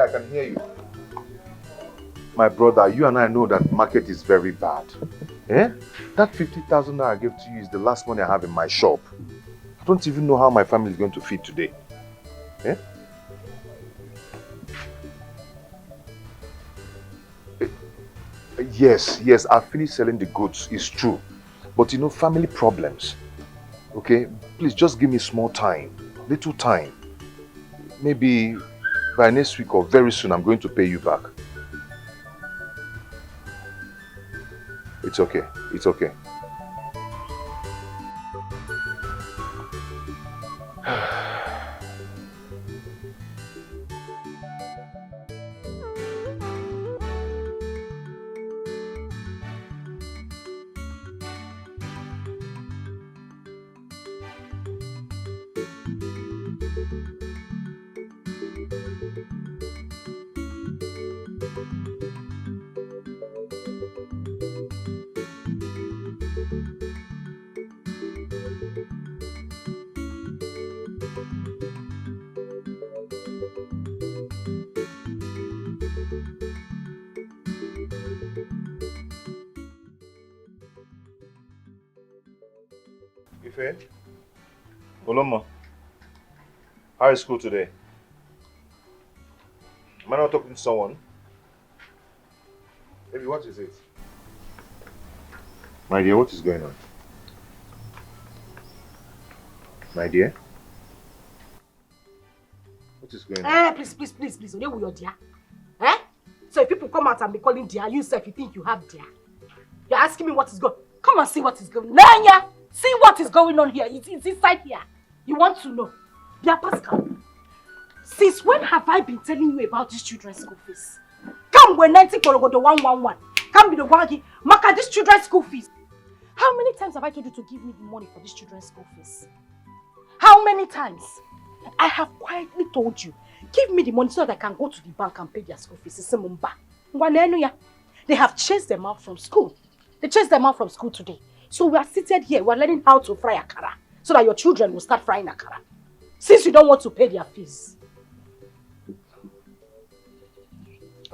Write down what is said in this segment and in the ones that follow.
I can hear you. My brother, you and I know that market is very bad. Eh? That 50,000 I gave to you is the last money I have in my shop. I don't even know how my family is going to feed today. Eh? Yes, I've finished selling the goods, it's true. But you know, family problems. Okay? Please just give me small time, little time. Maybe by next week or very soon, I'm going to pay you back. It's okay, it's okay. Ife? Oloma, how is school today? Am I not talking to someone? Baby, what is it? My dear, what is going on? My dear? What is going on? Please. Only with your dear. Eh? So if people come out and be calling dear, you self, you think you have dear. You're asking me what is going on. Come and see what is going on. Nanya! See what is going on here. It's inside here. You want to know? Dear Pascal, since when have I been telling you about these children's school fees? Come when 90 go to 111. Come be the one mark these children's school fees. How many times have I told you to give me the money for these children's school fees? How many times? I have quietly told you, give me the money so that I can go to the bank and pay their school fees. They have chased them out from school. They chased them out from school today. So we are seated here, we are learning how to fry akara so that your children will start frying akara. Since you don't want to pay their fees.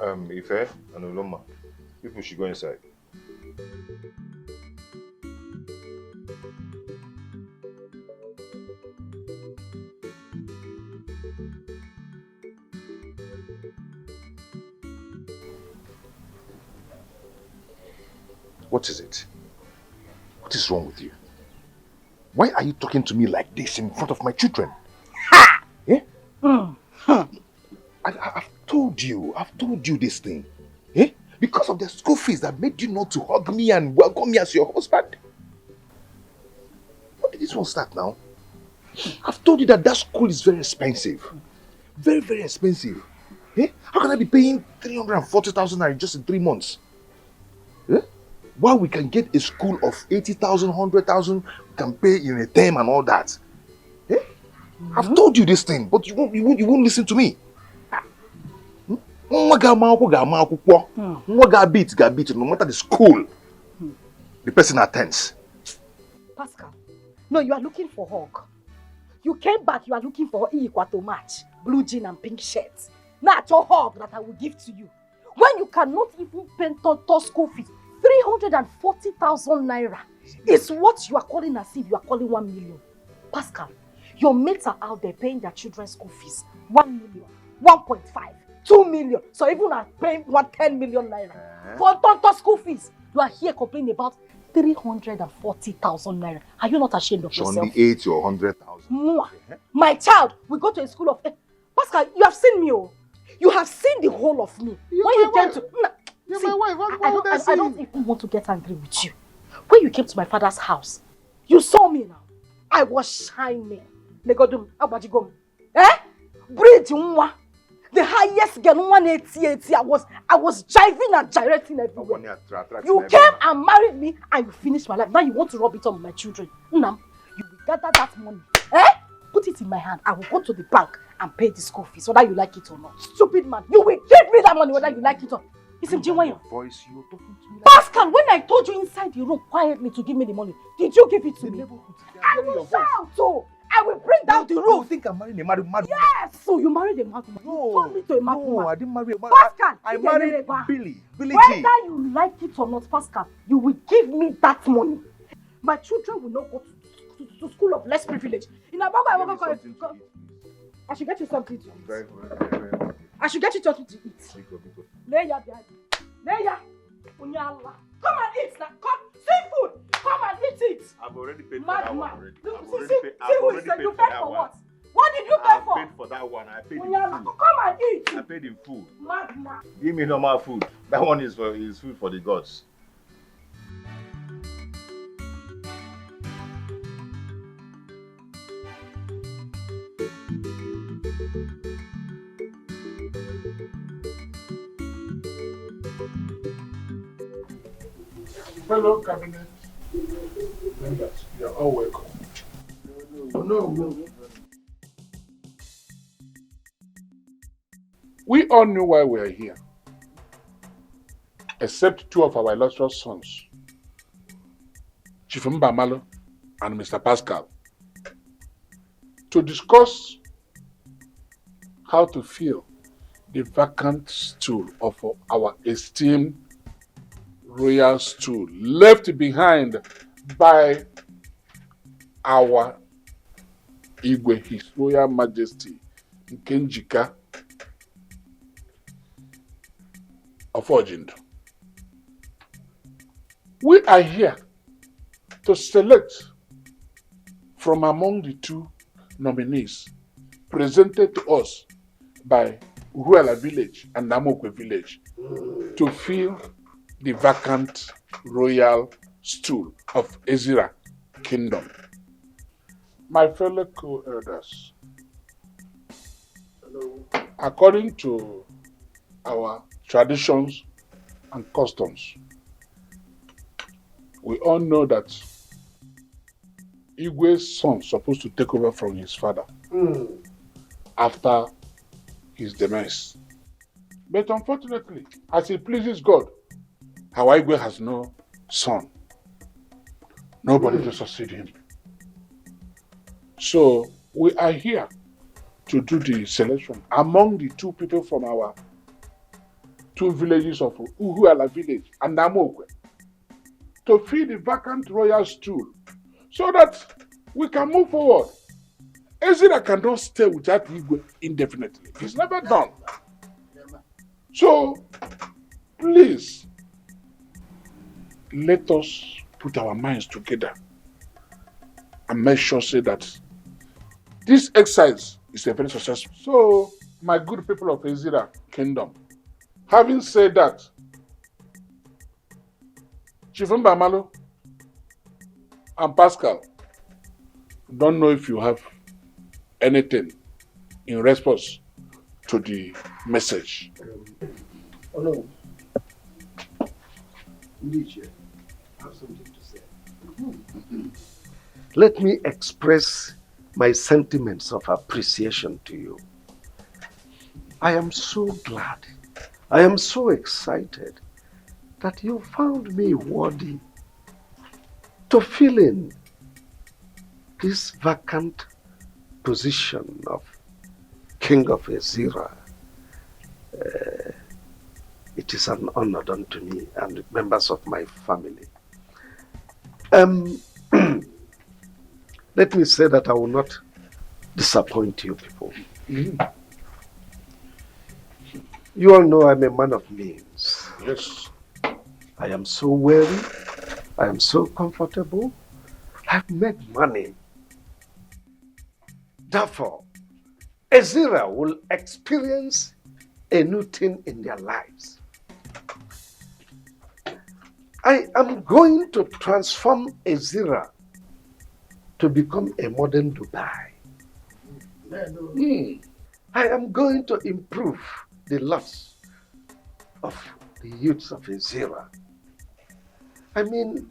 Ife and Oloma, people should go inside. What is it? What is wrong with you? Why are you talking to me like this in front of my children? Ha! Eh? I've told you this thing. Eh? Because of the school fees that made you not to hug me and welcome me as your husband. What did this one start now? I've told you that school is very expensive. Very, very expensive. Eh? How can I be paying 340,000 just in 3 months? Eh? While we can get a school of 80,000, 100,000, we can pay in a term and all that. Eh? I've told you this thing, but you won't listen to me. No matter the school the person attends. Pascal, no, you are looking for hug. You came back, you are looking for equal to match, blue jean and pink shirts. Not your hug that I will give to you. When you cannot even pay to school fees, 340,000 naira is what you are calling as if you are calling 1 million. Pascal, your mates are out there paying their children's school fees 1 million, 1.5, 2 million. So even are paying 10 million naira for school fees. You are here complaining about 340,000 naira. Are you not ashamed of yourself? Only 80 or 100,000. My child, we go to a school of... Pascal, you have seen me. Oh. You have seen the whole of me. When you came to... You're see, my wife. I don't even want to get angry with you. When you came to my father's house, you saw me now. I was shining. Negodum, abajigom. Bridge unwa. The highest girl, 180. I was jiving and gyrating everywhere. You came and married me and you finished my life. Now you want to rub it on my children. Nam, you will gather that money. Put it in my hand. I will go to the bank and pay the school fees, whether you like it or not. Stupid man. You will give me that money whether you like it or not. Listen, your voice, you're talking to me like Pascal, when I told you inside the room quietly to give me the money, did you give it to me? I will shout, so I will bring down the roof. You think I'm marrying a mad? Yes! So you married a madman? No, You turned me to a madman? no, I didn't marry a man. Pascal, I married Billy G. Whether you like it or not, Pascal, you will give me that money. My children will not go to school of less privilege. In Abago, I should get you something to eat. Very, very. I should get you something to eat. Leia, Leia, Unyala. Come and eat now. Come, seafood. Come and eat it. I've already paid for that one already. You paid for what? What did you pay for? I paid for that one. I paid in Unyala, food. come and eat. I paid in food. Magna. Give me normal food. That one is food for the gods. Fellow cabinet members, you are all welcome. No. We all knew why we are here, except two of our illustrious sons, Chief Mbamalo and Mr. Pascal, to discuss how to fill the vacant stool of our esteemed royal stool left behind by our Igwe, His Royal Majesty Nkenjika of Ojindo. We are here to select from among the two nominees presented to us by Uruala village and Namokwe village to fill the vacant royal stool of Ezira Kingdom. My fellow co-elders, according to our traditions and customs, we all know that Igwe's son is supposed to take over from his father after his demise. But unfortunately, as it pleases God, our Igwe has no son. Nobody to succeed him. So we are here to do the selection among the two people from our two villages of Uhuala village and Namokwe to fill the vacant royal stool so that we can move forward. Ezra cannot stay without Igwe indefinitely. It's never done. So please, let us put our minds together and make sure say that this exercise is a very successful. So, my good people of Ezira Kingdom, having said that, Chief Mbamalo and Pascal, don't know if you have anything in response to the message. No. Indeed, I have something to say. Let me express my sentiments of appreciation to you. I am so glad, I am so excited that you found me worthy to fill in this vacant position of King of Ezira. It is an honor done to me and members of my family. Let me say that I will not disappoint you people. You all know I'm a man of means. Yes. I am so wealthy. I am so comfortable. I've made money. Therefore, Ezira will experience a new thing in their lives. I am going to transform Ezira to become a modern Dubai. I am going to improve the lots of the youths of Ezira. I mean,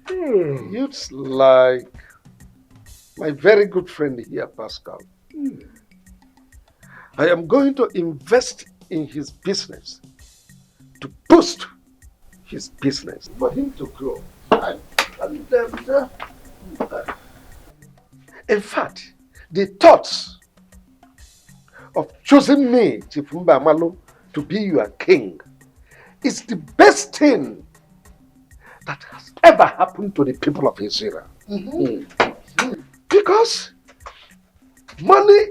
youths like my very good friend here, Pascal. I am going to invest in his business to boost his business for him to grow. In fact, the thoughts of choosing me, Chief Mbamalu, to be your king is the best thing that has ever happened to the people of Israel. Because money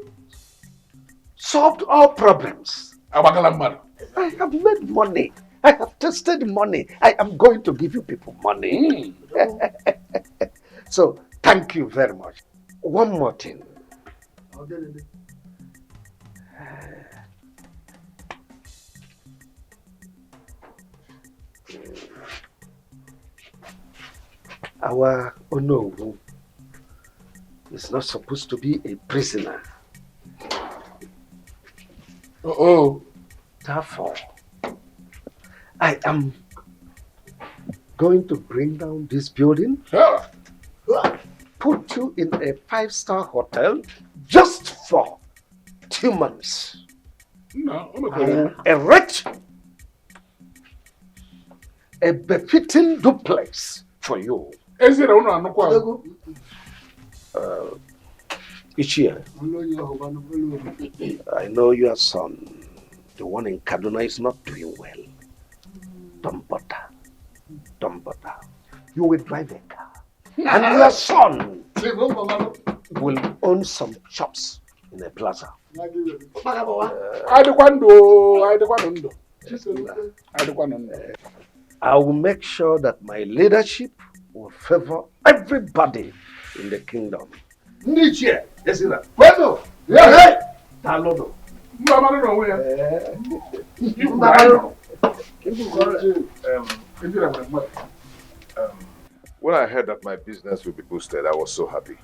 solved all problems. I have made money. I have tasted money. I am going to give you people money. So, thank you very much. One more thing. Our Onowu is not supposed to be a prisoner. Therefore, I am going to bring down this building, put you in a 5-star hotel just for 2 months. I will erect a befitting duplex for you. Each year, I know your son, the one in Kaduna, is not doing well. Don't bother. Don't bother. You will drive a car. And your son will own some shops in a plaza. I will make sure that my leadership will favor everybody in the kingdom. Niche, yes, sir. Bueno, yeah, Talono. When I heard that my business will be boosted, I was so happy.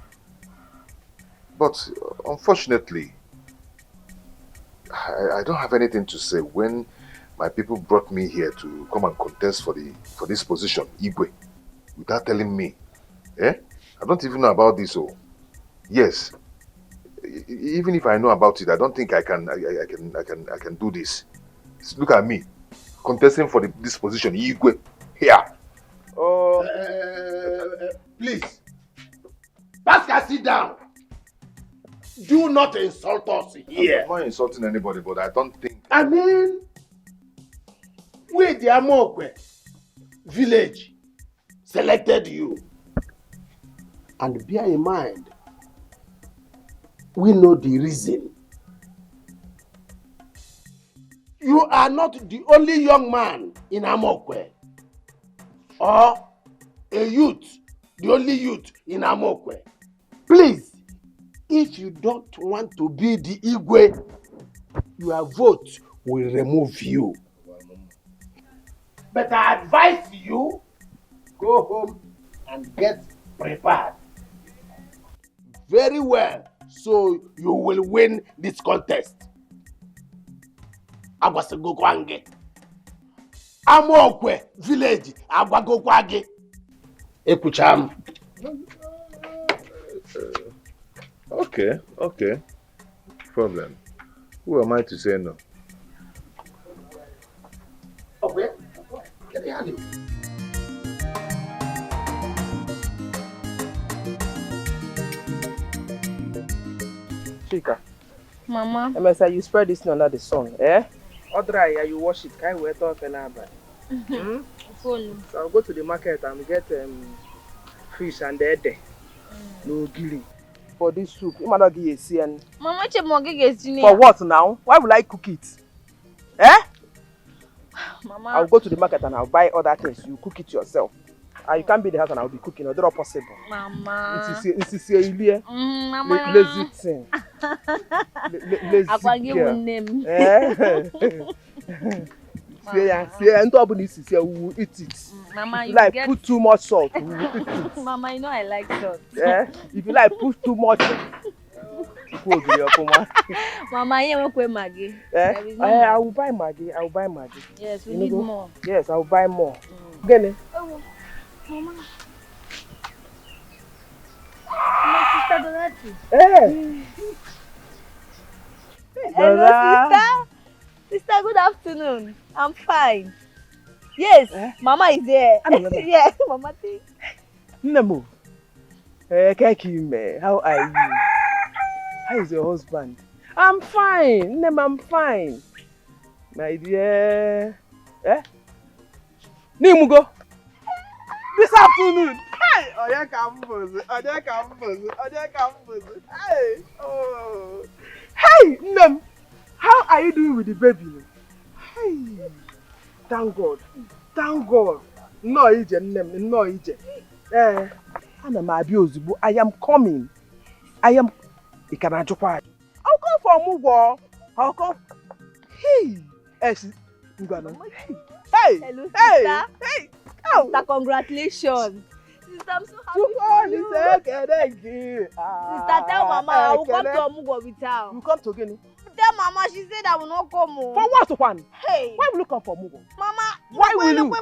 But unfortunately, I don't have anything to say when my people brought me here to come and contest for this position, Igwe, without telling me. I don't even know about this. Oh, yes. Even if I know about it, I don't think I can do this. Look at me, contesting for this position, Igwe, here. Please, Pascal, sit down. Do not insult us here. I'm not insulting anybody, but I don't think. I mean, we the Amokwe village selected you. And bear in mind, we know the reason. You are not the only young man in Amokwe, or a youth, the only youth in Amokwe. Please, if you don't want to be the Igwe, your vote will remove you. But I advise you, go home and get prepared very well, so you will win this contest. Agwasegokwange. Amokwe village, Agwagokwange. Ekucham. Okay. Problem. Who am I to say no? Okay. Get the hand. Chika. Mama. MSI, you spread this under the sun, eh? Or dry, you wash it. Can't wait talk and about. So I'll go to the market and get fish and dead. No gilly. For this soup, you might not give a CN. Mama, for what now? Why would I cook it? Eh? Mama. I'll go to the market and I'll buy other things. You cook it yourself. You can't be in the house and I'll be cooking. It's not possible. Mama. It is a Mama. lazy thing. Lazy girl. See, and we will eat it. Mama, if you like put too much salt, we will eat it. Mama, you know I like salt. If you like put too much. Mama, you won't put Maggie. I will buy Maggie. Yes, we need more. Yes, I will buy more. Get it? Oh, Mama. My sister Dorothy. Hello, sister. Sister, good afternoon. I'm fine. Yes, Mama is there. Yes, Mama thinks. Nemo. How are you? How is your husband? I'm fine. Nem, I'm fine. My dear. Eh? Nimugo. This afternoon. Hey! Oya campus. Hey! Oh. Hey, Nem. How are you doing with the baby? Hey! Thank God. Thank God. No, Ije, Nem. No, Ije. Ana m abịa ozugbo. I am coming. I am. Ị ka na-ajụkwa ajụ. I'll come for Mugwo. I'll come. Hey! Ngwana. Hey! Hello, Hey! sister. Hey! Oh! Sister, congratulations. Sister, I'm so happy Sister, for you. Sister, tell Mama I will come to Omugwo with her. You come to Guinea? Tell Mama, she said I will not come. For what one? Hey! Why will you come for Mugwo? Mama, Why will you?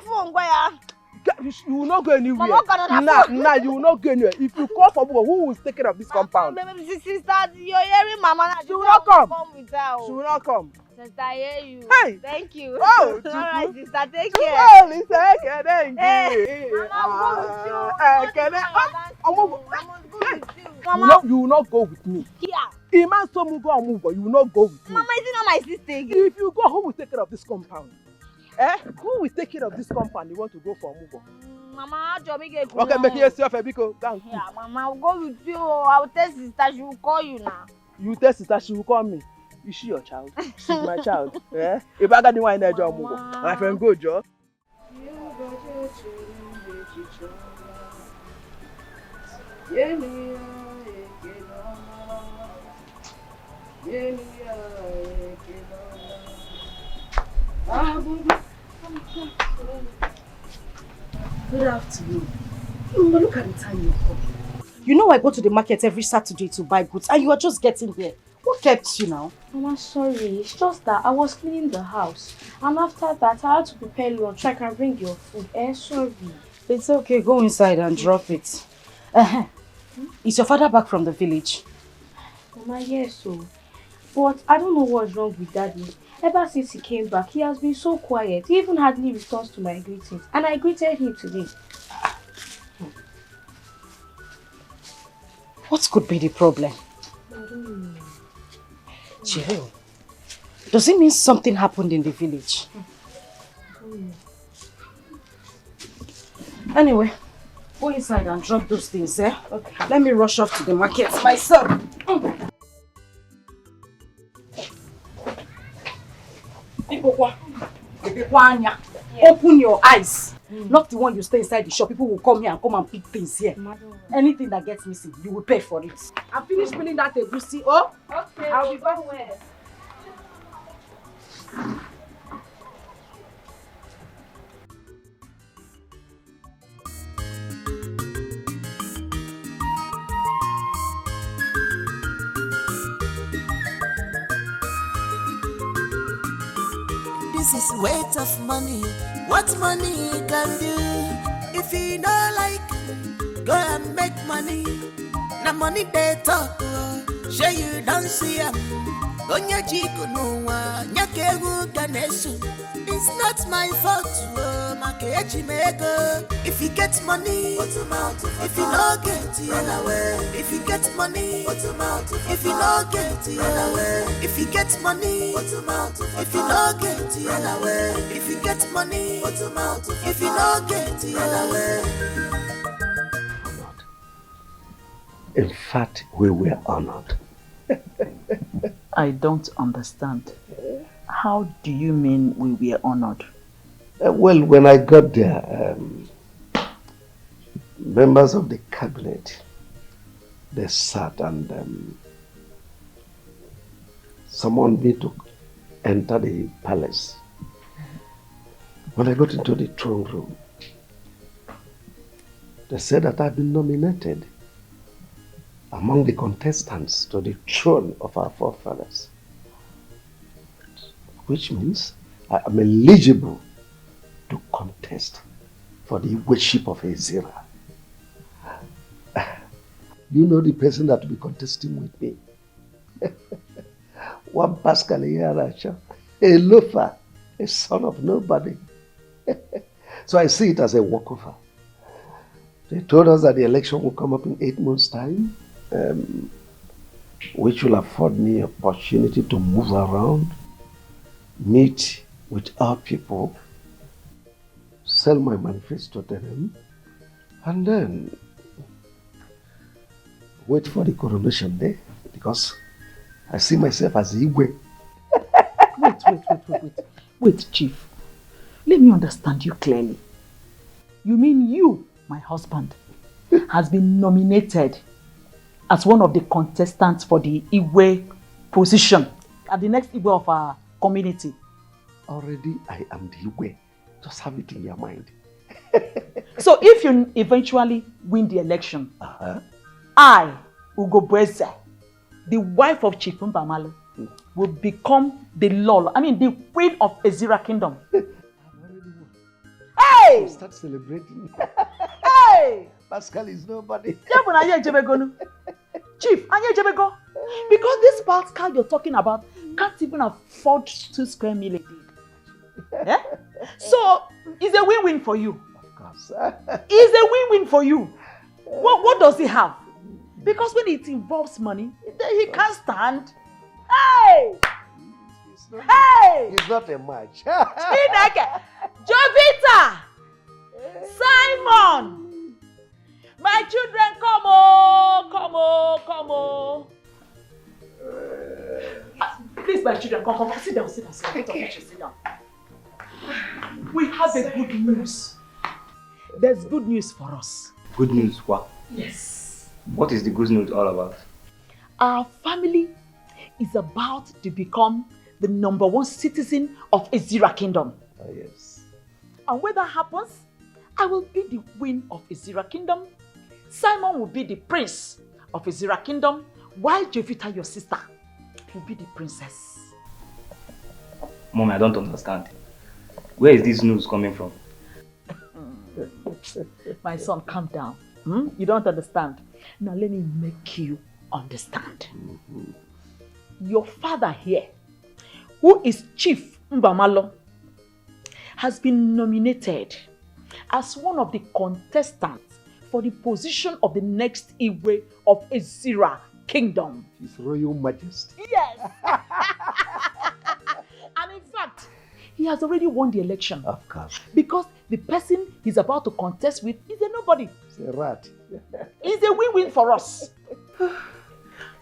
You will not go anywhere. Nah, you will not go anywhere. If you come for Mugwo, who will take care of this compound? Sister, you're hearing Mama. She will not come. With her. She will not come. Sister, I hear you. Hey! Thank you. Oh, all right, sister, take care. care. Oh, thank you. Hey, Mama, I'm going with you. Mama, you will not go with me. Here. Iman Somugo or Mugo, you will not go with me. Mama, is it not my sister again? If you go, who will take care of this compound? Who will take care of this compound? You want to go for Mugo? Mama, I'll make it. Okay, make yourself a biko. Yeah, Mama, I'll go with you. I'll tell sister, she will call you now. You tell sister, she will call me. Is she your child? She's my child. If I got the one in job, my friend, go, Joe. Good afternoon. Look at the time you're coming. You know I go to the market every Saturday to buy goods and you are just getting here. What kept you now? Mama, sorry. It's just that I was cleaning the house. And after that, I had to prepare lunch. I can bring your food. Sorry. It's okay. Go inside and drop it. Is your father back from the village? Mama, yes, so. But I don't know what's wrong with Daddy. Ever since he came back, he has been so quiet. He even hardly responds to my greetings. And I greeted him today. What could be the problem? I don't know. Jill, does it mean something happened in the village? Anyway, go inside and drop those things, eh? Okay. Let me rush off to the market myself. Open your eyes. Not the one you stay inside the shop. People will come here and come and pick things here. Anything that gets missing, you will pay for it. I'm finished peeling that egusi. Oh, okay. I'll be back. Where? This is weight of money. What money can do? If you don't like, go and make money. Na money they talk. Sure you don't see them. Onya chiku nuwa nyakegu ganesu. It's not my fault. Makechi mego. If you get money, if you don't get it, run away. If you get money, if you don't get it, run away. If you get money, if you don't get it, run away. If you get money, if you don't get it, run away. In fact, we were honored. I don't understand. How do you mean we were honored? Well, when I got there, members of the cabinet, they sat and summoned me to enter the palace. When I got into the throne room, they said that I've been nominated among the contestants to the throne of our forefathers, which means I am eligible to contest for the worship of Ezira. You know the person that will be contesting with me? One Pascal Yaracha, a loafer, a son of nobody. So I see it as a walkover. They told us that the election will come up in 8 months' time. which will afford me opportunity to move around, meet with our people, sell my manifesto to them, and then wait for the coronation day, because I see myself as Igwe. Wait, Chief. Let me understand you clearly. You mean you, my husband, has been nominated as one of the contestants for the Igwe position at the next Igwe of our community? Already I am the Igwe. Just have it in your mind. So if you eventually win the election, I, Ugo Breze, the wife of Chief Mbamalo, will become the the queen of Ezira Kingdom. Hey! We'll start celebrating. Hey! Pascal is nobody. Chief, because this Pascal you're talking about can't even afford 2 square meals a day. Yeah? So, it's a win-win for you. Of course. It's a win-win for you. What does he have? Because when it involves money, he can't stand. Hey! It's not a match. Jovita! Simon! My children, come on. Please, my children, come. Sit down. Okay. Sit down. We have a good news. There's good news for us. Good news, what? Yes. What is the good news all about? Our family is about to become the #1 citizen of Ezira Kingdom. Oh, yes. And when that happens, I will be the queen of Ezira Kingdom. Simon will be the prince of Ezira Kingdom, while Jovita, your sister, will be the princess. Mom, I don't understand. Where is this news coming from? My son, calm down. You don't understand. Now let me make you understand. Your father here, who is Chief Mbamalo, has been nominated as one of the contestants for the position of the next Igwe of Ezira Kingdom. His Royal Majesty. Yes! And in fact, he has already won the election. Of course. Because the person he's about to contest with is a nobody. It's a rat. It's a win-win for us.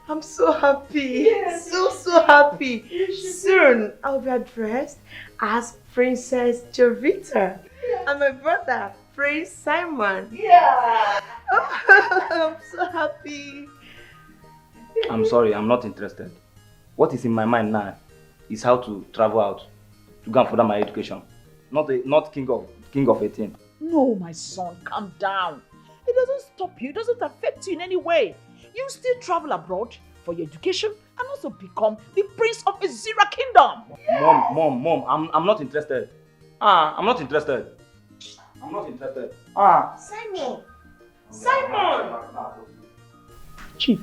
I'm so happy. Yes. So happy. Soon I'll be addressed as Princess Jovita. And my brother, Prince Simon. Yeah. I'm so happy. I'm sorry, I'm not interested. What is in my mind now is how to travel out to go and further my education. Not king of 18. No, my son, calm down. It doesn't stop you. It doesn't affect you in any way. You still travel abroad for your education and also become the prince of Ezira Kingdom. Yeah. Mom, I'm not interested. I'm not interested. Simon! Chief,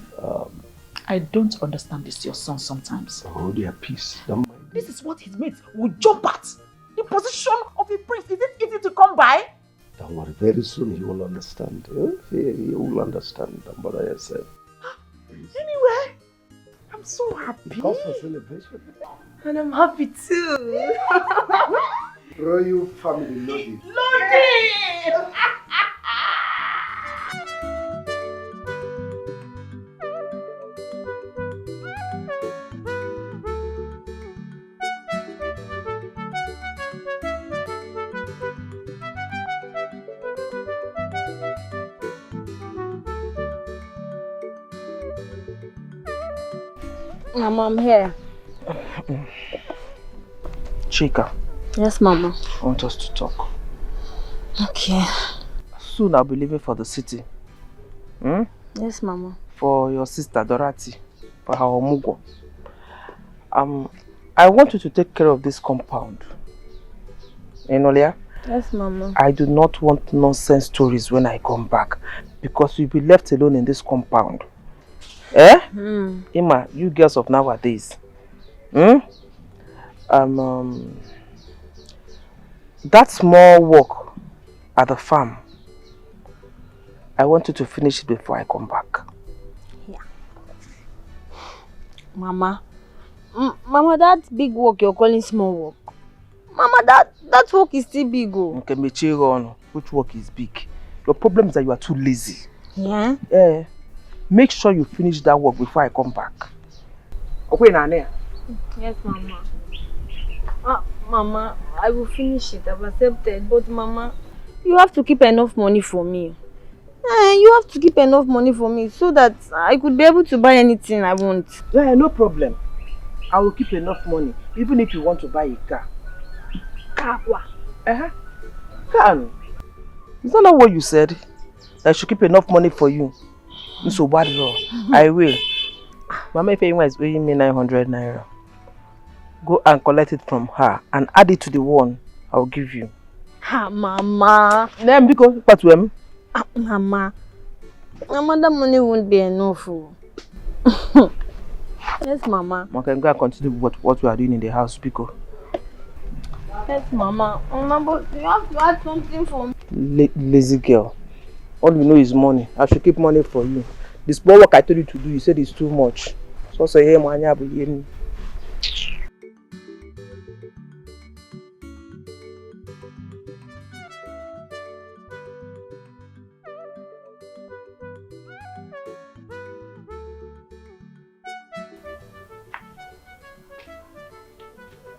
I don't understand this, your son, sometimes. Hold your peace. Don't mind. This is what his mates would jump at. The position of a prince. Is it easy to come by? Don't worry, very soon he will understand. He will understand. Don't bother yourself. Anyway, I'm so happy. Cause for celebration. And I'm happy too. Royal family loaded. Loaded! Mama, I'm here. Chika. Yes, Mama. I want us to talk. Okay. Soon I'll be leaving for the city. Yes, Mama. For your sister Dorothy, for her omugo. I want you to take care of this compound. Enolia? Yes, Mama. I do not want nonsense stories when I come back, because you'll be left alone in this compound. Eh? Emma, you girls of nowadays. That small work at the farm, I want you to finish it before I come back. Yeah. Mama. Mama, that big work you're calling small work. Mama, that work is still big. Oh. Okay, Mechiron, which work is big? Your problem is that you are too lazy. Yeah? Make sure you finish that work before I come back. Okay, Nane? Yes, Mama. Mama, I will finish it. I've accepted. But Mama, you have to keep enough money for me. You have to keep enough money for me so that I could be able to buy anything I want. Yeah, no problem. I will keep enough money, even if you want to buy a car. Car? Car? Is that not what you said? I should keep enough money for you. So bad, I will. Mama, if anyone is owing me 900 naira, go and collect it from her and add it to the one I will give you. Mama. Then because what to him? Mama, that money won't be enough. Yes, Mama. Okay, go and continue what we are doing in the house, because. Yes, Mama. Mama, but you have to add something for me. Lazy girl. All you know is money. I should keep money for you. The small work I told you to do, you said it's too much. So say, hey, man, you be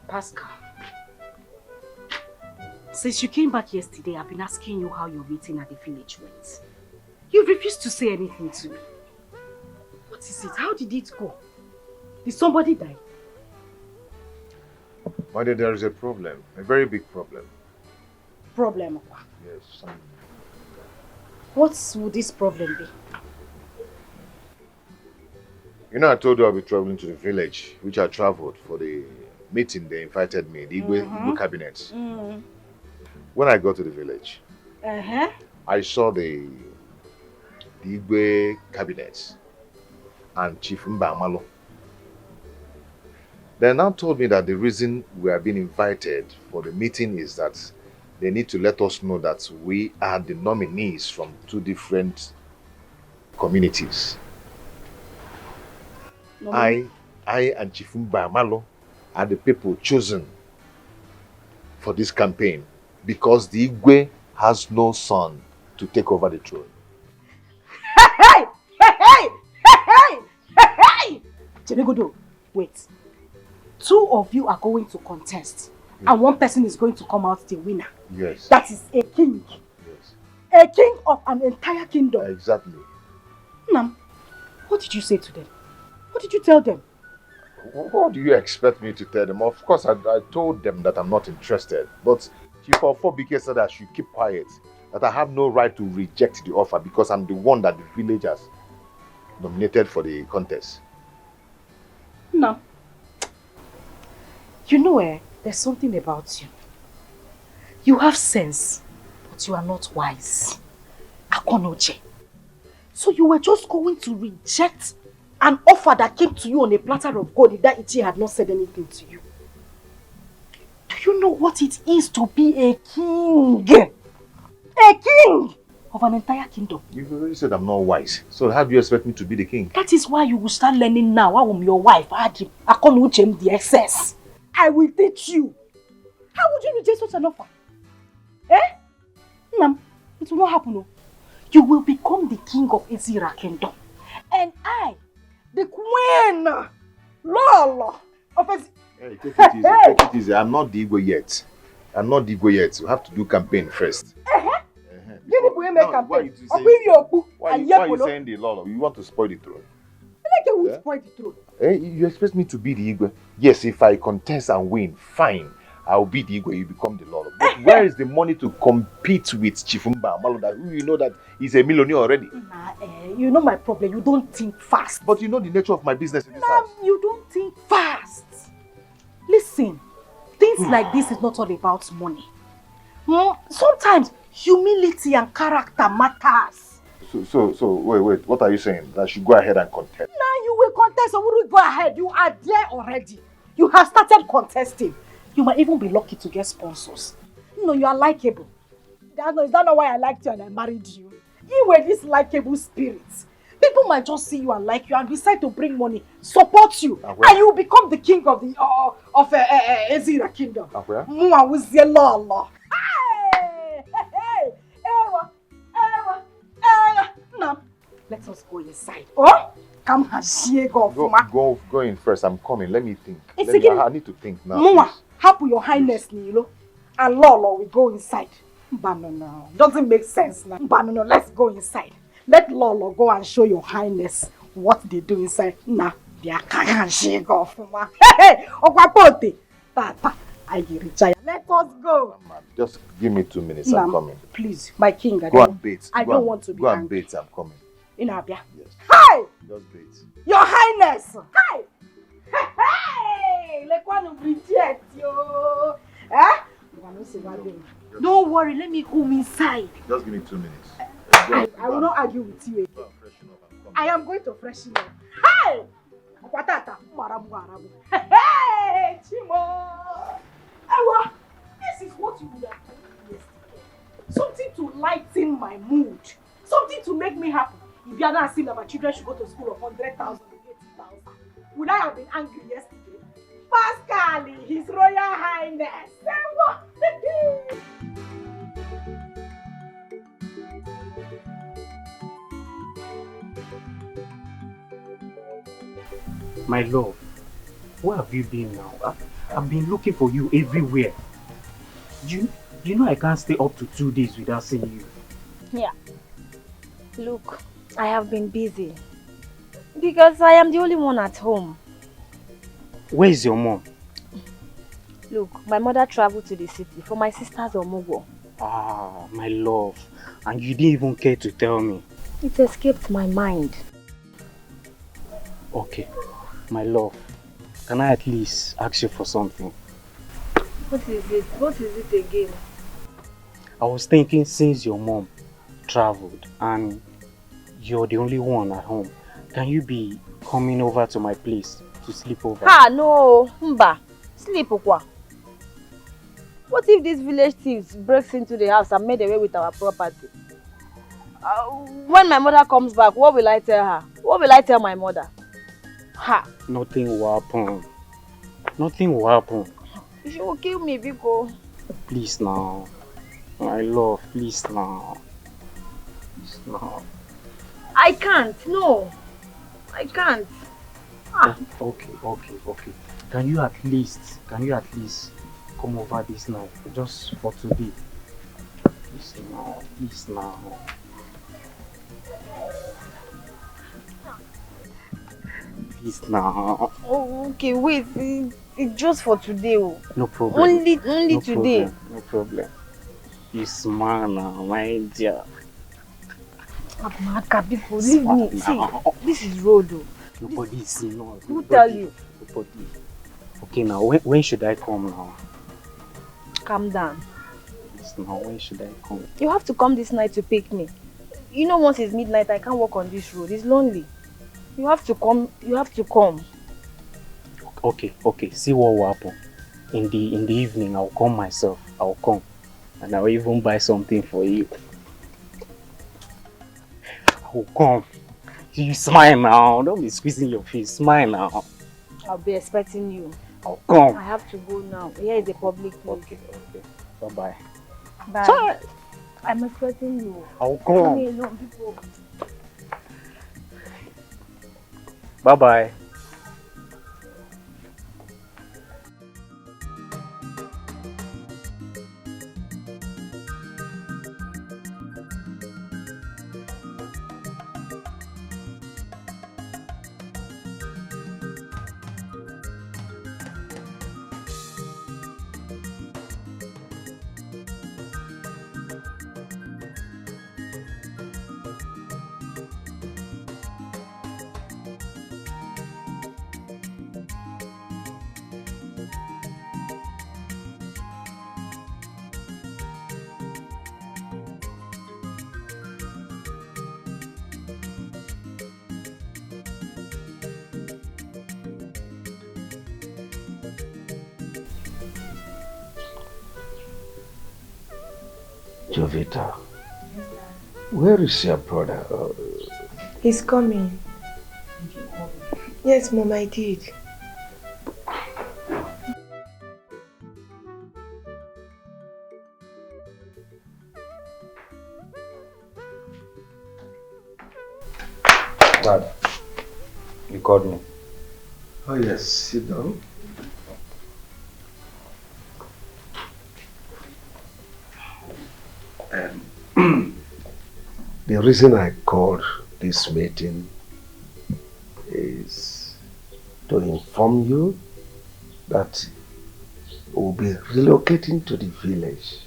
Pascal, since you came back yesterday, I've been asking you how your meeting at the village went. You refused to say anything to me. What is it? How did it go? Did somebody die? My dear, there is a problem. A very big problem. Problem? Yes. What would this problem be? You know, I told you I'll be traveling to the village, which I traveled for the meeting. They invited me, the Igwe cabinet. When I got to the village, I saw the Igwe cabinet and Chief Mbamalo. They now told me that the reason we are being invited for the meeting is that they need to let us know that we are the nominees from 2 different communities. I and Chief Mbamalo are the people chosen for this campaign because the Igwe has no son to take over the throne. Jenegodo, wait. 2 of you are going to contest, and 1 person is going to come out the winner. Yes. That is a king. Yes. A king of an entire kingdom. Exactly. Nam, what did you say to them? What did you tell them? What do you expect me to tell them? Of course, I told them that I'm not interested. But Chief Ofobike said I should keep quiet. That I have no right to reject the offer because I'm the one that the village has nominated for the contest. No. You know, there's something about you. You have sense, but you are not wise. Akonoje. So you were just going to reject an offer that came to you on a platter of gold if that Ichi had not said anything to you. Do you know what it is to be a king? A king of an entire kingdom. You've already said I'm not wise. So how do you expect me to be the king? That is why you will start learning now. I'm your wife. Akonuchem the excess. I will teach you. How would you reject such an offer? Nam, it will not happen. No. You will become the king of Izira kingdom. And I, the queen, Lolo, of Izira. Hey, take it easy, take it easy. I'm not the Igwe yet. I'm not the Igwe yet. We have to do campaign first. Why are you saying the Lolo? You want to spoil the throne? Who spoil the throne? Hey, you expect me to be the Igwe? Yes, if I contest and win, fine. I'll be the Igwe, you become the Lolo. But where is the money to compete with Chief Mbamalo, that you know that he's a millionaire already? You know my problem. You don't think fast. But you know the nature of my business in this house. You don't think fast. Listen, things like this is not all about money. Sometimes humility and character matters. So wait, what are you saying? That I should go ahead and contest? Now you will contest, or will you go ahead? You are there already. You have started contesting. You might even be lucky to get sponsors. No, you are likable. Is that not why I liked you and I married you? You were this likable spirit. People might just see you and like you and decide to bring money, support you, Where? and you will become the king of the Ezira kingdom. Where? Mua with the law. Hey, Ewa, Now, let us go inside. Oh, come and Go in first. I'm coming. Let me think. I need to think now. Mua, happy your highness, Nilo, and Lolo will go inside. No. Doesn't make sense now. No, let's go inside. Let Lolo go and show your highness what they do inside. Nah, they are can't shake off. Hey, Okwapote. Tata, I get retired. Let us go. Just give me 2 minutes. I'm coming. Please, my king. Go and bait. I don't want to be Go and angry. bait. I'm coming. In Abia. Yes. Hi! Just bait. Your highness. Hi! Hey! Like one of reject yo. Eh? Don't worry, let me come inside. Just give me 2 minutes. I will not argue with you again. I am going to freshen up. Hey! Hey! Chimo! Ewa! This is what you would have done yesterday. Something to lighten my mood. Something to make me happy. If you are not saying that my children should go to school of 100,000 or 80,000, would I have been angry yesterday? Pascal, His Royal Highness. My love, where have you been now? I've been looking for you everywhere. You know I can't stay up to 2 days without seeing you. Yeah. Look, I have been busy. Because I am the only one at home. Where is your mom? Look, my mother traveled to the city for my sister's omugo. Ah, my love. And you didn't even care to tell me. It escaped my mind. Okay, my love. Can I at least ask you for something? What is it? What is it again? I was thinking, since your mom traveled and you're the only one at home, can you be coming over to my place to sleep over? Ah, no. Mba. Sleep okwa. What if these village thieves breaks into the house and made away with our property? When my mother comes back, what will I tell her? What will I tell my mother? Ha! Nothing will happen. Nothing will happen. She will kill me, Biko. Please now. My love, please now. Please now. I can't. No. I can't. Ah. Okay. Can you at least come over this night? Just for today. Please now. Please now. Oh, okay, wait. It's just for today. Oh. No problem. Only no today. Problem. No problem. You smile now, my dear. Amaka, people, leave me. See, this is road. Oh. Nobody is not. Who tell you? Nobody. Okay, now when should I come now? Calm down. Yes, now when should I come? You have to come this night to pick me. You know, once it's midnight, I can't walk on this road. It's lonely. You have to come. You have to come. Okay. See what will happen. In the evening, I'll come myself. I'll come, and I'll even buy something for you. I'll come. You smile now. Don't be squeezing your face. Smile now. I'll be expecting you. I'll come. I have to go now. Here is the public place. Okay. Bye. Bye. Sorry. I'm expecting you. I'll come. Leave me alone, people. Bye. Jovita, where is your brother? He's coming. Yes, Mom, I did. Dad, you called me. Oh yes, sit down. The reason I called this meeting is to inform you that we'll be relocating to the village.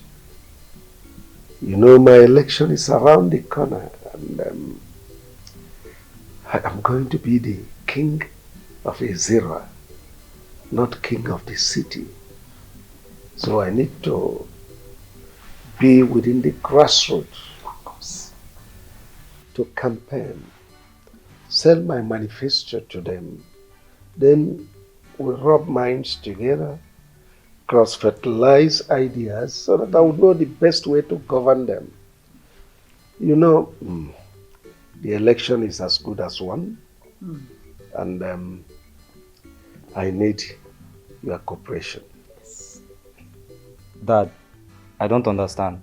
You know, my election is around the corner, and I am going to be the king of Ezira, not king of the city. So I need to be within the grassroots, to campaign, sell my manifesto to them, then we'll rub minds together, cross-fertilize ideas so that I would know the best way to govern them. You know, the election is as good as one, and I need your cooperation. Dad, I don't understand.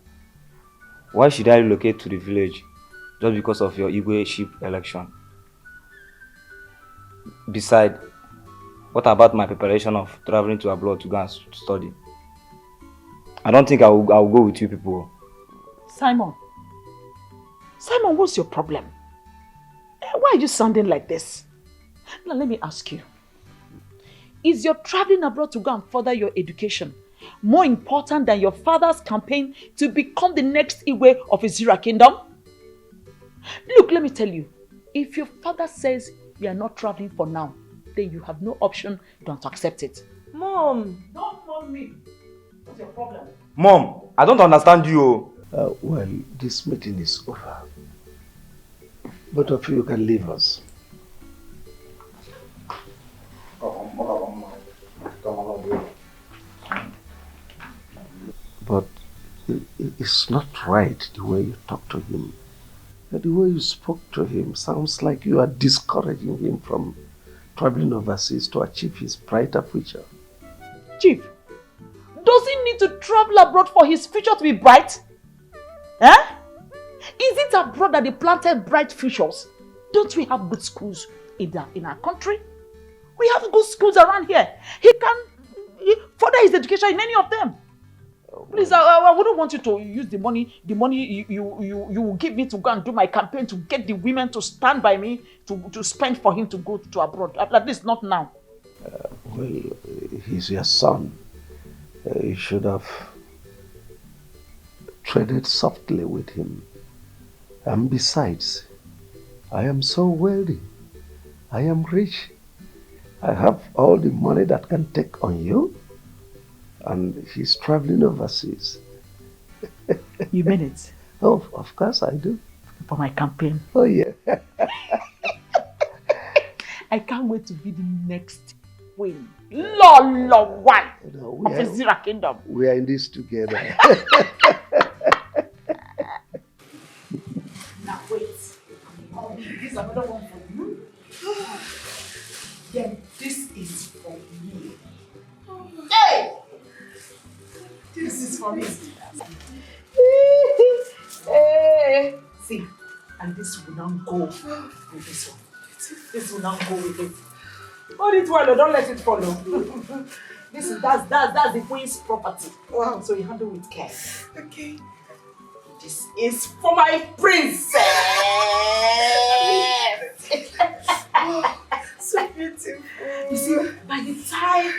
Why should I relocate to the village just because of your Igwe sheep election? Besides, what about my preparation of traveling to abroad to go and study? I don't think I will go with you people. Simon, what's your problem? Why are you sounding like this? Now let me ask you. Is your traveling abroad to go and further your education more important than your father's campaign to become the next Igwe of Ezira Kingdom? Look, let me tell you. If your father says you are not traveling for now, then you have no option than to accept it. Mom! Don't mom me. What's your problem? Mom, I don't understand you. Well, this meeting is over. Both of you can leave us. But it's not right the way you talk to him. The way you spoke to him sounds like you are discouraging him from traveling overseas to achieve his brighter future. Chief, does he need to travel abroad for his future to be bright? Eh? Is it abroad that they planted bright futures? Don't we have good schools in our country? We have good schools around here. He can further his education in any of them. Please, I wouldn't want you to use the money you will give me to go and do my campaign to get the women to stand by me to spend for him to go to abroad. At least not now. Well, he's your son. You should have treaded softly with him. And besides, I am so wealthy. I am rich. I have all the money that can take on you. And he's traveling overseas. You mean it? Oh, of course I do. For my campaign. Oh, yeah. I can't wait to be the next queen. Lolo one of Ezira Kingdom. We are in this together. Now wait. This is another one for you. Then this is for me. Hey! This is for me. Hey! See, and this will now go with this one. This will now go with it. Hold it well, don't let it follow. That's the queen's property. Wow. So you handle with care. Okay. This is for my princess. Oh, so beautiful. You see, by the time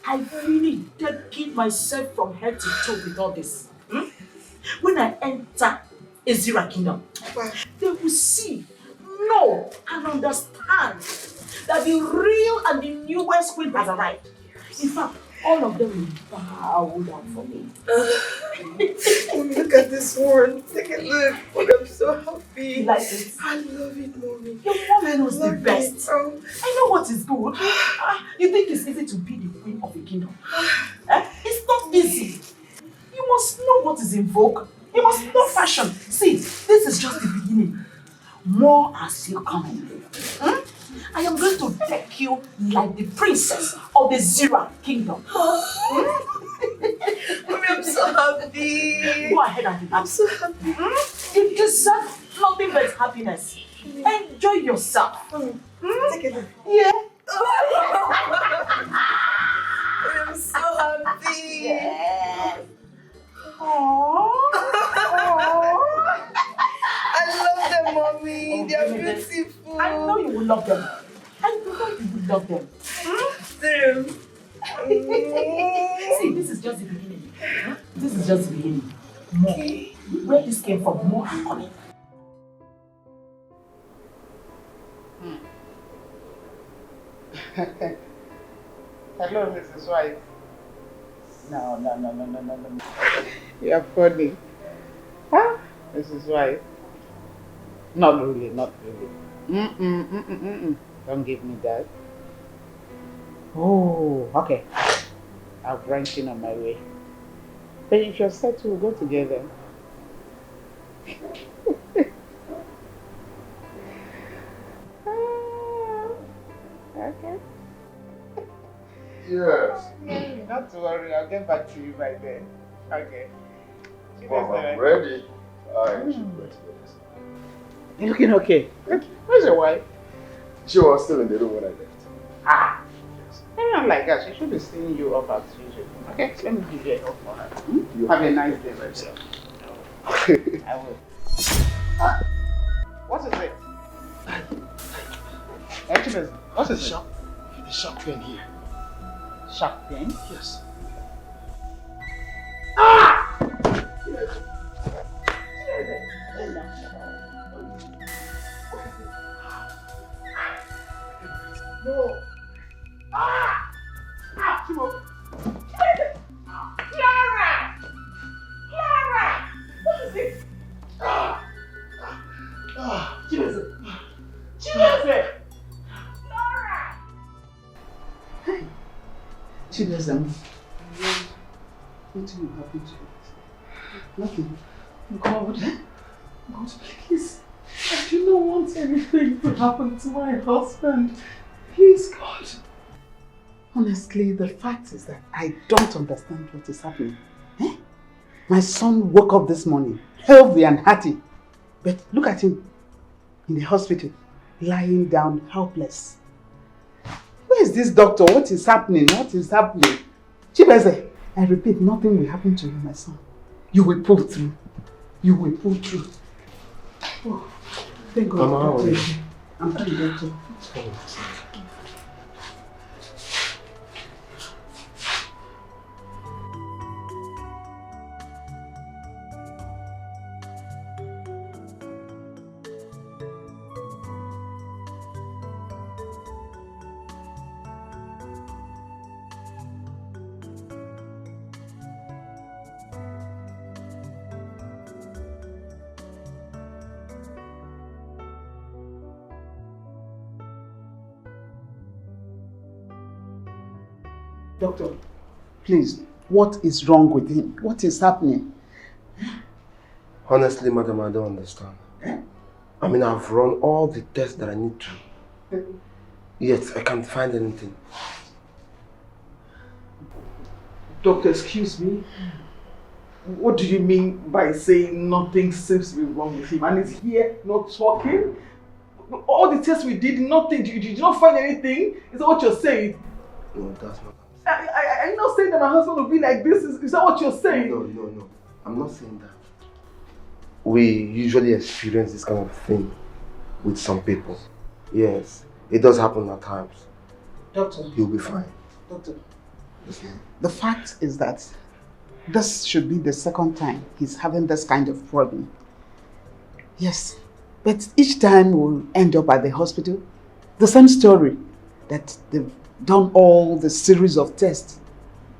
I really dedicate myself from head to toe with all this, when I enter Ezira Kingdom, they will see, know, and understand that the real and the newest queen has arrived. In fact, all of them will bow down for me. Look at this one. Take a look. I'm so happy. You like it? I love it, Mommy. Your mom knows the best. Oh. I know what is good. You think it's easy to be the queen of a kingdom? It's not easy. You must know what is in vogue. You must know fashion. See, this is just the beginning. more as you coming. I am going to deck you like the princess of the Zira kingdom. Mommy, I'm so happy. Go ahead and I'm so happy. You deserve nothing but happiness. Enjoy yourself. Take it. Yeah. I'm so happy. Yes. I love them, Mommy. They are beautiful. I know you will love them. I know you will love them. See, this is just the beginning. This is just the beginning. More. Where this came from, more are coming. Hello, Mrs. White. No. You're funny. Huh? Mrs. White? Not really. Don't give me that. Oh, okay. I'll branch in on my way. But if you're set, we'll go together. Okay. Yes. Not to worry, I'll get back to you by then. Okay. Mom, I'm ready. You're looking okay. Where's your wife? She was still in the room when I left. Anyone like that, she should be seeing you up as usual. Okay, let me give you a hug for her. Have a nice day, my dear. I will. What is it? Actually, what is it? The sharp pain here. Sharp pain? Yes. No. Chimo. Clara! What is it? Chimeze! Laura! Hey! Chimeze, what will happen to you? Nothing. God, please. I do not want anything to happen to my husband. Please, God. Honestly, the fact is that I don't understand what is happening. My son woke up this morning, healthy and hearty. But look at him in the hospital, lying down helpless. Where is this doctor? What is happening? Chibeze, I repeat, nothing will happen to you, my son. You will pull through. Oh, thank God. Mama, how are you? I'm fine, doctor. Doctor, please, what is wrong with him? What is happening? Honestly, madam, I don't understand. I mean, I've run all the tests that I need to. Yet, I can't find anything. Doctor, excuse me. What do you mean by saying nothing seems to be wrong with him? And he's here not talking? All the tests we did, nothing. You did not find anything? Is that what you're saying? No, that's not. Are you not saying that my husband will be like this? Is that what you're saying? No. I'm not saying that. We usually experience this kind of thing with some people. Yes, it does happen at times. Doctor. He'll be fine. Doctor. The fact is that this should be the second time he's having this kind of problem. Yes, but each time we'll end up at the hospital. The same story, that they've done all the series of tests,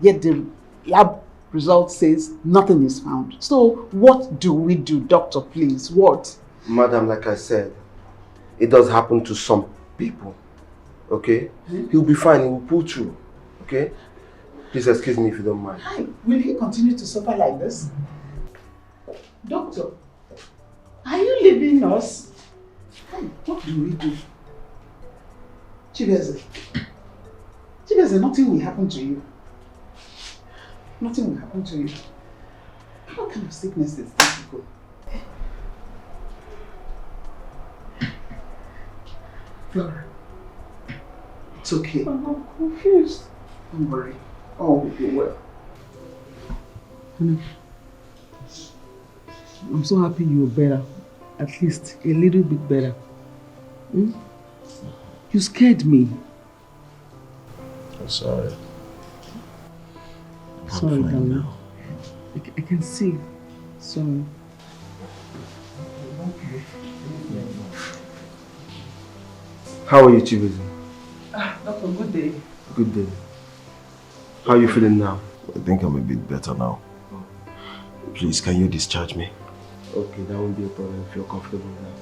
yet the lab result says nothing is found. So what do we do, doctor, please? What? Madam, like I said, it does happen to some people, okay? He'll be fine, he will pull through, okay? Please excuse me if you don't mind. Hi, will he continue to suffer like this? Doctor, are you leaving us? What do we do? Chibeze, nothing will happen to you. Nothing will happen to you. What kind of sickness is this people? Flora, it's okay. I'm confused. Don't worry. All will be well. Honey, I'm so happy you're better. At least a little bit better. Hmm? You scared me. I'm sorry. Sorry, darling. I can see. Sorry. How are you, Chibuzi? Doctor, good day. Good day. How are you feeling now? I think I'm a bit better now. Please, can you discharge me? Okay, that won't be a problem if you're comfortable with that.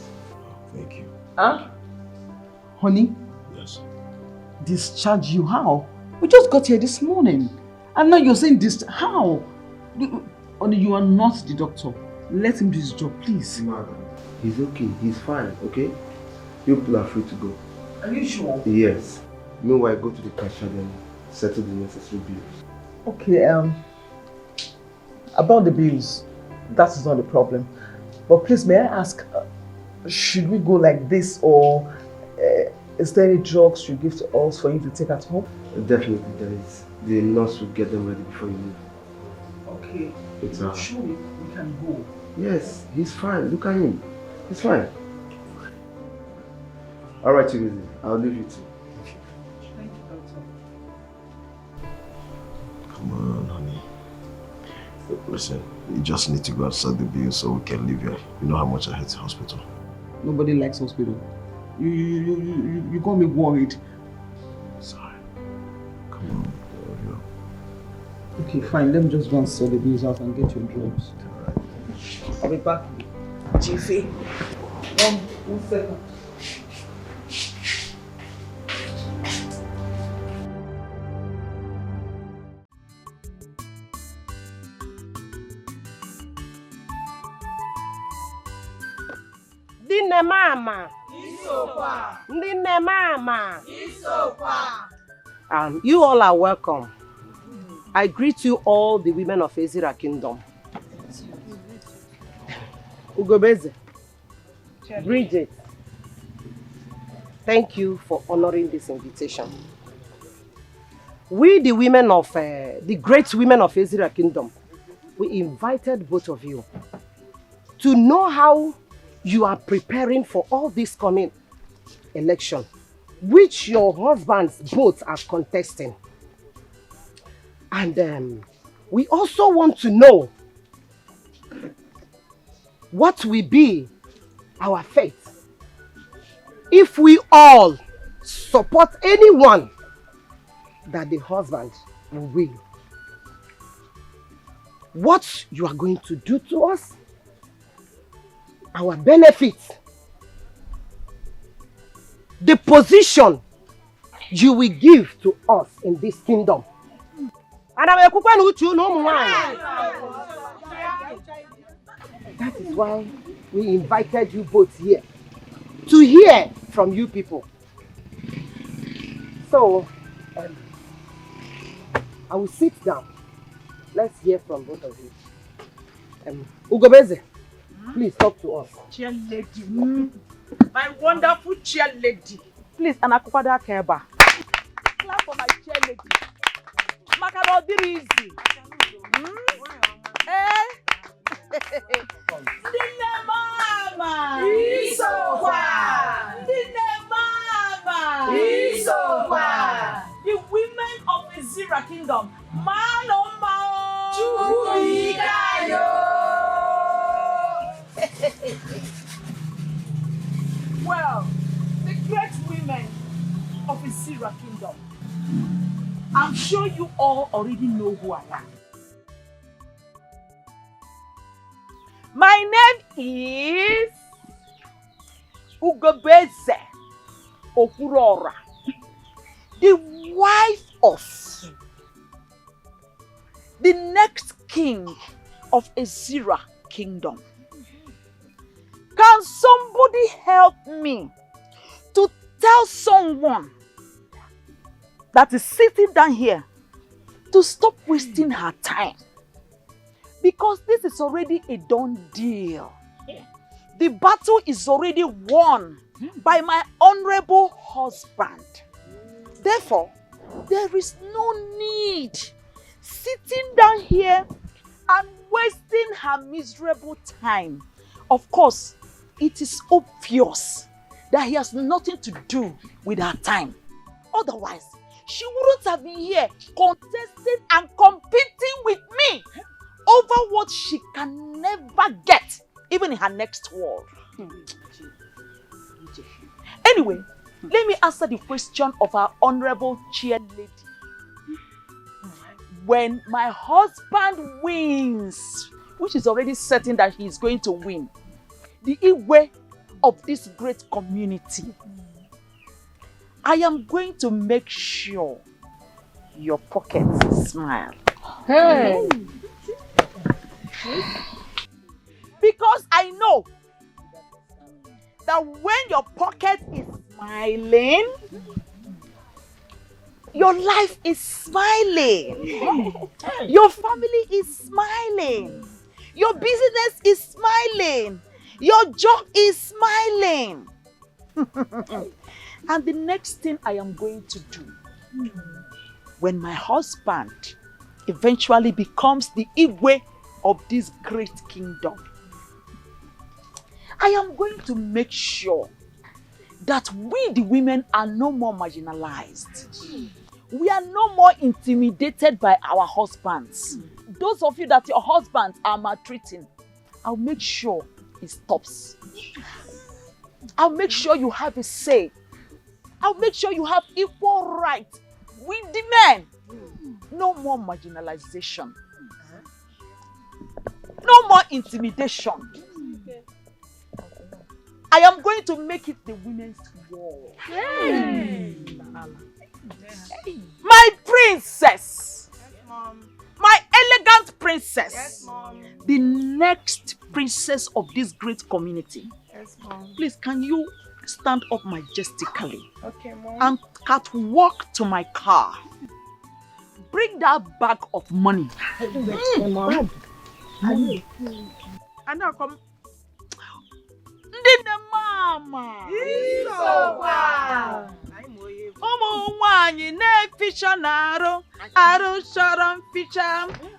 Thank you. Huh? Honey? Yes. Discharge you? How? We just got here this morning. And now you're saying this. How? Honey, you are not the doctor. Let him do his job, please. Madam, he's okay. He's fine, okay? You people are free to go. Are you sure? Yes. Meanwhile, go to the cashier and settle the necessary bills. Okay, about the bills, that is not the problem. But please, may I ask, should we go like this, or is there any drugs you give to us for you to take at home? Definitely there is. The nurse will get them ready before you leave. Okay. It's sure we can go. Yes, he's fine. Look at him. He's fine. Alright, Chibuzi. I'll leave you too. Thank you, doctor. Come on, honey. Listen, you just need to go outside the bill so we can leave here. You know how much I hate the hospital. Nobody likes hospital. You got me worried. Sorry. Come on. Okay, fine. Let me just go and sort the bills out and get your drugs. I'll be back. Jiffy. One second. Ndine mama. Isokwa. Ndine mama. Isokwa. You all are welcome. I greet you all, the women of Ezira Kingdom. Ugobeze, Bridget, thank you for honoring this invitation. We, the women of, the great women of Ezira Kingdom, we invited both of you to know how you are preparing for all this coming election, which your husbands both are contesting. And we also want to know what will be our fate if we all support anyone that the husband will win. What you are going to do to us, our benefits, the position you will give to us in this kingdom. And that is why we invited you both here, to hear from you people. So, I will sit down. Let's hear from both of you. Ugobeze, please talk to us. Chair lady, my wonderful chair lady. Please, Anakupada Keba. Clap for my chair lady. Makano Dirizi. Dine mama. Isokwa. Dine mama. Isokwa. The women of Ezira Kingdom. Mano mao. Chuikayo. Well, the great women of Ezira Kingdom. I'm sure you all already know who I am. My name is Ugobeze Okurora, the wife of the next king of Ezira Kingdom. Can somebody help me to tell someone that is sitting down here to stop wasting her time? Because this is already a done deal. The battle is already won by my honorable husband. Therefore, there is no need sitting down here and wasting her miserable time. Of course, it is obvious that he has nothing to do with her time. Otherwise, she wouldn't have been here contesting and competing with me over what she can never get, even in her next world. Anyway, let me answer the question of our honorable chair lady. When my husband wins, which is already certain that he is going to win, the Igwe of this great community, I am going to make sure your pockets smile. Hey! Because I know that when your pocket is smiling, your life is smiling. Your family is smiling. Your business is smiling. Your job is smiling. And the next thing I am going to do, when my husband eventually becomes the Igwe of this great kingdom, I am going to make sure that we the women are no more marginalized. We are no more intimidated by our husbands. Those of you that your husbands are maltreating, I'll make sure it stops. I'll make sure you have a say. I'll make sure you have equal rights with the men. No more marginalization. No more intimidation. I am going to make it the women's war. Hey. My princess. Yes, Mom. My elegant princess. Yes, Mom. The next princess of this great community. Yes, Mom. Please, can you stand up majestically? Okay, Mom. And catwalk to my car. Bring that bag of money. Mom. And now come. Ndine mama. Ụmụ nwanyị na-eficha n'arụ, arụ chọrọ mficha.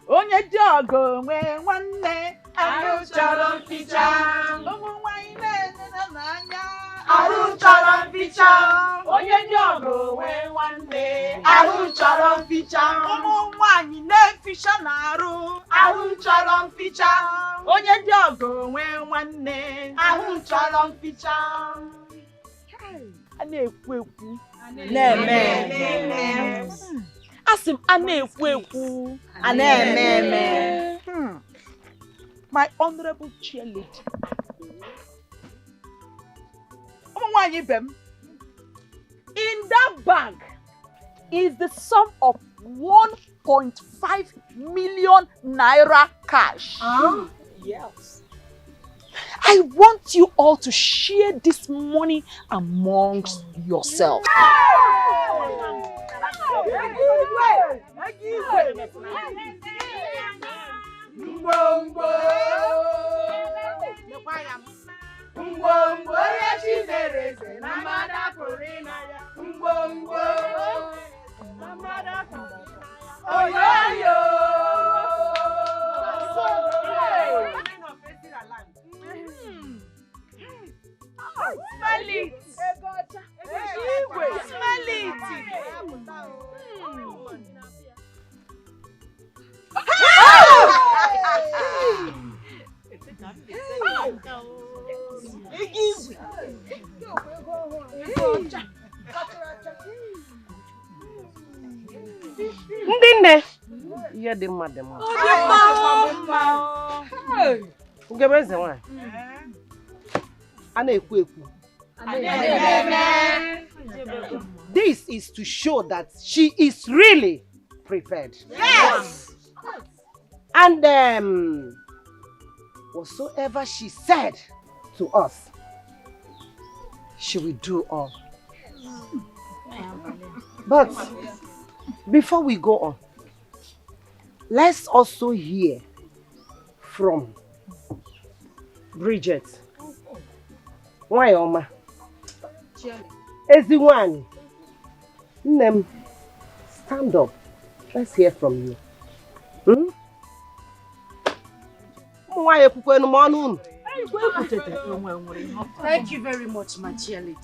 Onye dị ọgọ nwe nwanne, arụ chọrọ mficha. Ụmụ nwanyị na-enene n'anya, arụ chọrọ mficha. Onye dị ọgọ nwe nwanne, arụ chọrọ mficha. Ụmụ nwanyị na-eficha n'arụ, arụ chọrọ mficha. Onye dị ọgọ nwe nwanne, arụ chọrọ mficha. A na-ekwu ekwu. Na-eme. Asị m a na-ekwu ekwu. A na-eme. My honorable chair lady. Ụmụ nwanyị ibe m. In that bag is the sum of 1.5 million naira cash. Yes. I want you all to share this money amongst yourselves. Smell it. Smell it. Ndine. Ihe dị mma dị mma. Ugebe eze nwanyị. A na-ekwu ekwu. This is to show that she is really prepared. Yes. And whatsoever she said to us, she will do all. But before we go on, let's also hear from Bridget. Why, Oma? Eziwani. Nem, stand up. Let's hear from you. Thank you very much, my dear lady.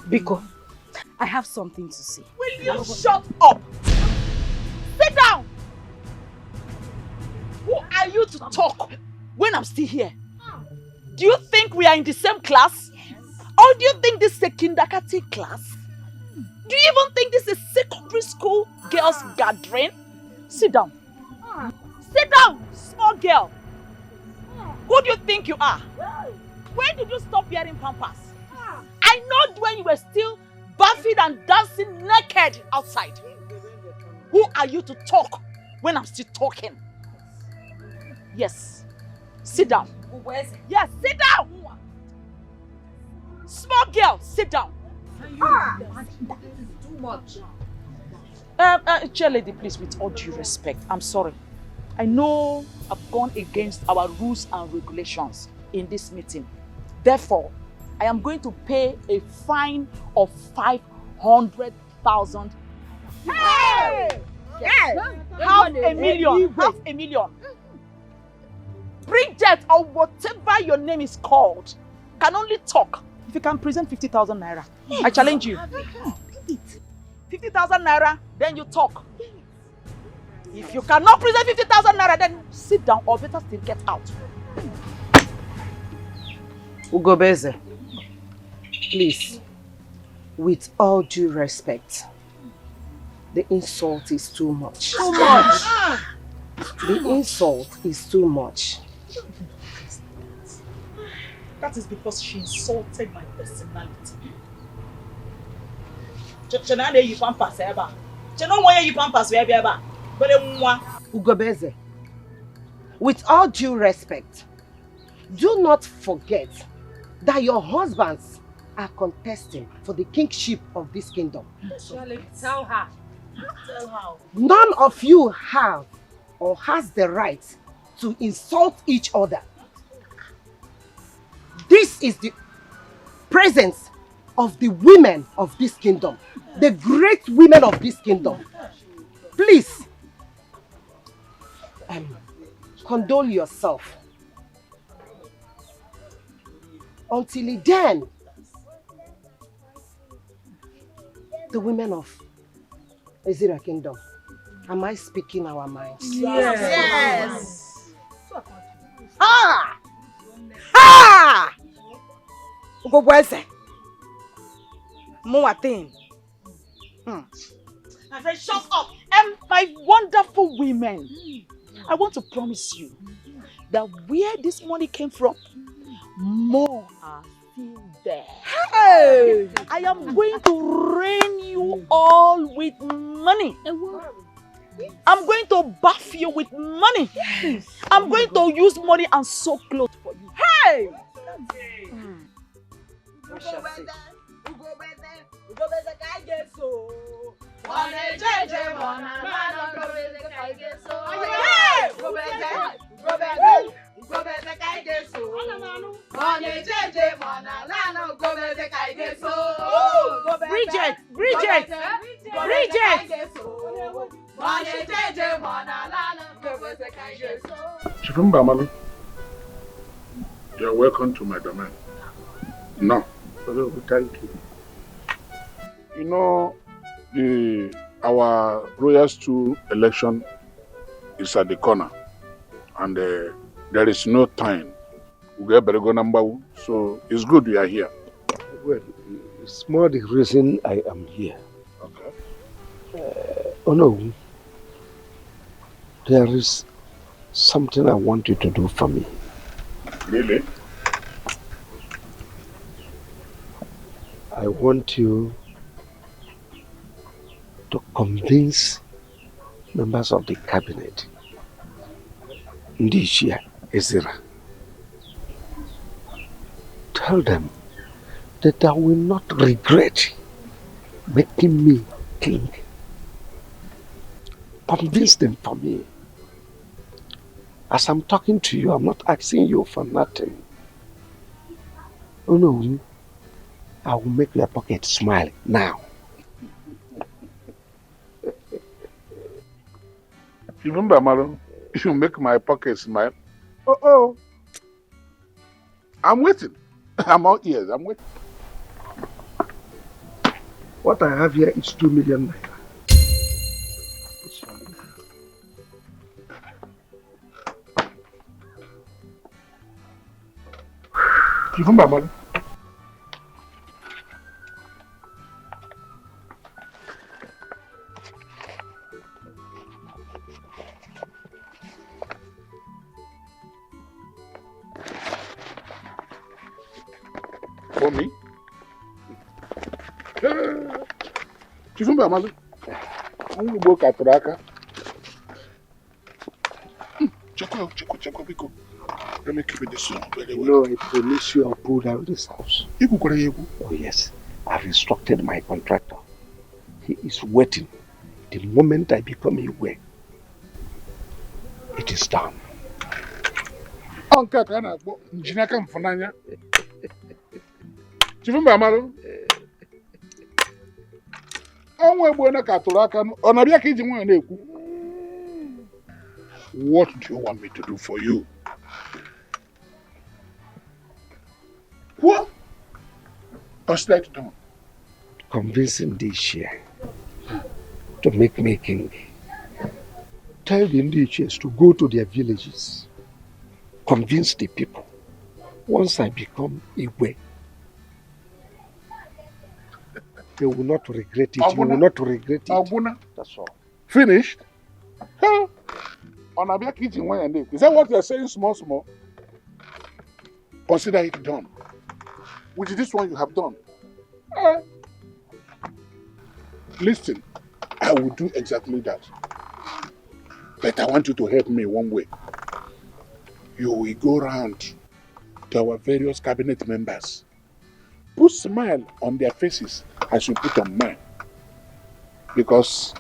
Biko, I have something to say. Will you shut up? Sit down! Who are you to talk when I'm still here? Do you think we are in the same class? Or do you think this is a kindergarten class? Do you even think this is secondary school girls gathering? Sit down. Sit down, small girl. Who do you think you are? When did you stop wearing pampers? I know when you were still bathing and dancing naked outside. Who are you to talk when I'm still talking? Yes. Sit down. Yes, sit down. Small girl, sit down. Too much. Chair lady, please, with all due respect, I'm sorry. I know I've gone against our rules and regulations in this meeting. Therefore, I am going to pay a fine of 500,000. Hey! Yes. Half a million. Bridget, or whatever your name is called, can only talk if you can present 50,000 naira. I challenge you. 50,000 naira, then you talk. If you cannot present 50,000 naira, then sit down or better still get out. Ugobeze, please, with all due respect, the insult is too much. Too much. The insult is too much. That is because she insulted my personality. Ugobeze, with all due respect, do not forget that your husbands are contesting for the kingship of this kingdom. Tell her. Tell her. None of you have or has the right to insult each other. This is the presence of the women of this kingdom, the great women of this kingdom. Please, condole yourself. Until then, the women of Ezira Kingdom, am I speaking our minds? Yes. Ha! Ha! Ugobweze. Muatin. I said, shut up. And my wonderful women, I want to promise you that where this money came from, more are still there. Hey! I am going to rain you all with money. I'm going to bath you with money. Yes. I'm going to use money and sew clothes for you. Hey! Bridget! Chifumba Mami, you are welcome to my domain. No. Thank you. You know, our Royal Stool election is at the corner, and there is no time. We get better go number one, so it's good we are here. Well, it's more the reason I am here. Okay. Oh no, there is something I want you to do for me. Really? I want you to convince members of the cabinet, Ndishia Ezira, tell them that I will not regret making me king. Convince them for me. As I'm talking to you, I'm not asking you for nothing. Oh no, I will make your pocket smile now. You remember, Marlon? You make my pocket smile. Oh. I'm waiting. I'm all ears. I'm waiting. What I have here is 2 million naira. You remember, Marlon? For me? Chifumba Amalu. I'm going to Katuraka. Check, Biko. Let me keep it this one very well. No, I promise you I'll pull down this house. Oh yes, I've instructed my contractor. He is waiting. The moment I become aware, it is done. Uncle Kana, Jinaka Mfonanya. Chifumba Amalu. What do you want me to do for you? What? What's that done? Convincing this year to make me king. Tell the indigenous to go to their villages. Convince the people. Once I become aware, they will not regret it. You will not regret it. That's all. Finished? Huh? Is that what you're saying, small? Consider it done. With this one you have done. Listen, I will do exactly that. But I want you to help me one way. You will go around to our various cabinet members. Put smile on their faces as you put on mine. Because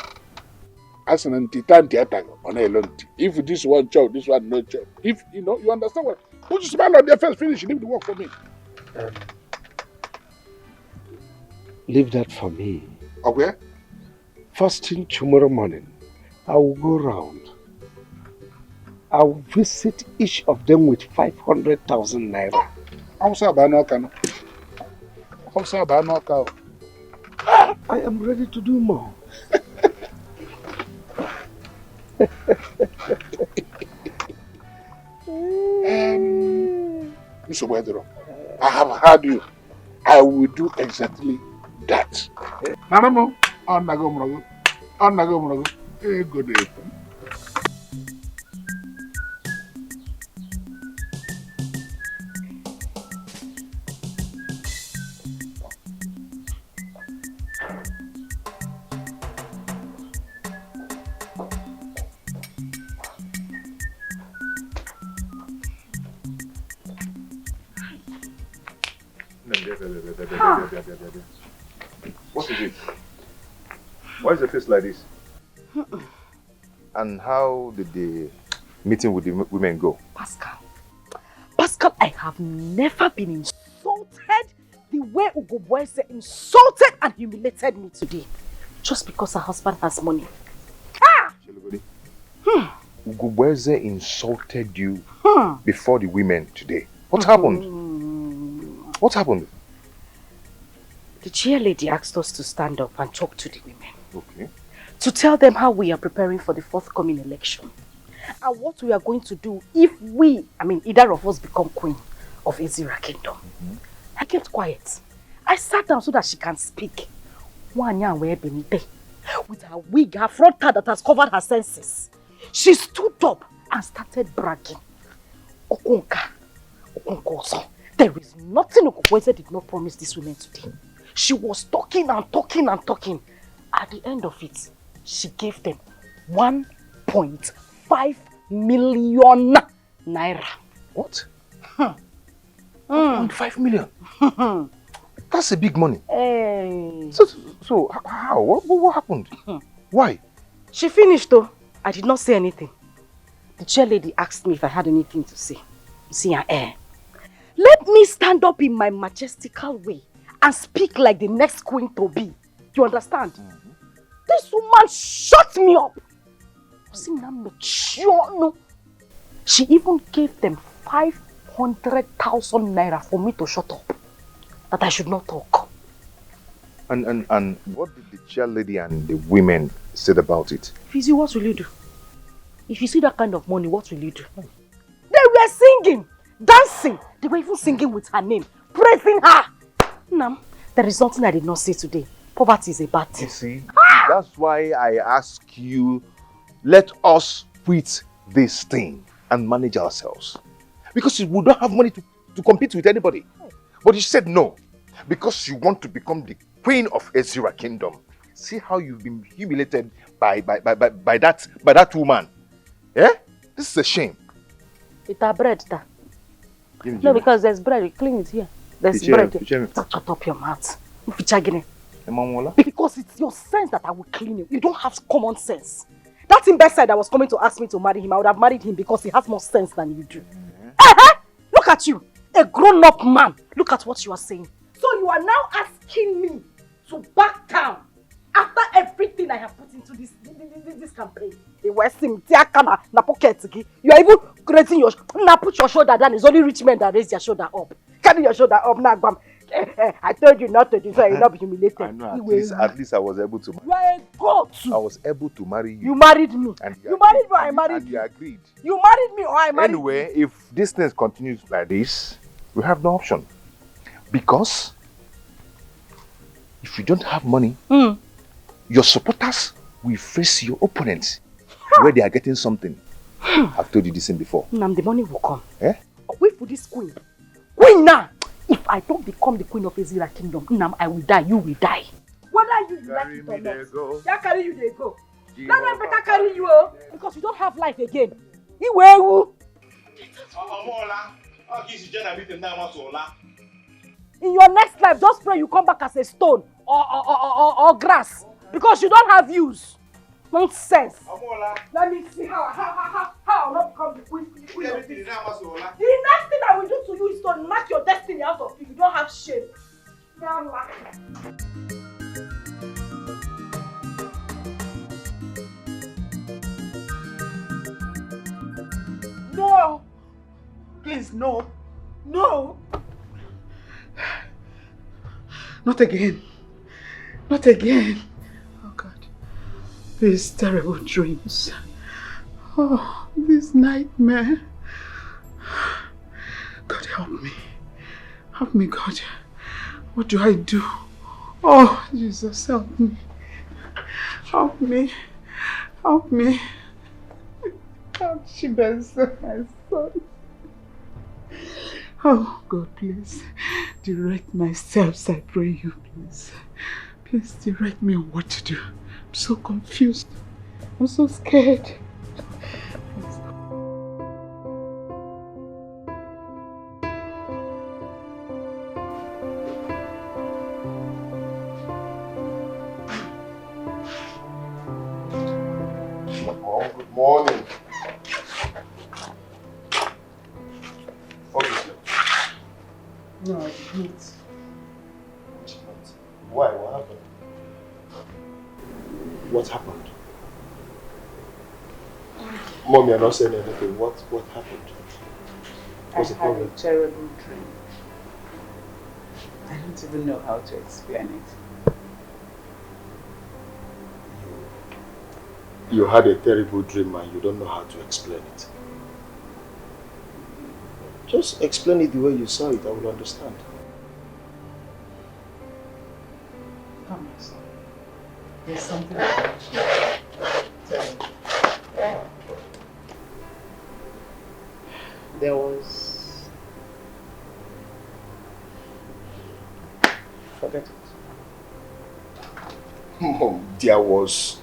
as an anti-attack on a long if this one job, this one no job. If you understand what? Put a smile on their face, finish, leave the work for me. Leave that for me. Okay. First thing tomorrow morning, I will go round. I will visit each of them with 500,000 naira. I am ready to do more. Mr. Wedero, I have heard you. I will do exactly that. Nanamo, on Nago. Good day. What is it? Why is your face like this? And how did the meeting with the women go? Pascal, I have never been insulted the way Ugobweze insulted and humiliated me today. Just because her husband has money. Ugobweze insulted you before the women today. What happened? What happened? The chair lady asked us to stand up and talk to the women. Okay. To tell them how we are preparing for the forthcoming election. And what we are going to do if either of us become queen of Ezira Kingdom. I kept quiet. I sat down so that she can speak. With her wig, her front hair that has covered her senses. She stood up and started bragging. Okonka. There is nothing Okonkweze did not promise these women today. She was talking and talking and talking. At the end of it, she gave them 1.5 million naira. What? 1.5 million. That's a big money. Hey. So how? What happened? Why? She finished though. I did not say anything. The chair lady asked me if I had anything to say. You see her air. Let me stand up in my majestical way and speak like the next queen to be. You understand? This woman shut me up. She even gave them 500,000 naira for me to shut up. That I should not talk. And what did the chair lady and the women said about it? Fizi, what will you do? If you see that kind of money, what will you do? They were singing, dancing. They were even singing with her name, praising her. Nam, there is something I did not say today. Poverty is a bad thing. You see, that's why I ask you, let us quit this thing and manage ourselves. Because we don't have money to compete with anybody. But you said no, because you want to become the queen of Ezra Kingdom. See how you've been humiliated by that woman. Yeah? This is a shame. It's a bread, da. No, because there's bread. We clean it here. There's bread. Shut up your mouth. Because it's your sense that I will clean you. You don't have common sense. That imbecile that was coming to ask me to marry him, I would have married him because he has more sense than you do. Look at you. A grown-up man. Look at what you are saying. So you are now asking me to back down after everything I have put into this campaign. You are even raising your now put your shoulder down. It's only rich men that raise their shoulder up. Carry your shoulder up now. I told you not to do so. You'll not be humiliated. I know. At least I was able to. You are a goat. I was able to marry you. You married me. And you married me or I married you. And you agreed. You married me or I married you. Anyway, if this thing continues like this, we have no option. Because if you don't have money, your supporters will face your opponents where they are getting something. I've told you this thing before. Nam, the money will come. Eh? Wait for this queen. Queen now! If I don't become the queen of Ezra Kingdom, Nam, I will die, you will die. Whether you like it or not. Yeah, carry you, they go. Let them better carry you, because you don't have life again. In your next life, just pray you come back as a stone or grass, because you don't have use. Nonsense. Let me see how I'll not become the queen of this. The next thing I will do to you is to knock your destiny out of you. You don't have shame. No! Please, no. No! Not again. Not again. Oh God. These terrible dreams. Oh, this nightmare. God help me. Help me, God. What do I do? Oh, Jesus, help me. Help me. Help me. Help Chibes, my son. Oh, God, please. Direct my steps, I pray you, please. Please direct me on what to do. I'm so confused. I'm so scared. Good morning. Obviously. No, I didn't. Why? What happened? What happened? Mom, you're not saying anything. What happened? What's the problem? I had a terrible dream. I don't even know how to explain it. You had a terrible dream and you don't know how to explain it. Just explain it the way you saw it, I will understand. Come on, son. There's something about you. Tell me. There was... Forget it. Mom, there was...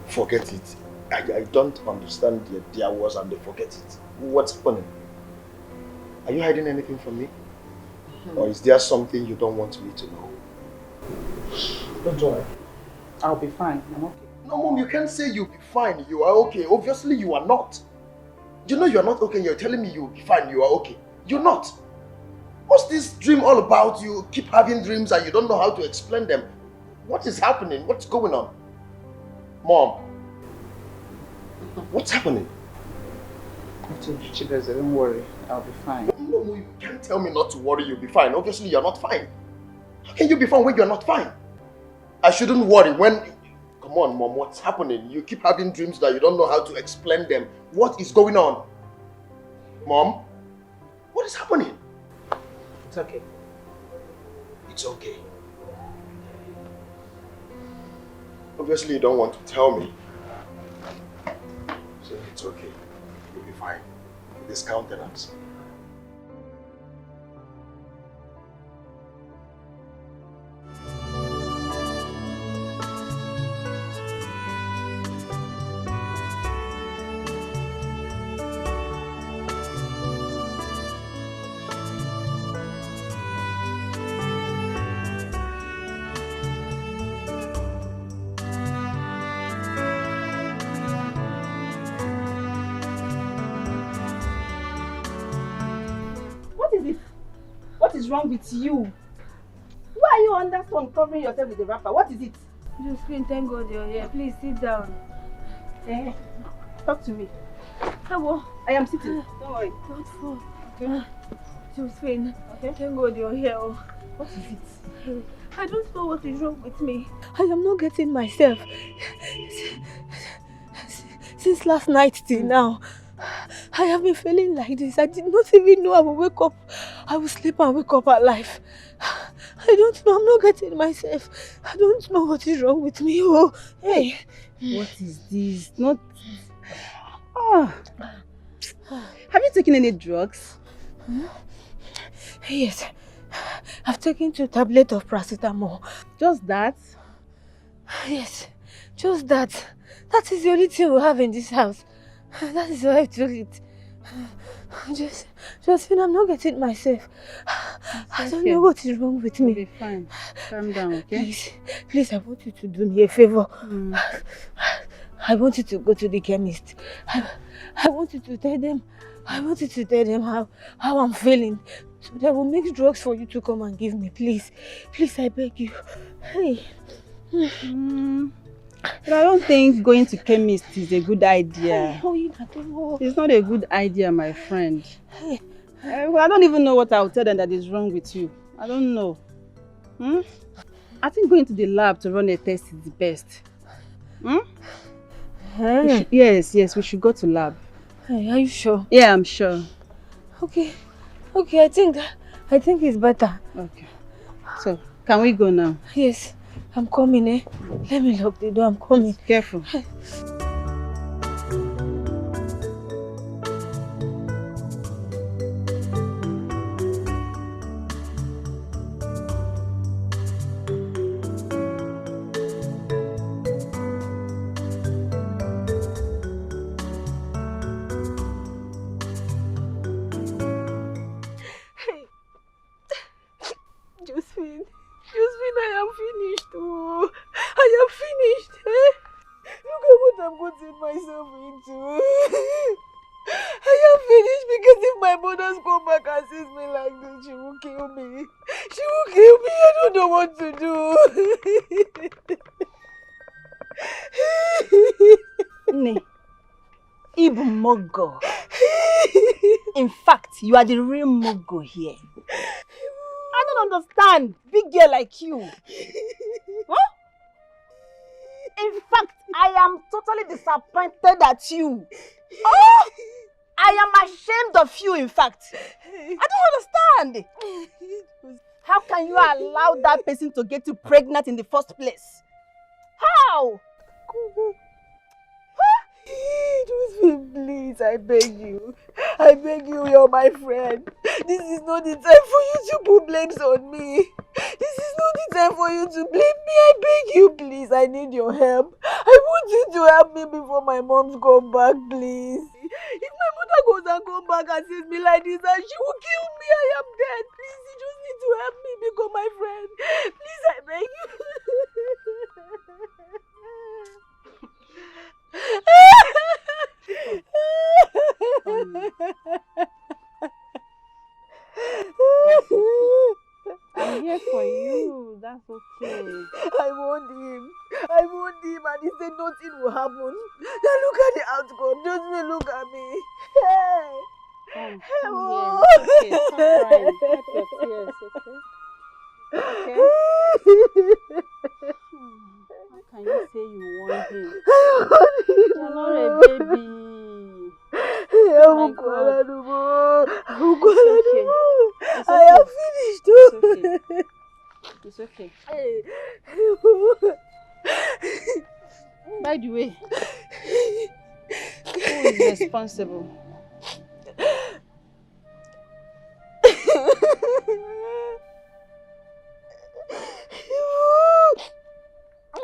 Forget it. I don't understand the there was and the forget it. What's happening? Are you hiding anything from me? Or is there something you don't want me to know? Don't worry. I'll be fine. I'm okay. No, Mom, you can't say you'll be fine. You are okay. Obviously, you are not. You know you're not okay. You're telling me you'll be fine. You are okay. You're not. What's this dream all about? You keep having dreams and you don't know how to explain them. What is happening? What's going on? Mom. What's happening? I told you, Chibeze, don't worry. I'll be fine. No, you can't tell me not to worry. You'll be fine. Obviously, you're not fine. How can you be fine when you're not fine? I shouldn't worry when... Come on, Mom, what's happening? You keep having dreams that you don't know how to explain them. What is going on? Mom? What is happening? It's okay. It's okay. Obviously, you don't want to tell me. So it's okay. You'll be fine. With this countenance. What is wrong with you? Why are you on that phone covering yourself with a wrapper? What is it? Josephine, thank God you're here. Please sit down. Talk to me. Hello. I am sitting. Don't worry. Don't fall. Okay. Josephine, thank God you're here. What is it? I don't know what is wrong with me. I am not getting myself. Since last night till now, I have been feeling like this. I did not even know I would wake up. I will sleep and wake up alive. I don't know. I'm not getting myself. I don't know what is wrong with me. Oh, hey. What is this? Not... Oh. Have you taken any drugs? Yes. I've taken 2 tablets of paracetamol. Just that? Yes. Just that. That is the only thing we have in this house. That is why I took it. Josephine, I'm not getting myself. I don't know what is wrong with me. You'll be fine. Calm down, okay? Please, I want you to do me a favor. I want you to go to the chemist. I want you to tell them. I want you to tell them how I'm feeling. So they will make drugs for you to come and give me. Please. Please, I beg you. Hey. But I don't think going to chemist is a good idea. Hey, it's not a good idea, my friend. Hey. I don't even know what I'll tell them that is wrong with you. I don't know. I think going to the lab to run a test is the best. Hey. Yes, we should go to lab. Hey, are you sure? Yeah, I'm sure. Okay, I think it's better. Okay. So, can we go now? Yes, I'm coming, eh? Let me lock the door, I'm coming. Careful. I am finished. Oh, I am finished. Eh? Look at what I'm putting myself into. I am finished because if my mothers come back and sees me like this, she will kill me. She will kill me. I don't know what to do. Ne. Ibu Mogo. In fact, you are the real Mogo here. I don't understand. Big girl like you. Huh? In fact, I am totally disappointed at you. Oh! I am ashamed of you, in fact. I don't understand. How can you allow that person to get you pregnant in the first place? How? Please, I beg you. I beg you, you're my friend. This is not the time for you to put blames on me. This is not the time for you to blame me. I beg you, please. I need your help. I want you to help me before my mom's come back, please. If my mother goes and come back and sees me like this and she will kill me. I am dead. Please, you just need to help me become my friend. Please, I beg you. I'm here for you. That's okay. I want him. I want him and he said nothing will happen. Now look at the outcome. Just look at me. Hey. Come here. It's okay. Stop crying. Wipe your tears, okay? How can you say you want him? You're not a baby. Oh my God. I am finished. It's okay. By the way, who is responsible?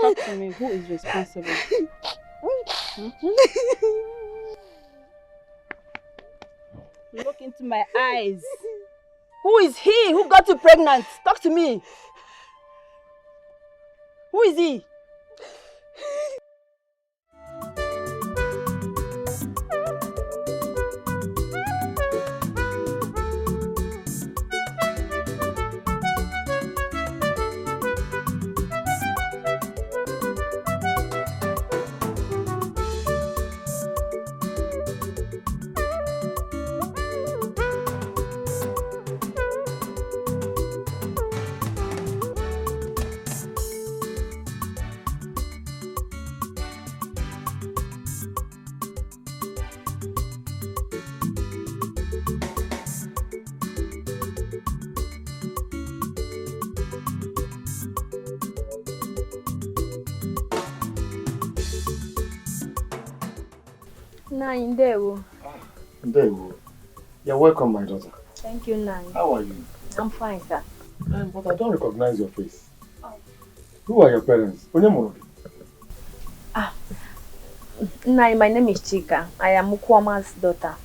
Talk to me. Who is responsible? Look into my eyes. Who is he? Who got you pregnant? Talk to me. Who is he? Nine, there. There you go. You're welcome, my daughter. Thank you, Nine. How are you? I'm fine, sir. But I don't recognize your face. Oh. Who are your parents? Nine, my name is Chika. I am Mukwama's daughter.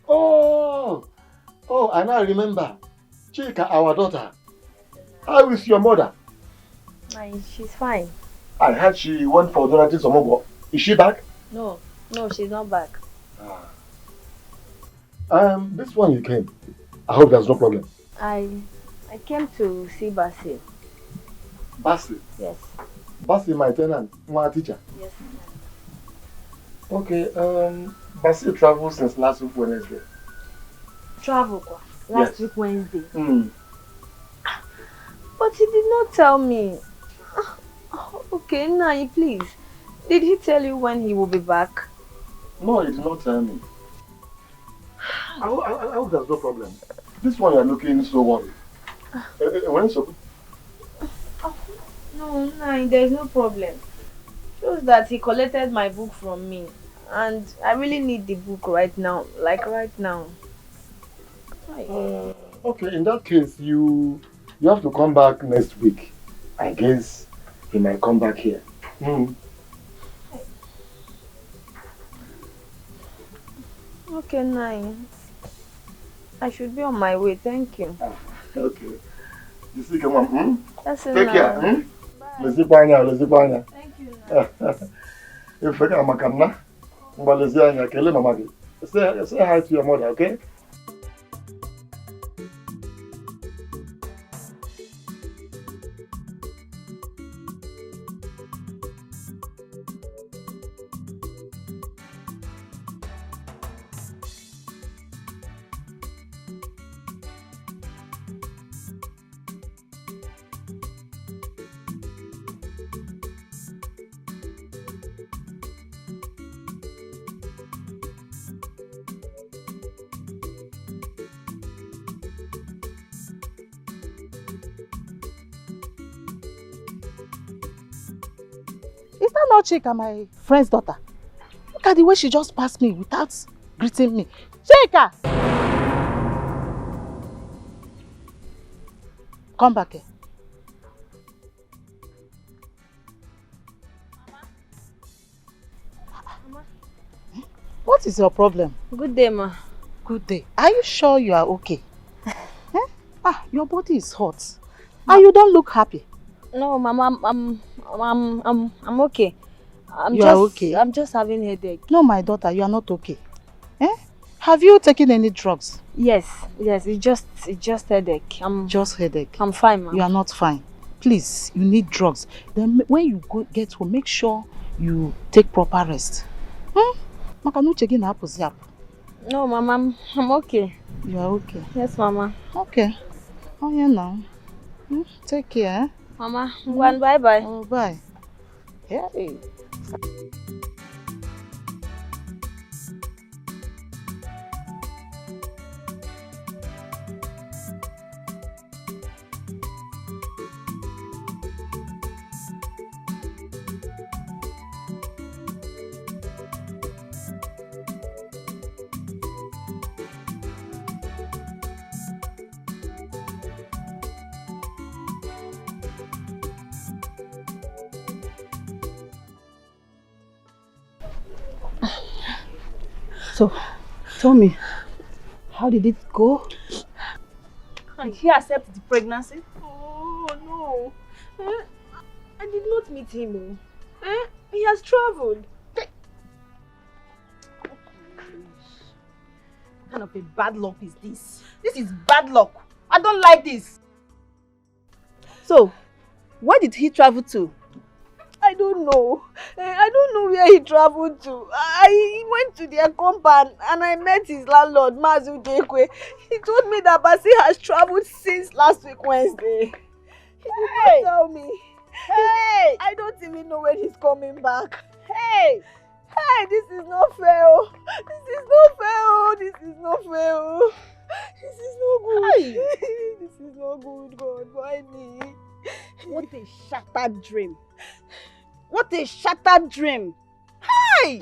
Oh, I now remember. Chika, our daughter. How is your mother? Nine, she's fine. I heard she went for donating some more. Is she back? No, she's not back. This one you came. I hope there's no problem. I came to see Basil. Basil? Yes. Basil, my tenant, my teacher. Yes. Okay, Basil traveled since last week Wednesday. Travel? Last week Wednesday? Mm. But he did not tell me. Okay, Nai, please. Did he tell you when he will be back? No, he did not tell me. I hope there's no problem. This one you're looking so worried. When so? No, Nai, there's no problem. Just that he collected my book from me. And I really need the book right now. Like right now. Okay, in that case, you have to come back next week. I guess he might come back here. Mm. Okay, Nine. I should be on my way, thank you. Okay. You see, come on. That's Take enough. care. Bye. Let's go. Thank you, If you can, say hi to your mother, okay? Is that not Chika, my friend's daughter? Look at the way she just passed me without greeting me. Chika! Come back here. Mama. What is your problem? Good day, ma. Good day. Are you sure you are okay? Your body is hot. And you don't look happy. No, Mama, I'm okay. You are okay? I'm just having headache. No, my daughter, you are not okay. Have you taken any drugs? Yes, it's just headache. Just headache. I'm fine, Mama. You are not fine. Please, you need drugs. Then when you get home, make sure you take proper rest. No, Mama, I'm okay. You are okay? Yes, Mama. Okay. Oh, yeah, now. Take care. Mama, bye-bye. Oh, bye. Hey. So, tell me, how did it go? And he accepted the pregnancy? Oh, no. I did not meet him. He has traveled. What kind of a bad luck is this? This is bad luck. I don't like this. So, where did he travel to? I don't know. I don't know where he traveled to. I went to their compound and I met his landlord, Mazu Dekwe. He told me that Basi has traveled since last week Wednesday. He did not tell me. Hey! I don't even know when he's coming back. Hey! Hey, this is not fair. This is not fair. This is not fair. This is not good. This is not good, God. Why me? What a shattered dream. What a shattered dream. Hey!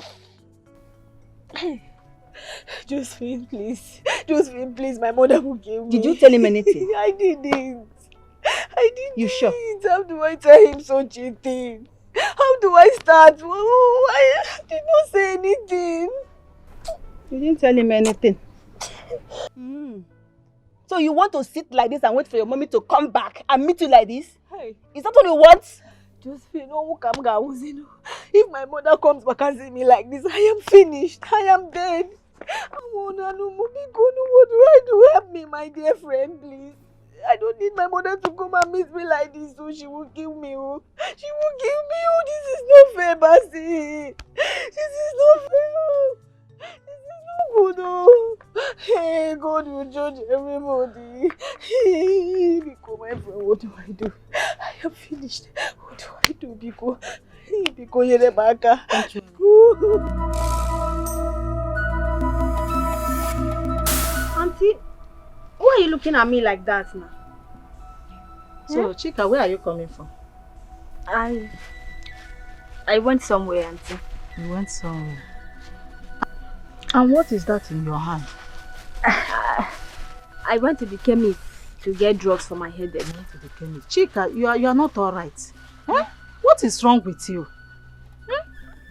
Josephine, please. Josephine, please. My mother will kill me. Did you tell him anything? I didn't. I didn't. You sure? How do I tell him so cheating? How do I start? I did not say anything. You didn't tell him anything? So you want to sit like this and wait for your mommy to come back and meet you like this? Hey. Is that what you want? Josephine, if my mother comes back and see me like this, I am finished. I am dead. What do I do? Help me, my dear friend, please. I don't need my mother to come and meet me like this, so she will kill me. She will kill me. This is not fair, Basi. This is not fair. This is not good. Hey, God will judge everybody. Biko, my friend, what do I do? I am finished. What do I do, Biko? Biko, Yerebaka. Auntie, why are you looking at me like that now? So, Chika, where are you coming from? I went somewhere, Auntie. You went somewhere. And what is that in your hand? I went to the chemist to get drugs for my headache. You went to the chemist. Chika, you are not alright. What is wrong with you?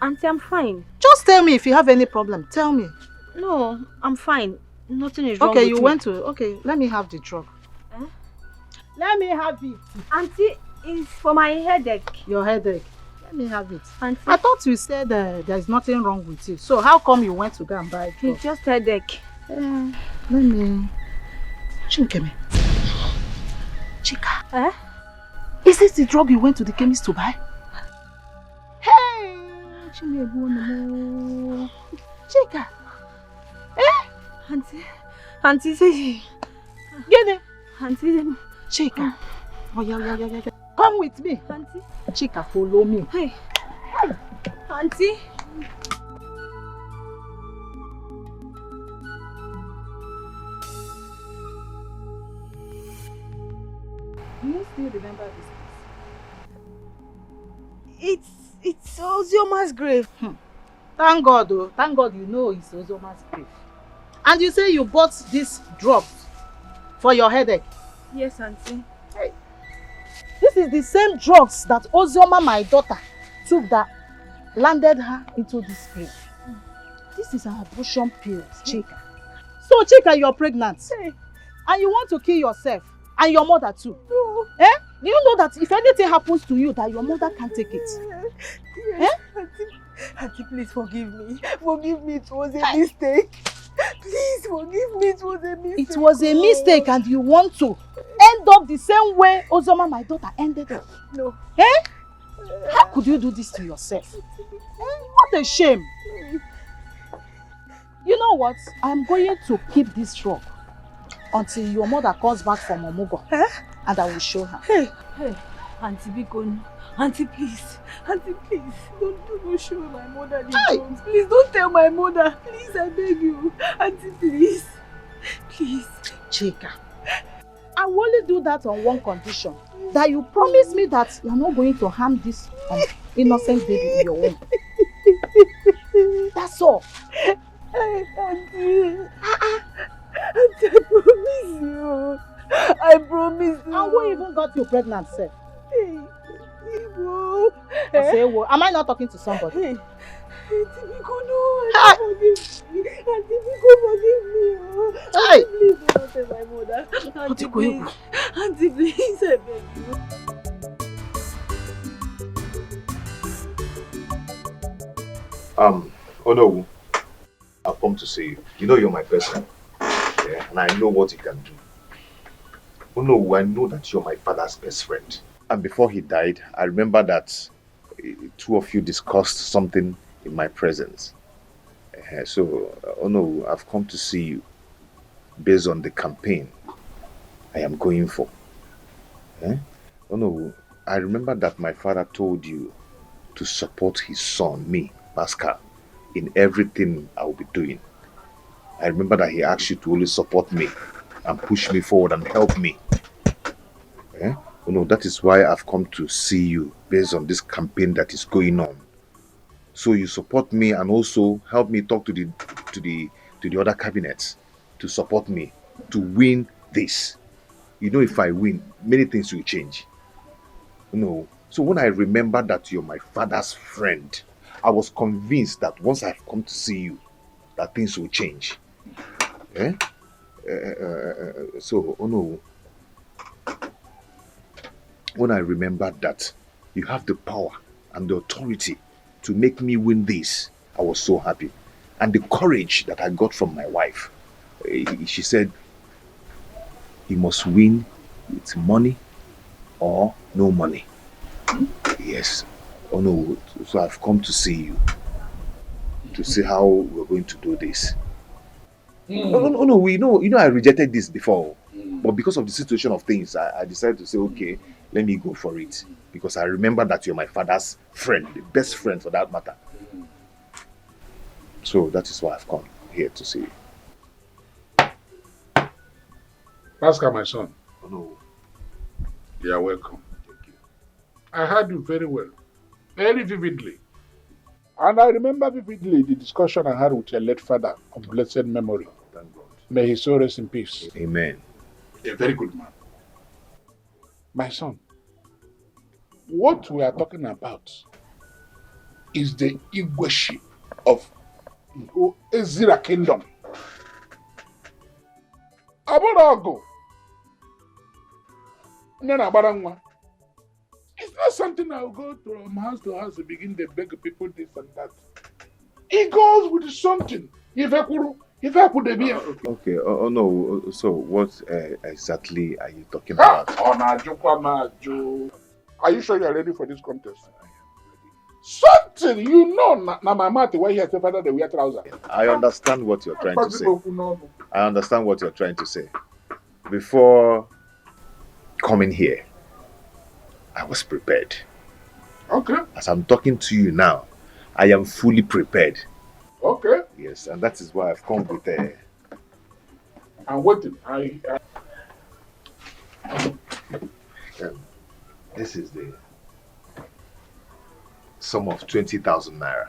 Auntie, I'm fine. Just tell me if you have any problem. Tell me. No, I'm fine. Nothing is wrong with me. me. Okay, you went to... Okay, let me have the drug. Let me have it. Auntie, it's for my headache. Your headache? Let me have it. Auntie. I thought you said there is nothing wrong with you. So how come you went to go and buy it? It's just headache. Let me... Chinkeme. Chika. Is this the drug you went to the chemist to buy? Hey! Chika. Auntie, say... Get it. Auntie, Chika. Oh, yeah. Come with me. Auntie. Chika, follow me. Hey. Auntie. Do you still remember this place? It's Ozioma's grave. Thank God, though. Thank God you know it's Ozioma's grave. And you say you bought this drugs for your headache? Yes, Auntie. Hey. This is the same drugs that Ozioma, my daughter, took that landed her into this grave. This is an abortion pill, Chika. So, Chika, you're pregnant. And you want to kill yourself. And your mother too. No. Eh? Do you know that if anything happens to you, that your mother can't take it? Yes. Auntie, please forgive me. Forgive me, it was a mistake. Please forgive me, it was a mistake. It was a mistake and you want to end up the same way Ozoma, my daughter, ended up. No. Eh? How could you do this to yourself? What a shame. You know what? I'm going to keep this drug until your mother comes back from Omugo. And I will show her. Hey, Auntie Bikon. Auntie, please. Auntie, please. Don't show my mother the drugs. Please, don't tell my mother. Please, I beg you. Auntie, please. Please. Chika, I will only do that on one condition. That you promise me that you're not going to harm this innocent baby in your womb. That's all. Auntie. Auntie, I promise you. I promise you. And who even got you pregnant, sir? Ibo. Am I not talking to somebody? Auntie Biko, no. Auntie, forgive me. Auntie, please don't tell my mother. Auntie, please. Auntie, please, I beg you. Oh no, I've come to see you. You know you're my best friend. Yeah, and I know what you can do. Oh no, I know that you're my father's best friend. And before he died, I remember that two of you discussed something in my presence. Oh no, I've come to see you based on the campaign I am going for. Oh no, I remember that my father told you to support his son, me, Pascal, in everything I will be doing. I remember that he asked you to only support me and push me forward and help me. Oh no, that is why I've come to see you based on this campaign that is going on. So you support me and also help me talk to the other cabinets to support me to win this. You know, if I win, many things will change. No. So when I remember that you're my father's friend, I was convinced that once I've come to see you, that things will change. So, oh no. When I remembered that you have the power and the authority to make me win this, I was so happy. And the courage that I got from my wife, she said, he must win with money or no money. Yes. Oh no. So I've come to see you to see how we're going to do this. Oh no, you know I rejected this before. But because of the situation of things, I decided to say, okay, let me go for it. Because I remember that you're my father's friend, the best friend for that matter. So that is why I've come here to see you. Pascal, my son. Oh no. You are welcome. Thank you. I heard you very well, very vividly. And I remember vividly the discussion I had with your late father of blessed memory. Thank God. May his soul rest in peace. Amen. A very good man. My son, what we are talking about is the egoship of Ezra Kingdom. Aborago. It's not something I'll go from house to house and begin to beg people this and that. It goes with something. If I put the beer. Okay, oh no, so what exactly are you talking about? Are you sure you are ready for this contest? Something, you know, na my mouth why he has father they wear trousers. I understand what you're trying to say. I understand what you're trying to say. Before coming here, I was prepared. Okay. As I'm talking to you now, I am fully prepared. Okay. Yes, and that is why I've come with I'm waiting. This is the sum of 20,000 naira.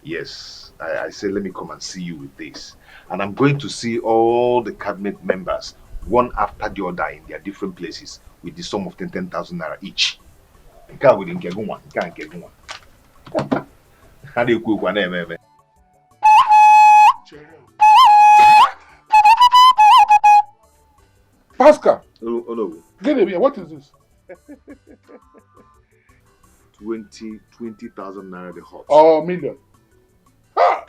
Yes, I said let me come and see you with this. And I'm going to see all the cabinet members, one after the other in their different places, with the sum of 10,000 naira each. Pascal. Oh no. Get here. What is this? 20,000 naira the hot. Oh, million. Ah!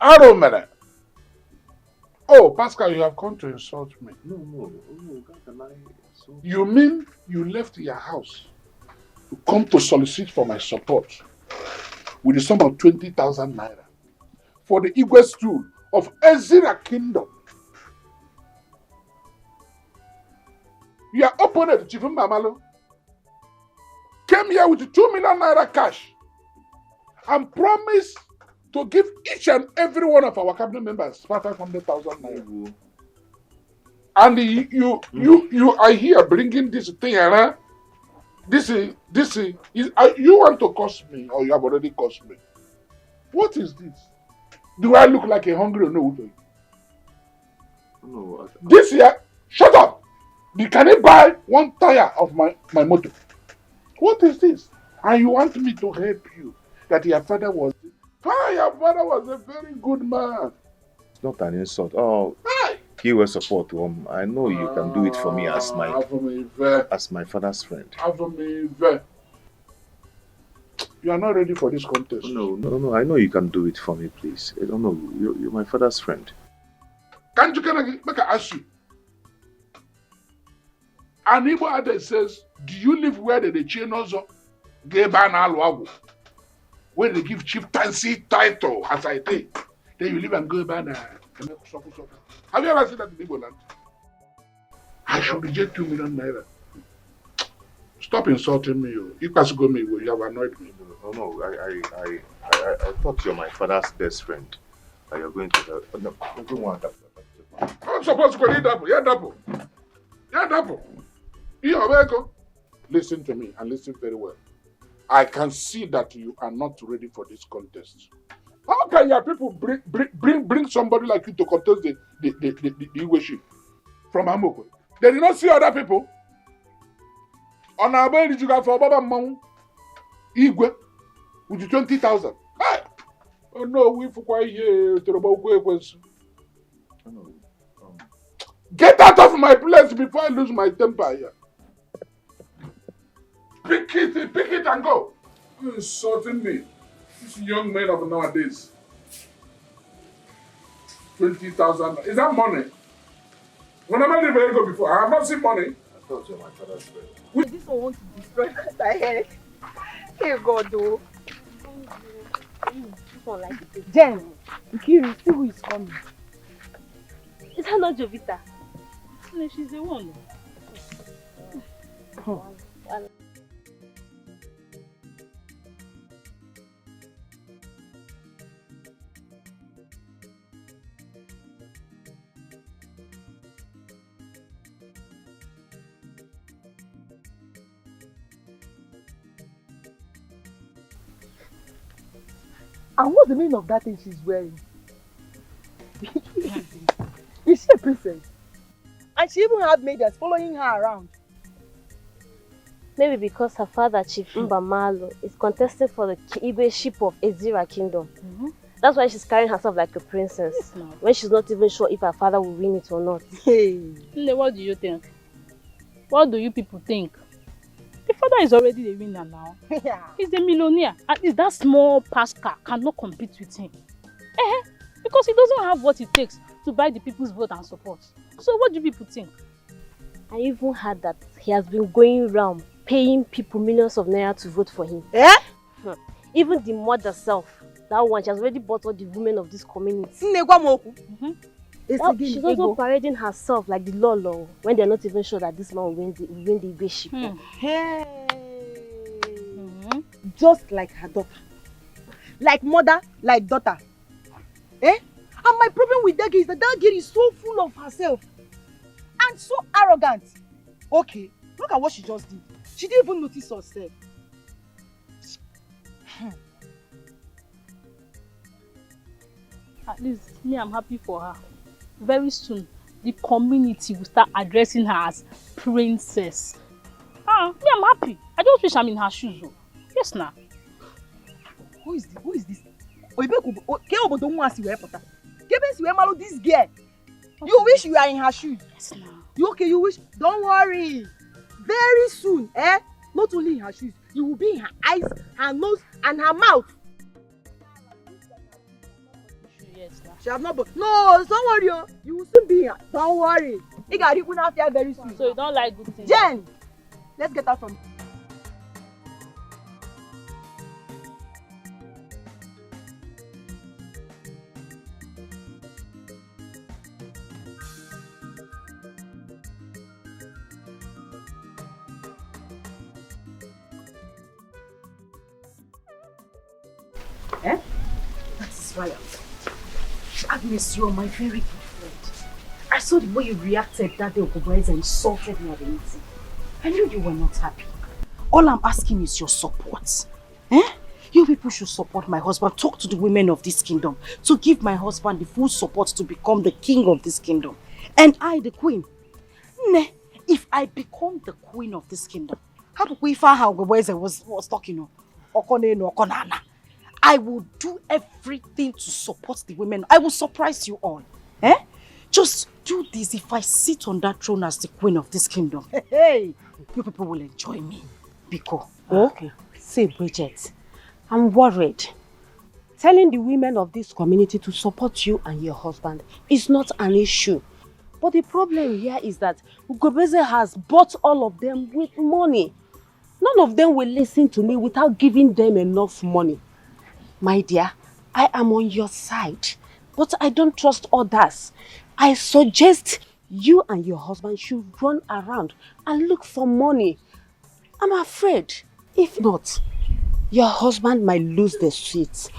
I don't matter. Oh, Pascal, you have come to insult me. No, can I You mean you left your house to come to solicit for my support with the sum of 20,000 naira for the Igwe stool of Ezra Kingdom? Your opponent, Chief Mbamalo, came here with 2 million naira cash and promised to give each and every one of our cabinet members 500,000 naira. And you are here bringing this thing around. This is you want to cost me, or you have already cost me? What is this? Do I look like a hungry or no? No. This year, shut up. Can you buy one tire of my motor? What is this? And you want me to help you? That your father was. Your father was a very good man. It's not an insult. Oh, he will support him. I know you can do it for me as my father's friend. You are not ready for this contest. No. I know you can do it for me, please. I don't know. You're my father's friend. Can I ask you? An Igbo adage says, do you live where they chain also? Where they give chieftaincy title, as I think. Then you live and go back and have you ever seen that in Igbo land? I should reject 2 million naira. Stop insulting me. You pass go me. You have annoyed me. No. I thought you're my father's best friend. That you're going to help. No, I don't want that. I'm supposed to go double. Yeah, double. Listen to me and listen very well. I can see that you are not ready for this contest. How can your people bring somebody like you to contest the worship from Amoko? They did not see other people. On our way, you got for Baba Mount Igwe with 20,000. Hey! Oh no, we for quite here to the Get out of my place before I lose my temper here. Pick it and go. You're insulting me. This young men of nowadays. 20,000. Is that money? When I made the go before, I have not seen money. I thought you were my father's friend. This one wants to destroy my head. Hey God, though. This one like it. Jen, Nkiri, see who is coming. Is that not Jovita? No, she's the one. And what's the meaning of that thing she's wearing? Is she a princess? And she even had maidens following her around. Maybe because her father, Chief Mbamalo, is contesting for the Igwe ship of Ezra Kingdom. That's why she's carrying herself like a princess. When she's not even sure if her father will win it or not. Hey, what do you think? What do you people think? The father is already the winner now. He's the millionaire. At least that small Pascal cannot compete with him. Because he doesn't have what it takes to buy the people's vote and support. So what do people think? I even heard that he has been going around paying people millions of naira to vote for him. Even the mother herself, that one, she has already bought all the women of this community. Well, she's also parading herself like the Lolo when they're not even sure that this man will win the Igwe ship. Hey. Just like her daughter. Like mother, like daughter. And my problem with that girl is that girl is so full of herself. And so arrogant. Okay, look at what she just did. She didn't even notice herself. At least me, I'm happy for her. Very soon, the community will start addressing her as princess. Me, I'm happy. I just wish I'm in her shoes. Yes, now. Who is this? This girl. You wish you are in her shoes. Yes, you okay? You wish? Don't worry. Very soon, not only in her shoes, you will be in her eyes, her nose, and her mouth. Yes, she has not. No, don't worry. You will soon be here. Don't worry. You got it after very soon. So you don't like good things? Jen, let's get out from here. Riot. Agnes, you're my very good friend. I saw the way you reacted that day Ogobreza insulted me at the meeting. I knew you were not happy. All I'm asking is your support. You people should support my husband. Talk to the women of this kingdom to give my husband the full support to become the king of this kingdom. And I, the queen. If I become the queen of this kingdom, how do we find how Ogobreza was talking? I will do everything to support the women. I will surprise you all. Just do this. If I sit on that throne as the queen of this kingdom, you people will enjoy me. Biko. Okay. See, Bridget, I'm worried. Telling the women of this community to support you and your husband is not an issue. But the problem here is that Ugobeze has bought all of them with money. None of them will listen to me without giving them enough money. My dear, I am on your side, but I don't trust others. I suggest you and your husband should run around and look for money. I'm afraid, if not, your husband might lose the seat.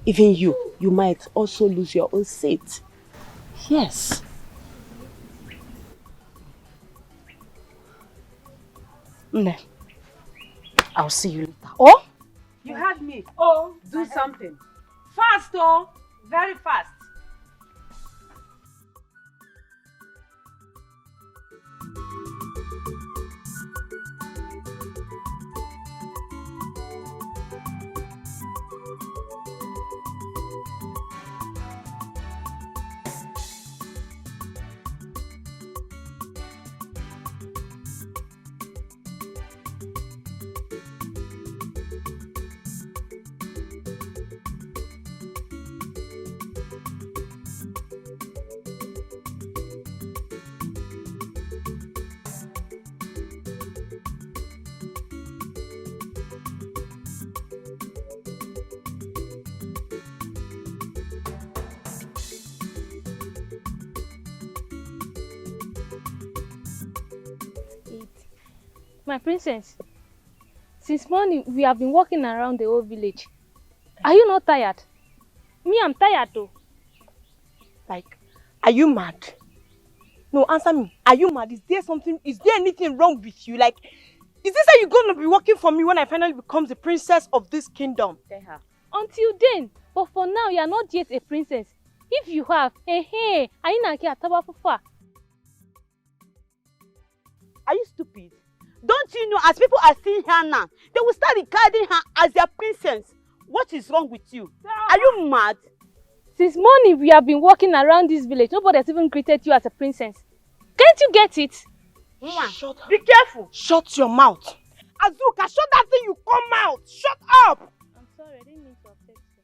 Even you might also lose your own seat. Yes. I'll see you later. Oh? You heard me. Oh, do something. Fast, oh. Very fast. My princess, since morning we have been walking around the whole village. Are you not tired? Me, I'm tired too. Like, are you mad? No, answer me. Are you mad? Is there anything wrong with you? Like, is this how you're gonna be working for me when I finally become the princess of this kingdom? Until then, but for now you are not yet a princess. If you have, are you not here? Are you stupid? Don't you know, as people are seeing her now, they will start regarding her as their princess. What is wrong with you? Are you mad? Since morning we have been walking around this village. Nobody has even greeted you as a princess. Can't you get it? Shut up. Be careful. Shut your mouth. Azuka, shut that thing you come out. Shut up. I'm sorry, I didn't mean to upset you.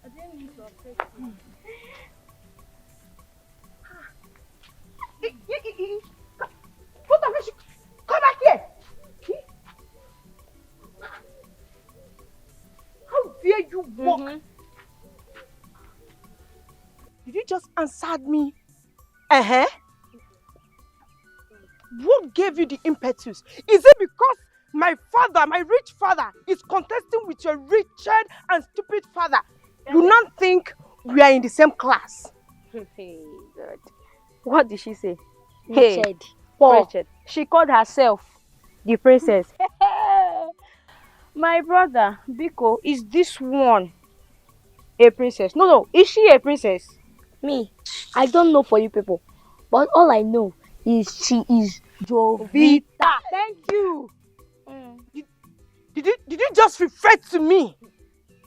I didn't mean to upset you. Both of you, come back here. How dare you walk? Did you just answer me? What gave you the impetus? Is it because my father, my rich father, is contesting with your wretched and stupid father? You not think we are in the same class? Hey, God. What did she say? Wretched. Wretched. She called herself the princess. My brother, Biko, is this one a princess? No, is she a princess? Me, I don't know for you people, but all I know is she is Jovita. Thank you. Did you just refer to me?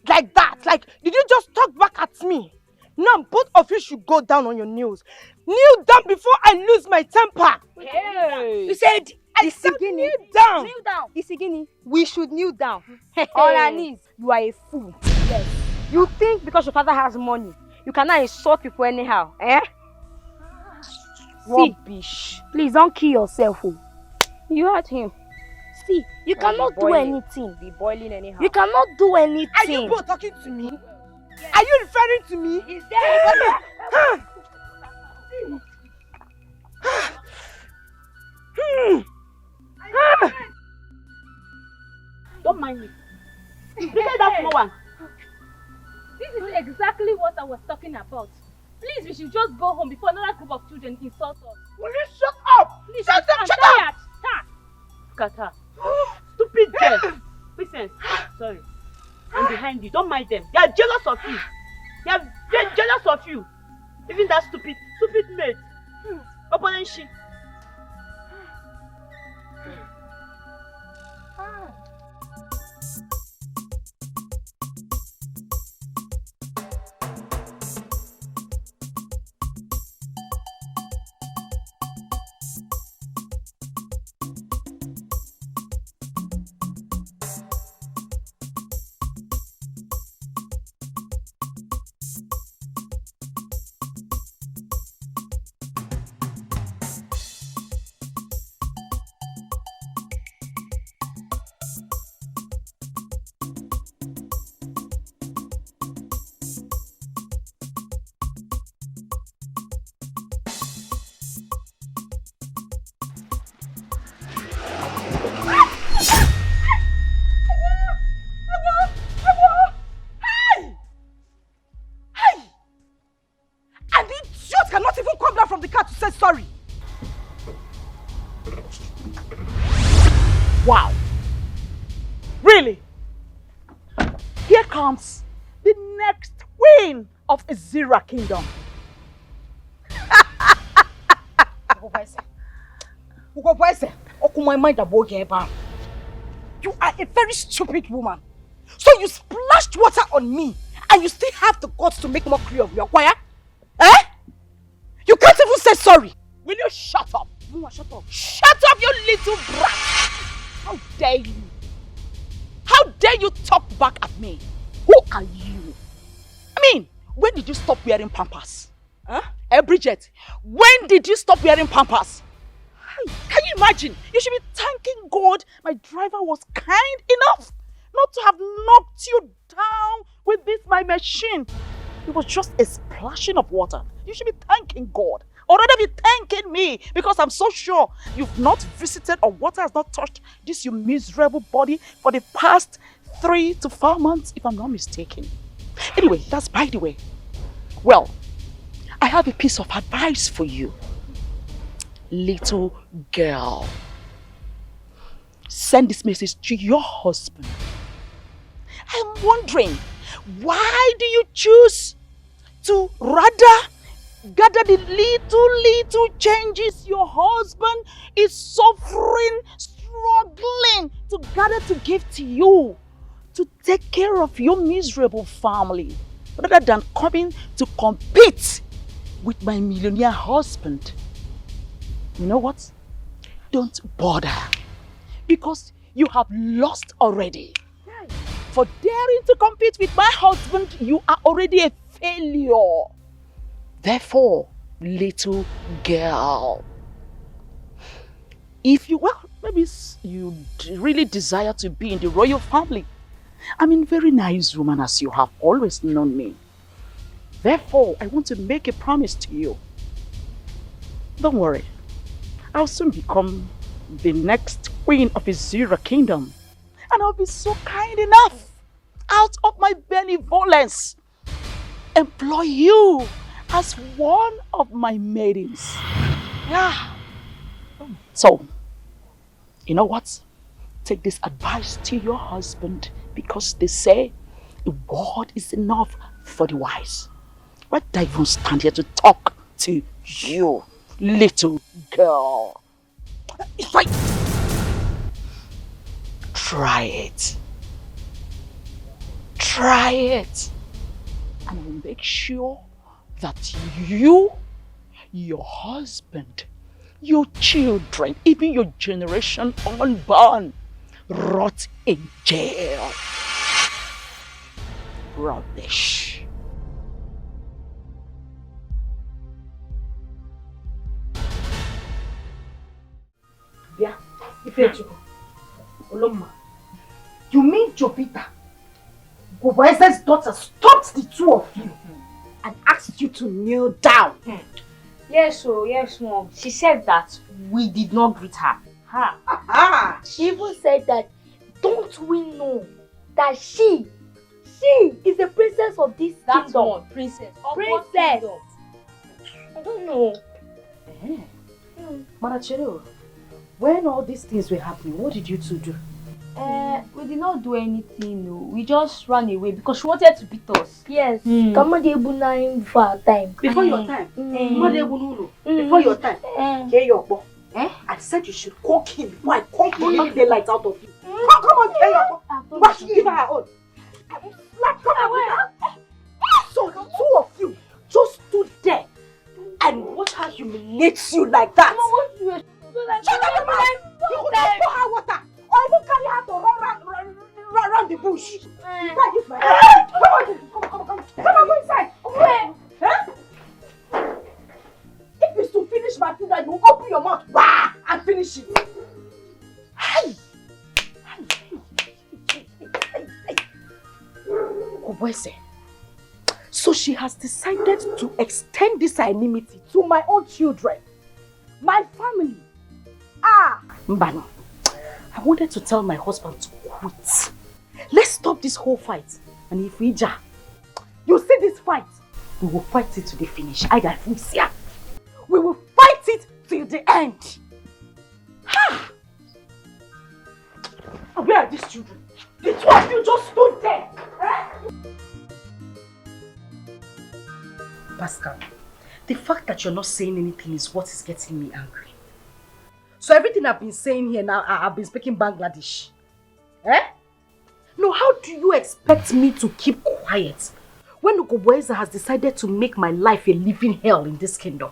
Like that? Like, did you just talk back at me? Now, both of you should go down on your knees. Kneel down before I lose my temper. Hey. You said, I said kneel down. Kneel down. Isigini, we should kneel down. On our knees. You are a fool. Yes. You think because your father has money, you cannot insult people anyhow, eh? Rubbish. Please don't kill yourself. Oh. You heard him. See, you cannot do anything. Be boiling anyhow. You cannot do anything. Are you both talking to me? Are you referring to me? Is there Don't mind me. Look at that small one. This is exactly what I was talking about. Please, we should just go home before another group of children insult us. Will you shut up? Please, Shut I'm up! Shut tired. up! Look at her. Stupid girl. Listen, sorry. I'm behind you. Don't mind them. They are jealous of you. They're jealous of you. Even that stupid maid. Open she. Sorry. Wow. Really? Here comes the next queen of Azira Kingdom. You are a very stupid woman. So you splashed water on me and you still have the guts to make mockery of your choir? Eh? You can't even say sorry. Will you shut up? Shut up. Shut up, you little brat. How dare you? How dare you talk back at me? Who are you? I mean, when did you stop wearing pampers? Huh? Bridget, when did you stop wearing pampers? Can you imagine? You should be thanking God my driver was kind enough not to have knocked you down with this my machine. It was just a splashing of water. You should be thanking God. Or rather be thanking me because I'm so sure you've not visited or water has not touched this your miserable body for the past 3 to 4 months, if I'm not mistaken. Anyway, that's by the way. Well, I have a piece of advice for you. Little girl. Send this message to your husband. I'm wondering, why do you choose to rather gather the little changes your husband is suffering, struggling to gather to give to you, to take care of your miserable family, rather than coming to compete with my millionaire husband? You know what? Don't bother, because you have lost already. For daring to compete with my husband, you are already a failure. Therefore, little girl, if you, well, maybe you really desire to be in the royal family, I'm a very nice woman as you have always known me. Therefore, I want to make a promise to you. Don't worry, I'll soon become the next queen of Azira Kingdom. And I'll be so kind enough, out of my benevolence, employ you as one of my maidens. Yeah. So, you know what? Take this advice to your husband, because they say a word is enough for the wise. Why do I even stand here to talk to you, little girl? It's like, try it. try it. And I will make sure that you, your husband, your children, even your generation unborn, rot in jail. Rubbish. Yeah, Oloma, you mean Jovita, Goboeze's daughter, stopped the two of you and asked you to kneel down? Yes, Mom. She said that we did not greet her. She even said that, don't we know that she is the princess of this kingdom? One, princess. Princess. I don't know. Marachero, when all these things were happening, what did you two do? We did not do anything, no. We just ran away because she wanted to beat us. Yes. Come on, before our time. Before your time? Before your time? Get your boy. I said you should cook him before I cook the daylight out of you. Come on, get your boy. Why should you give her her own? Come on. So the two of you just stood there and watch her humiliate you like that. Shut up, man! You could not pour her water or even carry her to run around the bush. Come on, go inside. If it's to finish my food, you open your mouth and finish it. Obwese. So she has decided to extend this enmity to my own children, my family. Mbano, I wanted to tell my husband to quit. Let's stop this whole fight. And if we you see this fight, we will fight it to the finish. We will fight it till the end. Where are these children? The two of you just stood there. Pascal, the fact that you're not saying anything is what is getting me angry. So everything I've been saying here now, I've been speaking Bangladesh. No, how do you expect me to keep quiet when Ugoboeza has decided to make my life a living hell in this kingdom?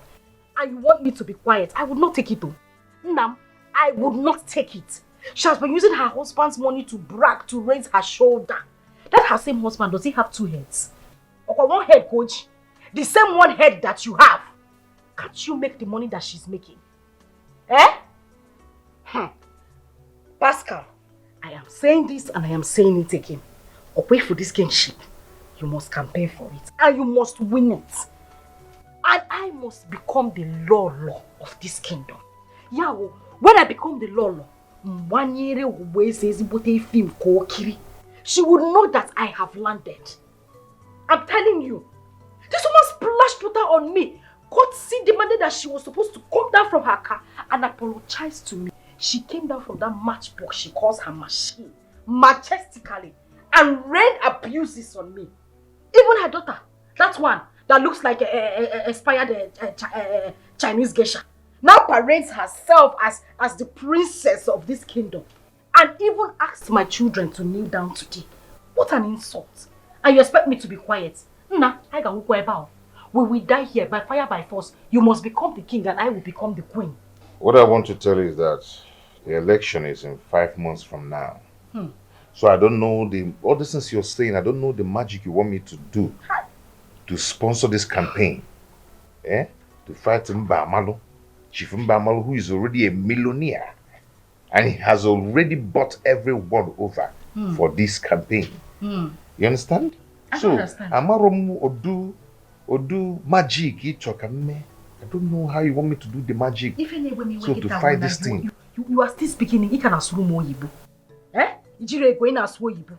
And you want me to be quiet? I would not take it though. Nam, I would not take it. She has been using her husband's money to brag, to raise her shoulder. That her same husband, does he have two heads? Or one head, coach? The same one head that you have. Can't you make the money that she's making? Pascal, I am saying this and I am saying it again. Away for this kingship, you must campaign for it. And you must win it. And I must become the law of this kingdom. Yeah, when I become the law, she would know that I have landed. I'm telling you. This woman splashed water on me. Courtesy demanded that she was supposed to come down from her car and apologize to me. She came down from that matchbox she calls her machine, majestically, and rained abuses on me. Even her daughter, that one that looks like a expired Chinese geisha, now parades herself as the princess of this kingdom, and even asked my children to kneel down today. What an insult! And you expect me to be quiet? Nah, I can go about. We will die here by fire, by force. You must become the king and I will become the queen. What I want to tell you is that the election is in 5 months from now. So I don't know all the things you're saying, I don't know the magic you want me to do to sponsor this campaign. To fight Mbamalo, Chief Mbamalo, who is already a millionaire. And he has already bought everyone over for this campaign. You understand? I understand. Amaromu Odu magic I don't know how you want me to do the magic. So to fight this thing. You are still speaking in Ikan Asurumo Yibu. Ijire going Asuo Yibu.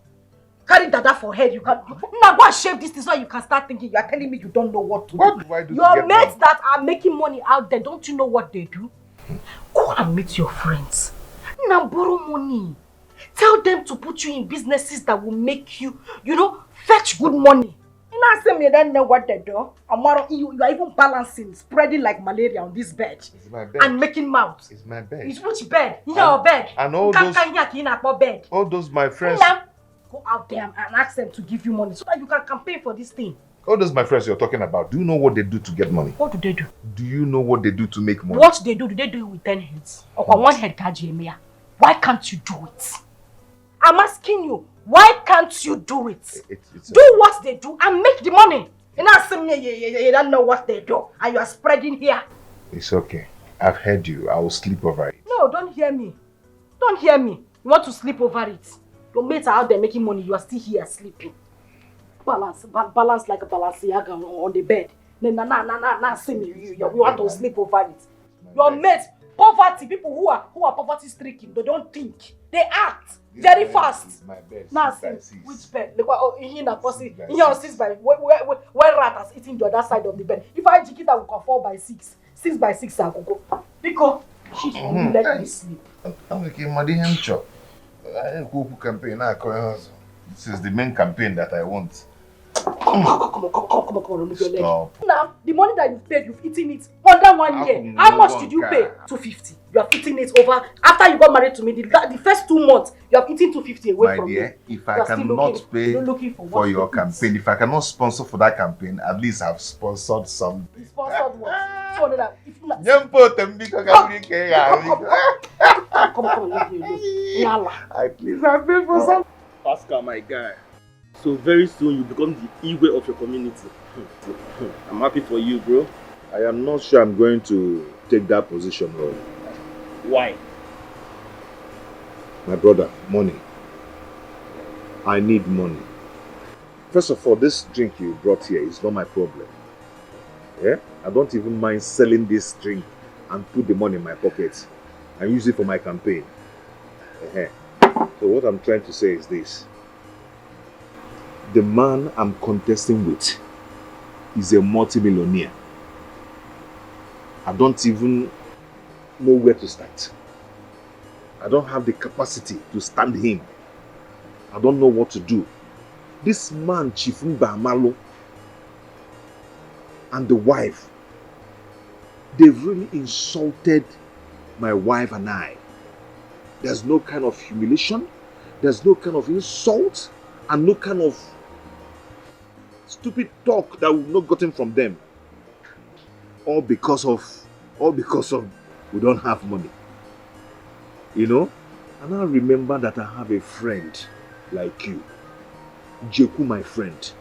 Carry dada for head, you can now go and shave this thing so you can start thinking. You are telling me you don't know what to do. Do I do your mates that are making money out there, don't you know what they do? Go and meet your friends. Now borrow money. Tell them to put you in businesses that will make you, fetch good money. You know, say me don't know what they do. You are even balancing, spreading like malaria on this bed. It's my bed. And making mouths. It's my bed. It's which bed? Your bed. And all those my friends. go out there and ask them to give you money so that you can campaign for this thing. All those my friends you're talking about, do you know what they do to get money? What do they do? Do you know what they do to make money? What do they do it with 10 heads? Or one head, Kajimia? Why can't you do it? I'm asking you, why can't you do it? Do what they do and make the money. And not say you don't know what they do and you are spreading here. It's okay. I've heard you. I will sleep over it. No, don't hear me. Don't hear me. You want to sleep over it. Your mates are out there making money. You are still here sleeping. Balance like a Balenciaga on the bed. Nah, see me. You want to sleep over it. Your mates, poverty, people who are poverty stricken, they don't think. They act very fast. My bed. Now see, which bed? Look, in a pussy. In your 6 by where rat has eaten the other side of the bed. If I jig it, I will come 4 by 6. 6 by 6 I will go. Because she's let me sleep. I'm like Madi Hemcho. I go campaign now. This is the main campaign that I want. Come on, remove your leg. Now, the money that you've paid, you've eaten it under 1 year. How much did you pay? 250. You have eaten it over. After you got married to me, the first 2 months, you have eaten 250 away from me. My dear, if I cannot pay for your campaign, if I cannot sponsor for that campaign, at least I've sponsored something. Sponsored what? 200. Come on, let me alone. I please, I pay for some. Pascal, my guy. So very soon you become the Igwe of your community. I'm happy for you, bro. I am not sure I'm going to take that position, bro. Why? My brother, money. I need money. First of all, this drink you brought here is not my problem. Yeah? I don't even mind selling this drink and put the money in my pocket and use it for my campaign. So what I'm trying to say is this. The man I'm contesting with is a multi-millionaire. I don't even know where to start. I don't have the capacity to stand him. I don't know what to do. This man, Chifumba Amalo, and the wife, they've really insulted my wife and I. There's no kind of humiliation, there's no kind of insult, and no kind of stupid talk that we've not gotten from them. All because of we don't have money. You know? And I remember that I have a friend like you. Jeku, my friend.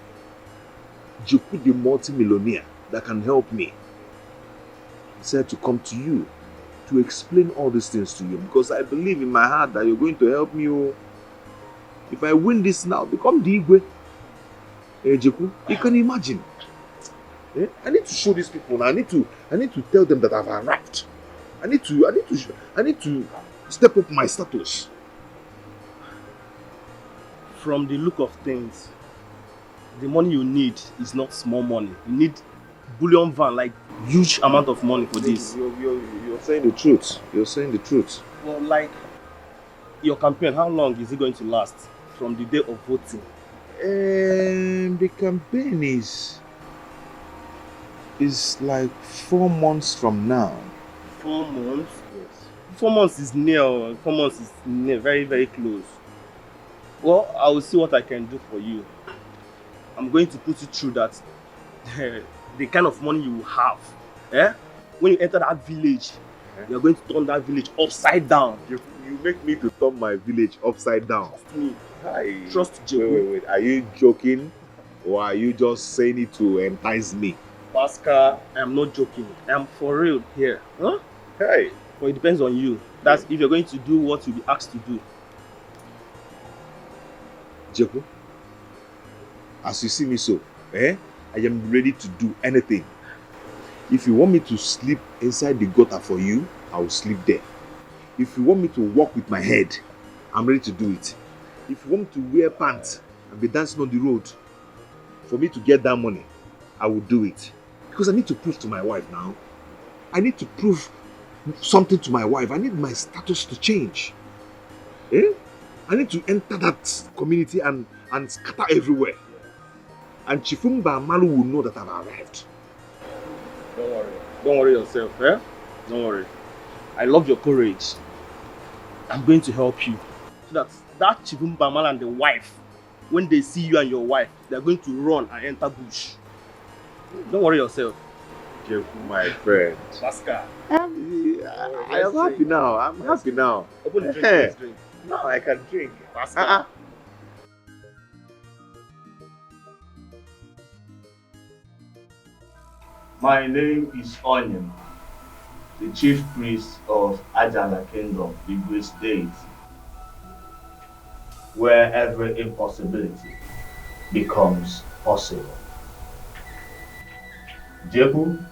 Jeku, the multi-millionaire that can help me. He said to come to you to explain all these things to you because I believe in my heart that you're going to help me. Oh. If I win this now, become the Igwe. Jeku, you can imagine. I need to show these people now. I need to tell them that I've arrived. I need to step up my status. From the look of things, the money you need is not small money. You need bullion van, like huge amount of money for this. You're saying the truth. You're saying the truth. Well, like your campaign, how long is it going to last from the day of voting? The campaign is like 4 months from now. 4 months? Yes. 4 months is near. 4 months is near, very, very close. Well, I will see what I can do for you. I'm going to put you through that. The kind of money you will have. When you enter that village, you're going to turn that village upside down. You make me to turn my village upside down. Trust me. Trust Joe. Wait. Are you joking? Or are you just saying it to entice me? Pascal, I'm not joking. I'm for real here. Huh? Hey. But it depends on you. That's if you're going to do what you'll be asked to do. Jeko, as you see me so, I am ready to do anything. If you want me to sleep inside the gutter for you, I will sleep there. If you want me to walk with my head, I'm ready to do it. If you want me to wear pants and be dancing on the road for me to get that money, I will do it. Because I need to prove to my wife now. I need to prove something to my wife. I need my status to change. I need to enter that community and scatter everywhere. And Chifumba Malu will know that I've arrived. Don't worry. Don't worry yourself, Don't worry. I love your courage. I'm going to help you. So that Chifumba Malu and the wife when they see you and your wife, they're going to run and enter bush. Don't worry yourself. My friend. Pascal. I am happy now. I'm happy now. Open the drink. Let's drink. Now I can drink. Pascal. My name is Onion, the chief priest of Ajala Kingdom, the great deity, where every impossibility becomes possible. Jebu,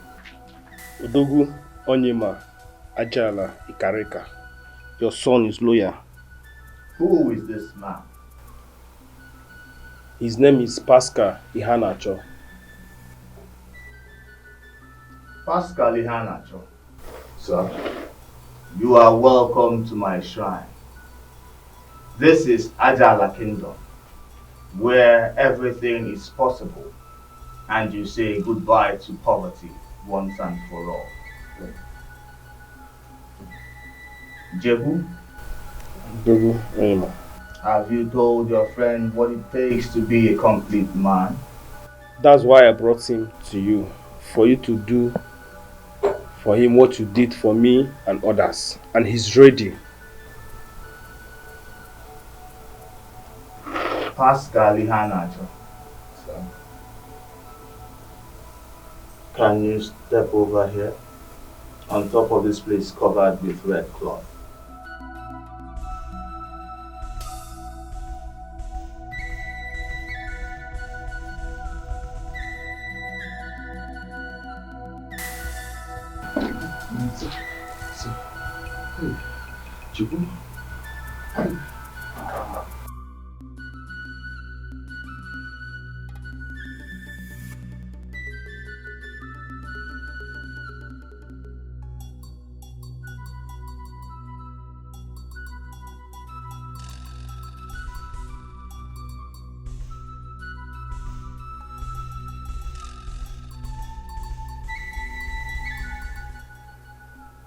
Odogu, Onyema, Ajala, Ikarika. Your son is loyal. Who is this man? His name is Pascal Ihanacho. Pascal Ihanacho. Sir, you are welcome to my shrine. This is Ajala Kingdom, where everything is possible and you say goodbye to poverty once and for all. Jebu? Odogu, Onyema. Have you told your friend what it takes to be a complete man? That's why I brought him to you, for you to do for him what you did for me and others. And he's ready. Pascal Ihanacho. Sir. Can you step over here? On top of this place covered with red cloth.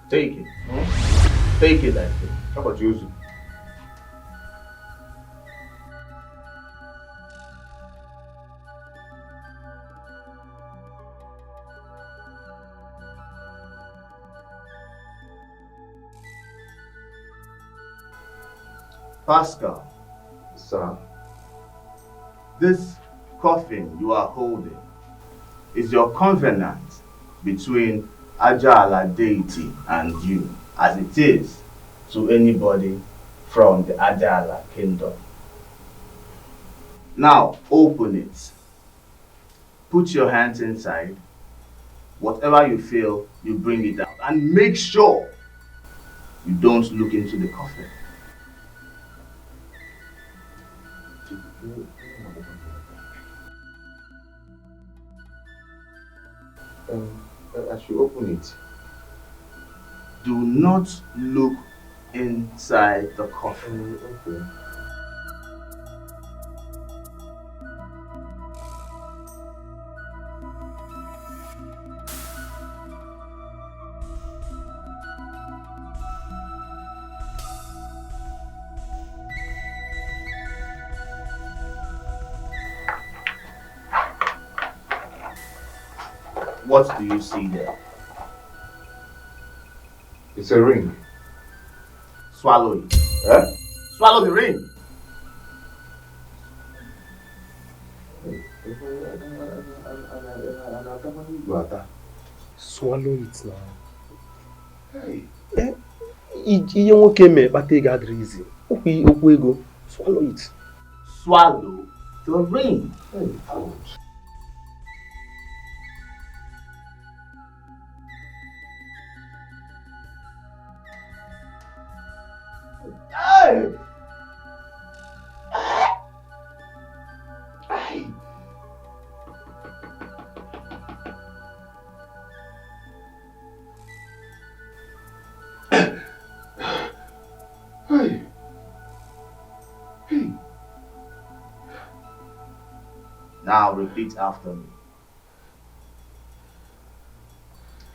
Take it. Take it, I think. How about you? Pascal. Sir. This coffin you are holding is your covenant between Ajala deity and you, as it is to anybody from the Ajala kingdom. Now open it. Put your hands inside. Whatever you feel, you bring it out. And make sure you don't look into the coffin. I should open it. Do not look inside the coffin. Okay. What do you see there? It's a ring. Swallow it. Huh? Swallow the ring. Swallow it now. Hey. Ihe nwoke mee kpata ego adịrị izi. Okwu ego. Swallow it. Swallow the ring. Hey, God. Hey! Hey! Hey! Hey! Now repeat after me.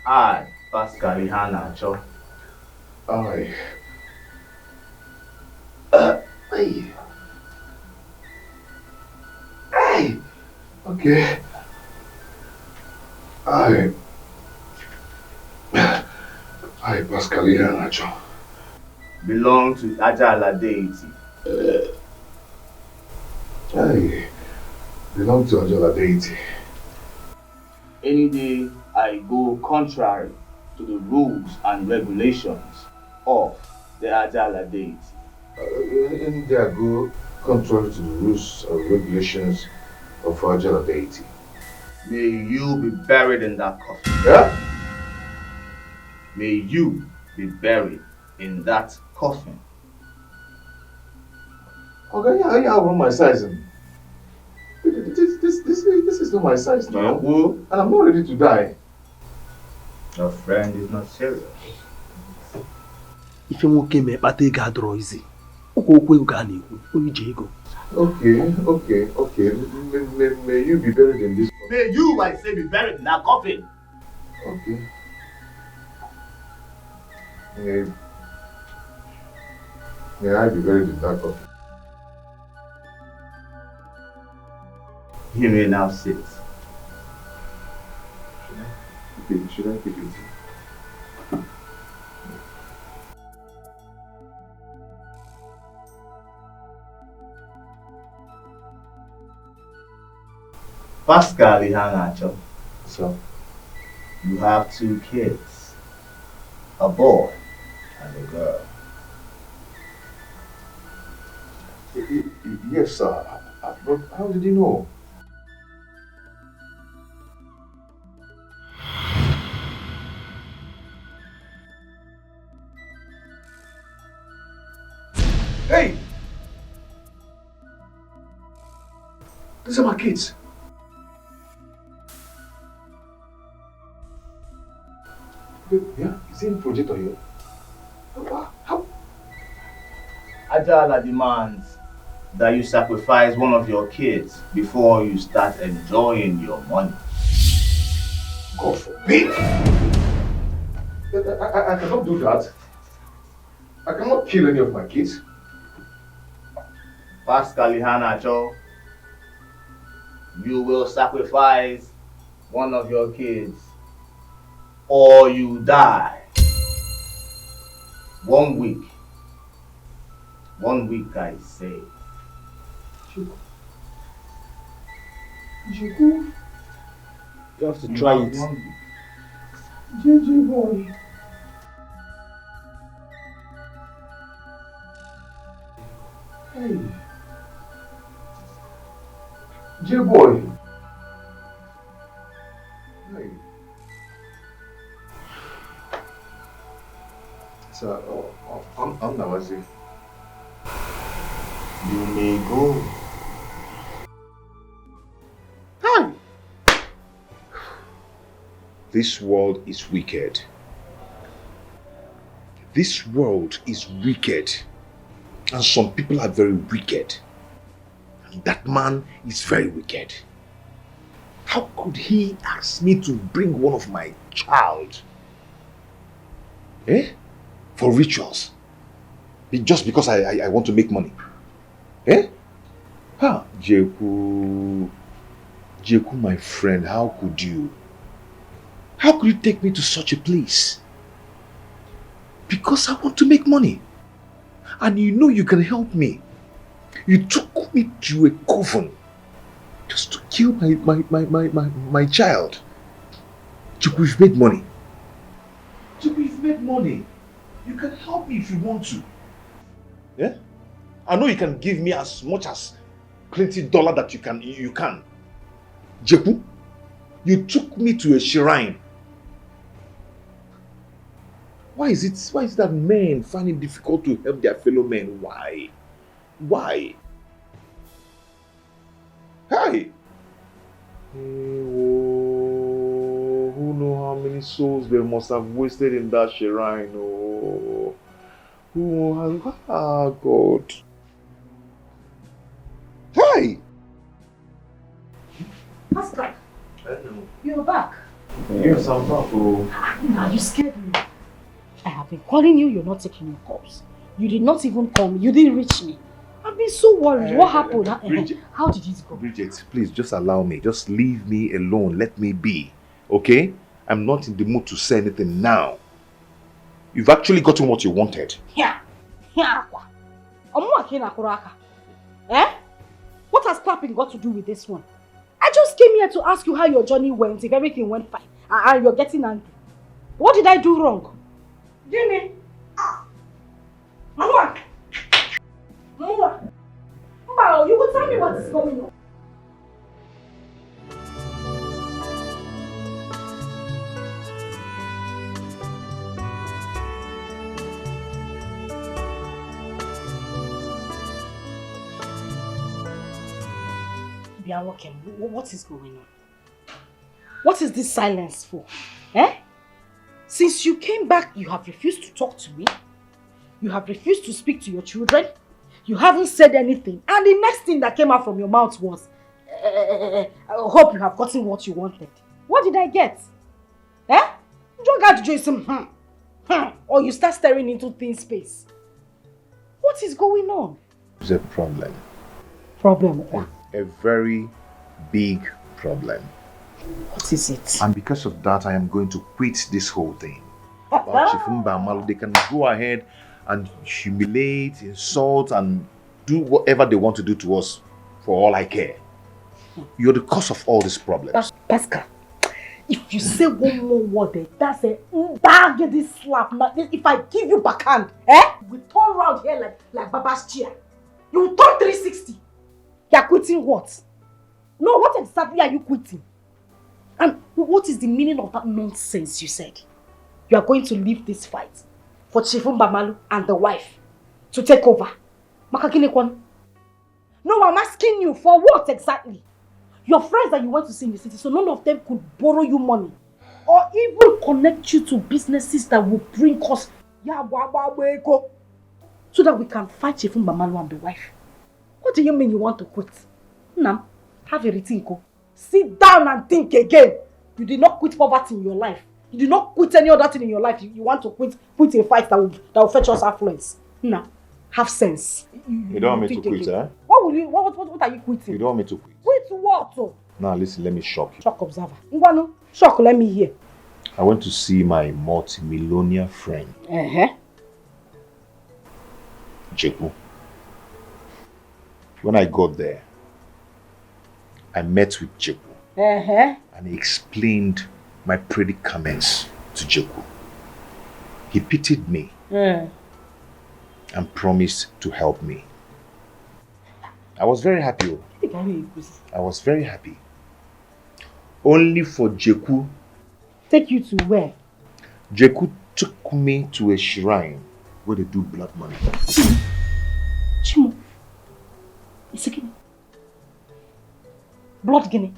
I, Pascal Ihanacho. I. Hey. Hey! Okay. I Pascalia Nacho. Belong to Ajala deity. I belong to Ajala deity. Any day I go contrary to the rules and regulations of the Ajala deity. Any day I go contrary to the rules and regulations of Ajala deity. May you be buried in that coffin. Yeah? May you be buried in that coffin. Okay, yeah, I want my sizing. This is not my size now. And I'm not ready to die. Your friend is not serious. If you want to but they got easy. Okay. May you be buried in this. May you, I say, be buried in that coffin. Okay. May I be buried in that coffin? You may now sit. Should I take it? Pascal Ihanacho. So? You have 2 kids. A boy and a girl. Yes, sir. But how did you know? Hey! These are my kids. Yeah, is it in projector here? How? Ajala demands that you sacrifice one of your kids before you start enjoying your money. God forbid! I cannot do that. I cannot kill any of my kids. Pascal Ihanacho, you will sacrifice one of your kids or you die. 1 week. 1 week, I say. You have to try it. JJ boy. Hey. J boy. Hey. So, I'm Nawazi. You may go. Hi. This world is wicked. This world is wicked. And some people are very wicked. And that man is very wicked. How could he ask me to bring one of my child? For rituals? Just because I want to make money? Jeku, my friend, how could you? How could you take me to such a place? Because I want to make money. And you know you can help me. You took me to a coven just to kill my child. Jeku, you've made money. Jeku, you've made money. You can help me if you want to. Yeah? I know you can give me as much as plenty dollar that you can. Jeku, you took me to a shrine. Why is it that men find it difficult to help their fellow men? Why? Why? Hey! Who knows how many souls they must have wasted in that shrine? Oh, God. Hey! Pascal, you're back. Yes, I'm back. Now you scared me. I have been calling you, you're not taking your calls. You did not even call me, you didn't reach me. I've been been so worried. What happened? Bridget, How did it go? Bridget, please just allow me. Just leave me alone. Let me be. Okay? I'm not in the mood to say anything now. You've actually gotten what you wanted. Yeah. Eh? What has clapping got to do with this one? I just came here to ask you how your journey went, if everything went fine, and you're getting angry. What did I do wrong? Jimmy! Mama! Mama! Mama, you will tell me what is going on. What is going on? What is this silence for? Eh? Since you came back, you have refused to talk to me. You have refused to speak to your children. You haven't said anything. And the next thing that came out from your mouth was, I hope you have gotten what you wanted. What did I get? Eh? You don't got to do some or you start staring into thin space. What is going on? There's a problem. Problem? A very big problem. What is it? And because of that, I am going to quit this whole thing. About Chifumba Malu, they can go ahead and humiliate, insult, and do whatever they want to do to us for all I care. You're the cause of all these problems. Pascal, if you say one more word, that's a bag this slap. Now, if I give you backhand, we turn around here like Baba's chair. You will turn 360. You're quitting what? No, what exactly are you quitting? And what is the meaning of that nonsense you said? You are going to leave this fight for Chifumba Malu and the wife to take over. Makakinekwan. No, I'm asking you for what exactly? Your friends that you went to see in the city, so none of them could borrow you money or even connect you to businesses that will bring us so that we can fight Chifumba Malu and the wife. What do you mean you want to quit? Nam, have a rethink. Sit down and think again. You did not quit poverty in your life. You did not quit any other thing in your life. You want to quit a fight that will fetch us affluence. Now, have sense. You don't want me to quit, eh? What are you quitting? You don't want me to quit? Quit what? Now listen, let me shock you. Shock observer. Ngwanu, shock, let me hear. I went to see my multi-millionaire friend. Jeku. When I got there, I met with Jeku. And he explained my predicaments to Jeku. He pitied me and promised to help me. I was very happy. I was very happy. Only for Jeku. Take you to where? Jeku took me to a shrine where they do blood money. Chimo. It's a guinea. Blood guinea.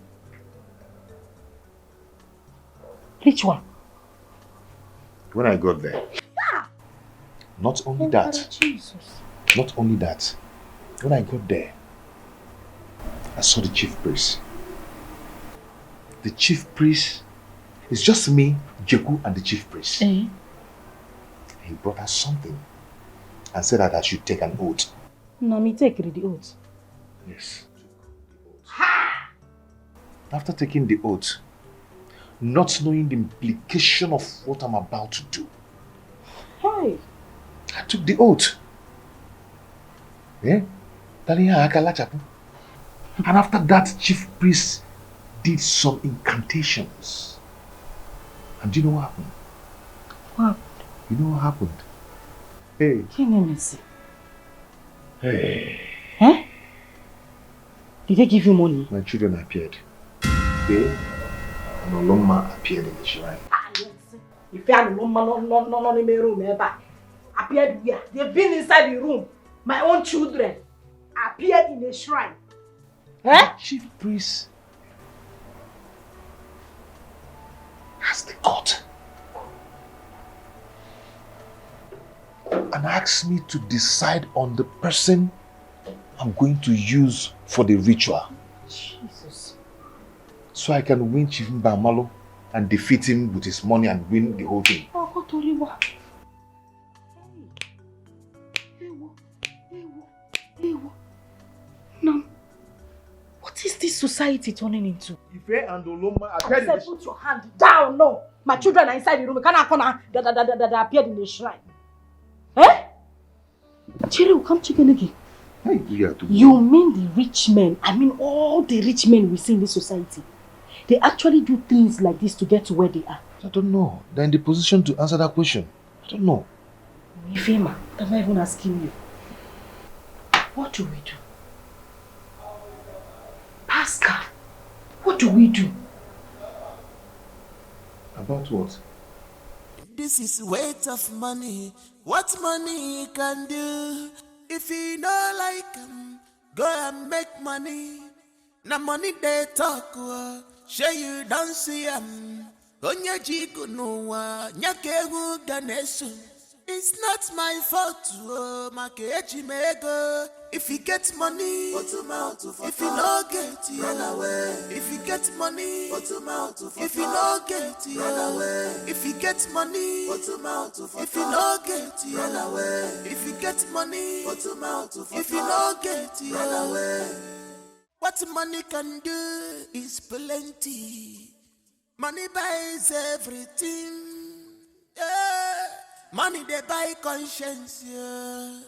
Ritual. When I got there, not only that, when I got there, I saw the chief priest. The chief priest is just me, Jeku, and the chief priest. He brought us something and said that I should take an oath. No, me take the oath. Yes. After taking the oath, not knowing the implication of what I'm about to do, I took the oath. And after that, chief priest did some incantations. And do you know what happened? What? You know what happened? Hey. Hey. Huh? Did they give you money? My children appeared. They and Oloma appeared in the shrine. If you are not in my room, appeared where? They've been inside the room. My own children appeared in the shrine. The chief priest has the court and asked me to decide on the person I'm going to use for the ritual. Jesus. So I can win Chief Mbamalo and defeat him with his money and win the whole thing. this society turning into? Ife and Oloma, I said, put your hand down, no. My children are inside the room. Can I come that appeared in the shrine? Eh? Chile will come chicken again. You mean the rich men? I mean all the rich men we see in this society. They actually do things like this to get to where they are. I don't know. They're in the position to answer that question. I don't know. Ifema, I'm not even asking you. What do we do? Pascal, what do we do? About what? This is weight of money. What money can do? If you know like go and make money. Na money they talk. Sure you don't see Onye jigo no nyake hu ganesu. It's not my fault, Makechi mego. If you get money, if you no get it, run away. If you get money, if you no get it, run away. If you get money, if you no get it, run away. If you get money, if you no get it, run away. What money can do is plenty. Money buys everything. Yeah. Money they buy conscience, yeah.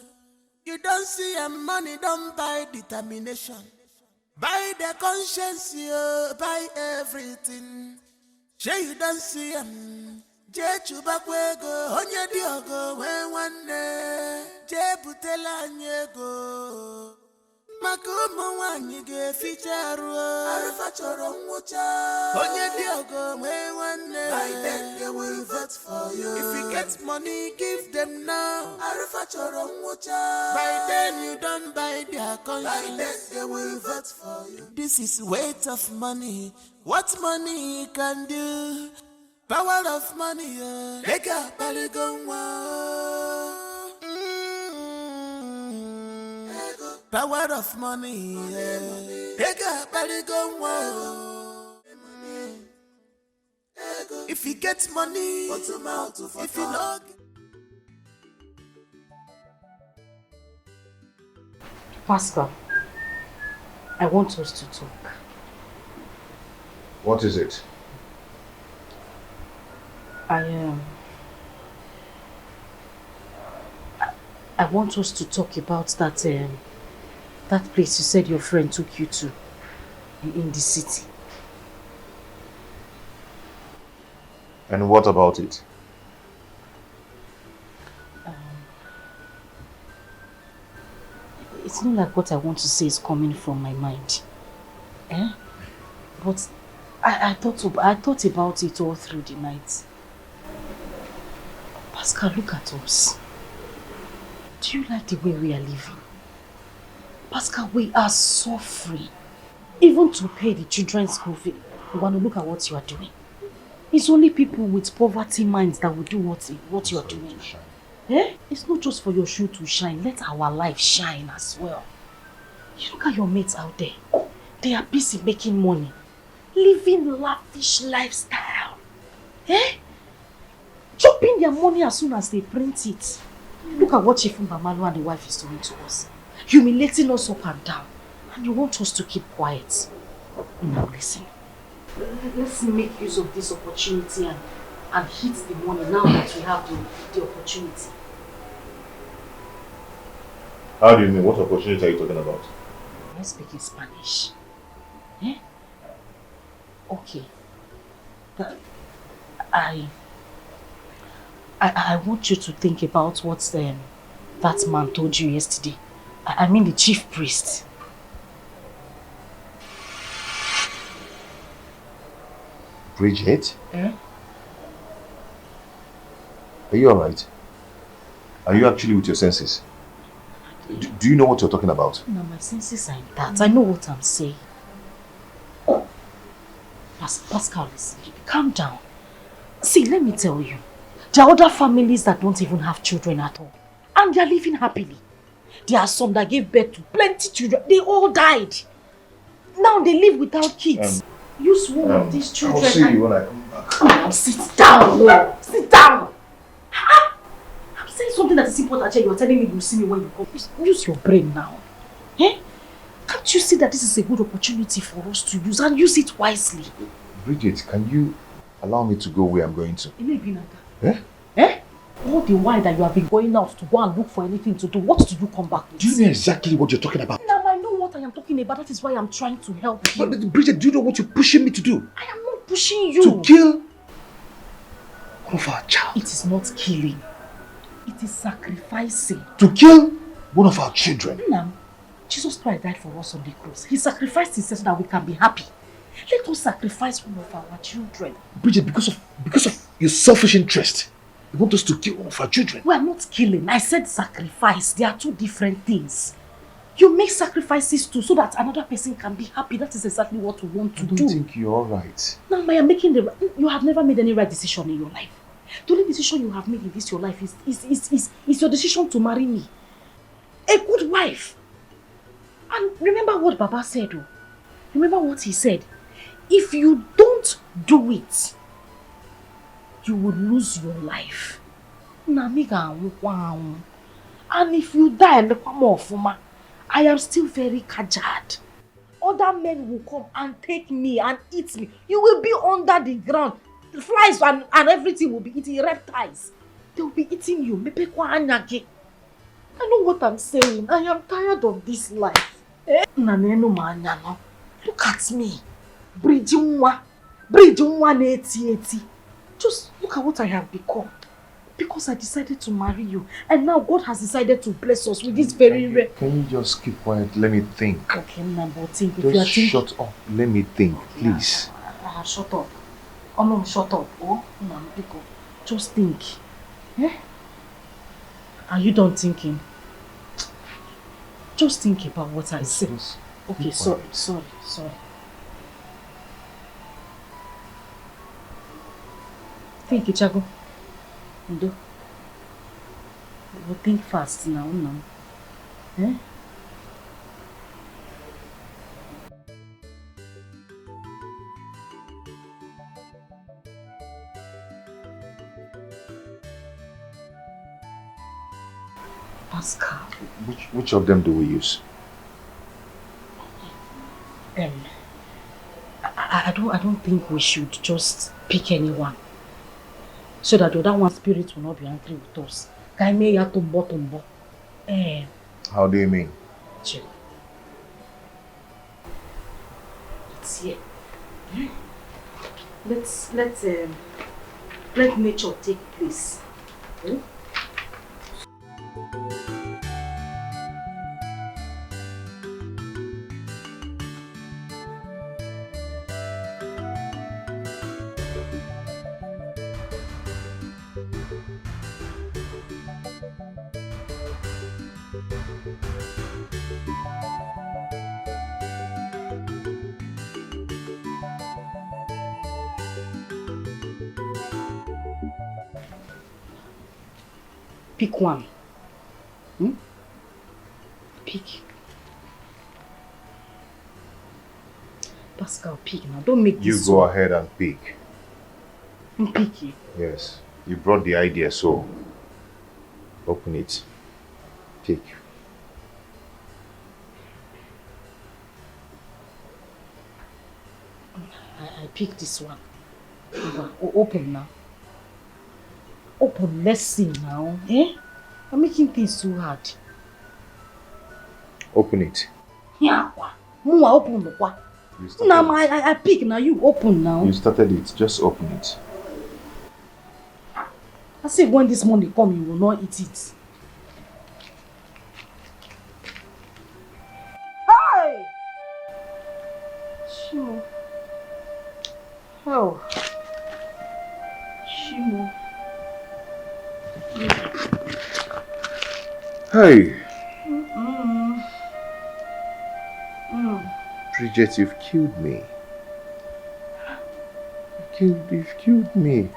You don't see money don't buy determination. Buy the conscience, yeah. Buy everything. Sure you don't see Je chubakwego, onye diogo, when one day. Je butela nyego. Makumu wanyige ficharu. Arufa choro mwocha. Onye diogo, when one day. By then they will vote for you. If you get money, give them now. Arufa choro mwocha. By then you don't buy their conscience. By then they will vote for you. This is weight of money. What money can do? Power of money, yeah. Lega baligongwa. Power of money, yeah. Lega baligongwa. If you get money, if you know. Pascal, I want us to talk. What is it? I want us to talk about that place you said your friend took you to in the city. And what about it? It's not like what I want to say is coming from my mind. But I thought about it all through the night. Pascal, look at us. Do you like the way we are living? Pascal, we are suffering. Even to pay the children's school fee. You want to look at what you are doing. It's only people with poverty minds that will do what you are doing. It's not just for your shoe to shine. Let our life shine as well. You look at your mates out there. They are busy making money. Living lavish lifestyle. Chopping their money as soon as they print it. Look at what Chief Mbamalu and the wife is doing to us. Humiliating us up and down. And you want us to keep quiet. Now listen. Let's make use of this opportunity and hit the money now that we have the opportunity. How do you mean? What opportunity are you talking about? Let's speak in Spanish. Okay. I want you to think about what that man told you yesterday. I mean the chief priest. Bridget? Are you alright? Are you actually with your senses? Do you know what you're talking about? No, my senses are in that. I know what I'm saying. Pascal, listen, calm down. See, let me tell you. There are other families that don't even have children at all. And they are living happily. There are some that gave birth to plenty children. They all died. Now they live without kids. Use one of these children. I'll see you when I come back. Come on, sit down. No. Sit down. I'm saying something that is important. You're telling me you'll see me when you come. Use your brain now. Can't you see that this is a good opportunity for us to use and use it wisely? Bridget, can you allow me to go where I'm going to? Eh? Eh? All the while that you have been going out to go and look for anything to do, what do you come back with? Do you know exactly what you're talking about? Now I know what I am talking about. That is why I'm trying to help you. But Bridget, do you know what you're pushing me to do? I am not pushing you. To kill one of our child. It is not killing. It is sacrificing. To kill one of our children. Nam, Jesus Christ died for us on the cross. He sacrificed himself so that we can be happy. Let us sacrifice one of our children. Bridget, because of your selfish interest, you want us to kill one of our children. We are not killing. I said sacrifice. They are two different things. You make sacrifices too so that another person can be happy. That is exactly what we want to do. I don't think you're alright. Now, I am making the right. You have never made any right decision in your life. The only decision you have made in this your life is your decision to marry me. A good wife. And remember what Baba said. Oh. Remember what he said. If you don't do it, you will lose your life. And if you die, I am still very kajad. Other men will come and take me and eat me. You will be under the ground. The flies and everything will be eating, reptiles. They will be eating you. I know what I'm saying. I am tired of this life. Look at me. Bridging 80. Just look at what I have become. Because I decided to marry you. And now God has decided to bless us with this very rare. Can you just keep quiet? Let me think. Okay, Nambo, think. Just shut up. Let me think, please. Shut up. Oh no, shut up. Oh, no, just think. Eh? Are you done thinking? Just think about what I said. Okay, sorry. Think, Ichago. Ndo. We'll think fast now. Eh? Pascal. Which of them do we use? I don't think we should just pick anyone. So that the other one spirit will not be angry with us. How do you mean? Chill. It's here. Let nature take place. Hmm? Pick one. Pick. Pascal, pick now. Don't make this. You go ahead and pick. I'm picky. Yes. You brought the idea, so open it. Pick. I pick this one. Open now. Open, let's see now. Eh? I'm making things too hard. Open it. Yeah. Open the what? Now I pick now. You open now. You started it. Just open it. I say when this money come, you will not eat it. Hey! Shimo. Oh. Shimo. Hey. Bridget, you've killed me. You've killed me.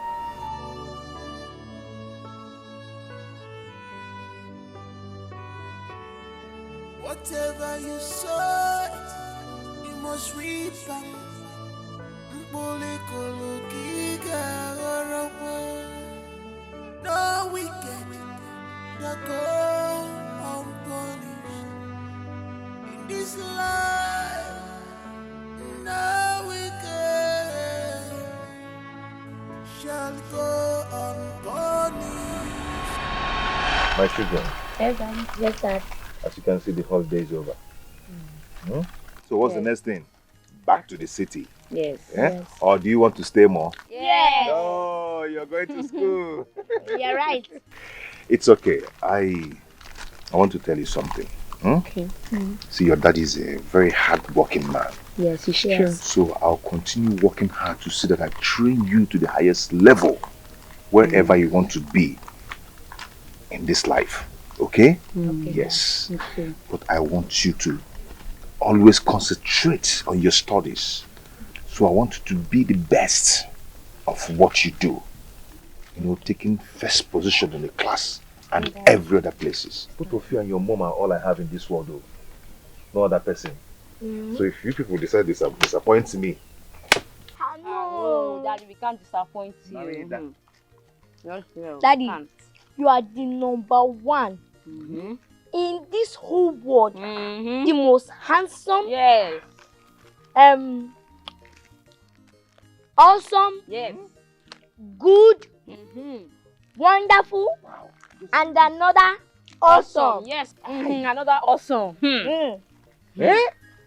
Whatever you sow, you must reap. No wicked that go unpunished. In this this life, no wicked shall go unpunished. My children, Yes, Dad. Yes, Dad. as you can see, the holiday is over. So what's the next thing? Back to the city. Yes. Yeah? Yes. Or do you want to stay more? Yes. Oh, you're going to school. You're right. It's okay. I want to tell you something. Okay. See, your daddy is a very hard-working man. Yes, it's true. So I'll continue working hard to see that I train you to the highest level wherever you want to be in this life. Okay? Okay. Yes. Okay. But I want you to always concentrate on your studies. So I want you to be the best of what you do. You know, taking first position in the class and every other places. Both of you and your mom are all I have in this world, though. No other person. So if you people decide to disappoint me, No, Daddy, we can't disappoint you. Daddy, you are the number one in this whole world. The most handsome. Yes. Awesome. Yes. Good. Wonderful. And another awesome. Yes. Another awesome.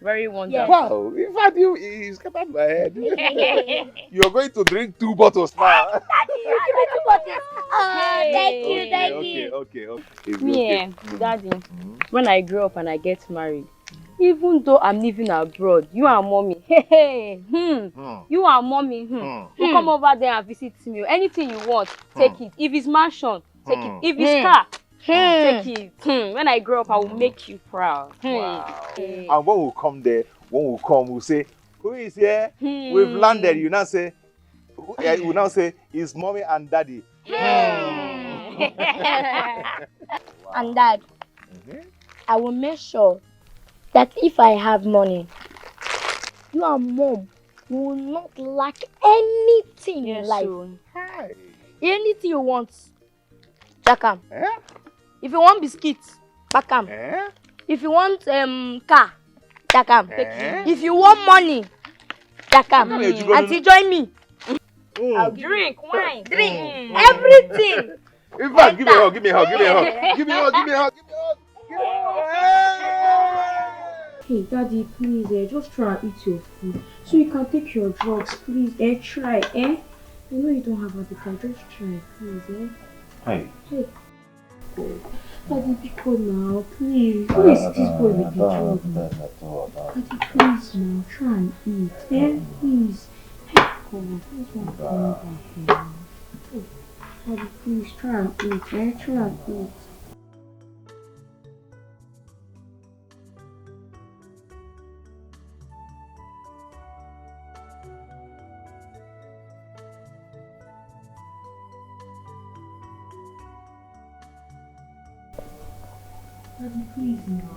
Very wonderful. wow, in fact, you scattered my head. You're going to drink 2 bottles now. Thank you. Okay. Me, Daddy, when I grow up and I get married, even though I'm living abroad, you and mommy, you and mommy, will come over there and visit me. Anything you want, take it. If it's mansion, take it. If it's car, take it. When I grow up, I will make you proud. And when we come there, we'll say, who is here? We've landed. You now say, it's mommy and daddy. And Dad, I will make sure that if I have money, you and Mom will not lack anything in life. Anything you want, Jakam. If you want biscuits, Bakam. If you want car, Jakam. If you want money, Jakam. Auntie, join me. I'll drink wine, drink everything. In fact, give me a hug. Hey, Daddy, please, just try and eat your food so you can take your drugs, please. Try, I know you don't have appetite, just try, please, Hey. Hey. Daddy, be cool now, please. Who is this boy with the drug now? Daddy, please now, try and eat, please. Hey, God, please don't come back here. Daddy, please try and eat, try and eat. Daddy, please now.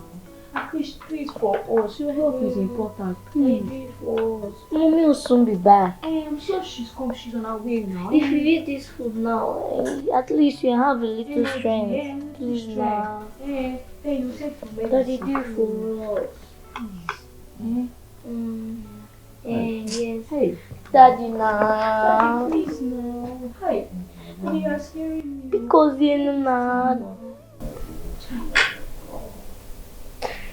Please for us. Your health is important. Please for us. Mommy will soon be back. I'm sure she's on her way now. If you eat this food now, at least you have a little strength. Please now. Hey, you take your medicine. Daddy, do for us. Yes. Hey. Daddy now. Daddy, please now. Hey. Daddy, you are scaring me. Because you're not.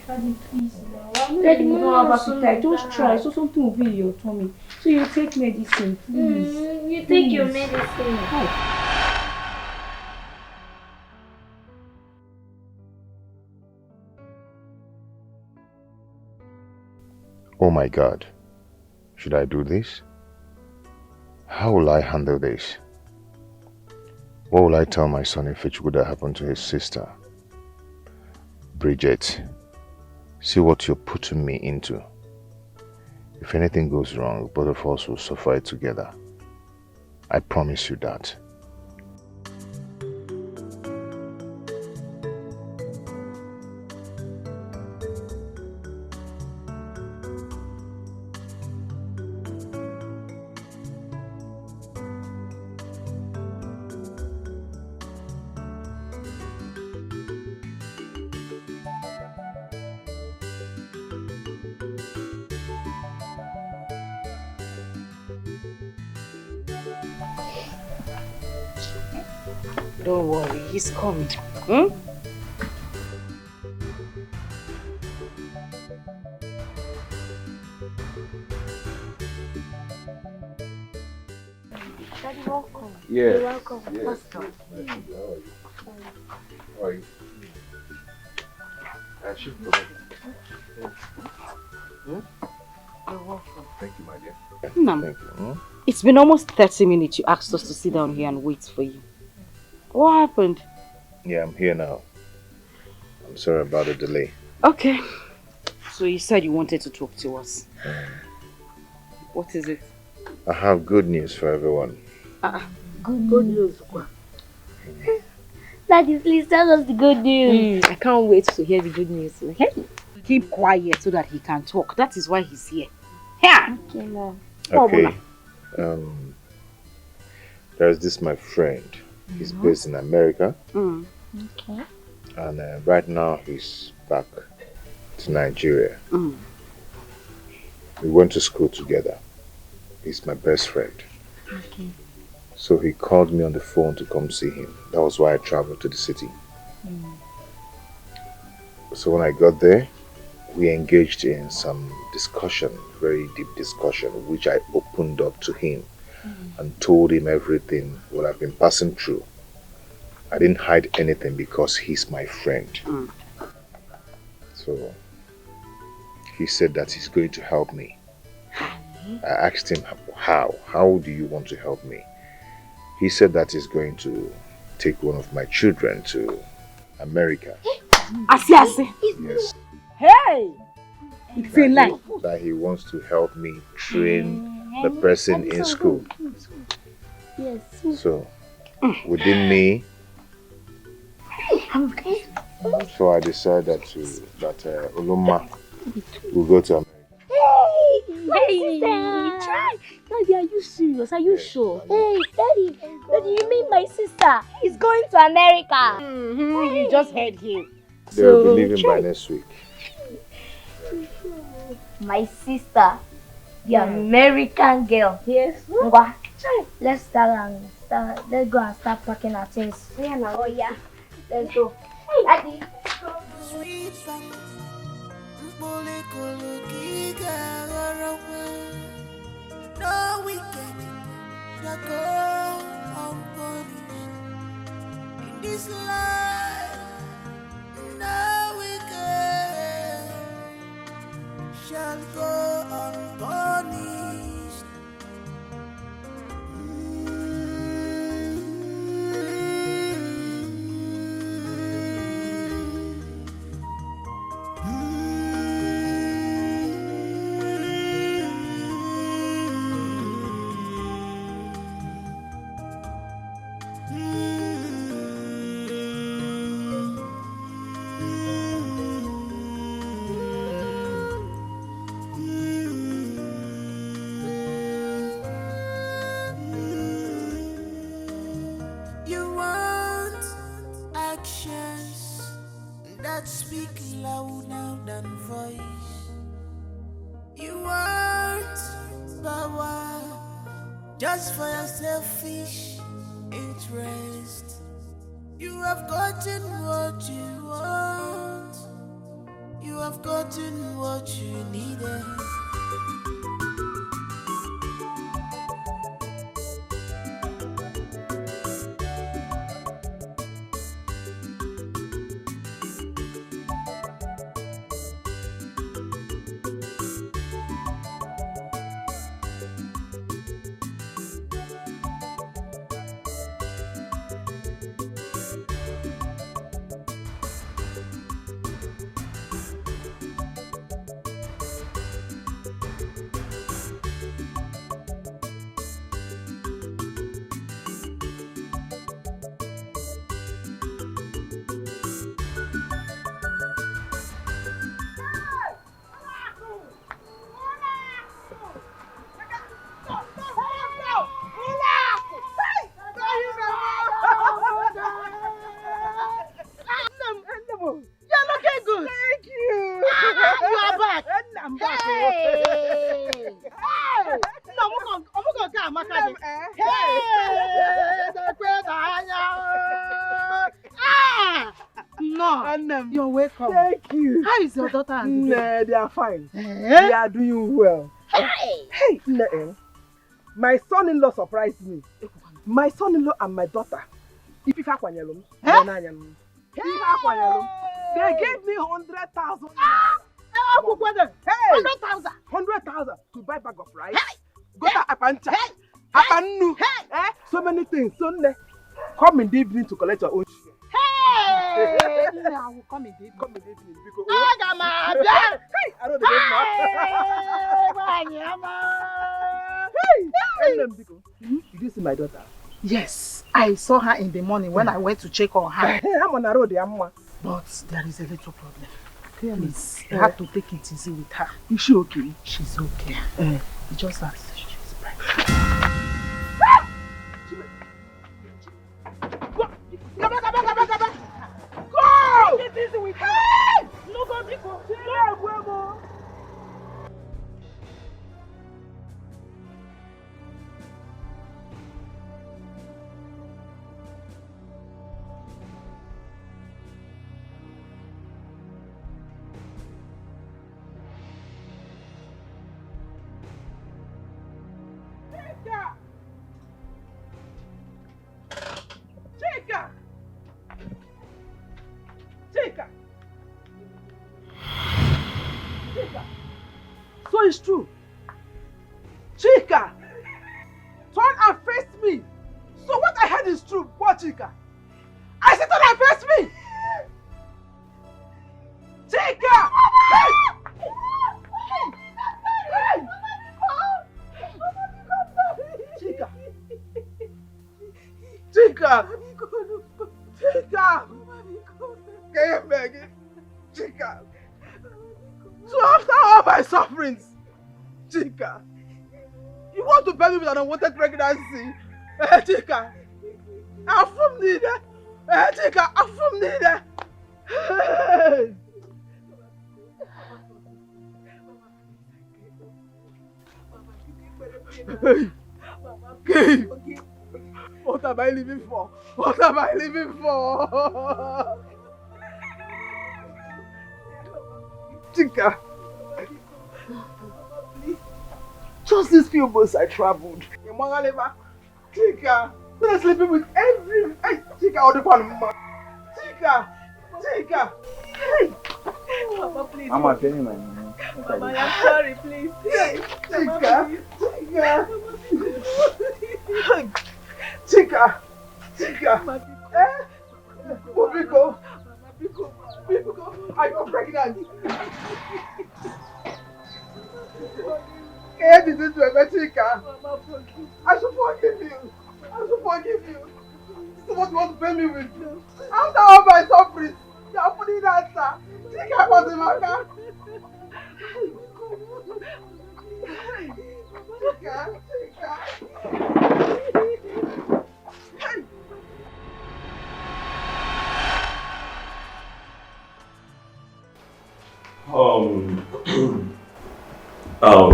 Daddy, please now. I know you don't have appetite. Just try so something will be in your tummy. So you take medicine, please. You take your medicine. Oh my God. Should I do this? How will I handle this? What will I tell my son if it would have happened to his sister? Bridget, see what you're putting me into. If anything goes wrong, both of us will suffer it together. I promise you that. Don't worry, he's coming. Hmm? Daddy, welcome. Yeah. You're welcome. Yeah. Pastor. How are you? I should go back. You're welcome. Thank you, my dear. Ma'am, Thank you. Hmm? it's been almost 30 minutes you asked us to sit down here and wait for you. What happened? Yeah, I'm here now. I'm sorry about the delay. Okay. So you said you wanted to talk to us. What is it? I have good news for everyone. Good news. Daddy, please tell us the good news. I can't wait to hear the good news. Okay? Keep quiet so that he can talk. That is why he's here. Here! Okay, Mom. Okay. There's this my friend. He's based in America. Okay. And right now he's back to Nigeria. We went to school together. He's my best friend. Okay. So he called me on the phone to come see him. That was why I traveled to the city. So when I got there, we engaged in some discussion, very deep discussion, which I opened up to him and told him everything what I've been passing through. I didn't hide anything because he's my friend. So he said that he's going to help me. I asked him how do you want to help me? He said that he's going to take one of my children to America. Asi. Yes. Hey! It's a lie. That he wants to help me train the person in school. Yes. So within me, so I decided that Uluma will go to America. Hey, try. Daddy, are you serious? Are you sure? Hey, Daddy, you mean my sister is going to America? You just heard him. They'll be leaving by next week. My sister, the American girl. Yes. Let's go and start packing our things. Oh yeah. Let's go. Hey, Daddy. No weekend that go unpunished in this life. No weekend shall go unpunished. Speak louder than voice. You want power just for your selfish interest. You have gotten what you want. You have gotten what you needed. You're welcome. Thank you. How is your daughter and the Nah, they are fine. Eh? They are doing well. Hey, my son-in-law surprised me. My son-in-law and my daughter. If you have one, they gave me 100,000. Hey, 100,000 to buy bag of rice. Go to Apancha. Apanu. So many things. Sunday, come in the evening to collect your own share. Hey! I will come in the evening. Come in the evening because Hey! I don't know. Did you see my daughter? Yes, I saw her in the morning when I went to check on her. I'm on the road, But there is a little problem. Please, you have to take it easy with her. Is she okay? She's okay. Just that she's pregnant. Go! Take it easy with her. No, go, Biko. No. Chika! So it's true. Chika! Turn and face me! So what I heard is true. What, Chika? I said turn and face me! Chika! Hey! Chika! Chika! Chika! Can you beg it? Chika! So after all my sufferings, Chika, you want to bury me with an unwanted pregnancy? Chika, I'm from Nida. Chika, I'm from Nida. Hey, what am I living for? What am I living for? Chika, just these few months I traveled. Chika, I'm sleeping with every. Hey, Chika, all the one. Chika, hey. Mama, please. Mama, tell me my name. Mama, I'm sorry, please. Chika, Chika, Biko, I got pregnant. Can you do this to me, Chika? I should forgive you. So what you want to pay me with? After all my sufferings, you are putting that, sir. Chika, what's in my car? Chika.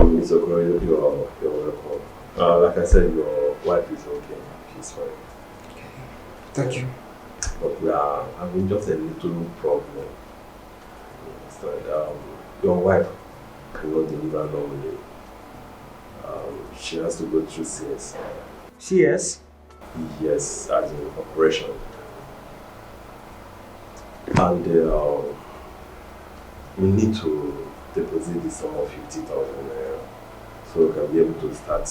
Mr. Corey, you're welcome. Like I said, your wife is okay. She's fine. Okay. Thank you. But we are having just a little problem. You understand? Your wife cannot deliver normally. She has to go through CS. CS? Yes, as an operation. And we need to deposit the sum of 50,000 naira so we can be able to start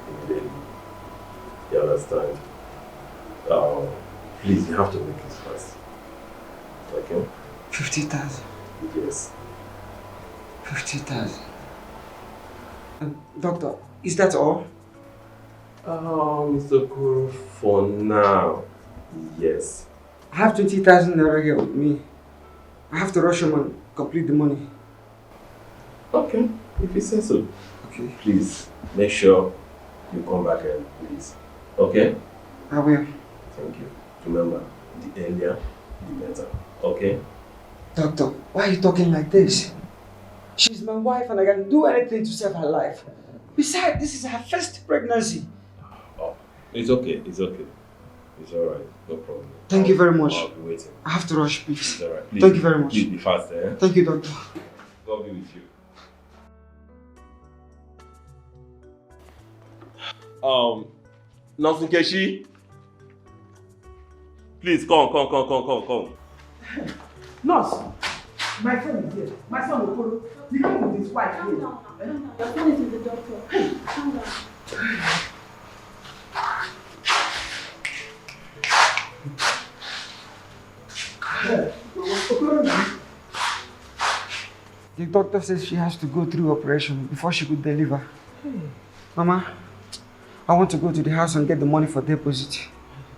immediately. You understand? Please, you have to make it fast. Okay? 50,000? Yes. 50,000. Doctor, is that all? Mr. Kuro, for now, yes. I have 20,000 naira here with me. I have to rush home and complete the money. Okay, if you say so. Okay. Please, make sure you come back and please. Okay? I will. Thank you. Remember, the earlier, the better. Okay? Doctor, why are you talking like this? She's my wife and I can do anything to save her life. Besides, this is her first pregnancy. Oh, it's okay, it's okay. It's alright, no problem. Thank you very much. I'll be waiting. I have to rush, please. It's alright. Thank you very much. Please be fast, eh? Thank you, doctor. God be with you. Nurse Nkechi, please come. Nurse, my friend is here. My son Okoro. He came with his wife here. Calm down. Your friend is with the doctor. Calm down. The doctor says she has to go through operation before she could deliver. Mama, I want to go to the house and get the money for deposit.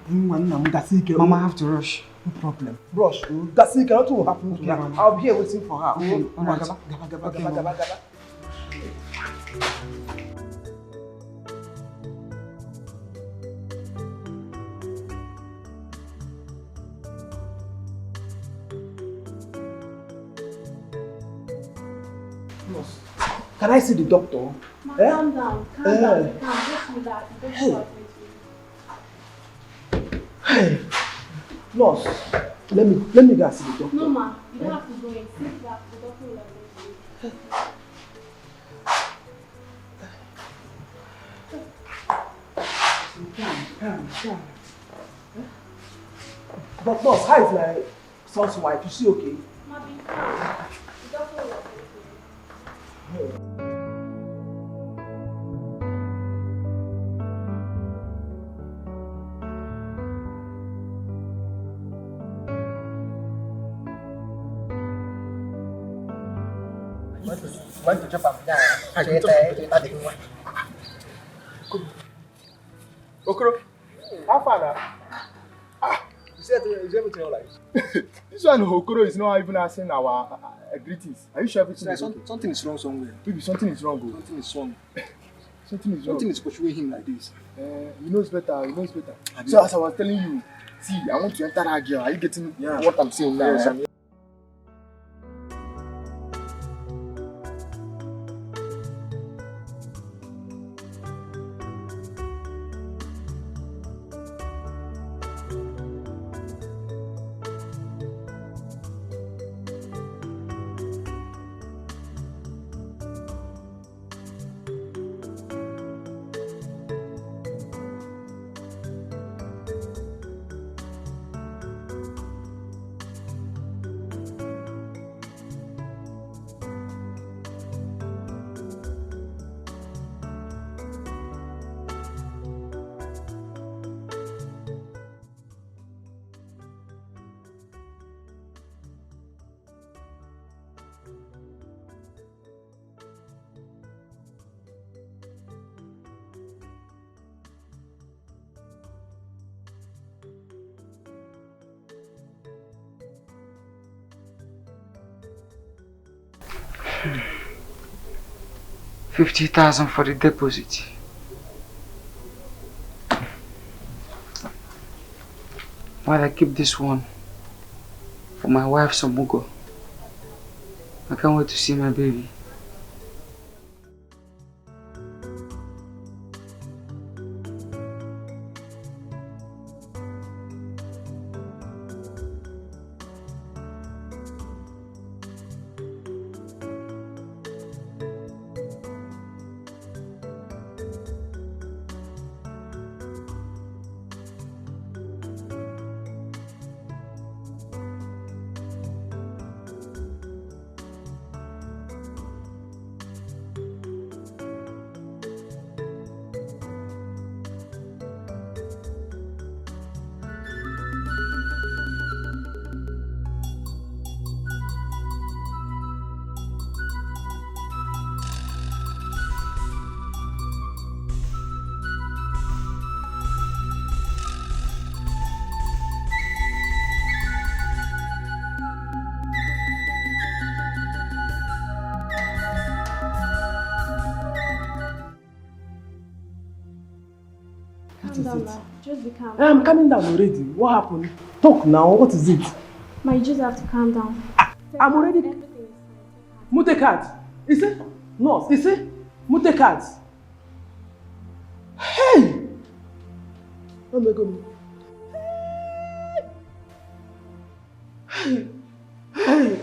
Mama, I have to rush. No problem. Rush. That's it. Nothing will happen to her. Mama. I'll be here waiting for her. Okay, all right. Okay, Mama. Can I see the doctor? Calm down. Calm down. Just relax. Hey, nurse, let me go and see the doctor. No, ma. You don't have to go in. Sit back. The doctor will attend to you. Calm. But nurse, how is my son's wife? Is she okay? Ma, be calm. The doctor will attend to you. Went to Japan. Okoro, how far now? Is everything alright? This one Okoro is not even asking our greetings. Are you sure everything is okay? Something is wrong somewhere. Maybe something is wrong. Something is wrong. Something is pursuing him like this. He knows better. So as I was telling you, see, I want to enter that girl. Are you getting what I'm saying now? Yes, $50,000 for the deposit. While I keep this one for my wife Samugo. I can't wait to see my baby. Just be calm. I'm calming down already. What happened? Talk now. What is it? Ma, you just have to calm down. I'm already. Mutekat. Is it? No. Is it? Mutekat. Hey! Oh my God. Hey! Hey!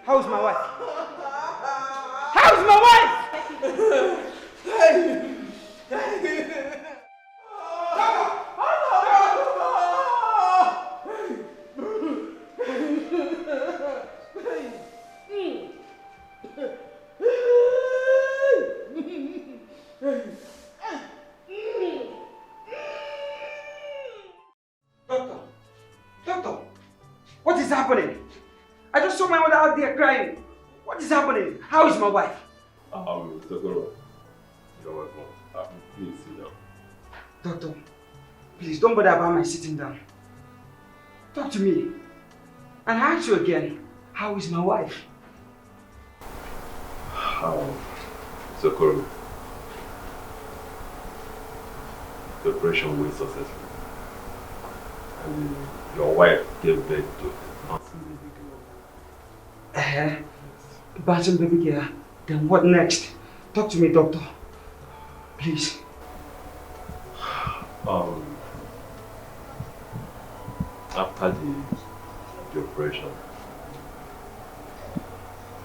How's my wife? How's my wife? Doctor, what is happening? I just saw my mother out there crying. What is happening? How is my wife? Dokoro, you're welcome. Please sit down. Doctor, please don't bother about my sitting down. Talk to me. And I ask you again, how is my wife? Dokoro, the operation went successfully. And your wife gave birth to a bouncing baby girl. Bouncing baby girl? Then what next? Talk to me, doctor. Please. After the operation,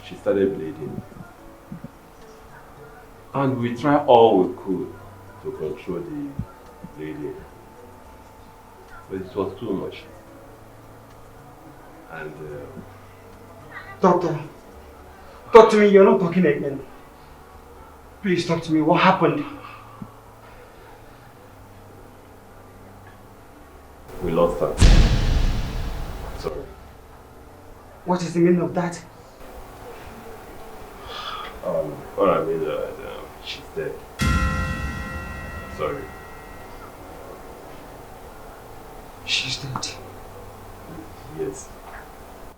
she started bleeding. And we tried all we could to control the bleeding. But it was too much. And Doctor, talk to me, you're not talking again. Please talk to me, what happened? we lost her. Sorry. What is the meaning of that? What I mean is she's dead. Sorry. She's dead. Yes.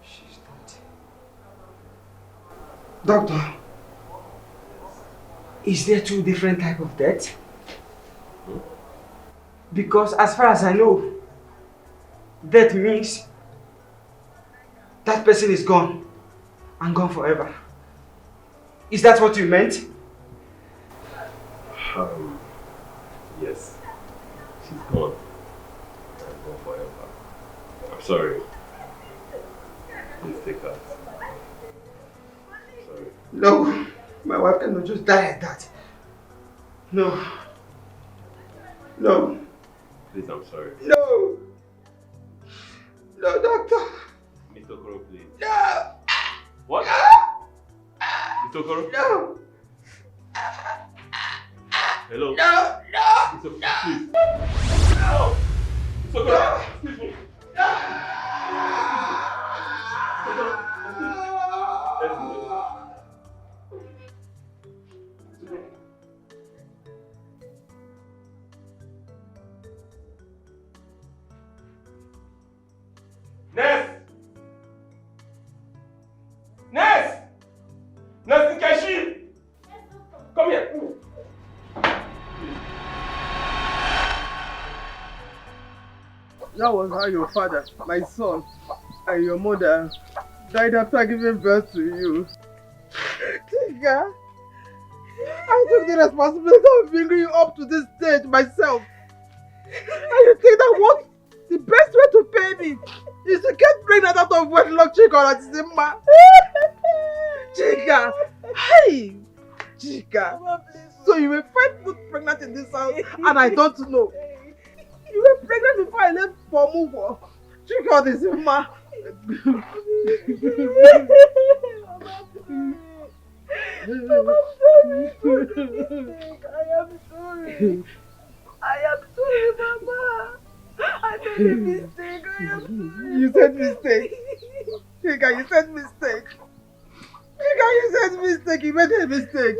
She's dead. Doctor, is there two different types of death? Because as far as I know, death means that person is gone and gone forever. Is that what you meant? Yes. She's gone. And gone forever. I'm sorry. Please take her. Sorry. No, my wife cannot just die like that. No. No. Please, I'm sorry. No. No, doctor. Mr. Okoro, please. No. What? No. Mr. Okoro? No. Hello? No. No. Mr. Okoro, No. please. No. Mr. Okoro, excuse me. Nurse! Nurse! Nurse Nkechi! Come here. That was how your father, my son, and your mother died after giving birth to you. Tika, I took the responsibility of bringing you up to this stage myself. And you think that what the best way to pay me is to get pregnant out of wedlock, Chika, that is in my... Chika, hey! Chika, so you were 5 months pregnant in this house and I don't know. You were pregnant before I left for Mugo. Chika, this is my... I am sorry, Mama. I made a mistake. I You said mistake. Chika, you said mistake. Chika, you said mistake. You made a mistake.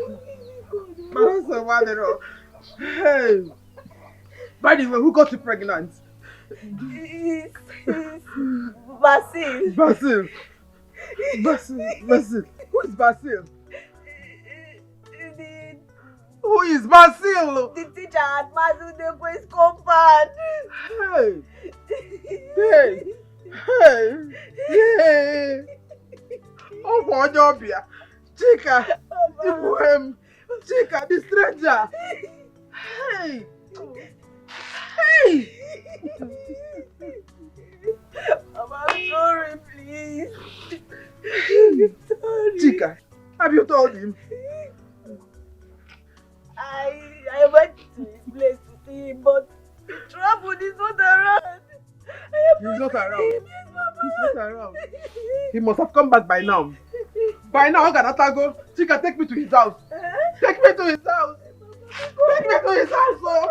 Hey. By the way, who got you pregnant? Basil. Basil. Who is Basil? Who is Basil? The teacher at Mazudekwe's compound. Hey. Oh, my job here. Chika, the poem. Chika, the stranger. Hey. Mama, I'm sorry, please. Sorry. Chika, have you told him? I went to his place to see him, but trouble is not around. He's not around. He's not around. He must have come back by now. By now, how can I go? Chika, take me to his house. Take me to his house. Take me to his house, oh.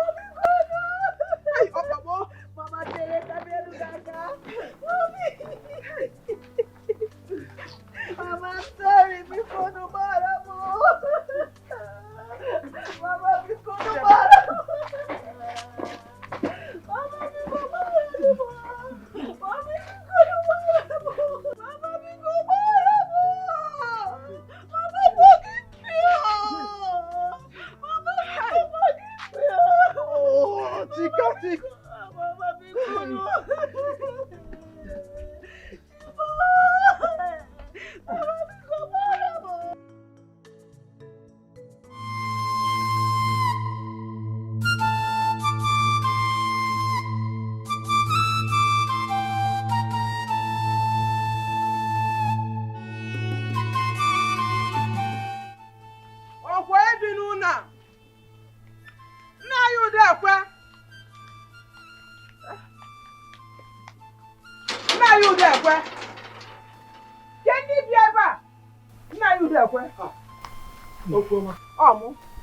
Hey, Mama. Mama, Mama, I'm sorry, before the Mama, before the Chika.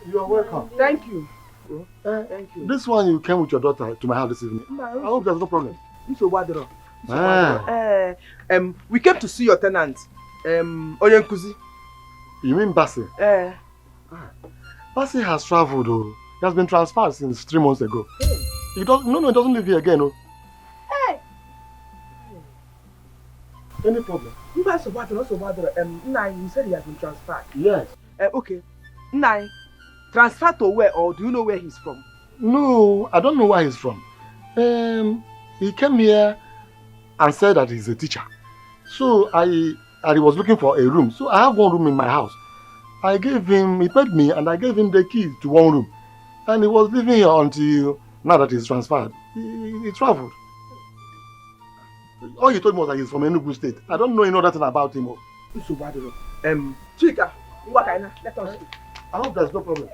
You are welcome. Thank you. Thank you. This one you came with your daughter to my house this evening. I hope there's no problem. We came to see your tenant. Onyenkuzi. You mean Basil? Basil has traveled. Oh. He has been transferred since 3 months ago. He doesn't live here again. Oh. Any problem? You said he has been transferred. Yes. Okay. Nai, transferred to where, or do you know where he's from? No, I don't know where he's from. He came here and said that he's a teacher. So he was looking for a room. So I have one room in my house. He paid me and I gave him the key to one room. And he was living here until now that he's transferred. He traveled. All he told me was that he's from Enugu State. I don't know any other thing about him. Chika, let us speak. I hope there's no problem.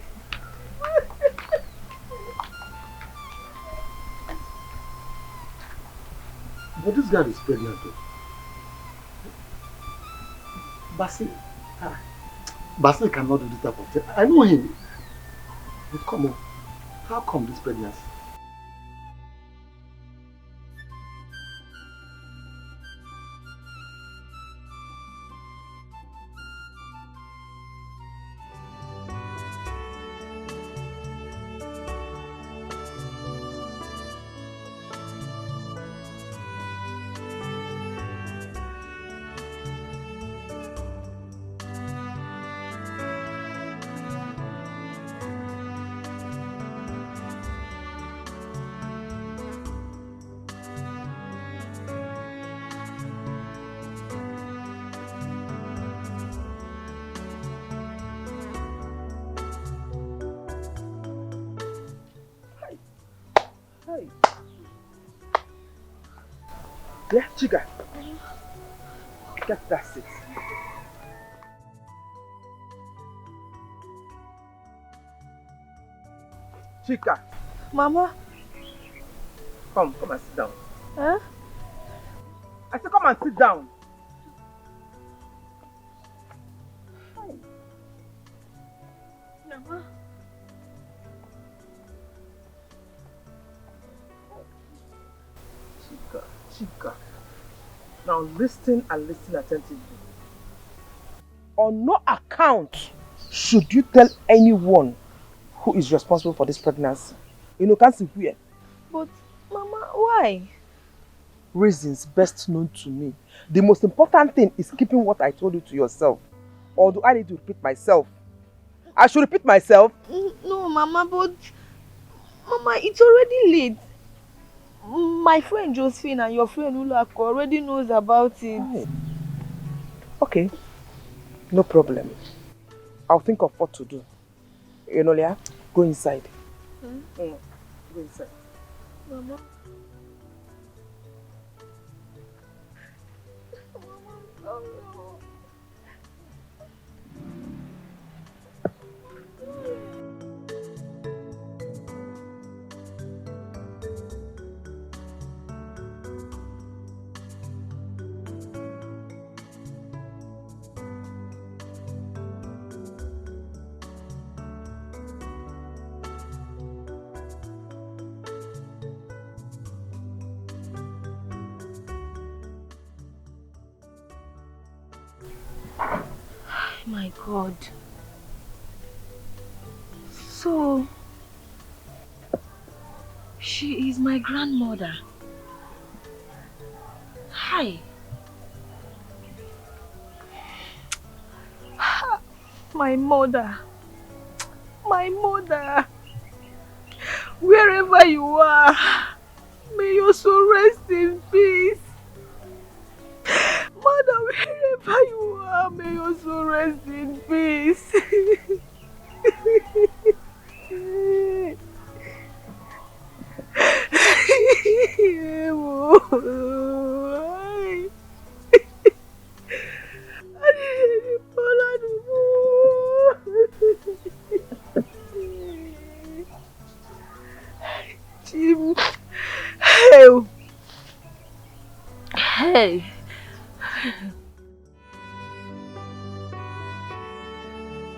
But this girl is pregnant too. Basil cannot do this type of thing. I know him. But come on. How come this pregnancy? Yeah, Chika. Get that seat. Chika. Mama. Come and sit down. Huh? I said come and sit down. Mama. Chika, now listen and listen attentively. On no account should you tell anyone who is responsible for this pregnancy. You know, can't see where. But, Mama, why? Reasons best known to me. The most important thing is keeping what I told you to yourself. Or do I need to repeat myself? I should repeat myself? No, Mama, but... Mama, it's already late. My friend Josephine and your friend Ulako already knows about it. Oh. Okay. No problem. I'll think of what to do. You know, Leah, go inside. Go inside. Mama. My God. So, she is my grandmother. Hi. My mother. My mother. Wherever you are, may your soul rest in peace. Mother, wherever you are, may your soul rest in peace. Hey.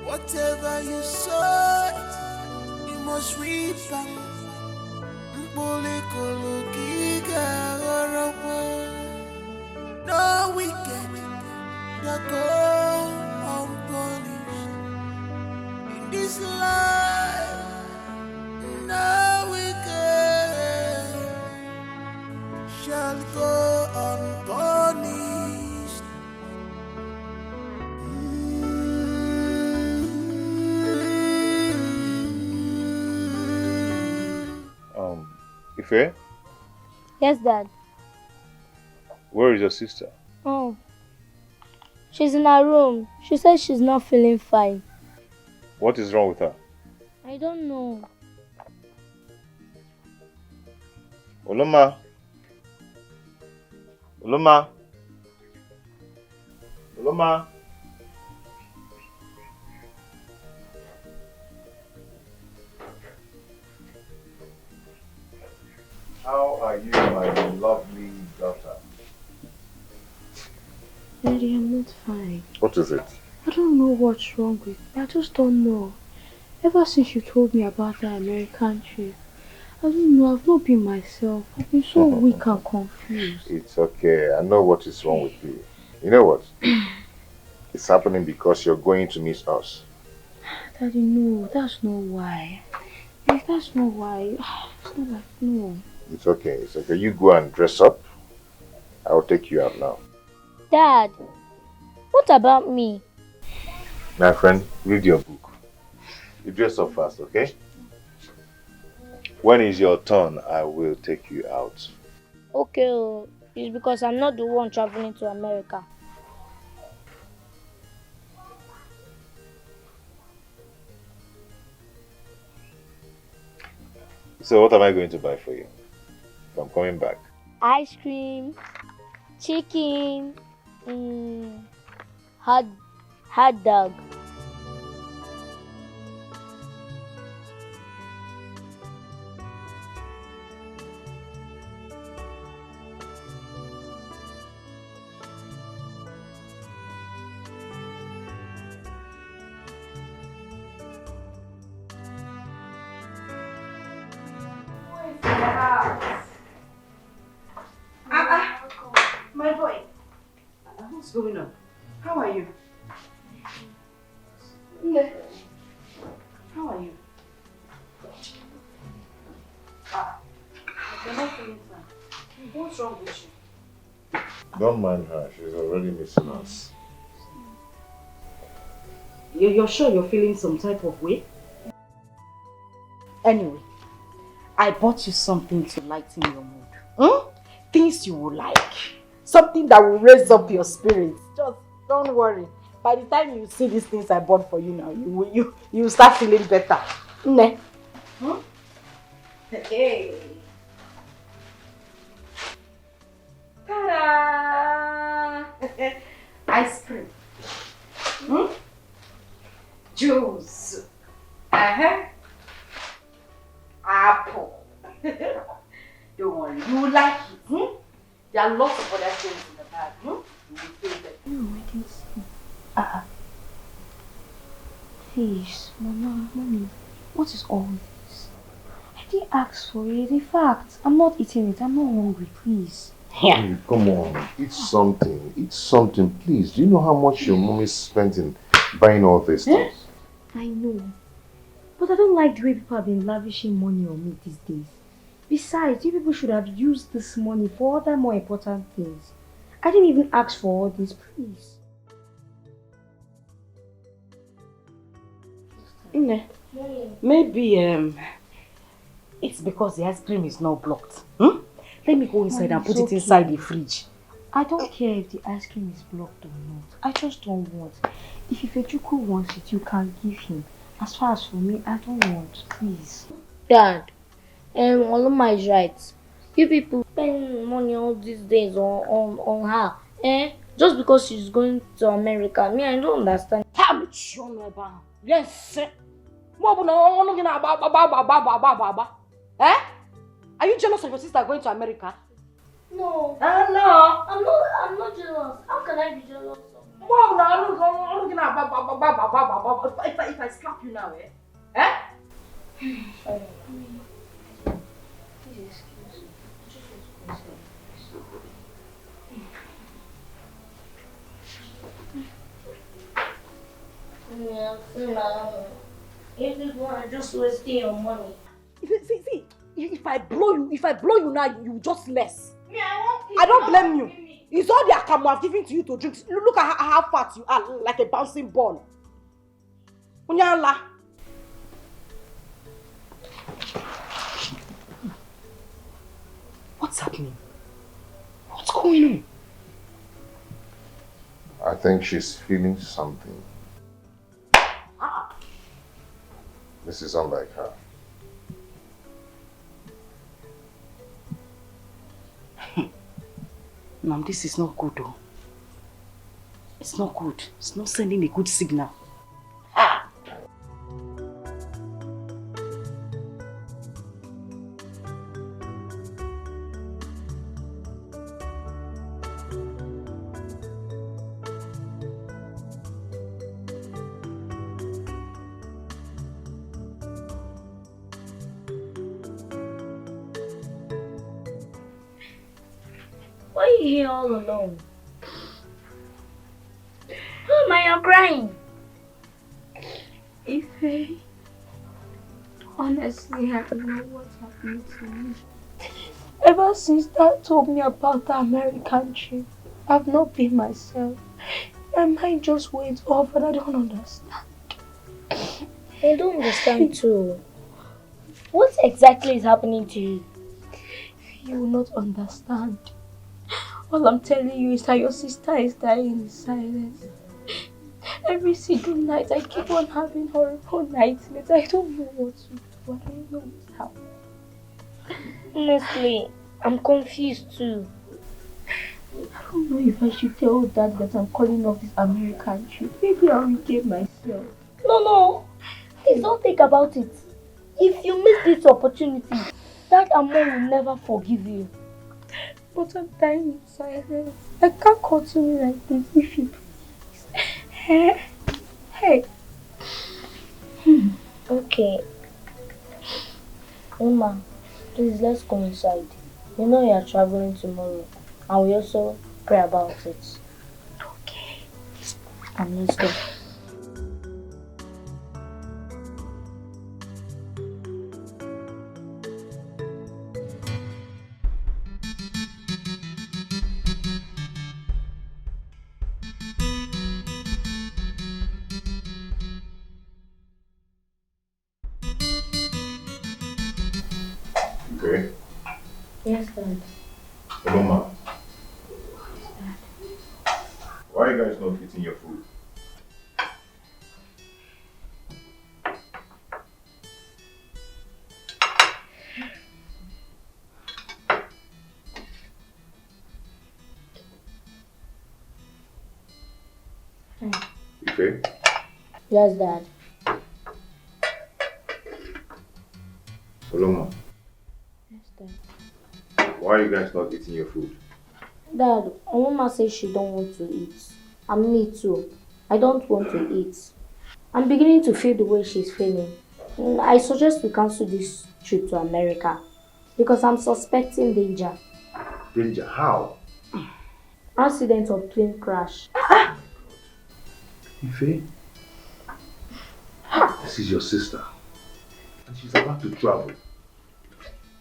Whatever you sow, you must reap back. No wicked that go unpunished in this life. No wicked shall go unpunished. Ife, Yes, Dad. where is your sister? Oh. She's in her room. She says she's not feeling fine. What is wrong with her? I don't know. Oloma. Oloma. Oloma. How are you, my lovely daughter? Daddy, I'm not fine. What is it? I don't know what's wrong with me. I just don't know. Ever since you told me about that American trip, I don't know. I've not been myself. I've been so weak and confused. It's okay. I know what is wrong with you. You know what? It's happening because you're going to miss us. Daddy, no. That's not why. Like, that's not why. It's not like, no. It's okay. It's okay. You go and dress up. I'll take you out now. Dad, what about me? My friend, read your book. You dress up fast, okay? When is your turn, I will take you out. Okay, it's because I'm not the one traveling to America. So what am I going to buy for you? If I'm coming back. Ice cream, chicken, hot dog. going on? How are you? Yeah. How are you? You're not feeling fine. What's wrong with you? Don't mind her. She's already missing us. You're sure you're feeling some type of way? Anyway, I bought you something to lighten your mood. Things you will like. Something that will raise up your spirits. Just don't worry. By the time you see these things I bought for you now, you will start feeling better. Ne? Hey. Ta-da! Ice cream. Juice. Apple. Don't worry, you will like it. There are lots of other things in the bag. You will feel better. No, I can see. Please, Mama, Mommy, what is all this? I didn't ask for it. In fact, I'm not eating it. I'm not hungry, please. Hey, come on, eat something. Eat something, please. Do you know how much your mommy spent in buying all these things? I know. But I don't like the way people have been lavishing money on me these days. Besides, you people should have used this money for other more important things. I didn't even ask for all this, please. Maybe it's because the ice cream is not blocked. Let me go inside and put it inside the fridge. I don't care if the ice cream is blocked or not. I just don't want. If Ifechuku wants it, you can give him. As far as for me, I don't want. Please. Dad, Oloma is right. You people spend money all these days on her. Just because she's going to America. Me, I don't understand. Yes. Are you jealous of your sister going to America? No. No. I'm not jealous. How can I be jealous of If I slap you now, Sorry. Please excuse me. If this one just wasting your money. See, if I blow you now, you just less. Me, I I don't blame you. It's all the akamu I've given to you to drink. Look at how fat you are, like a bouncing ball. Unyala. What's happening? What's going on? I think she's feeling something. This is unlike her. Mom, this is not good though. It's not good. It's not sending a good signal. Why are you here all alone? Oh my, you're crying. Ife, honestly, I don't know what's happening to me. Ever since Dad told me about the American trip, I've not been myself. My mind just went off and I don't understand. I don't understand too. What exactly is happening to you? You will not understand. All I'm telling you is that your sister is dying in silence. Every single night I keep on having horrible nightmares. I don't know what to do. I don't know what's happening. Honestly, I'm confused too. I don't know if I should tell Dad that I'm calling off this American trip. Maybe I'll regain myself. No. Please don't think about it. If you miss this opportunity, Dad and Mom will never forgive you. But I'm dying in silence. I can't continue like this if you please. Hey. Okay. Mama, please let's go inside. You know you are traveling tomorrow. And we also pray about it. Okay. Come, let's go. Okay. Yes, Dad. Mama, why are you guys not eating your food? Okay. Yes, Dad. Oloma, Yes, Dad. why are you guys not eating your food? Dad, Mama says she don't want to eat. And me too. I don't want to eat. I'm beginning to feel the way she's feeling. I suggest we cancel this trip to America because I'm suspecting danger. Danger? How? Accident or plane crash. Ife, this is your sister. And she's about to travel.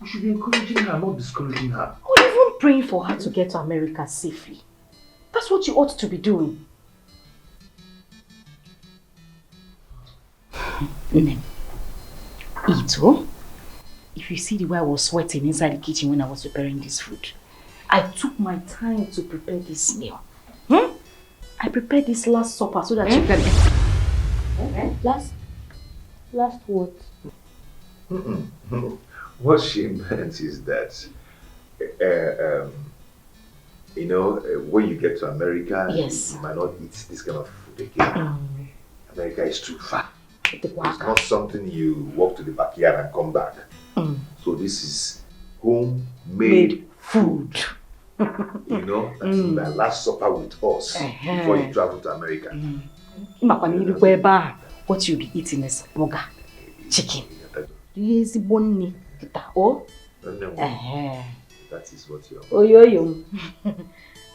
You should be encouraging her, not discouraging her. Or even praying for her to get to America safely. That's what you ought to be doing. Eat, oh? If you see the way I was sweating inside the kitchen when I was preparing this food, I took my time to prepare this meal. I prepared this last supper so that you can... Last what? What she meant is that, you know, when you get to America, yes, you might not eat this kind of food again. America is too far. It's not something you walk to the backyard and come back. So this is homemade food. You know, that's the last supper with us before you travel to America. What you'll be eating is burger, chicken. Yes, bone. Oh, that is what you're. Oh, yo.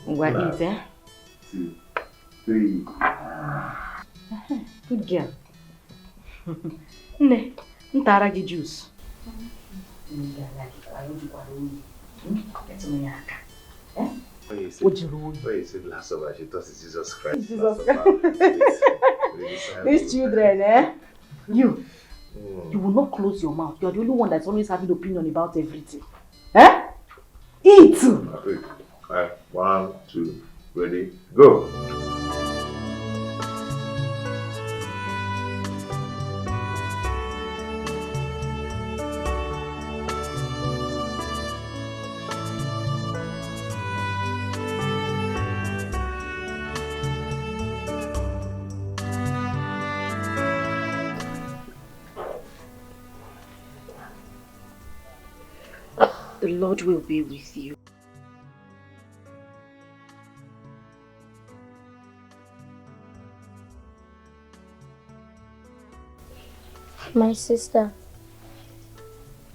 What eat, eh? 2, 3. Good girl. Ne, ntara gi juice. When you said last supper, she thought it's Jesus Christ. Jesus Christ. These children, eh? You will not close your mouth. You're the only one that's always having opinion about everything. Eh? Eat! 1, 2, ready, go! The Lord will be with you. My sister,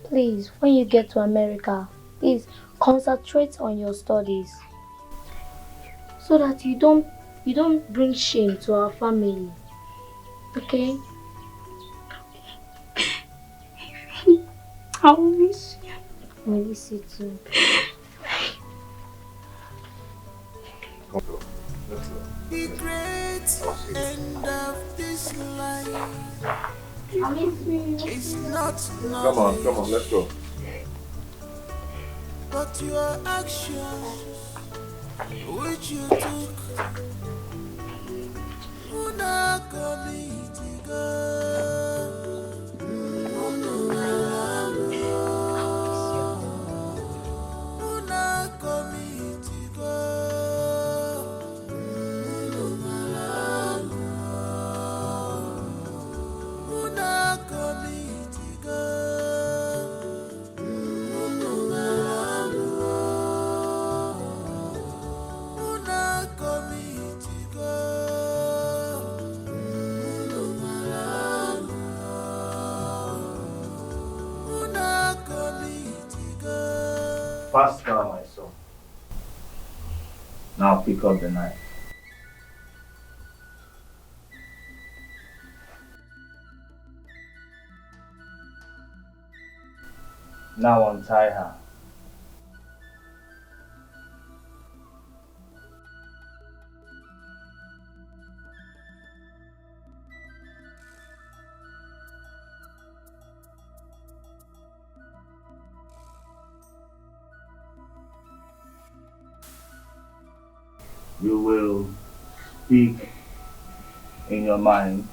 please, when you get to America, please concentrate on your studies so that you don't bring shame to our family. Okay? I will miss you. I miss you too. The great end of this life. It's not Come on, let's go. But your actions, which you took, would not commit to go. Would not commit to Faster, my son. Now pick up the knife. Now untie her. You will speak in your mind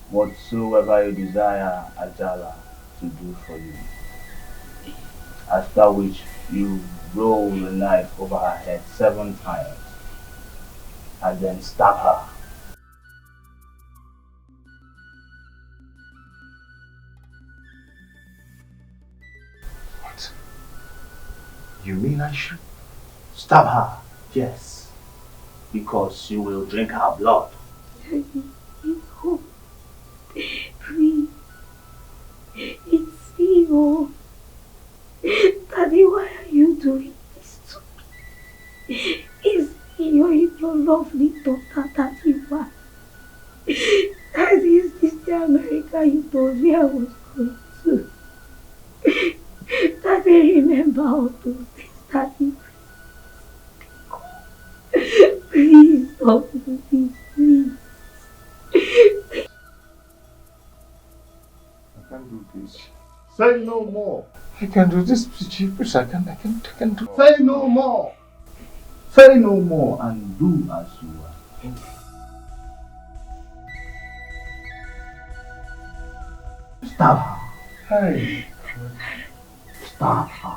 whatsoever you desire Ajala to do for you. After which you roll the knife over her head 7 times and then stab her. What? You mean I should? Stab her, yes. Because you will drink her blood. Please. It's you. Daddy, why are you doing this to me? It's your lovely daughter that you are. Daddy, is this the America you told me I was going to? Daddy, remember all those things, Daddy. Please don't do this, please. I can't do this. Say no more. I can do this, please. I can do. Say no more. Say no more and do as you are. Stab her. Hey. Stab her.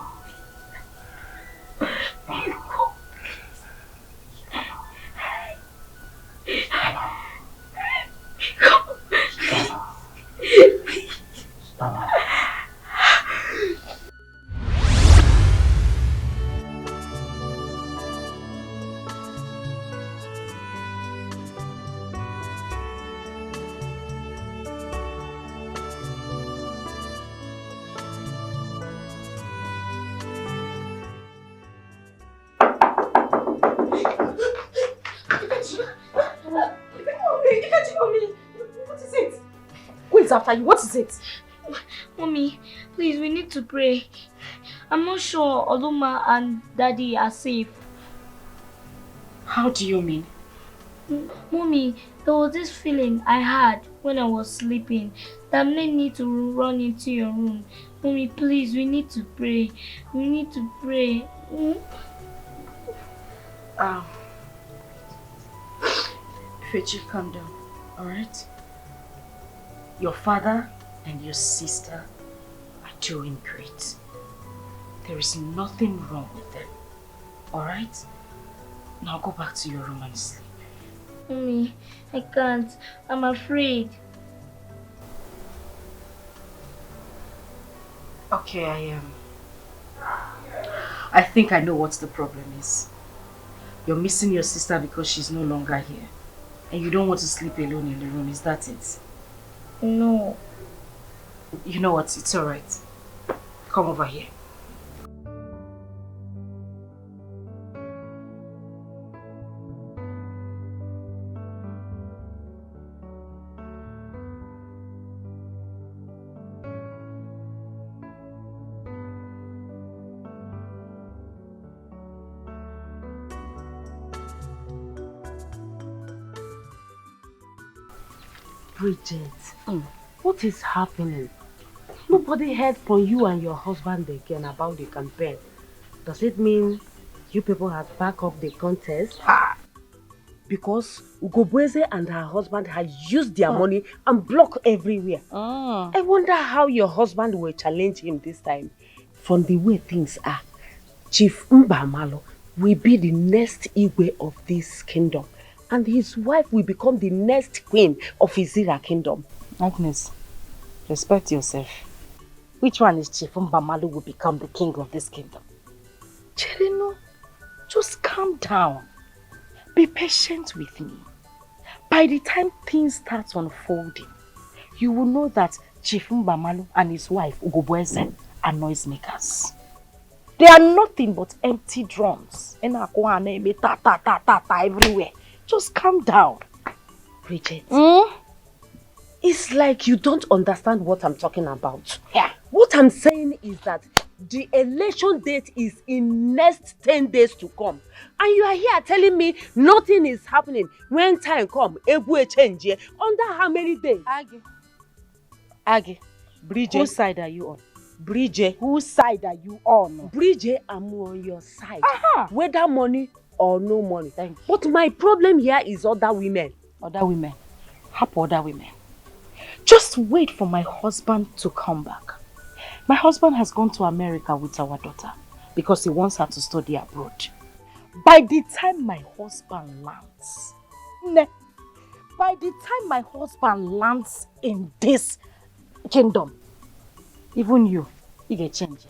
After you, what is it? Mommy, please, we need to pray. I'm not sure Oluma and Daddy are safe. How do you mean? Mommy, there was this feeling I had when I was sleeping that made me to run into your room. Mommy, please, we need to pray. We need to pray. Fechi, calm down, alright? Your father and your sister are doing great. There is nothing wrong with them. Alright? Now go back to your room and sleep. Mommy, I can't. I'm afraid. Okay, I think I know what the problem is. You're missing your sister because she's no longer here. And you don't want to sleep alone in the room, is that it? No. You know what? It's alright. Come over here. Bridget, what is happening? Nobody heard from you and your husband again about the campaign. Does it mean you people have backed up the contest? Because Ugobweze and her husband had used their money and blocked everywhere. I wonder how your husband will challenge him this time. From the way things are, Chief Mbamalo will be the next Igwe of this kingdom. And his wife will become the next queen of Izira kingdom. Agnes, respect yourself. Which one is Chief Mbamalu will become the king of this kingdom? Cherino, just calm down. Be patient with me. By the time things start unfolding, you will know that Chief Mbamalu and his wife Ugobweze are noisemakers. They are nothing but empty drums. Everywhere. Just calm down. Bridget, It's like you don't understand what I'm talking about. Yeah. What I'm saying is that the election date is in next 10 days to come. And you are here telling me nothing is happening. When time comes, it will change. Under how many days? Agi. Bridget. Whose side are you on? Bridget. Whose side are you on? Bridget, I'm on your side. Whether money or no money. Thank you. But my problem here is other women. Other women? Happy other women? Just wait for my husband to come back. My husband has gone to America with our daughter because he wants her to study abroad. By the time my husband lands, in this kingdom, even you get change.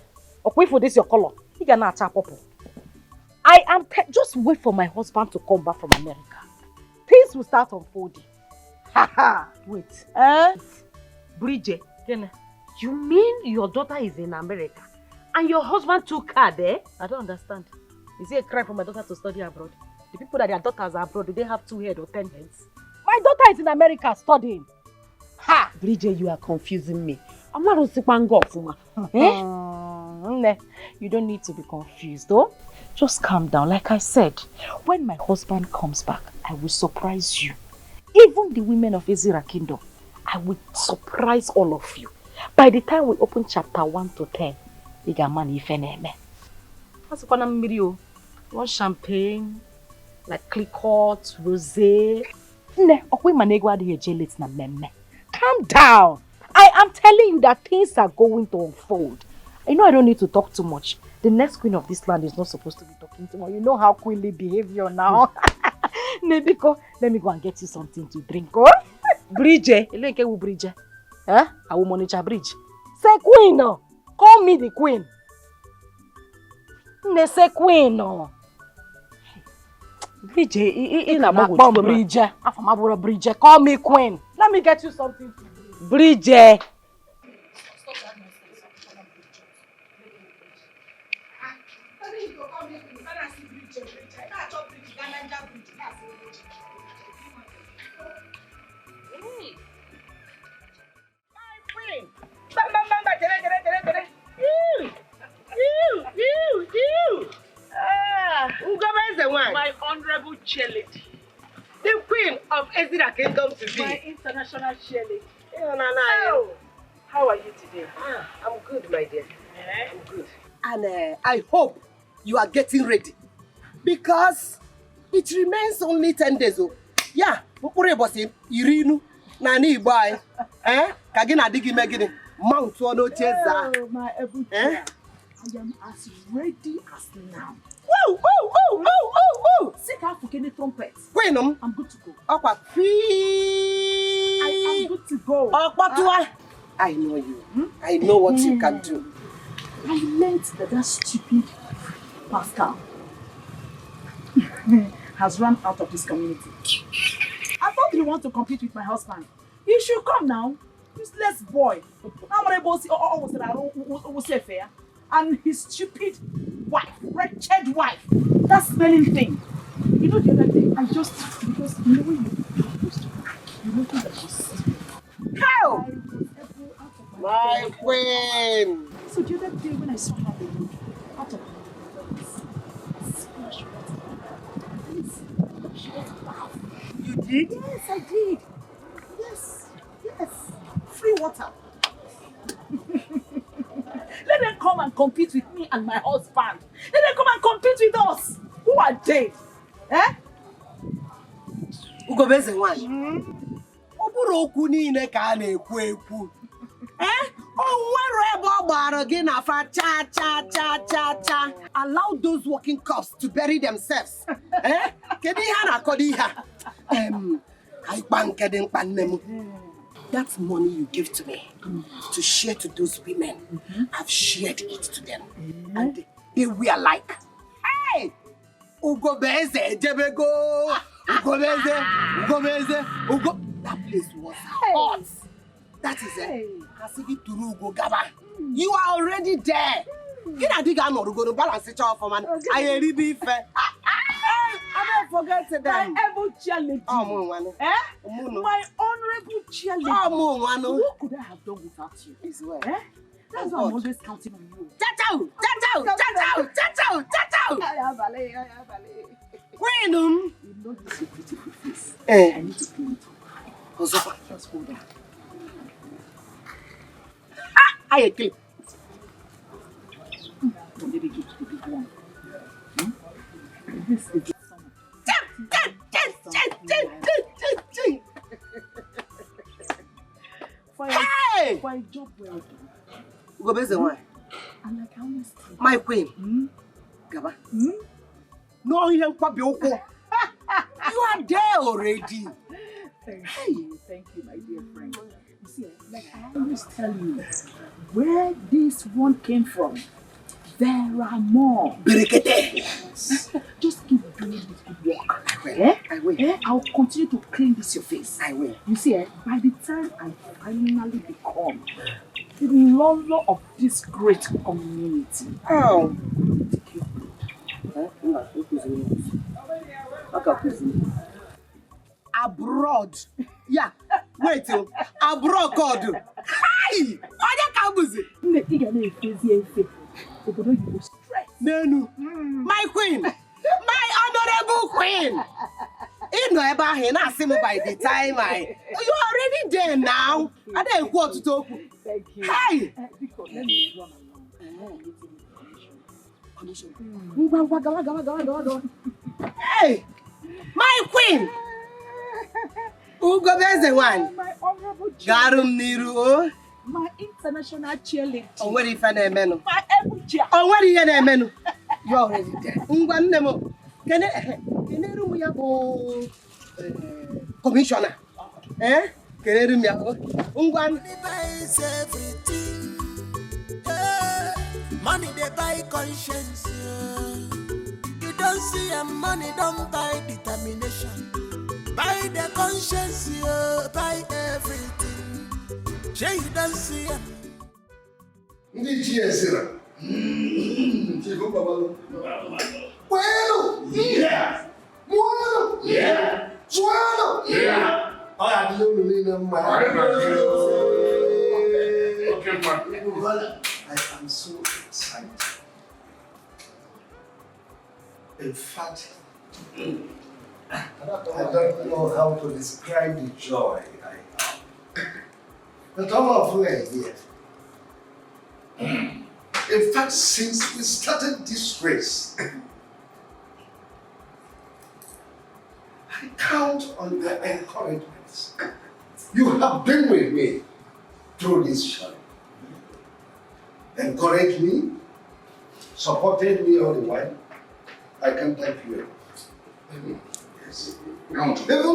Okay, for this your color, you can not tap purple. I am just wait for my husband to come back from America. Things will start unfolding. Wait. Bridget, you mean your daughter is in America and your husband took her there? I don't understand. Is it a crime for my daughter to study abroad? The people that their daughters are abroad, do they have 2 heads or 10 heads? My daughter is in America studying. Ha! Bridget, you are confusing me. I'm not Osipangofuma. You don't need to be confused, though. Just calm down. Like I said, when my husband comes back, I will surprise you. Even the women of Ezra Kingdom, I will surprise all of you. By the time we open chapter 1 to 10, you got money if any. What's the name? You want champagne, like Clicquot, rosé? Calm down. I am telling you that things are going to unfold. I know I don't need to talk too much. The next queen of this land is not supposed to be talking too much. You know how queenly behavior now. Nebiko, let me go and get you something to drink. Oh? Bridget. Bridget. I will monitor Bridge. Say queen. No. Call me the queen. Say queen. No. Bridget, Bridget. Call me queen. Let me get you something to drink. Bridget. My honorable cheerleader, the queen of Ezra Kingdom to be. My international cheerleader. Oh, how are you today? I'm good, my dear. I'm good. And I hope you are getting ready because it remains only 10 days. Yeah, Irinu, Nani boy. Kagina digi megini. Mount one cheza. Oh, my able chair. I am as ready as now. Woo, woo, woo, woo, woo, woo. Seek out for any trumpets. Queen, I'm good to go. I am good to go. I know you. I know what you can do. I learned that stupid Pascal has run out of this community. I thought you want to compete with my husband. You should come now. Useless boy. And his stupid wife, wretched wife. That smelling thing. You know the other day, I just, because you know when you know that was how? My queen. So the other day when I saw her out of the splash water, she was bath. You did? Yes, I did. Yes. Free water. Let them come and compete with me and my husband. Let them come and compete with us. Who are they? Ugobeze one. Oburu okwu niile ka a na-ekwu ekwu. Allow those working cops to bury themselves. That money you give to me to share to those women, I've shared it to them. And they were like, hey! Ugobeze, Jebego! Ugobeze, that place was hot. That is it. You are already there. You know, I dig no go to balance it off, man. I really be fair. forget them. My able chair lady. My honorable chair lady. What could I have done without you? That's why I'm always counting on you. Chachao! When you know this your beautiful face. I need to clean it. Just hold on. I agree. Let me give the big one. This is the summer. Fine job well done. Go best the one. And like honestly. My queen. Gaba. No, you ain't quite You are there already. Thank you, my dear friend. You see, like I always tell you, where this one came from, there are more. Yes. Just keep doing this good work. I will. I'll continue to clean this your face. I will. You see, by the time I finally become the Lolo of this great community. Oh. Abroad. Yeah. Wait till abroad God. Hi! My queen. My honorable queen. You know about him. I see me by the time you are already there now. I don't want to talk. Thank you. Hi. Let me run along. Hey, my queen. Who go best the one? My honorable Garum Niru. My international cheerleader. Oh, where if I menu? My able chair. Oh, where is your menu? You already there. Nemo. Can I go commissioner? Can I room ya? Money they buy conscience. You don't see a money don't buy determination. Buy the conscience, buy everything. Say you don't see it. Bueno, yeah. Bueno, yeah. Suelo, yeah. I am so excited. In fact, I don't know how to describe the joy I have. But all of you are here. In fact, since we started this race, I count on the encouragements. You have been with me through this journey. Encouraged me, supported me all the while. I can thank you. Yes. Even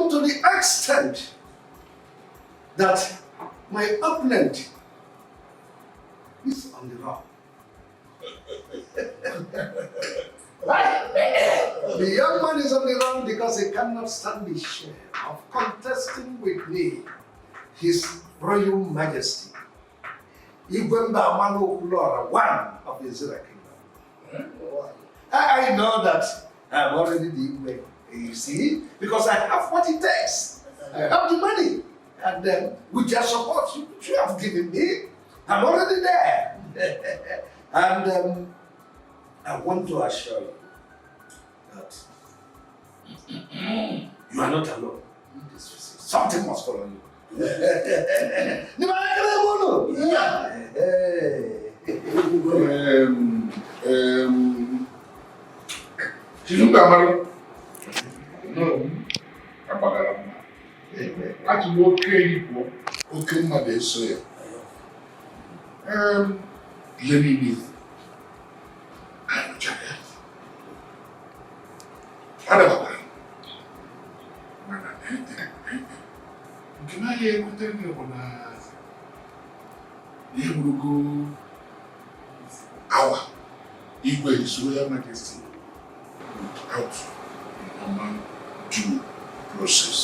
to the extent that my opponent is on the run. The young man is on the run because he cannot stand the shame of contesting with me His Royal Majesty, Igwemba Amano Ulora, one of the Zira Kingdom. I know that I'm already the Igwe, you see, because I have what it takes. I have the money, and then with your support you have given me, I'm already there. And I want to assure you that you are not alone in this visit. Something must follow you. No, I will okay, okay, my dear sir. Let me be. I'm Jack. Can I hear what they're going to go? Our Igwe is Royal Majesty without the normal due process.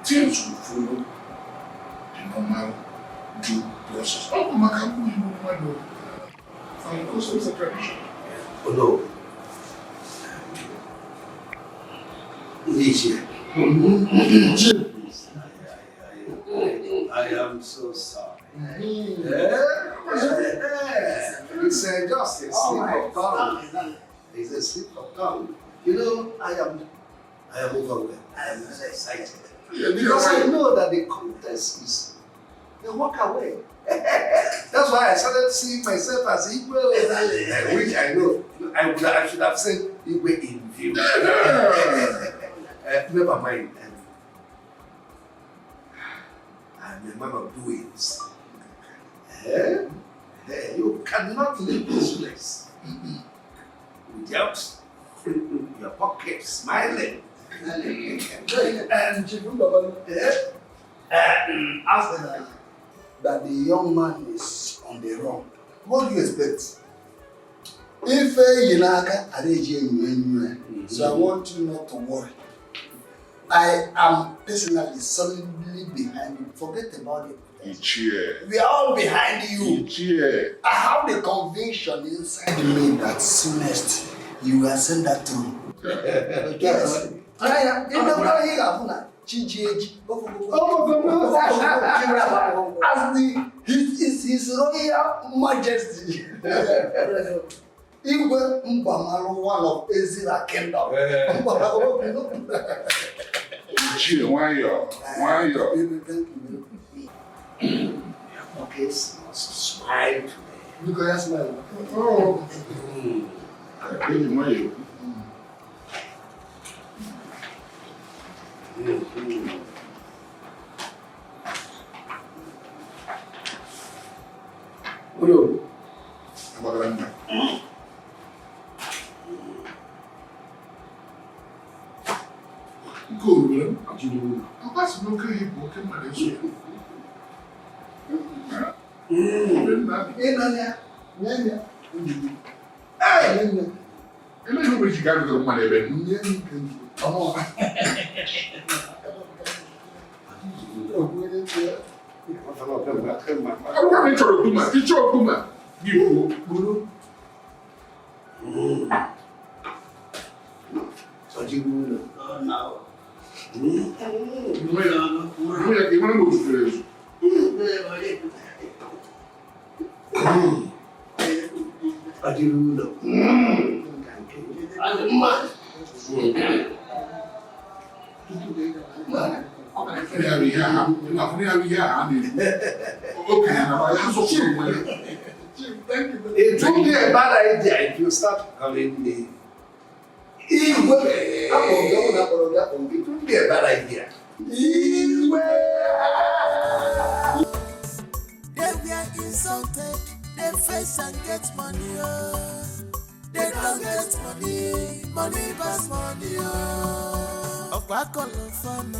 Things will follow the normal due process. Oh, my company, and also it's a tradition. Although, I am so sorry. It's just a slip of tongue. It's a slip of tongue. You know, I am overwhelmed. I am excited. Because I know that the contest is a walk away. That's why I started seeing myself as equal, which I know I should have said equal in view. Never mind. I'm a man of doings. You cannot leave this place without your pocket smiling. And after that the young man is on the run, what do you expect? If Yinaka arrange so I want you not to worry. I am personally solidly behind you. Forget about it. We are all behind you. I have the conviction inside me that soonest you will send that through. Yes. I am. As his Royal Majesty. Igwe Mbamalu, one of Ezra Kingdom. Why you? Okay, smile today. Because I smile. Oh. Why you? Hello. Go, man. What you doing? What's no good? What can I do? It would be a bad idea if you start calling me. It would be a bad idea. They were insulted, they face and get money. They don't get money, money pass money. Of what color fun?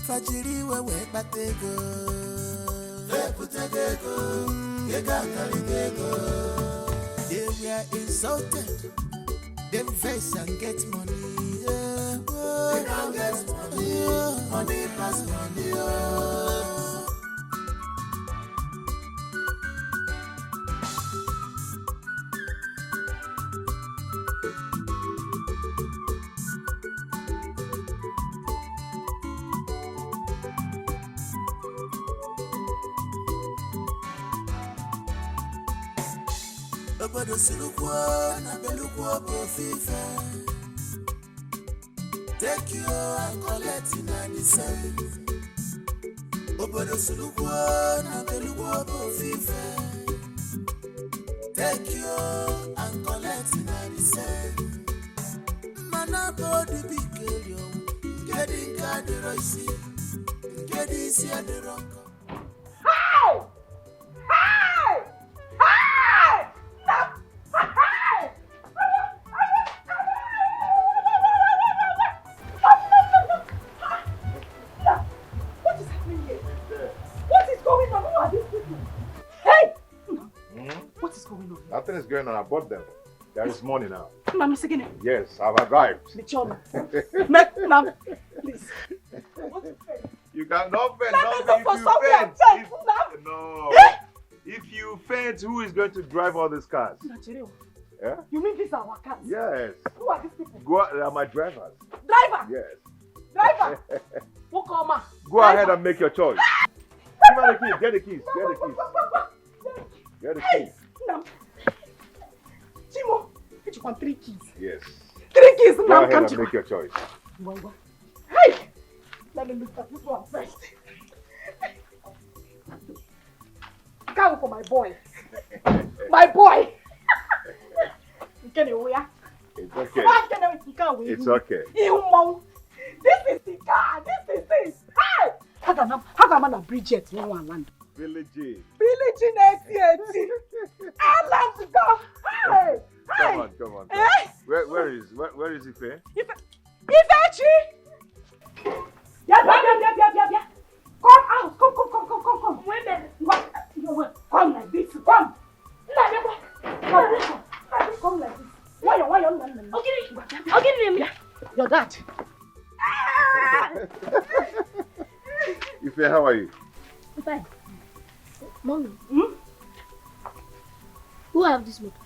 Fajiri we batego. They put a go, they got a go. They were insulted, they face and get money. They don't get money, money pass money. Obodo sulukwo na belukwo bofife. Take you and collect in the same. Obodo sulukwo na belukwo bofife. Take you and collect in the same. Mana body big girl, getting card roisi, getting easy at the rock. How? How? How? What is happening here? What is going on? Who are these people? Hey! What is going on here? Nothing is going on. I bought them. There is money now. Mami, again. Yes, I've arrived. Michona. Ma'am, please. What is it? You cannot faint. Let me go for somewhere. No. If you faint, who is going to drive all these cars? Nigerian. Yeah? You mean these are our cars? Yes. Who are these people? They are my drivers. Driver! Yes. Driver! Wokoma. Go ahead and make your choice. Give her the keys. Get the keys. Get the keys. Get the keys. Nam. Chimo, you want 3 keys? Yes. 3 keys, Go Nam. ahead and make your choice. Hey! Let me look at this one first. Go for my boy. My boy! It's okay. It's okay. This is the car. This is it. Hey! How come I'm Bridget? No one land. Billie Jean. Billie Jean 80. I love to go. Hey! Come on, come on. Eh? Where is Ife? Ifechi! Yeah. Come out. Come. Wait a minute. Come like this. Come. Come like this. Why you? Okay. Your dad. Ife, how are you? I'm fine. Mommy. Who have this motor?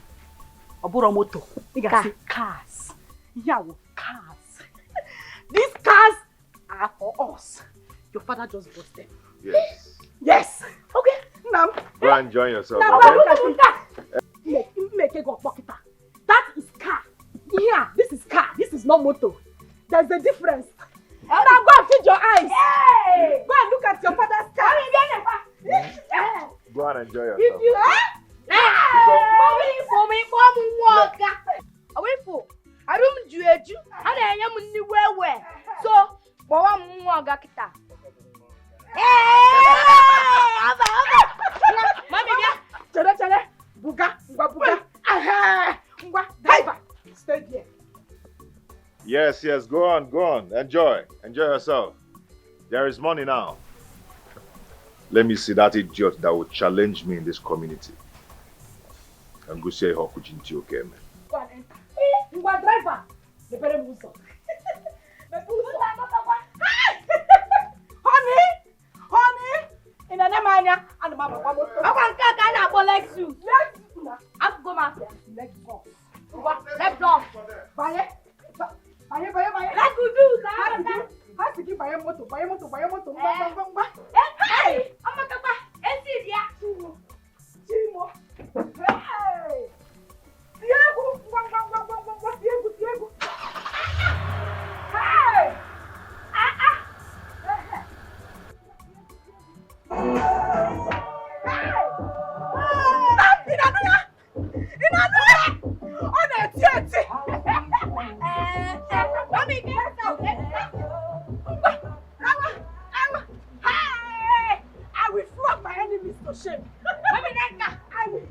Obura moto. You can say cars. Yeah, cars. These cars are for us. Your father just bought them. Yes. Yes. Okay. Now. Go and enjoy yourself. Now, Okay? make a go pocket. That is car. Yeah, this is car. This is not motor. There's a difference. Now go and feed your eyes. Hey! Go and look at your father's car. Go and enjoy yourself. If you mommy walk. Away for. I don't do it. I am in the way. So, Bawa Muaga Kita. Mommy, yeah. Buga. Driver, stay there. Yes, go on. Enjoy yourself. There is money now. Let me see that idiot that will challenge me in this community. And go say how could you okay, man. Go and enter. You are driver. The very muso. Honey. In an amania and mama. I want to kind of like you. I'm going to let's go. Let's go. Buy. Let's do that. Has to keep buy a motor. Hey, I'm not going to Chimo. Hey. Diego. Hey. I will flog my enemies to shame. I will.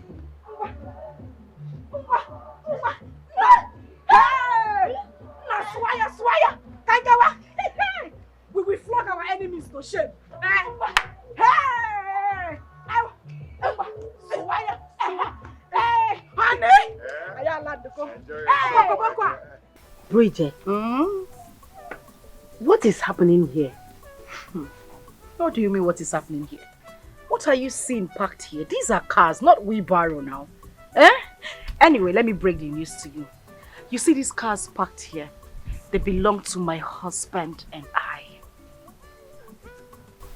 Swire. Kangawa. We will flog our enemies to shame. Hey! Swire. Hey, honey. I land to go. Bridget, what is happening here? What do you mean what is happening here? What are you seeing packed here? These are cars, not wheelbarrow now. Anyway, let me break the news to you. You see these cars parked here? They belong to my husband and I.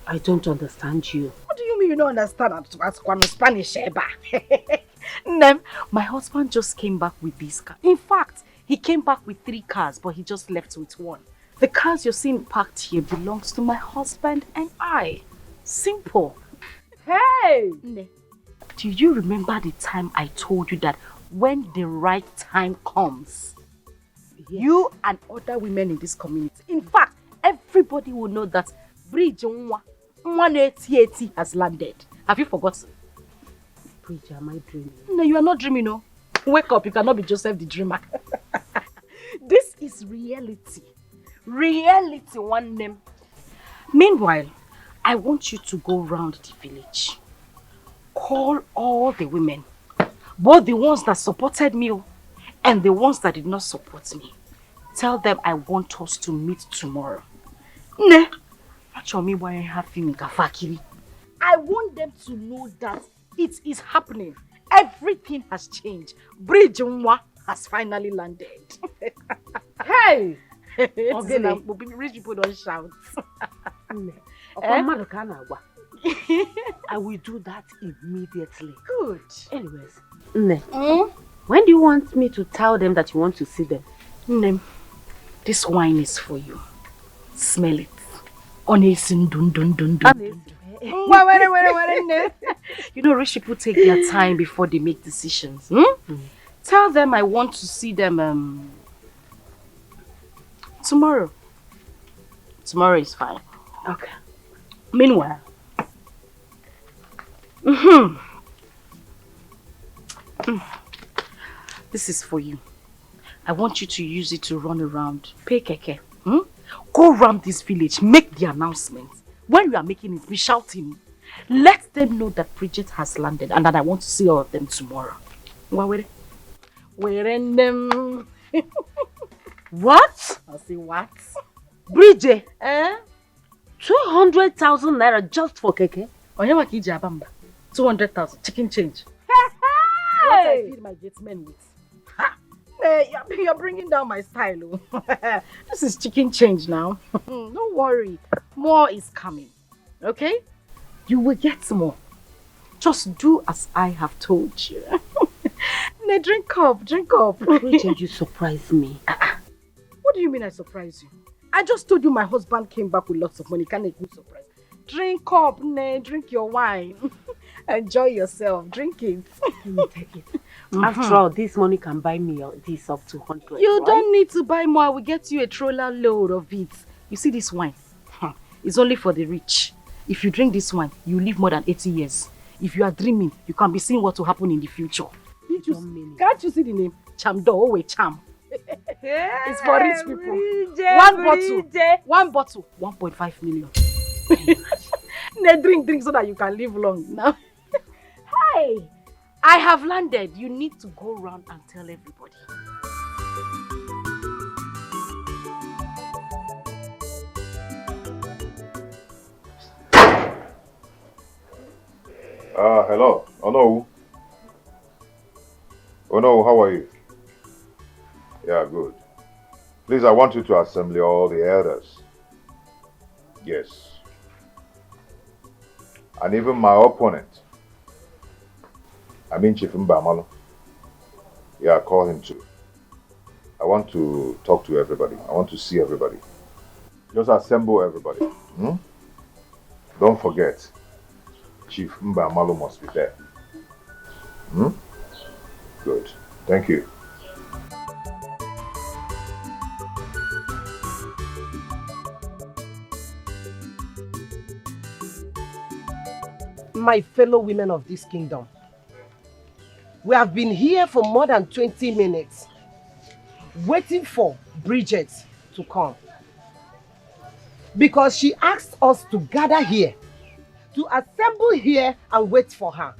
I don't understand you. What do you mean you don't understand Spanish? Nem, my husband just came back with these cars. In fact, he came back with 3 cars, but he just left with 1. The cars you're seeing parked here belongs to my husband and I. Simple. Hey! Ne, do you remember the time I told you that when the right time comes, you and other women in this community, in fact, everybody will know that Bridge 180 has landed. Have you forgotten? Bridge, am I dreaming? No, you are not dreaming, no. Wake up, you cannot be Joseph the dreamer. This is reality. Reality, one name. Meanwhile, I want you to go round the village. Call all the women. Both the ones that supported me and the ones that did not support me. Tell them I want us to meet tomorrow. Ne? I want them to know that it is happening. Everything has changed. Bridge has finally landed. Hey! Rich people don't shout. I will do that immediately. Good. Anyways, when do you want me to tell them that you want to see them? This wine is for you. Smell it. Honestly, dun. You know, rich people take their time before they make decisions. Tell them I want to see them tomorrow. Tomorrow is fine. Okay. Meanwhile, this is for you. I want you to use it to run around. Pay keke. Go around this village. Make the announcement. When you are making it, be shouting. Let them know that Bridget has landed and that I want to see all of them tomorrow. Where in them? What? I say what? Bridget? 200,000 naira just for keke? 200,000 chicken change. What I feed my gatemen with. Hey, you're bringing down my style. This is chicken change now. Don't worry. More is coming. Okay? You will get more. Just do as I have told you. Drink up. Bridget, you surprise me. What do you mean I surprise you? I just told you my husband came back with lots of money. Can't make me surprise. Drink up, drink your wine. Enjoy yourself. Drink it. Let me take it. After all, this money can buy me this up to 100. You don't need to buy more. I will get you a troller load of it. You see this wine? It's only for the rich. If you drink this wine, you live more than 80 years. If you are dreaming, you can be seeing what will happen in the future. Can't you see the name? Chamdo, Cham. It's for rich people. One bottle, 1.5 million. Drink so that you can live long. Now, hey, I have landed. You need to go around and tell everybody. Hello. Oh no, how are you? Yeah, good. Please, I want you to assemble all the elders. Yes. And even my opponent. I mean Chief Mbamalo. Yeah, call him too. I want to talk to everybody. I want to see everybody. Just assemble everybody. Don't forget, Chief Mbamalo must be there. Good. Thank you. My fellow women of this kingdom, we have been here for more than 20 minutes waiting for Bridget to come because she asked us to gather here, to assemble here and wait for her.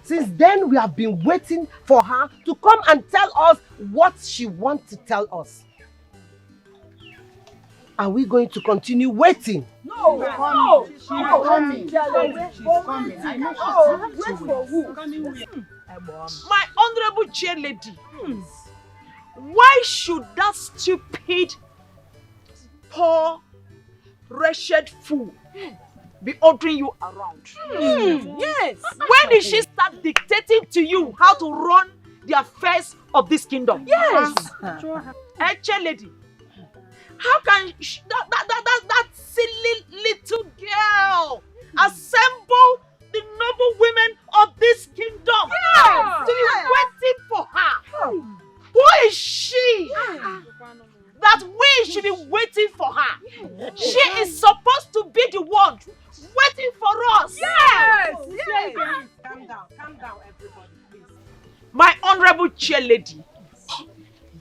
Since then, we have been waiting for her to come and tell us what she wants to tell us. Are we going to continue waiting? No, She's coming. I know she's Wait for who? My honorable chair lady. Why should that stupid, poor, wretched fool be ordering you around? Yes. When did she start dictating to you how to run the affairs of this kingdom? Yes. Chair lady. How can that silly little girl assemble the noble women of this kingdom to be waiting for her? Who is she that we should be waiting for her? She is supposed to be the one waiting for us. Yes. Calm down, everybody, please. My honorable chair lady.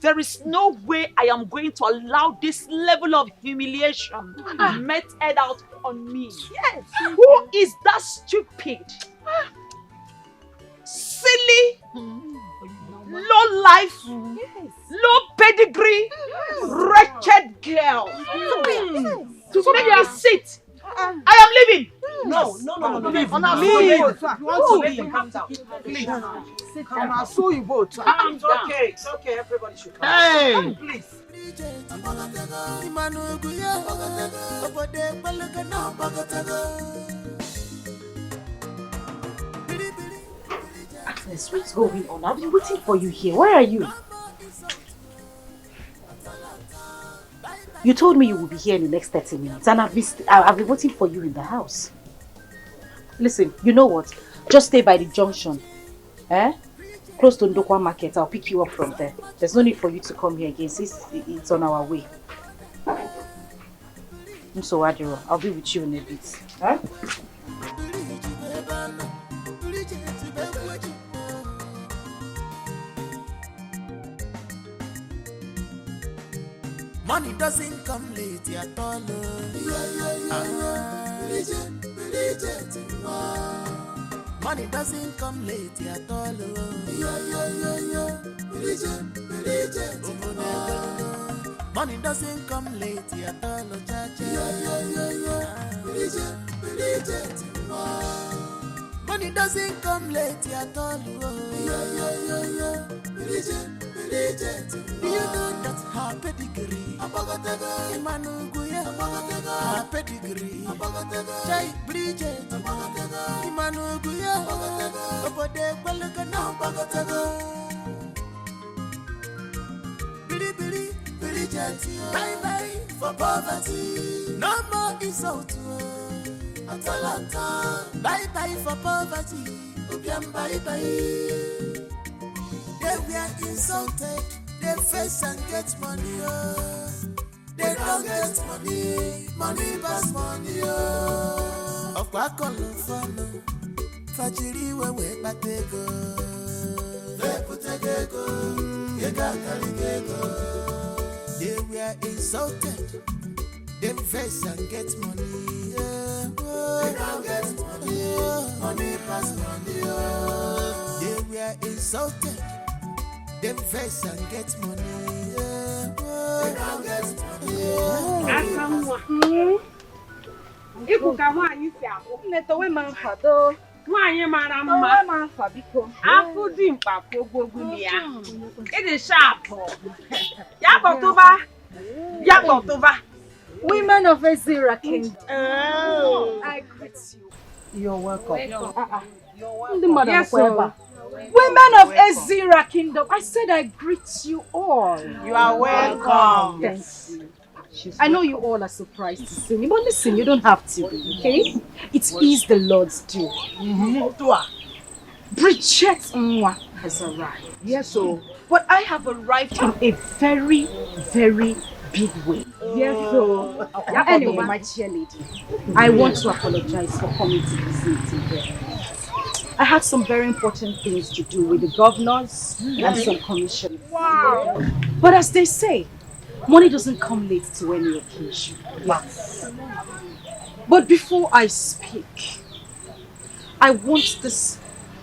There is no way I am going to allow this level of humiliation meted out on me. Yes. Who is that stupid, silly, low life, low pedigree, wretched girl? To make me sit. I am leaving. No. Please, if you want to leave, come down. Please. Come on, so you both. It's okay. It's okay. Everybody should come. Hey! Please. Agnes, what's going on? I've been waiting for you here. Where are you? You told me you will be here in the next 30 minutes and I've been waiting for you in the house. Listen, you know what? Just stay by the junction. Close to Ndokwa Market. I'll pick you up from there. There's no need for you to come here again since it's on our way. So Adiro, I'll be with you in a bit. Huh? Money doesn't come late at all. Money doesn't come late at all. Money doesn't come late at all. Money doesn't come late at all. You know that's her pedigree. Imanuguya, her pedigree. Jai Bridget, Imanuguya, Obode Balagana, Bagatago. Bridget, bye bye for poverty. No more insult. Atalanta, bye bye for poverty. Obiam bye bye. They were insulted, they face and get money, they don't get money, money pass money, of Quackle Fano, Fajiri we but they go, they put a gecko, you got Caligego. They were insulted, they face and get money, they don't get money, money pass money, they were insulted. Them face and get money. They don't get money. Iku kama anyisia. Netowe manfado. Nwanye mara mma. Manfa biko. Afu di mpafo gbogbo ya. It is sharp. Yakotoba. Women of Ezra Kingdom. Oh. I greet you. You're welcome. Yes, sir. Women of Ezra Kingdom, I said I greet you all. You are welcome. Thank you. I know you all are surprised to see me, but listen, you don't have to be, okay? It is the Lord's due. Bridget Nwa has arrived. Yes, so. But I have arrived in a very, very big way. Yes, so. Anyway, my cheerleader, I want to apologize for coming to this meeting here. I had some very important things to do with the governors and some commissioners. Wow! But as they say, money doesn't come late to any occasion. Yes. But before I speak, I want this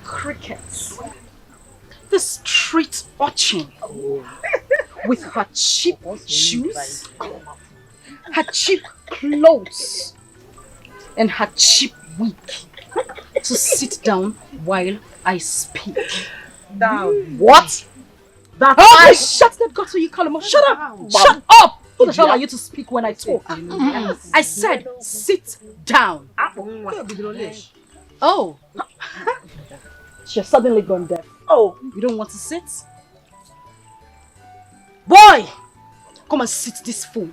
cricket, the street urchin, with her cheap shoes, her cheap clothes, and her cheap wig, to sit down while I speak. Down. What? Oh, shut that gutter, you call him. Shut up! Shut up! Who the hell are you to speak when I talk? I said, sit down. Oh. She's suddenly gone deaf. Oh, you don't want to sit? Boy! Come and sit this fool.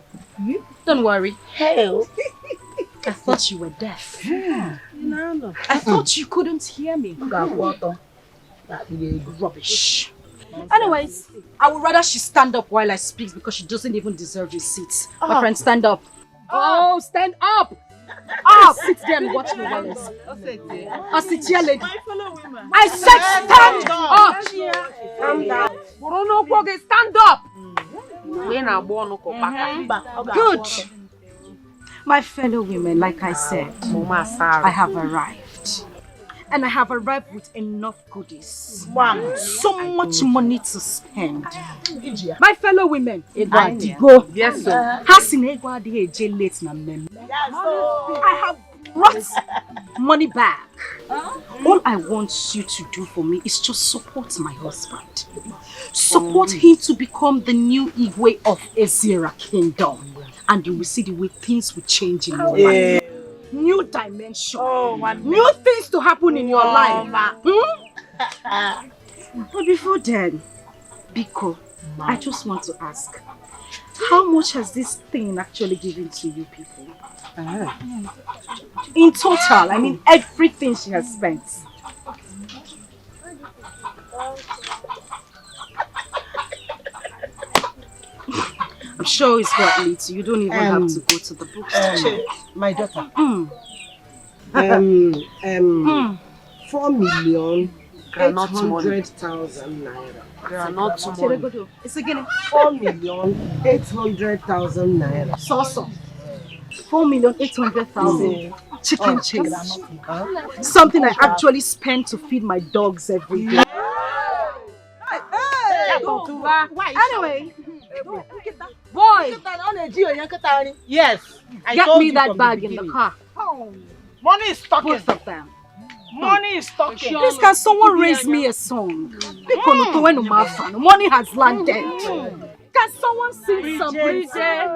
Don't worry. Hell. I thought you were deaf. I thought you couldn't hear me. Rubbish. Anyways, I would rather she stand up while I speak because she doesn't even deserve a seat. My friend, stand up. Oh, stand up! Up! Sit there and watch me while I speak. I sit here, lady. I said stand up! Calm down. Stand up! Good. My fellow women, like I said, I have arrived. And I have arrived with enough goodies. Wow. So much money to spend. My fellow women, go. Yes, sir. I have What? Money back. All I want you to do for me is just support my husband. Support him to become the new Igwe of Ezira Kingdom. And you will see the way things will change in your life. New dimension. New things to happen in your life. But before then, Biko, I just want to ask, how much has this thing actually given to you people? In total, I mean everything she has spent. I'm sure it's got late. You don't even have to go to the bookstore. My daughter. 4,800,000 naira. It's again 4,800,000 naira. So. 4,800,000 chicken change. Something I actually spend to feed my dogs every day. Anyway, boy, yes, get me that bag in the car. Money is talking. Both of them. Money is talking. Please, can someone raise me a song? Money has landed. Can someone sing some Bridget?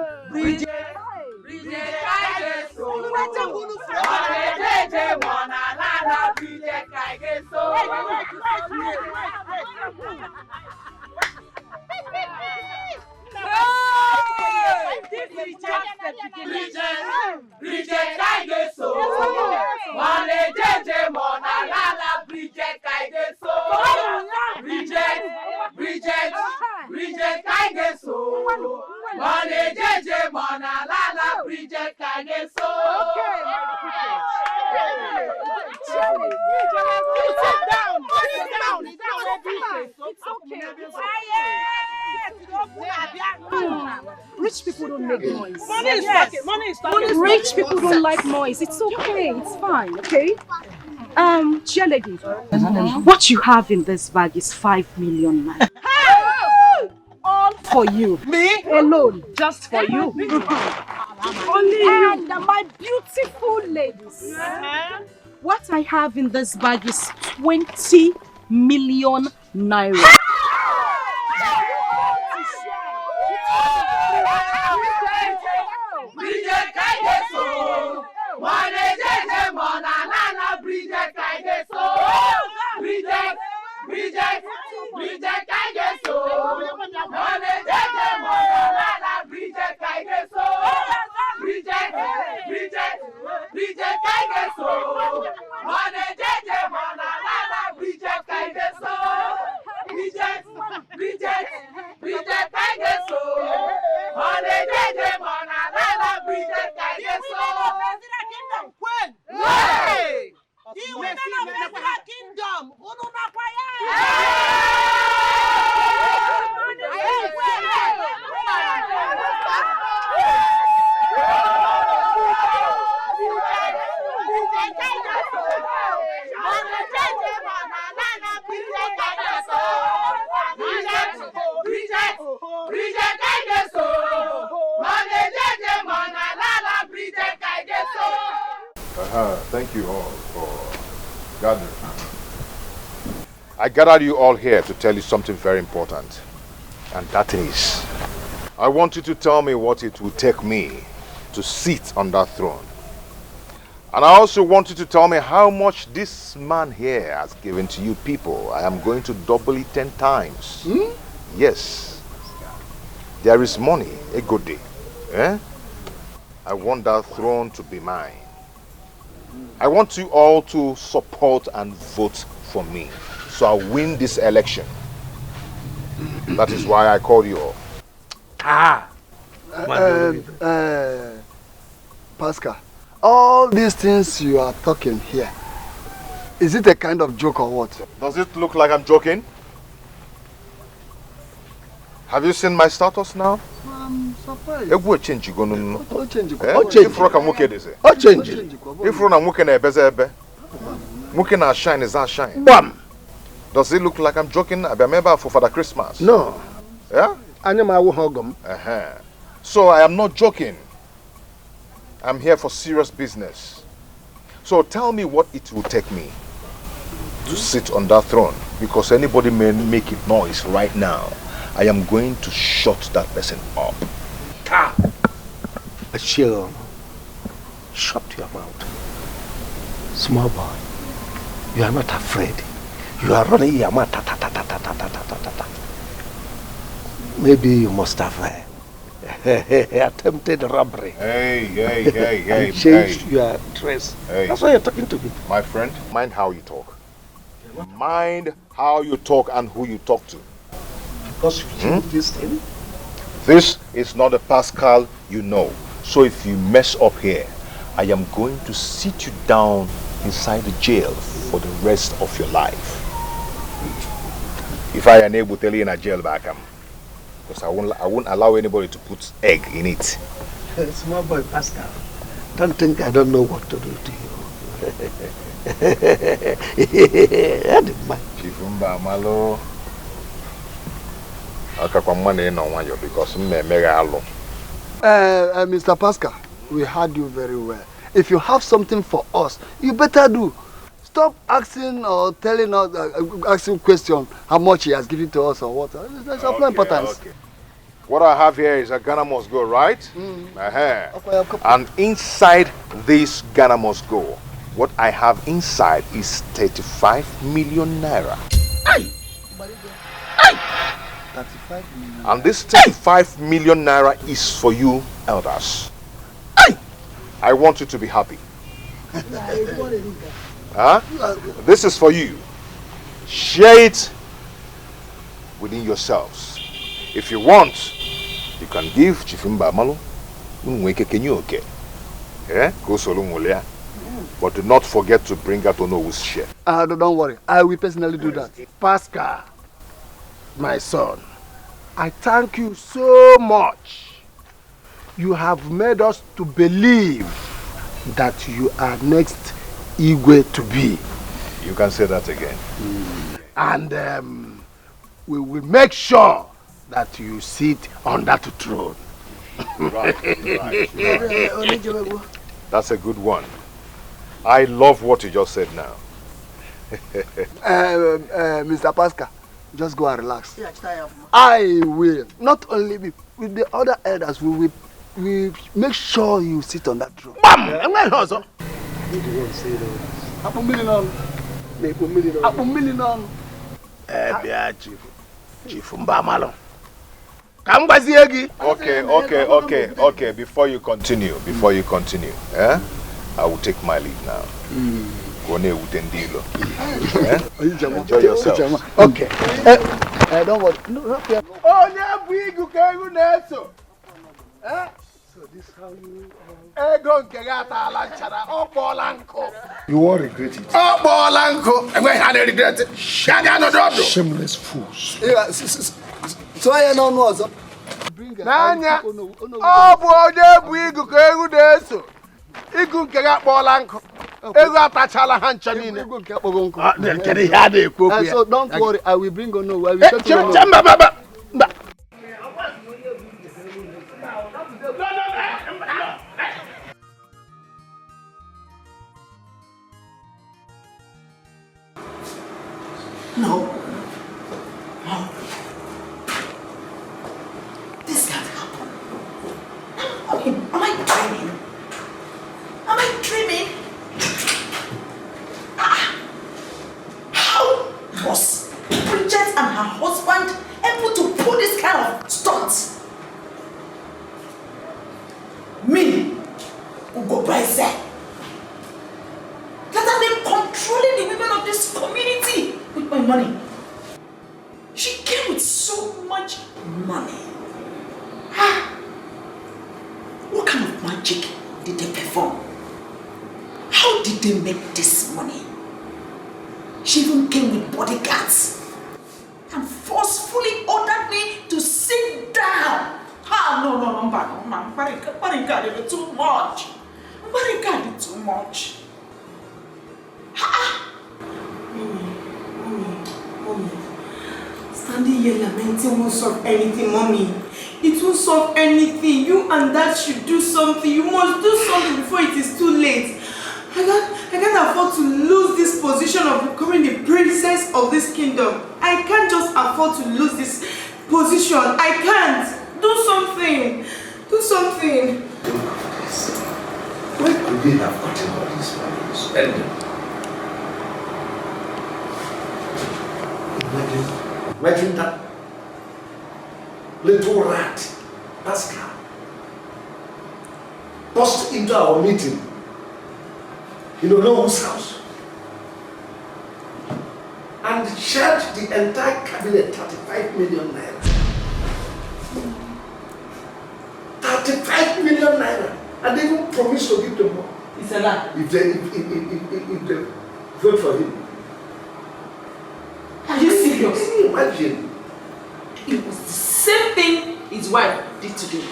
Rich people don't make noise. Money is talking. Money is talking. Rich people don't like noise. It's okay. It's fine. Okay. Chair lady, what you have in this bag is 5 million naira. All for you. Me? Alone. Just for you. Only you. And my beautiful ladies. What I have in this bag is 20 million naira. Thank you all for gathering. I gathered you all here to tell you something very important. And that is, I want you to tell me what it will take me to sit on that throne. And I also want you to tell me how much this man here has given to you people. I am going to double it 10 times. Yes. There is money, a good day. I want that throne to be mine. I want you all to support and vote for me, so I'll win this election. That is why I called you all. Pascal, all these things you are talking here, is it a kind of joke or what? Does it look like I'm joking? Have you seen my status now? I'm surprised. If we change, you go no. Change. If rock and muke this. Change. If rock and muke na ebeze ebe. Muke na shine is that shine. Bam. Does it look like I'm joking? I remember for Father Christmas. No. Yeah? So I am not joking. I'm here for serious business. So tell me what it will take me to sit on that throne, because anybody may make it noise right now. I am going to shut that person up. Chill. Shut your mouth. Small boy, you are not afraid. You are running your mouth. Maybe you must have attempted robbery. Hey, changed your dress. That's why you're talking to me. My friend, mind how you talk. Mind how you talk and who you talk to. Because you changed this thing? This is not a Pascal you know. So if you mess up here, I am going to sit you down inside the jail for the rest of your life. If I am able to tell you in a jail back, because I won't allow anybody to put egg in it. Small boy, Pascal, don't think I don't know what to do to you. Chifumba Malo. Because Mr. Pascal, we heard you very well. If you have something for us, you better do. Stop asking or telling us, asking questions how much he has given to us or what. That's of no importance. Okay. What I have here is a Ghana must go, right? And inside this Ghana must go, what I have inside is 35 million naira. 35 million. And this 35 million naira is for you elders. I want you to be happy. This is for you. Share it within yourselves. If you want, you can give Chifimba Malo. But do not forget to bring out Ono's share. Don't worry, I will personally do that. Pascal, my son, I thank you so much. You have made us to believe that you are next Igwe to be. You can say that again. And we will make sure that you sit on that throne. Right. That's a good one. I love what you just said now. Mr. Pascal, just go and relax. I will, not only me, with the other elders, we make sure you sit on that throne. Bam! Okay. Before you continue, I will take my leave now. Enjoy yourself. Okay. Don't worry. So this is how You won't regret it. Shameless fools. So I don't know. Nanya, so don't worry, I will bring Ono. I will take you. No. This can't happen. Am I dreaming? Am I dreaming? How was Bridget and her husband able to pull this kind of stunts? Me, Ugo Bryce, that I've been controlling the women of this community with my money. She came with so much money. What kind of magic did they perform? How did they make this money? She even came with bodyguards and forcefully ordered me to sit down. No, bodyguard is too much. Bodyguard is too much. Mommy. Standing here lamenting won't solve anything, Mommy. It won't solve anything. You and Dad should do something. You must do something before it is too late. I can't afford to lose this position of becoming the princess of this kingdom. I can't just afford to lose this position. I can't. Do something. Do something. Where could they have gotten all this money to spend it? Imagine that little rat, Pascal, burst into our meeting. You know whose house? And charged the entire cabinet 35 million naira. 35 million naira. And they even promised to give them more. It's a lie. If they vote for him. Are you serious? Can you imagine? It was the same thing his wife did today.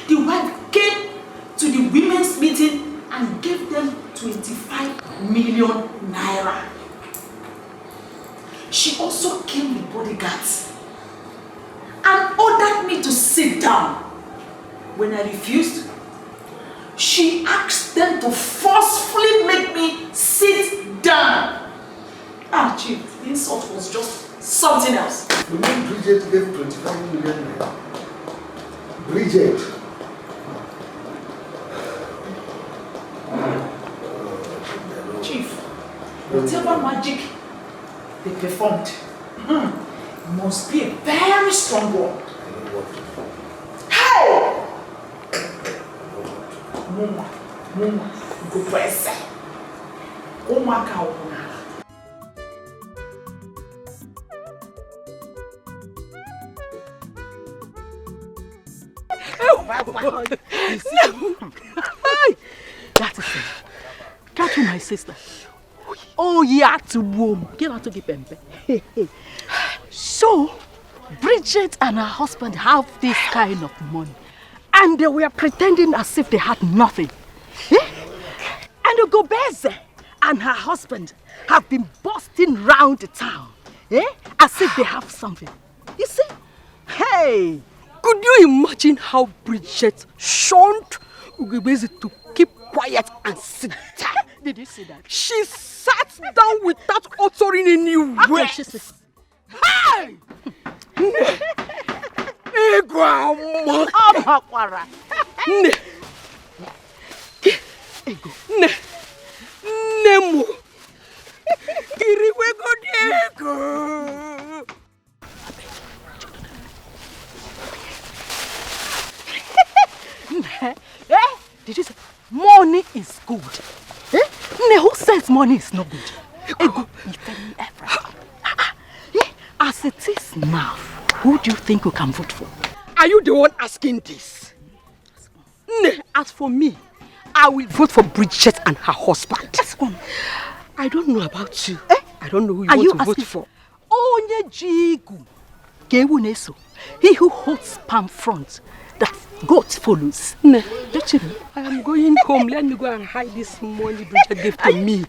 The wife came to the women's meeting and gave them 25 million naira. She also came with bodyguards and ordered me to sit down. When I refused, she asked them to forcefully make me sit down. Ah, Chief, the insult was just something else. You mean Bridget gave 25 million naira? Bridget. Chief, whatever magic they performed must be a very strong one. Hey! Mama, go press. Oh my God. That is it. Catch you, my sister. Oh, yeah, to womb. Give her to the pempe. So, Bridget and her husband have this kind of money. And they were pretending as if they had nothing. And Ugobeze and her husband have been busting round the town. As if they have something. You see? Hey! Could you imagine how Bridget shunned Ugobeze to keep quiet and sit down? Did you see that? She sat down without uttering any word. Hey! Nemo. Did you say money is good? Who says money is not good? As it is now, who do you think we can vote for? Are you the one asking this? As for me, I will vote for Bridget and her husband. I don't know about you. I don't know who you want to vote for. Onye jigu. He who holds palm front, that goat follows. Don't you know? I am going home. Let me go and hide this money Bridget gave to me.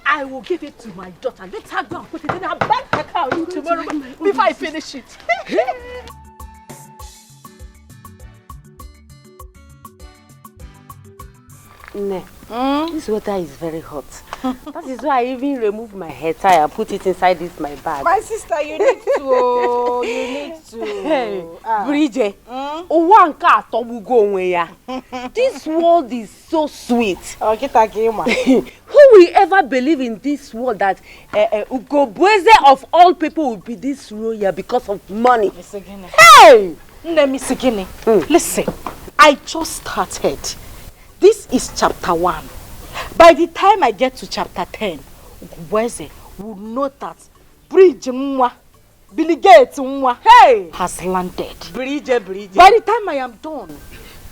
I will give it to my daughter. Let her go and put it in her bank account tomorrow before I finish it. This water is very hot. That is why I even remove my hair tie and put it inside this my bag. My sister, you need to. You need to. Hey, Bridget. This world is so sweet. Who will ever believe in this world that Ugobeze of all people will be this royal because of money? Hey! Listen, I just started. This is chapter 1. By the time I get to chapter 10, Ugobeze will know that Bridget Billy Gates has landed. Bridget. By the time I am done,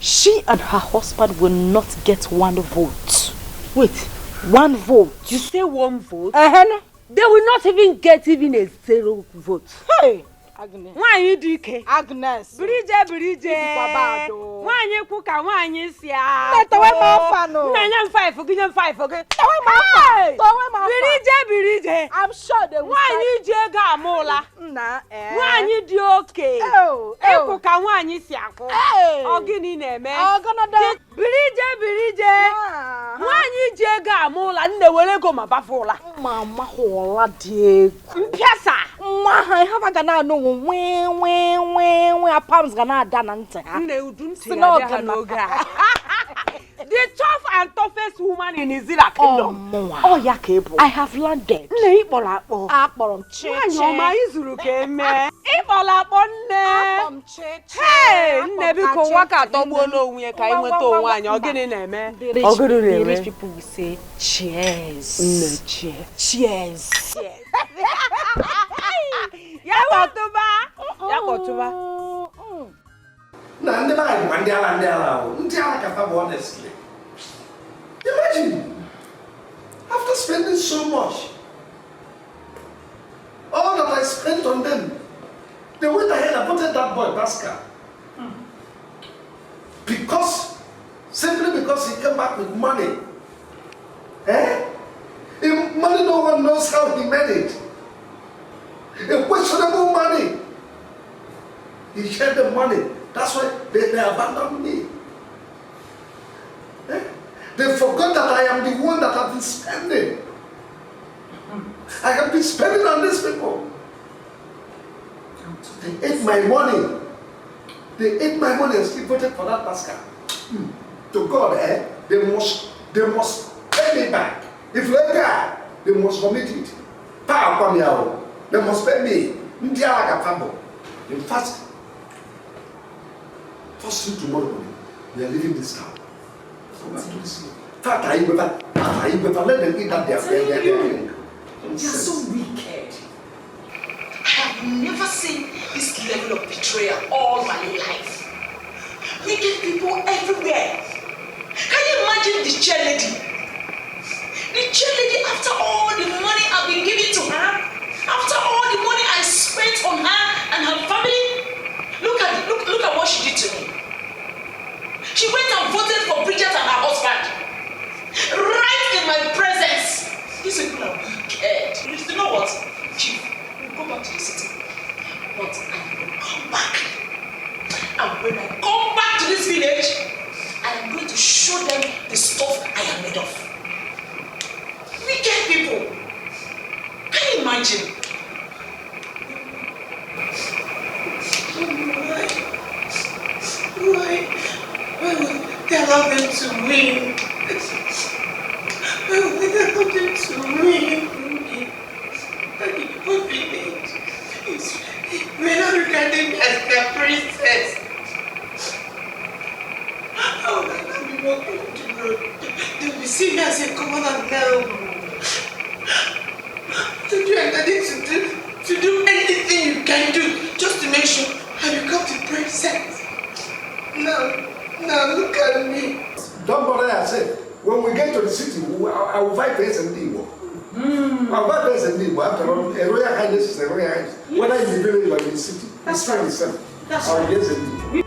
she and her husband will not get one vote. Wait, 1 vote. You say 1 vote? They will not even get even a 0 vote. Hey! Agnes. Why you do it? Agnes. Bridget. Why you cook and why you see? Let the way my fan. No, 5 okay. Bridget. I'm sure they will. Nwanyi ji ego amụla. Nna Nwanyi dị oke. Ịkụ ka nwanyi si akwụ. Ọ gịnị na-eme? Birije. Nwanyi ji ego amụla nne were ego ma bafụla. Mama hụla dị egwu. Mpịasa. Nwa ha ihe ga na-anụ nwe palms ga na-ada na ntị ha. Nne udu ntị ya dị ha n'oge a. The tough and toughest woman in Izira kingdom. Oh, ya kebo. I have landed. Nne ikpọrọ akpọ. Akpọrọ m che. Nwaanyị ọma izuru ka eme. Ịkpọrọ akpọ nne. Akpọrọ m che. Hey, nne biko nwa ka atọgbuo n'onwe ya ka anyị nweta onwe anyị. Ọ gịnị na-eme? The rich people will say cheers. Nne cheers. Cheers. Ya kọtụba. Ya kọtụba. Now, ndị ala ka fa honestly. Imagine, after spending so much, all that I spent on them, they went ahead and voted that boy, Pascal. Simply because he came back with money. Money no one knows how he made it. A questionable money. He shared the money. That's why they abandoned me. They forgot that I am the one that have been spending. I have been spending on these people. They ate my money. They ate my money and still voted for that Pascal. To God, they must pay me back. If they die, they must commit it. They must pay me. In fact, first thing tomorrow morning, we are leaving this town. Go back to the sea. Let them eat that They are so wicked. I have never seen this level of betrayal all my life. Wicked people everywhere. Can you imagine the chairlady? The chairlady, after all the money I've been giving to her, after all the money I spent on her and her family, look at what she did to me. She went and voted for Bridget and her husband. Right in my presence. These people are wicked. You know what? Chief, we'll go back to the city. But I will come back. And when I come back to this village, I am going to show them the stuff I am made of. Wicked people. Can you imagine? Why would they allow them to win? Why would they allow them to win? What we need is we're not regarding me as their princess. How would I not be walking on the road? They will see me as a common girl. Don't you have nothing to do anything you can do just to make sure I become the princess? Now look at me. Don't bother yourself. When we get to the city, I will fight face and deal. I'll fight face and deal. After all, a royal highness is a royal highness. Whether in the village or in the city, it's fine itself. I will get and deal.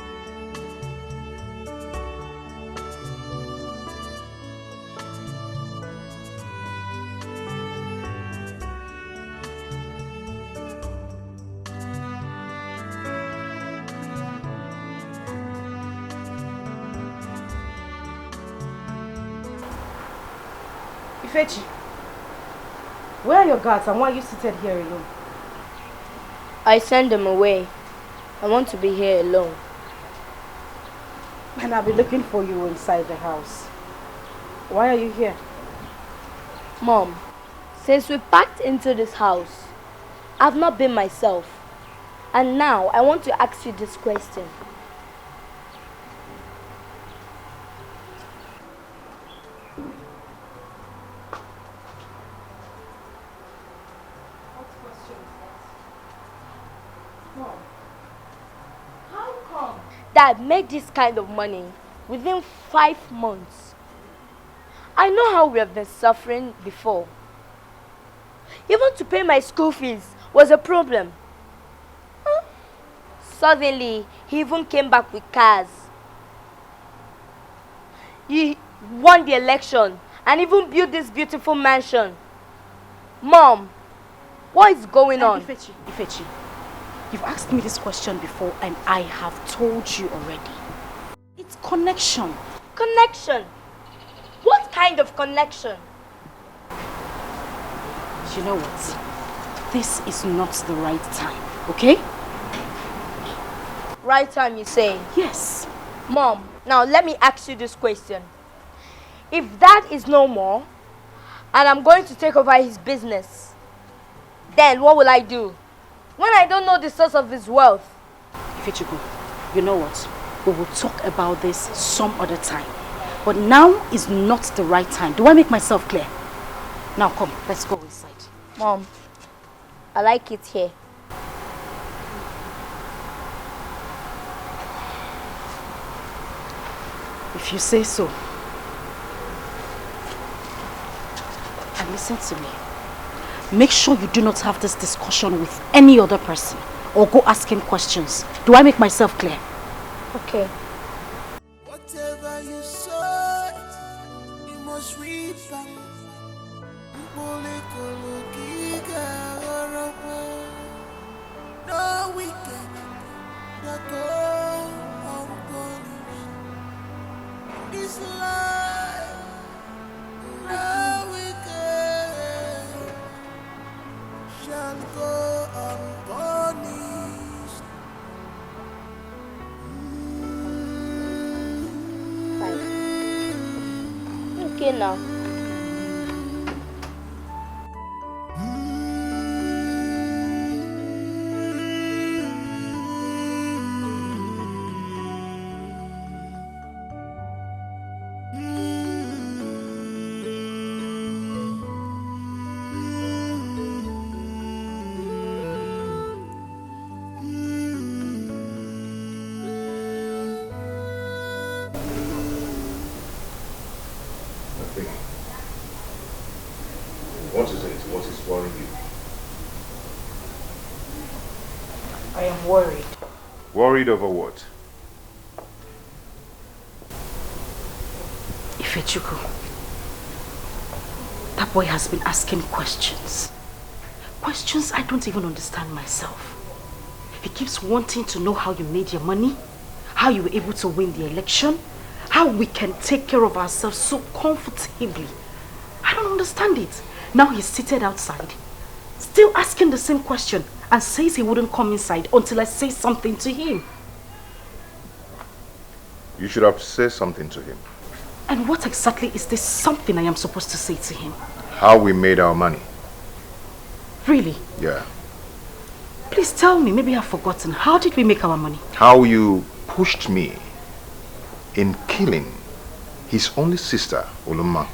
Fechi, where are your guards and why are you seated here alone? I sent them away. I want to be here alone. And I'll be looking for you inside the house. Why are you here? Mom, since we packed into this house, I've not been myself. And now I want to ask you this question. Dad, make this kind of money within 5 months. I know how we have been suffering before. Even to pay my school fees was a problem. Suddenly, he even came back with cars. He won the election and even built this beautiful mansion. Mom, What is going on? Ifechi, you've asked me this question before and I have told you already. It's connection. Connection? What kind of connection? You know what? This is not the right time, okay? Right time, you say? Yes. Mom, now let me ask you this question. If Dad is no more, and I'm going to take over his business, then what will I do? When I don't know the source of his wealth? Ifechuku, you know what? We will talk about this some other time. But now is not the right time. Do I make myself clear? Now come, let's go inside. Mom, I like it here. If you say so. And listen to me. Make sure you do not have this discussion with any other person or go asking questions. Do I make myself clear? Okay. Whatever you sow, you must reap. No wicked, no go unpunished. This life, no wicked shall go unpunished. Okay now. What is it? What is worrying you? I am worried. Worried over what? Ifechuku, that boy has been asking questions. Questions I don't even understand myself. He keeps wanting to know how you made your money, how you were able to win the election, how we can take care of ourselves so comfortably. I don't understand it. Now he's seated outside, still asking the same question and says he wouldn't come inside until I say something to him. You should have said something to him. And what exactly is this something I am supposed to say to him? How we made our money. Really? Yeah. Please tell me, maybe I've forgotten. How did we make our money? How you pushed me in killing his only sister, Oluma.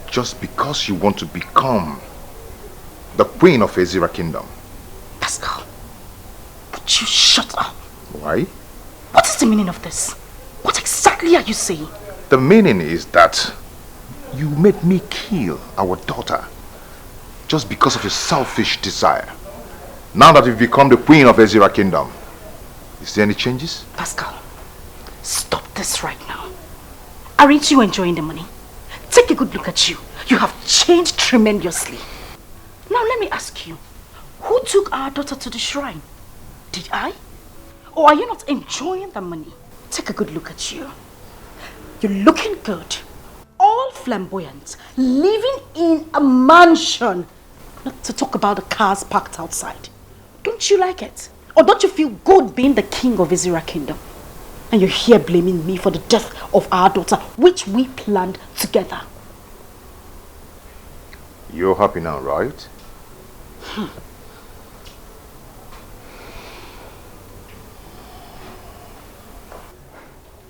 Just because you want to become the queen of Ezira Kingdom. Pascal, would you shut up? Why? What is the meaning of this? What exactly are you saying? The meaning is that you made me kill our daughter just because of your selfish desire. Now that you've become the queen of Ezira Kingdom, is there any changes? Pascal, stop this right now. Aren't you enjoying the money? Take a good look at you. You have changed tremendously. Now let me ask you, who took our daughter to the shrine? Did I? Or are you not enjoying the money? Take a good look at you. You're looking good. All flamboyant. Living in a mansion. Not to talk about the cars parked outside. Don't you like it? Or don't you feel good being the king of Ezira Kingdom? And you're here blaming me for the death of our daughter, which we planned together. You're happy now, right?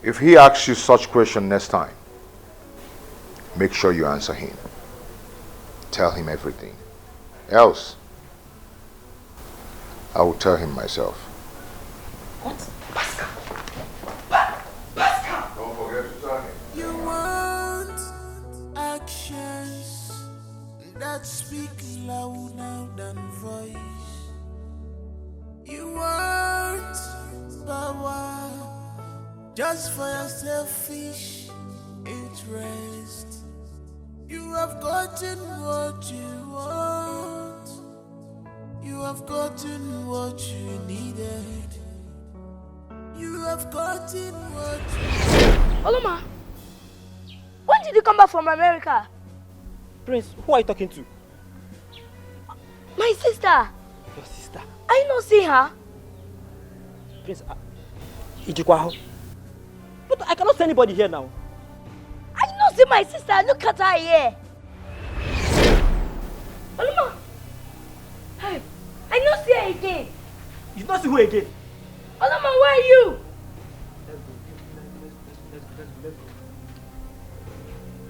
If he asks you such question next time, make sure you answer him. Tell him everything. Else, I will tell him myself. What? Pascal. Don't forget to tell him. You want actions that speak louder than voice. You want power just for your selfish interest. You have gotten what you want. have gotten what you needed. You have gotten what you... Oloma, when did you come back from America? Prince, who are you talking to? My sister. Your sister? I not see her. Prince, Ijikwaho. But I cannot see anybody here now. I not see my sister. Look at her here. Oloma. Hey, I not see her again. You not see who again? Oloma, where are you?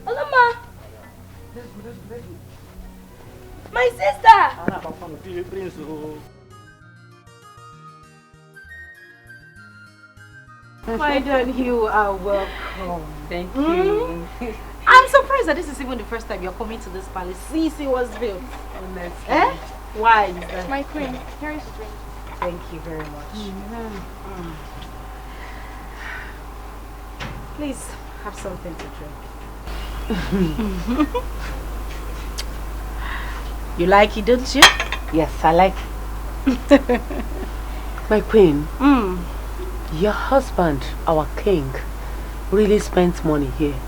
Oloma. Let's go. My sister. Prince. My dear, you are welcome. Thank you. I'm surprised that this is even the first time you're coming to this palace. Sisi was built. Honestly. Eh? Why is that? My queen, here is a drink. Thank you very much. Please have something to drink. You like it, don't you? Yes, I like it. My queen, your husband, our king, really spends money here.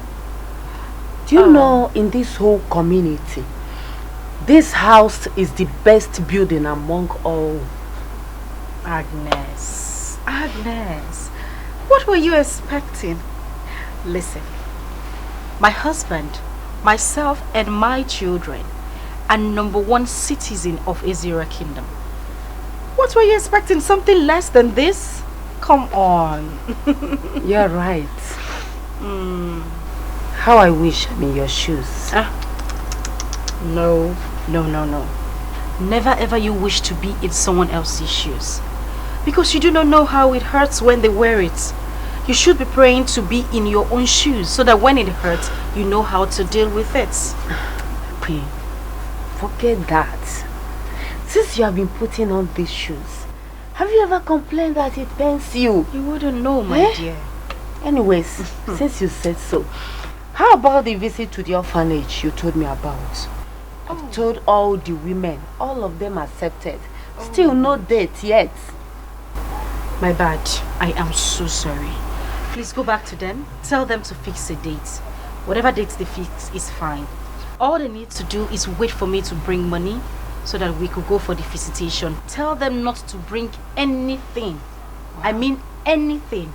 Do you know, in this whole community, this house is the best building among all? Agnes, what were you expecting? Listen, my husband, myself and my children are #1 citizen of Azira Kingdom. What were you expecting? Something less than this? Come on. You're right. How I wish I'm in your shoes. No. Never ever you wish to be in someone else's shoes. Because you do not know how it hurts when they wear it. You should be praying to be in your own shoes so that when it hurts, you know how to deal with it. Queen, forget that. Since you have been putting on these shoes, have you ever complained that it pains you? You wouldn't know, my dear. Anyways, since you said so, how about the visit to the orphanage you told me about? I've told all the women, all of them accepted. Still no date yet. My bad. I am so sorry. Please go back to them. Tell them to fix a date. Whatever date they fix is fine. All they need to do is wait for me to bring money so that we could go for the visitation. Tell them not to bring anything. I mean anything.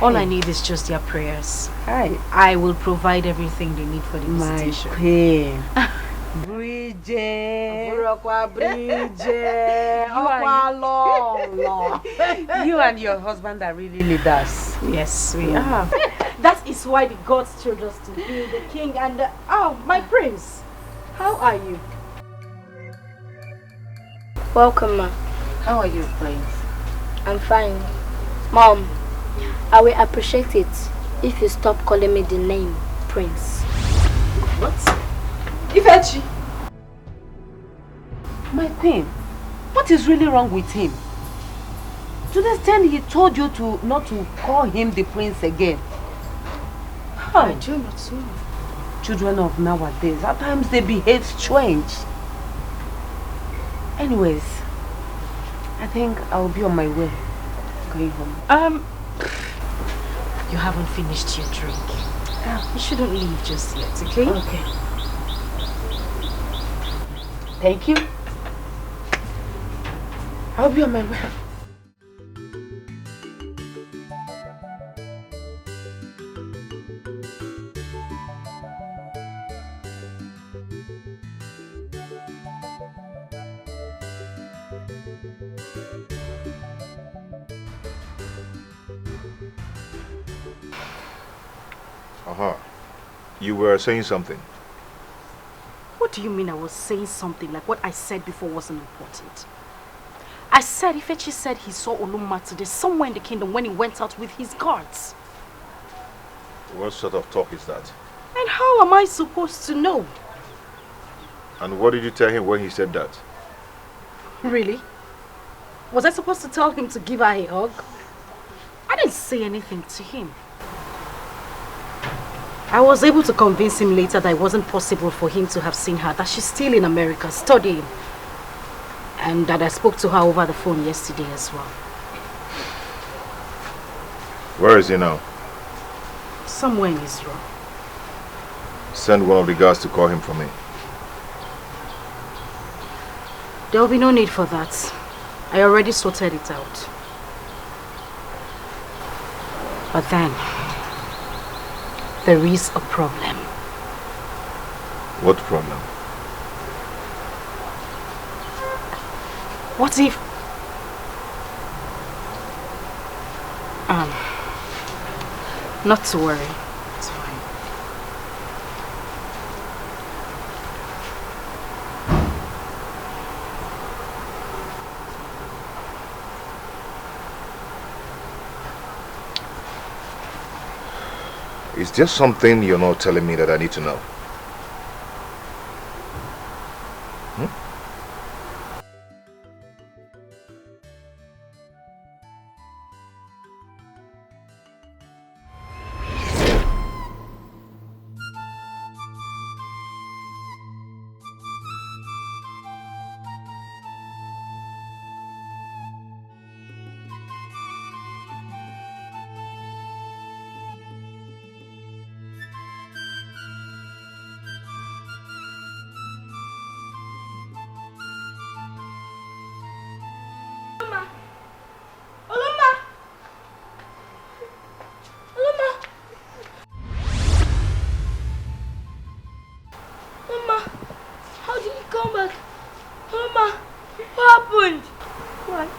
All I need is just their prayers. I will provide everything they need for the visitation. My queen. Bridget. You and your husband are really leaders. Yes, we are. That is why the gods chose us to be the king and the... Oh, my prince. How are you? Welcome, ma. How are you, prince? I'm fine. Mom, I will appreciate it if you stop calling me the name Prince. What? Ifechi. My queen, what is really wrong with him? To the extent he told you to not to call him the prince again. I do not know. Children of nowadays, at times they behave strange. Anyways, I think I'll be on my way. Going home. You haven't finished your drink. You shouldn't leave just yet, okay? Okay. Thank you. I'll be on my way. You were saying something. What do you mean I was saying something like what I said before wasn't important? I said Ifechi said he saw Oluma today somewhere in the kingdom when he went out with his guards. What sort of talk is that? And how am I supposed to know? And what did you tell him when he said that? Really? Was I supposed to tell him to give her a hug? I didn't say anything to him. I was able to convince him later that it wasn't possible for him to have seen her, that she's still in America studying. And that I spoke to her over the phone yesterday as well. Where is he now? Somewhere in Israel. Send one of the guards to call him for me. There will be no need for that. I already sorted it out. But then, there is a problem. What problem? What if... not to worry. It's fine. Is there something you're not telling me that I need to know?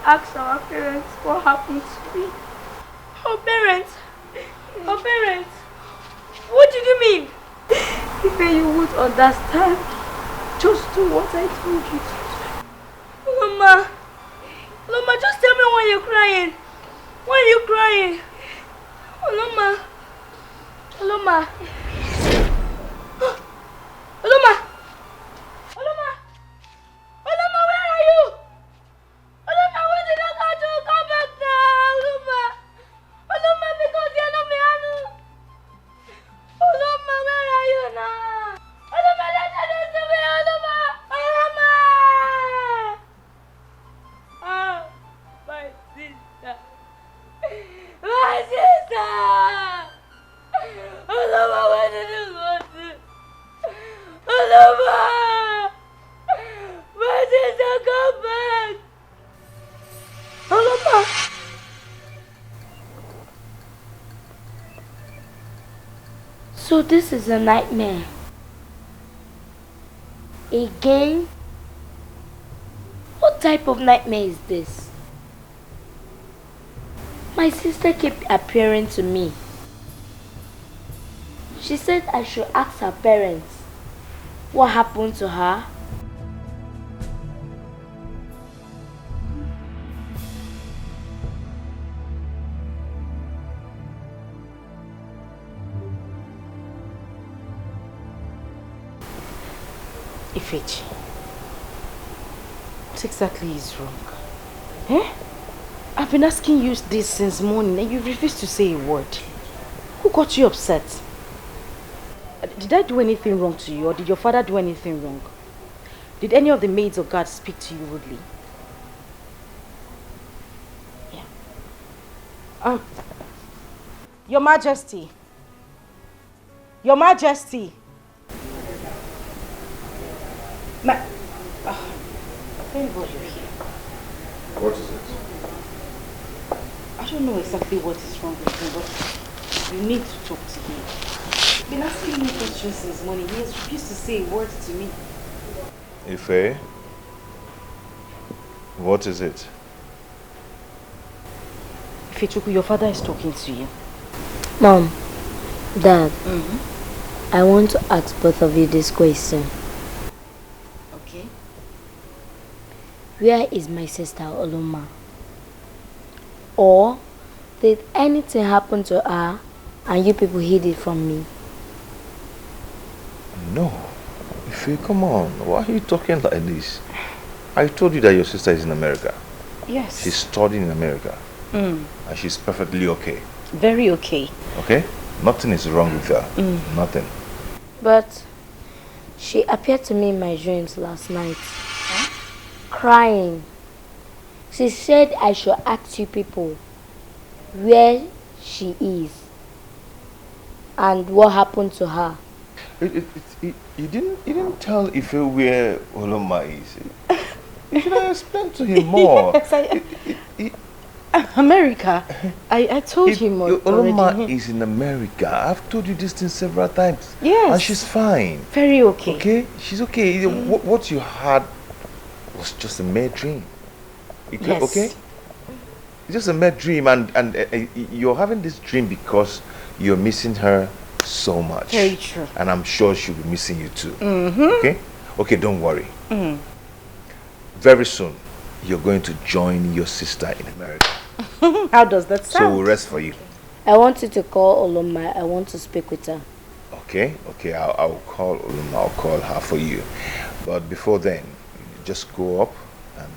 Ask our parents what happened to me. Our parents? What did you mean? If you would understand, just do what I told you to. Loma, just tell me why you're crying. Why are you crying? Loma. Loma, where are you? Oloma, what did I got to come back now? Oloma, because you're not me, Anu. Oloma, where are you now? Oloma, let us listen to me, Oloma. Oh, my sister. My sister. Oloma, where did you go to? Oloma. My sister, come back. Oloma! So this is a nightmare. Again? What type of nightmare is this? My sister kept appearing to me. She said I should ask her parents what happened to her. Ifechi, what exactly is wrong? Eh? I've been asking you this since morning and you refused to say a word. Who got you upset? Did I do anything wrong to you, or did your father do anything wrong? Did any of the maids or guards speak to you rudely? Yeah. Your Majesty. Your Majesty. Thank God you're here. What is it? I don't know exactly what is wrong with him, but you need to talk to him. He's been asking me questions since morning. He has refused to say a word to me. Ife? What is it? Ifechuku, your father is talking to you. Mom, Dad, I want to ask both of you this question. Okay. Where is my sister Oloma? Or did anything happen to her and you people hid it from me? No. Ife, come on. Why are you talking like this? I told you that your sister is in America. Yes. She's studying in America. And she's perfectly okay. Very okay. Okay? Nothing is wrong with her. Nothing. But she appeared to me in my dreams last night, crying. She said I should ask you people where she is and what happened to her. You didn't tell Ife where Oloma is. You should have explained to him more. Yes, America. I told him already. Oloma is in America. I've told you this thing several times. Yes. And she's fine. Very okay. Okay? She's okay. What you had was just a mere dream. Yes. Okay? It's just a mere dream, and you're having this dream because you're missing her so much. Very true. And I'm sure she'll be missing you too. Mm-hmm. Okay, don't worry. Very soon you're going to join your sister in America. How does that sound? So we'll rest for you. I want you to call Oloma. I want to speak with her. Okay, I'll call Oloma. I'll call her for you. But before then, just go up and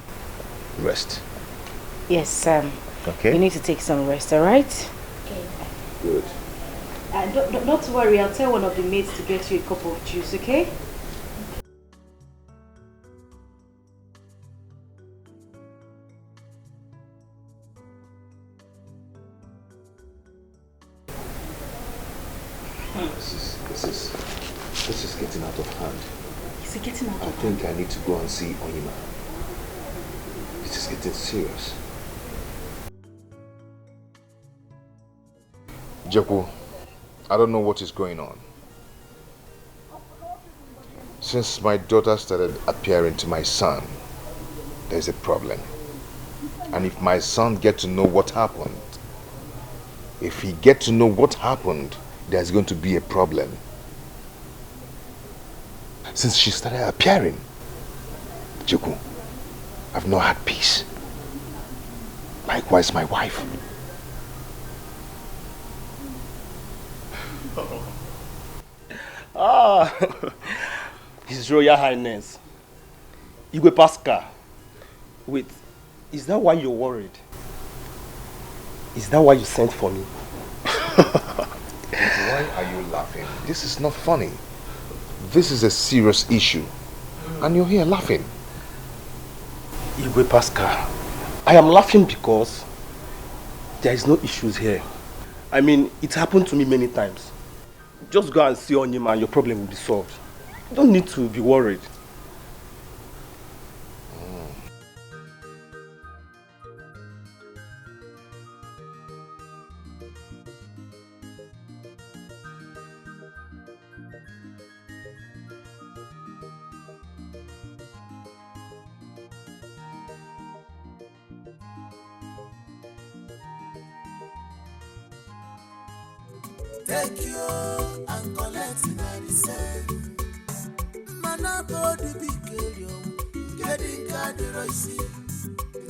rest. Yes, Okay. You need to take some rest, alright? Okay. Good. Don't worry, I'll tell one of the maids to get you a cup of juice, okay? This is getting out of hand. Is it getting out of hand? I think I need to go and see Onyema. This is getting serious. Jeku, I don't know what is going on. Since my daughter started appearing to my son, there's a problem. And if my son gets to know what happened, there's going to be a problem. Since she started appearing, Jeku, I've not had peace. Likewise, my wife. His Royal Highness, Igwe Pascal. Wait, is that why you're worried? Is that why you sent for me? Why are you laughing? This is not funny. This is a serious issue. And you're here laughing. Igwe Pascal, I am laughing because there is no issues here. I mean, it happened to me many times. Just go and see Onyema and your problem will be solved. You don't need to be worried. Take you and collect in the same. Mana body be carry getting candidacy.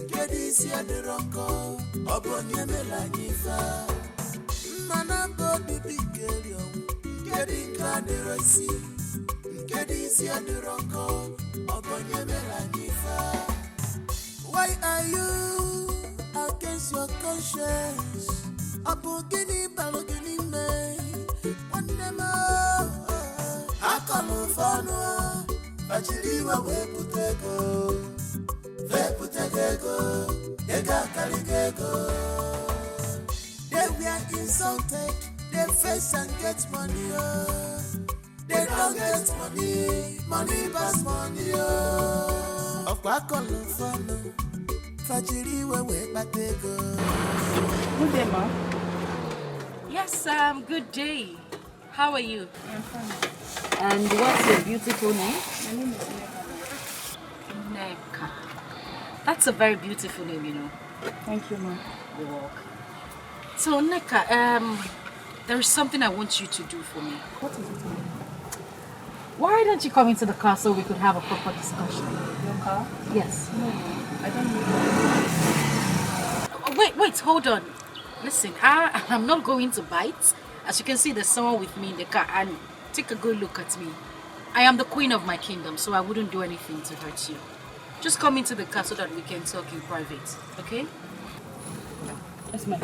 Getting see the ronco. Obonye melanifa. Mana body be carry getting candidacy. Getting see the ronco. Obonye melanifa. Why are you against your conscience? Abogini balogini me Wandema Akalu fano Fachiliwa weputego Veputego Ega kaligego. They were insulted. They face and get money They don't get money. Money pass money Of Akalu fano Fachiliwa weputego. Good day, ma. Yes, good day. How are you? I'm fine. And what's your beautiful name? My name is Neka. That's a very beautiful name, you know. Thank you, ma. You're welcome. So, Neka, there is something I want you to do for me. What is it, ma? Why don't you come into the car so we could have a proper discussion? Your car? Yes. No, I don't need Wait, hold on. Listen, I'm not going to bite. As you can see, there's someone with me in the car, and take a good look at me. I am the queen of my kingdom, so I wouldn't do anything to hurt you. Just come into the car so that we can talk in private, okay? Yes, ma'am.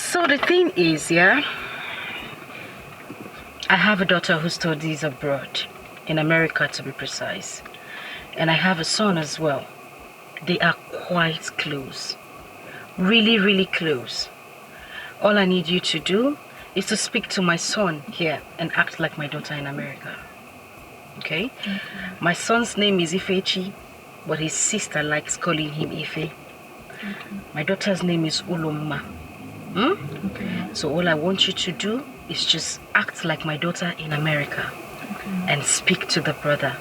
So the thing is, yeah, I have a daughter who studies abroad, in America to be precise. And I have a son as well. They are quite close. Really, really close. All I need you to do is to speak to my son here and act like my daughter in America. Okay? My son's name is Ifechi, but his sister likes calling him Ife. My daughter's name is Uloma. So all I want you to do is just act like my daughter in America and speak to the brother.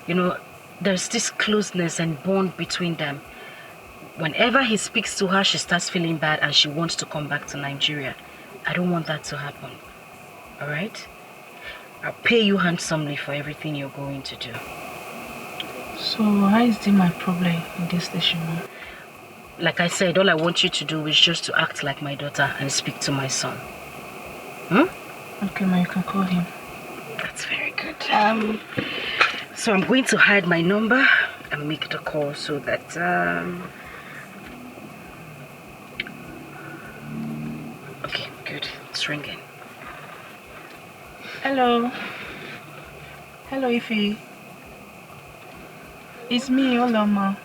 You know, there's this closeness and bond between them. Whenever he speaks to her, she starts feeling bad and she wants to come back to Nigeria. I don't want that to happen. Alright? I'll pay you handsomely for everything you're going to do. So how is this my problem in this station? Like I said, all I want you to do is just to act like my daughter and speak to my son. Okay, ma, you can call him. That's very good. So I'm going to hide my number and make the call so that okay, good. It's ringing. Hello. Hello, Ife. It's me, Oloma.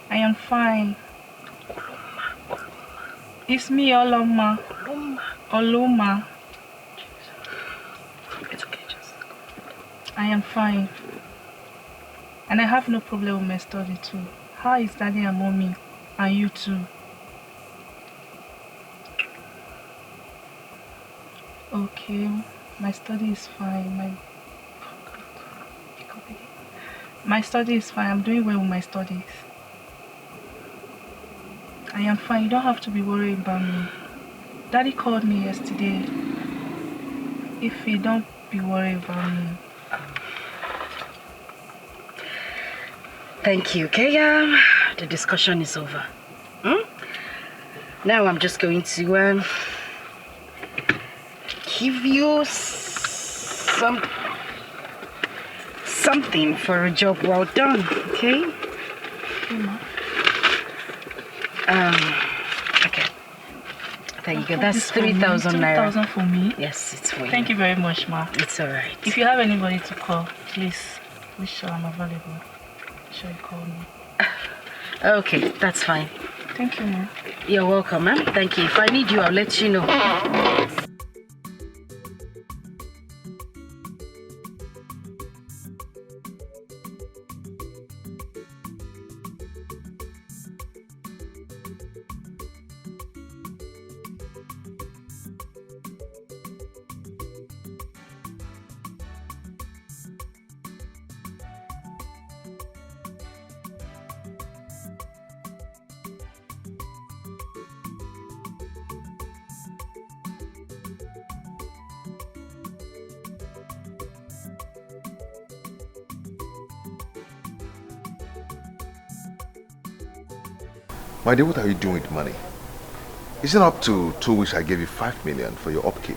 I am fine. It's me, Oloma. Oloma. It's okay, just I am fine. And I have no problem with my study too. How is Daddy and Mommy? And you too? Okay, my study is fine. My study is fine. I'm doing well with my studies. I am fine. You don't have to be worried about me. Daddy called me yesterday. If you don't be worried about me. Thank you, okay? The discussion is over. Now I'm just going to give you something for a job well done, okay? Okay. There you go. That's 3,000 naira. 3,000 for me? Yes, it's for you. Thank you very much, ma. It's alright. If you have anybody to call, please be sure I'm available. Be sure you call me. Okay, that's fine. Thank you, ma. You're welcome, ma'am. Thank you. If I need you, I'll let you know. My dear, what are you doing with money? Isn't up to 2 weeks I gave you 5 million for your upkeep?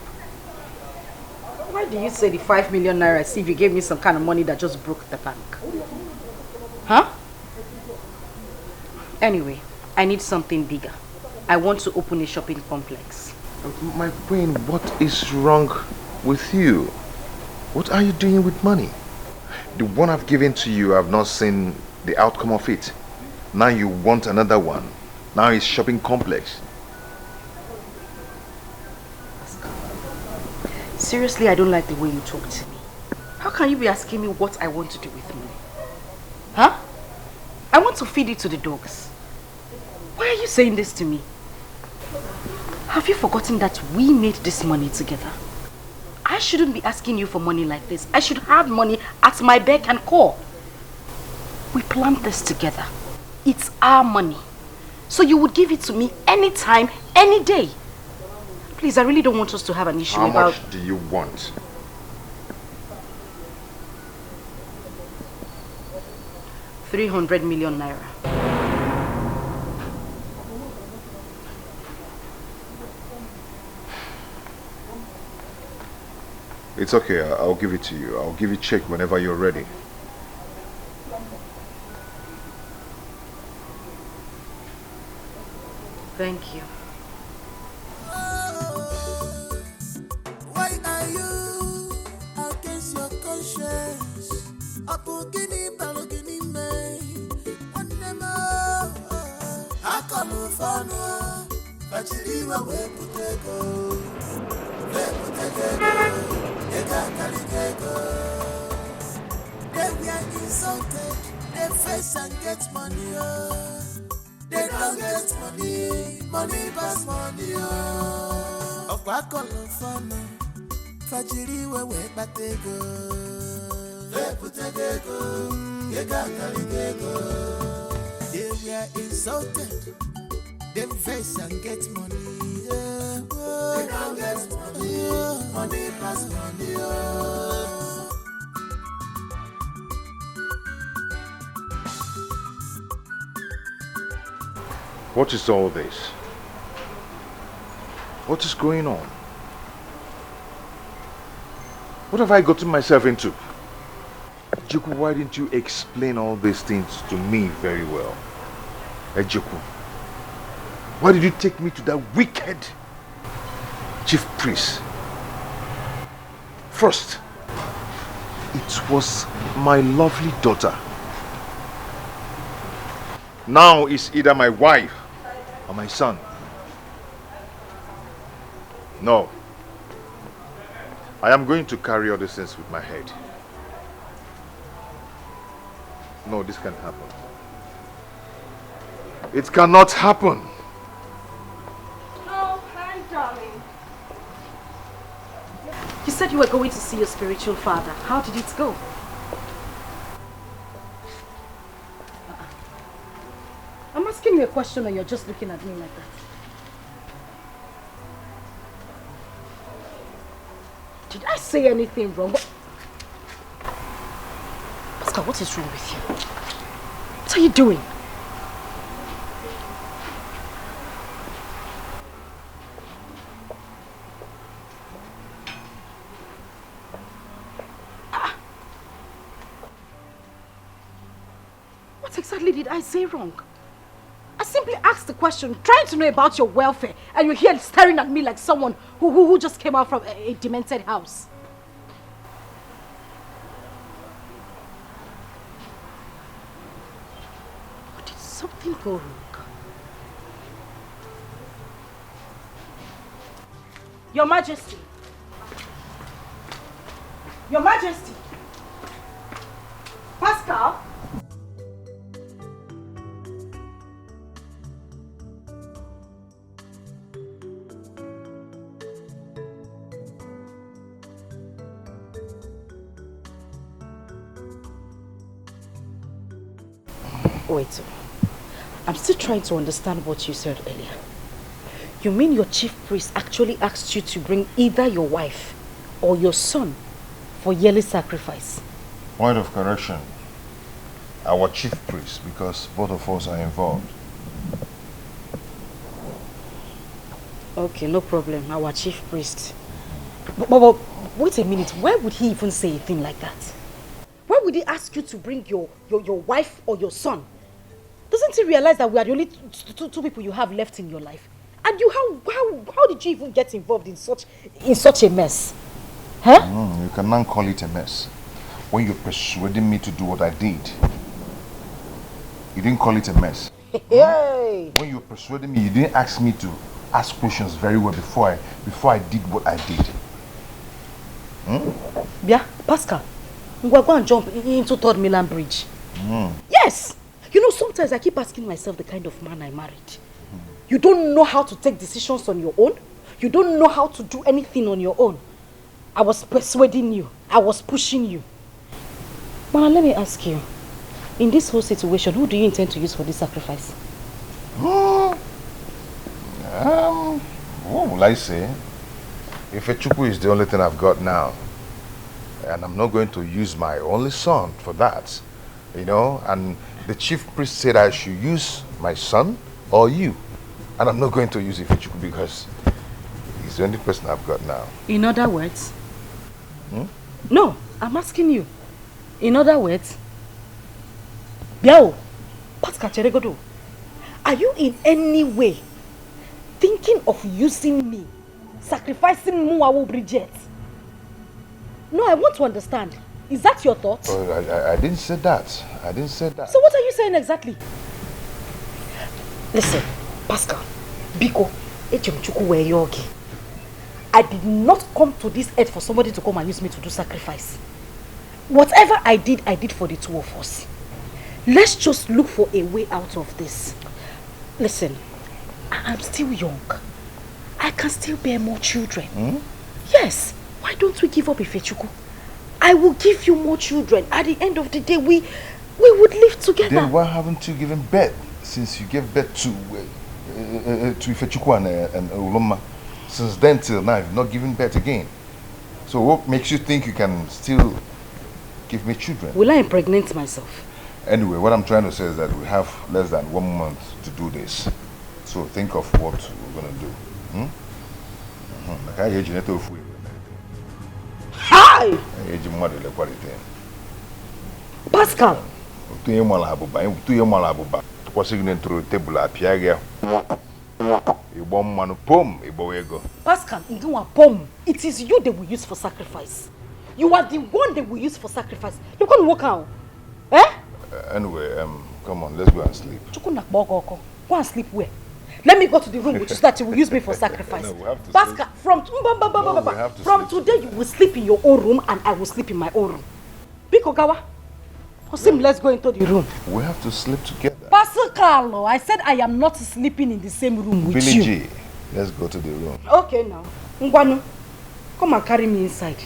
Why do you say the 5 million naira as if you gave me some kind of money that just broke the bank? Huh? Anyway, I need something bigger. I want to open a shopping complex. My brain, what is wrong with you? What are you doing with money? The one I've given to you, I've not seen the outcome of it. Now you want another one. Now it's shopping complex. Seriously, I don't like the way you talk to me. How can you be asking me what I want to do with money? Huh? I want to feed it to the dogs. Why are you saying this to me? Have you forgotten that we made this money together? I shouldn't be asking you for money like this. I should have money at my beck and call. We planned this together. It's our money. So you would give it to me anytime, any day. Please, I really don't want us to have an issue about... How much do you want? $300 million naira. It's okay, I'll give it to you. I'll give you a check whenever you're ready. Thank you. Why are you against your conscience? Apogini balogini me. Onema. Akalu fano. Bachiriwa weputego. Weputego. Ega kaligego. They were insulted. They face and get money. They don't get money. Money pass money. Okwakola fana. Fajiriwe wepatego. Weputego. Ega kaligego. They were insulted. They face and get money. They don't get money. Money pass money. What is all this? What is going on? What have I gotten myself into? Ejiku, why didn't you explain all these things to me very well? Ejiku, why did you take me to that wicked chief priest? First, it was my lovely daughter. Now it's either my wife or my son. No. I am going to carry all these things with my head. No, this can't happen. It cannot happen. Oh, hi, darling. You said you were going to see your spiritual father. How did it go? I'm asking you a question and you're just looking at me like that. Did I say anything wrong? Pascal, what is wrong with you? What are you doing? What exactly did I say wrong? I simply asked the question, trying to know about your welfare, and you're here staring at me like someone who just came out from a demented house. Or did something go wrong? Your Majesty. Your Majesty. Pascal. Wait, I'm still trying to understand what you said earlier. You mean your chief priest actually asked you to bring either your wife or your son for yearly sacrifice? Point of correction. Our chief priest, because both of us are involved. Okay, no problem. Our chief priest. But wait a minute. Why would he even say a thing like that? Why would he ask you to bring your wife or your son? Doesn't he realize that we are the only two people you have left in your life? And you, how did you even get involved in such a mess? Huh? You cannot call it a mess. When you persuaded me to do what I did, you didn't call it a mess. Hey. When you persuaded me, you didn't ask me to ask questions very well before I did what I did. Yeah, Pascal, we're going to jump into Third Milan Bridge. Yes! You know, sometimes I keep asking myself the kind of man I married. You don't know how to take decisions on your own. You don't know how to do anything on your own. I was persuading you. I was pushing you. But let me ask you, in this whole situation, who do you intend to use for this sacrifice? What will I say? If Echukwu is the only thing I've got now, and I'm not going to use my only son for that, you know, and the chief priest said I should use my son or you, and I'm not going to use Ifechukwu because he's the only person I've got now. In other words? No, I'm asking you. In other words, Biao, Pascal Cheregodo, are you in any way thinking of using me, sacrificing Muawu Bridget. No, I want to understand. Is that your thought? Oh, I didn't say that. I didn't say that. So what are you saying exactly? Listen, Pascal, Biko, I did not come to this earth for somebody to come and use me to do sacrifice. Whatever I did for the two of us. Let's just look for a way out of this. Listen, I'm still young. I can still bear more children. Yes. Why don't we give up Ifechuku? I will give you more children. At the end of the day, we would live together. Then why haven't you given birth since you gave birth to Ifechuku and Uloma? Since then till now, you've not given birth again. So what makes you think you can still give me children? Will I impregnate myself? Anyway, what I'm trying to say is that we have less than 1 month to do this. So think of what we're going to do. Hi! Pascal! Pascal, it is you they will use for sacrifice. You are the one they will use for sacrifice. You're going to walk out. Eh? Anyway, come on, let's go and sleep. Go and sleep where? Let me go to the room which is that you will use me for sacrifice. No, we have to Pascal, from today you will sleep in your own room and I will sleep in my own room. Biko Gawa, let's go into the room. We have to sleep together. Pascal, I said I am not sleeping in the same room with Billy you. G, let's go to the room. Okay now. Ngwanu, come and carry me inside.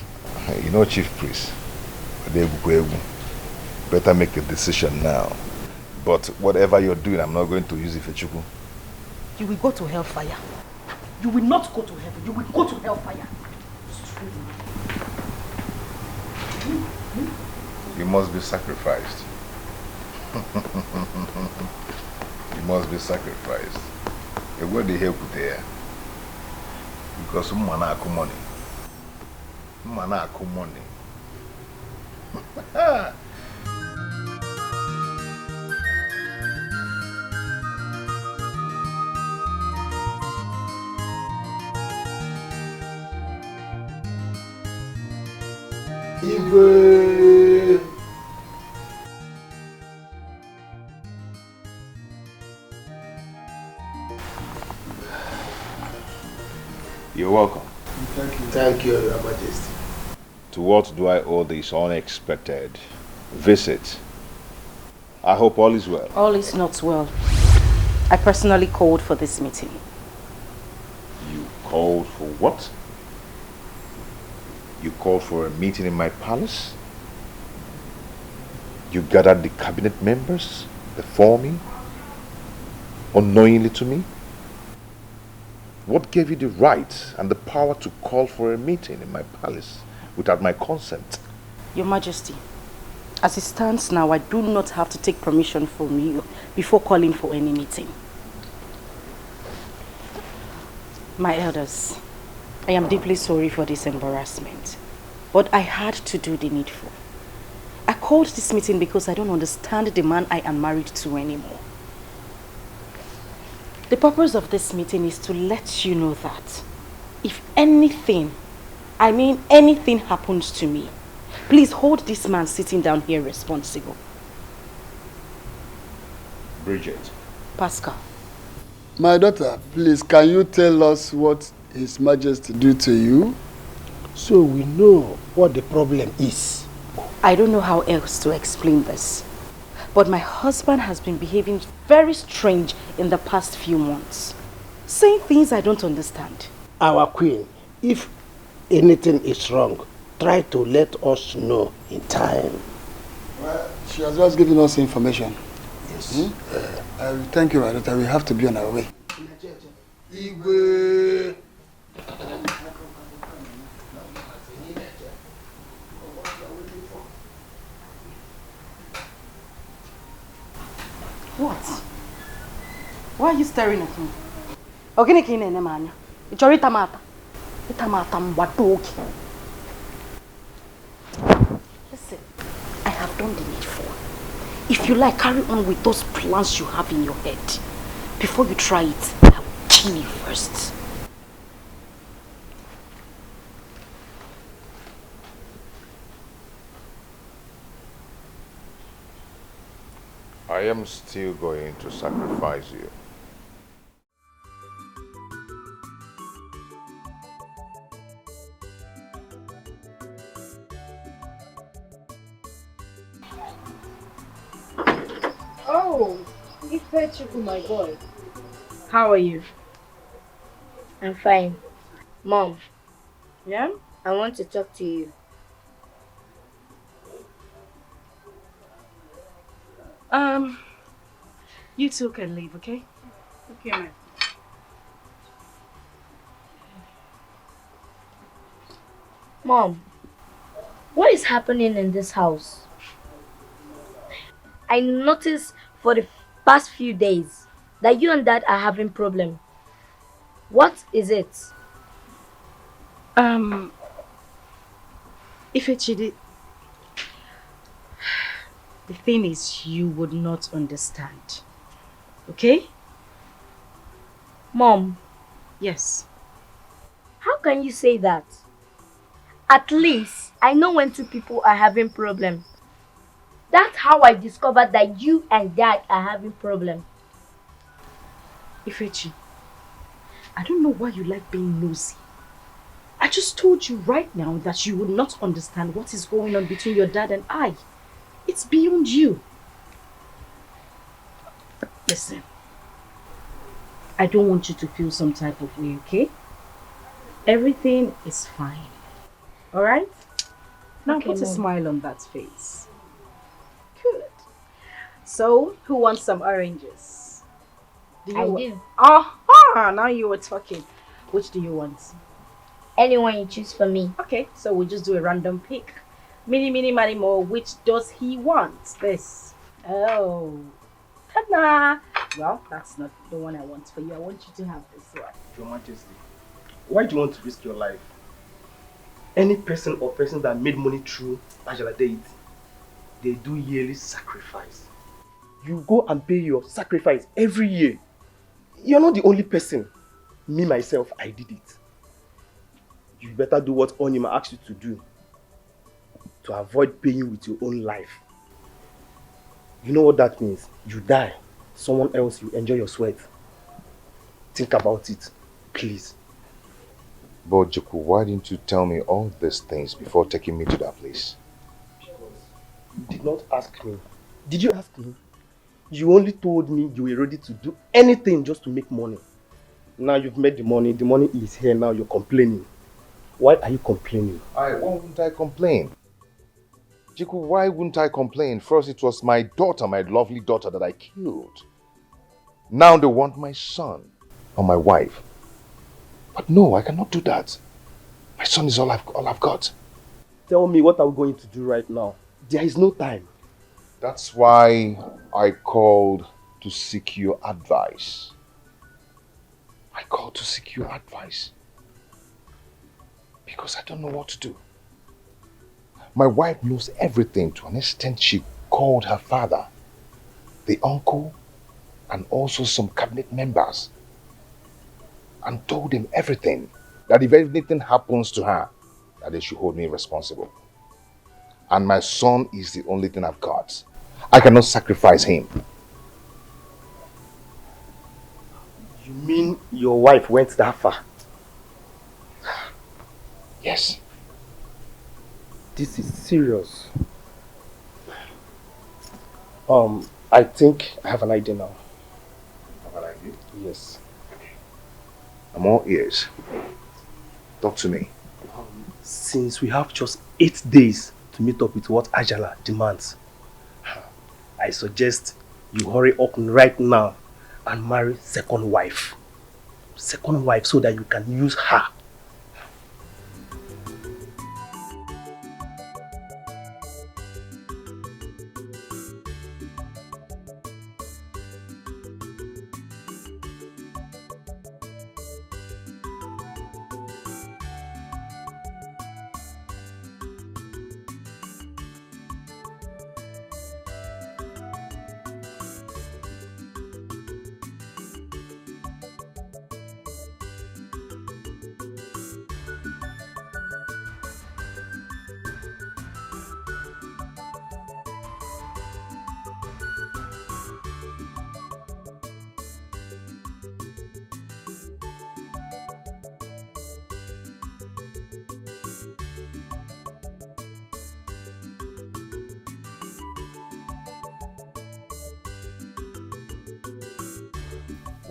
You know, Chief Priest, better make a decision now. But whatever you're doing, I'm not going to use Ifechuku. You will go to hellfire. You will not go to heaven. You will go to hellfire. You must be sacrificed. You must be sacrificed. You go the help there. Because someone has money. Someone has money. You're welcome. Thank you, Your Majesty. To what do I owe this unexpected visit? I hope all is well. All is not well. I personally called for this meeting. You called for what? You called for a meeting in my palace? You gathered the cabinet members before me? Unknowingly to me? What gave you the right and the power to call for a meeting in my palace without my consent? Your Majesty, as it stands now, I do not have to take permission from you before calling for any meeting. My elders, I am deeply sorry for this embarrassment, but I had to do the needful. I called this meeting because I don't understand the man I am married to anymore. The purpose of this meeting is to let you know that if anything, I mean anything happens to me, please hold this man sitting down here responsible. Bridget. Pascal. My daughter, please, can you tell us what His Majesty did to you? So we know what the problem is. I don't know how else to explain this, but my husband has been behaving very strange in the past few months, saying things I don't understand. Our queen, if anything is wrong, try to let us know in time. Well, she has just given us information. Yes. Thank you, my daughter. We have to be on our way. Igwe. What? Why are you staring at me? Ogini kine ne manya. Ichori tamata. Itamata mbatoki. Listen, I have done the needful. If you like, carry on with those plans you have in your head. Before you try it, I will kill pee first. I am still going to sacrifice you. Oh, Ifechuku, my boy. How are you? I'm fine. Mom. Yeah? I want to talk to you. You two can leave, okay? Okay, man. Mom, what is happening in this house? I noticed for the past few days that you and Dad are having problem. What is it? Ifechidi, the thing is you would not understand. Okay? Mom. Yes. How can you say that? At least I know when two people are having problem. That's how I discovered that you and Dad are having problem. Ifechi, I don't know why you like being nosy. I just told you right now that you would not understand what is going on between your dad and I. It's beyond you. Listen, I don't want you to feel some type of way, okay? Everything is fine. Alright? Now Okay, put a Mom. smile on that face. Good. So, who wants some oranges? I do. Aha! Now you were talking. Which do you want? Anyone you choose for me. Okay, so we'll just do a random pick. Mini, mini, mini, more. Which does he want? This. Oh. Ta-da! Well, that's not the one I want for you. I want you to have this one. Your Majesty, why do you want to risk your life? Any person or persons that made money through Ajala deity, they do yearly sacrifice. You go and pay your sacrifice every year. You're not the only person. Me, myself, I did it. You better do what Onyema asked you to do to avoid paying with your own life. You know what that means? You die. Someone else, you enjoy your sweat. Think about it, please. But Juku, why didn't you tell me all these things before taking me to that place? You did not ask me. Did you ask me? You only told me you were ready to do anything just to make money. Now you've made the money is here, now you're complaining. Why are you complaining? Why wouldn't I complain? Jiku, why wouldn't I complain? First it was my daughter, my lovely daughter that I killed. Now they want my son or my wife. But no, I cannot do that. My son is all I've got. Tell me, what are we going to do right now? There is no time. That's why I called to seek your advice. I called to seek your advice. Because I don't know what to do. My wife knows everything to an extent she called her father, the uncle, and also some cabinet members, and told them everything, that if anything happens to her, that they should hold me responsible. And my son is the only thing I've got. I cannot sacrifice him. You mean your wife went that far? Yes. This is serious. I think I have an idea now. Have an idea? Yes. I'm all ears. Talk to me. Since we have just 8 days to meet up with what Ajala demands, I suggest you hurry up right now and marry second wife. Second wife, so that you can use her.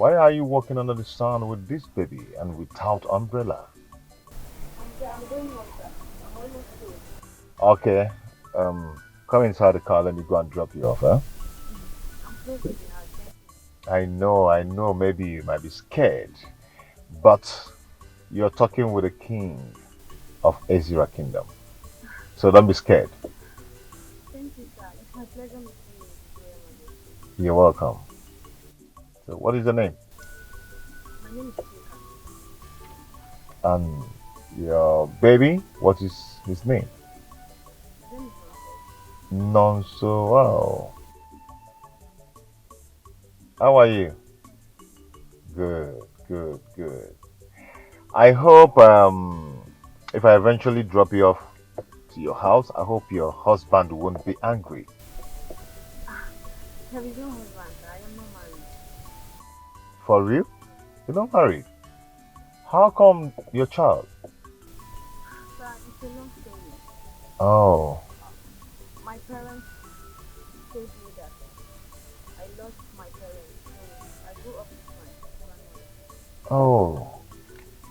Why are you walking under the sun with this baby and without umbrella? I'm going home, sir. I'm almost home. Okay, come inside the car, let me go and drop you off, huh? I'm close to the house. I know, maybe you might be scared, but you're talking with the king of Ezra Kingdom. So don't be scared. Thank you, sir. It's my pleasure meeting you. You're welcome. So what is your name? My name is Chika. And your baby, what is his name? His name is Nonso. Wow. How are you? Good. I hope if I eventually drop you off to your house, I hope your husband won't be angry. There is no husband, sir. I am not married. For real? You're not married? How come your child? Sir, it's a long story. Oh, My parents told me that I lost my parents, so I grew up with my grandmother. oh.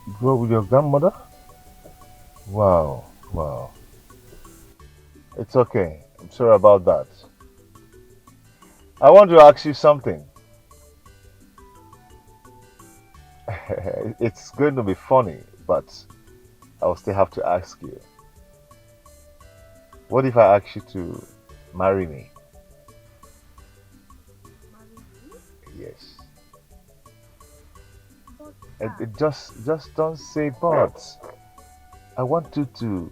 You grew up with your grandmother? Wow. It's okay. I'm sorry about that. I want to ask you something. It's going to be funny, but I'll still have to ask you. What if I ask you to marry me? Yes. Just don't say but. I want you to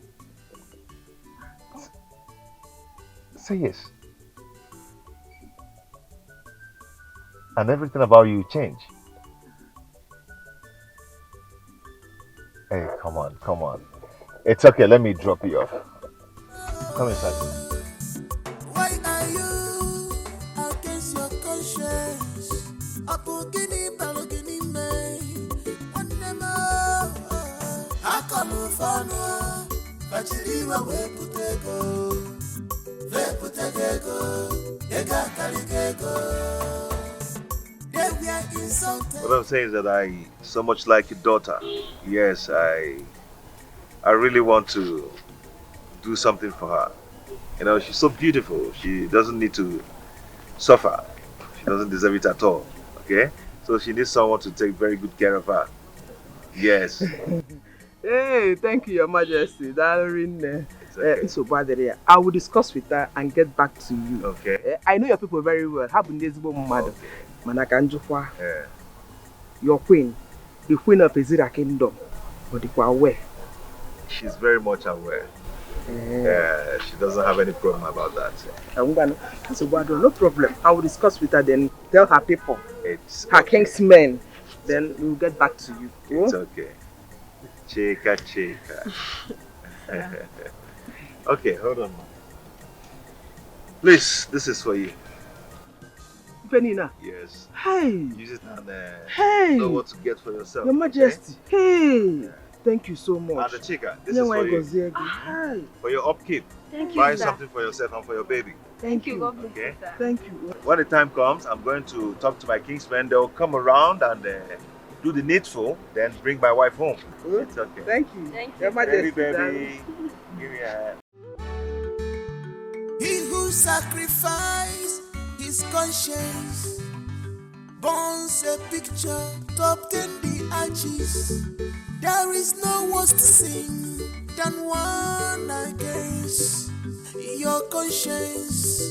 say yes. And everything about you change. Hey, come on. It's okay, let me drop you off. Come inside. Why are you against your conscience? Apogini balogini me. Onema. Akalufano. Bachiriwa weputego. Veputego. Ega kaligego. What I'm saying is that I so much like your daughter. Yes, I really want to do something for her. You know, she's so beautiful. She doesn't need to suffer. She doesn't deserve it at all. Okay? So she needs someone to take very good care of her. Yes. Hey, thank you, Your Majesty. I will discuss with her and get back to you. Okay. I know your people very well. Have been mother. Manakanjukwa. Yeah. Your queen, the queen of Ezra Kingdom. But you are aware. She's very much aware. Yeah, she doesn't have any problem about that. No problem. I will discuss with her, then tell her people, her king's men. Then we'll get back to you. It's okay. Chika. Okay, hold on. Please, this is for you. Penina. Yes. Hey. Use it and know what to get for yourself. Your Majesty. Okay? Hey. Yeah. Thank you so much. And the chica, this is for you. Hi. For your upkeep. Thank you, Buy sir. something for yourself and for your baby. Thank you. Okay? Thank you. When the time comes, I'm going to talk to my kingsmen. They'll come around and do the needful, then bring my wife home. It's okay. Thank you. Your Majesty. Baby. Give me a hand. He who sacrificed his conscience burns a picture to obtain the arches. There is no worse sin than one against your conscience.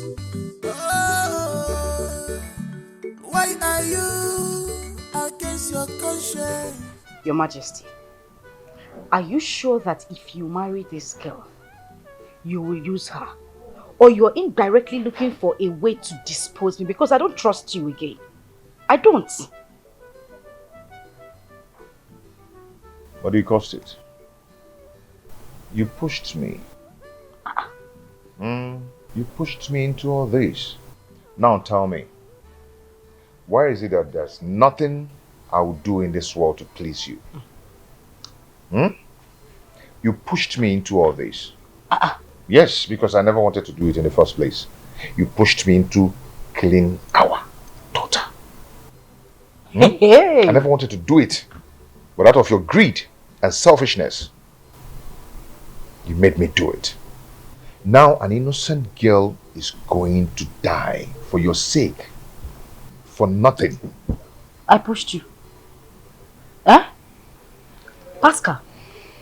Oh, why are you against your conscience? Your Majesty, are you sure that if you marry this girl, you will use her? Or you're indirectly looking for a way to dispose me? Because I don't trust you again. I don't. What do you cost it? You pushed me. You pushed me into all this. Now tell me, why is it that there's nothing I will do in this world to please you? You pushed me into all this. Yes, because I never wanted to do it in the first place. You pushed me into killing our daughter. I never wanted to do it. But out of your greed and selfishness, you made me do it. Now an innocent girl is going to die for your sake. For nothing. I pushed you. Huh? Pascal,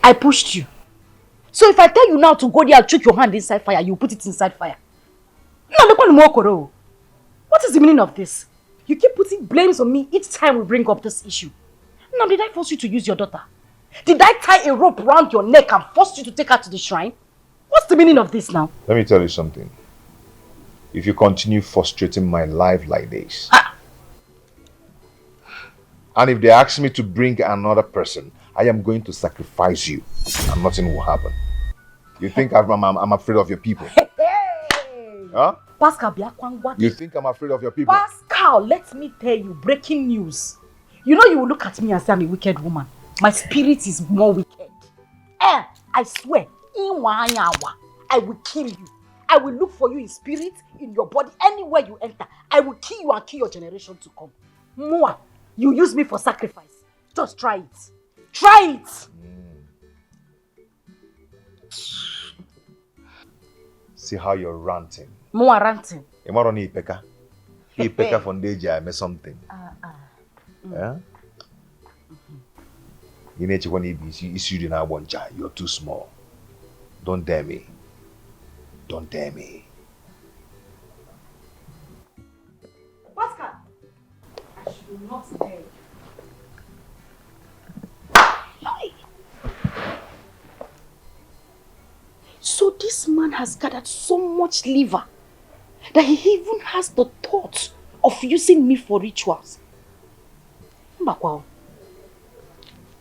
I pushed you. So if I tell you now to go there and choke your hand inside fire, you put it inside fire. What is the meaning of this? You keep putting blames on me each time we bring up this issue. Now, did I force you to use your daughter? Did I tie a rope around your neck and force you to take her to the shrine? What's the meaning of this now? Let me tell you something. If you continue frustrating my life like this, and if they ask me to bring another person, I am going to sacrifice you and nothing will happen. You think I'm afraid of your people? Huh? Pascal, you think I'm afraid of your people? Pascal, let me tell you, breaking news. You know you will look at me and say I'm a wicked woman. My spirit is more wicked. I swear, in 1 hour, I will kill you. I will look for you in spirit, in your body, anywhere you enter. I will kill you and kill your generation to come. Mwah, you use me for sacrifice. Just try it. Try it! See how you're ranting. Mwah ranting. You don't need Pekka. He Pekka from Deja, I made something. Yeah? You need to when you're too small. Don't dare me. Don't dare me. Pascal, I should not dare. So this man has gathered so much liver that he even has the thought of using me for rituals. Mbakwa,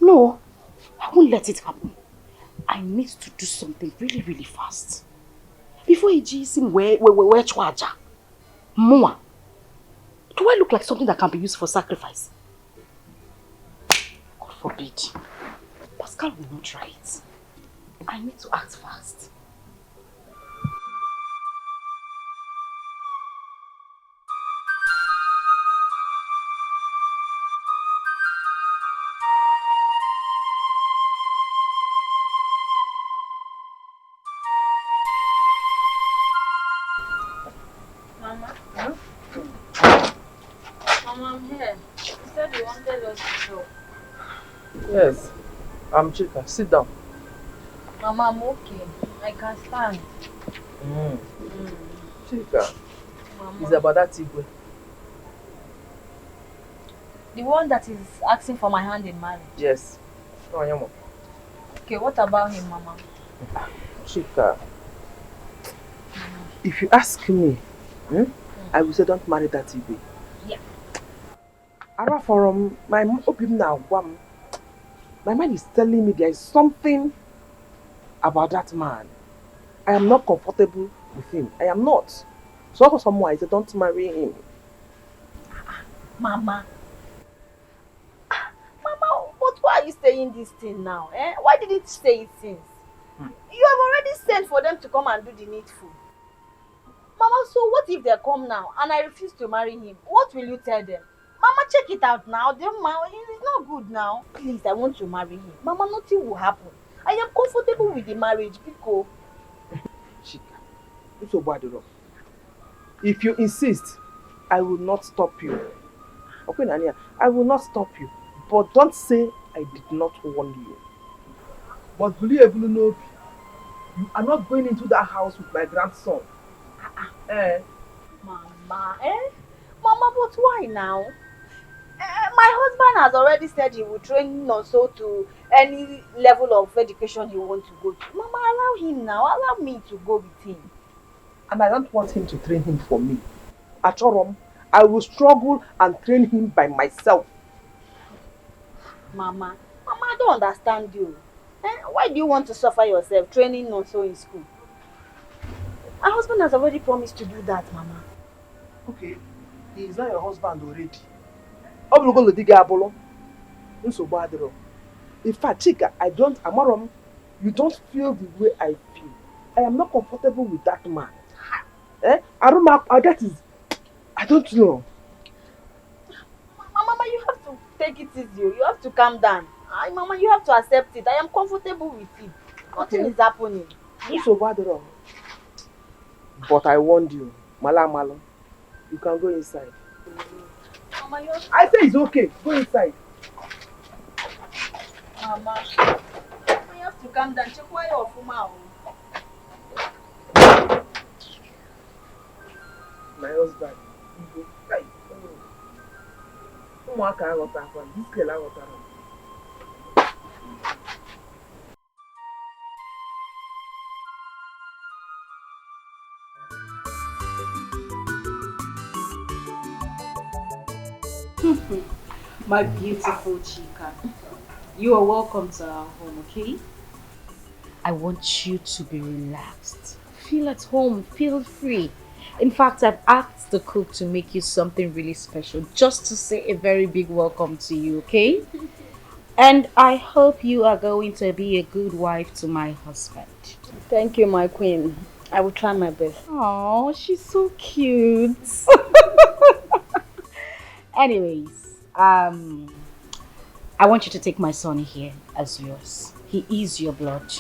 no, I won't let it happen. I need to do something really, really fast. Before he sees him where chwaja. Mua. Do I look like something that can be used for sacrifice? God forbid. Pascal will not try it. I need to act fast. Yes, I'm Chika. Sit down. Mama, I'm okay. I can stand. Chika, Mama. it's about that Igwe. The one that is asking for my hand in marriage? Yes. Oh, Yamo. Okay, what about him, Mama? Chika, if you ask me, I will say don't marry that Igwe. Yeah. Ara from my mind is telling me there is something about that man. I am not comfortable with him. I am not. So for someone I said don't marry him. Mama. Mama, but why are you saying this thing now? Why did it say it since? You have already sent for them to come and do the needful. Mama, so what if they come now and I refuse to marry him? What will you tell them? Mama, check it out now. It's not good now. Please, I want to marry him. Mama, nothing will happen. I am comfortable with the marriage because... Chika, it's so bad. If you insist, I will not stop you. Okay, Nania, I will not stop you. But don't say I did not warn you. But will you ever know you are not going into that house with my grandson? Mama, Mama, but why now? My husband has already said he will train Nonso to any level of education he wants to go to. Mama, allow him now. Allow me to go with him. And I don't want him to train him for me. At Chorom, I will struggle and train him by myself. Mama, I don't understand you. Why do you want to suffer yourself training Nonso in school? My husband has already promised to do that, Mama. Okay, he is not your husband already. I'm going to dig a bolo. In fact, Chika, Amarom, you don't feel the way I feel. I am not comfortable with that man. I don't know. take it easy. You have to calm down. Mama, you have to accept it. I am comfortable with it. Nothing is happening. So bad wrong. But I warned you, Malo, you can go inside. Mama, you have... I say it's okay. Go inside. Mama, you have to calm down. Check why you're Fuma. My husband. This girl I got My beautiful chica, you are welcome to our home, okay? I want you to be relaxed. Feel at home, feel free. In fact, I've asked the cook to make you something really special just to say a very big welcome to you, okay? And I hope you are going to be a good wife to my husband. Thank you, my queen. I will try my best. Oh, she's so cute. Anyways, I want you to take my son here as yours. He is your blood.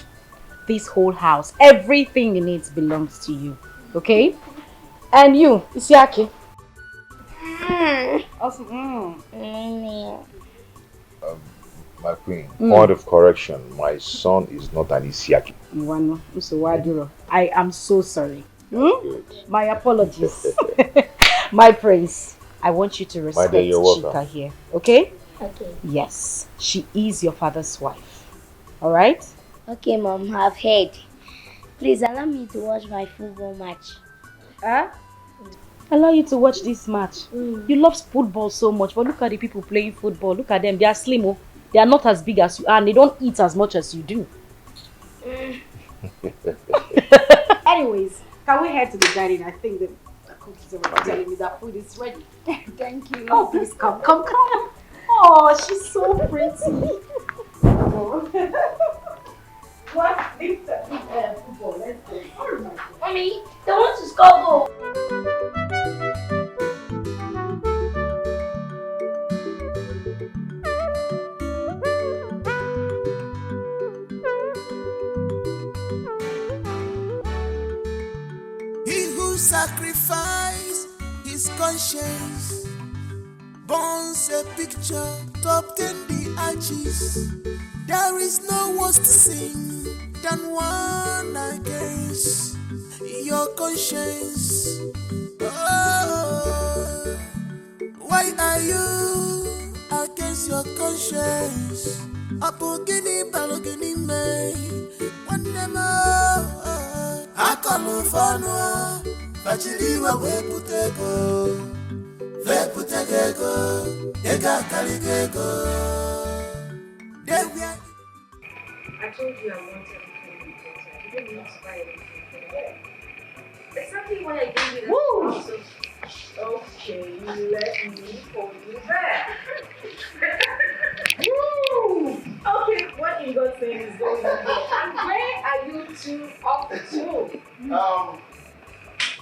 This whole house, everything in it belongs to you. Okay? And you, Isiaki. Awesome. My queen, point of correction, my son is not an Isiaki. I am so sorry. My apologies. My praise. I want you to respect Chika here. Okay? Okay. Yes. She is your father's wife. Alright? Okay, Mom, I've heard. Please allow me to watch my football match. Huh? Allow you to watch this match. You love football so much, but look at the people playing football. Look at them. They are slim. Oh. They are not as big as you are, and they don't eat as much as you do. Anyways, can we head to the dining? I think the cook is already telling me that food is ready. Thank you. Oh, please come. Oh, she's so pretty. What? Leave football. Let's go. Mommy, they want to score goal. He who sacrificed his conscience burns a picture to obtain the arches. There is no worse sin than one against your conscience. Oh, why are you against your conscience? Apogini balogini me, one more. I call you for no, but you leave away putego, veputego, ega caligego. I told you I wanted everything in water. You didn't need to buy anything for that. Exactly what I gave you. Woo! Okay, let me hold you back. Woo! Okay, what in God's name is going on here? And where are you two off to?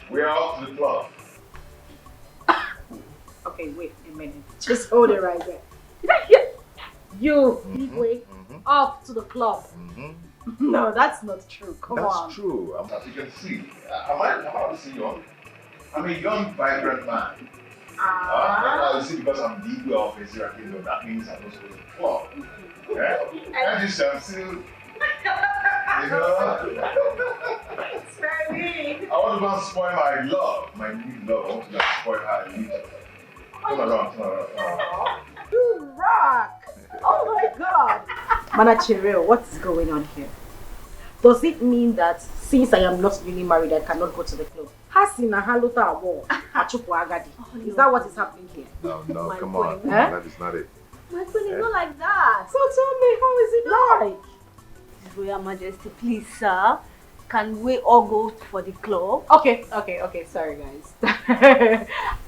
We're off to the club. Okay, wait a minute. Just hold it right there. Did I hear you, Igwe, off to the club? No, that's not true. Come on. That's true. As you can see, am I see young? I'm a young, vibrant man. You see, because I'm the Igwe of Escalating Kingdom, that means I'm also in the club. Yeah? And you shall still, you know. It's very mean. I want to go and spoil my love, my new love. I want to go and spoil her immediately. Turn around. You rock! Oh my god! Manachireo, what is going on here? Does it mean that since I am not really married, I cannot go to the club? Is that what is happening here? No, come queen. on. That is not it. My queen is not like that. So tell me, how is it like? His Royal Majesty, please, sir. Can we all go for the club? Okay. Sorry, guys.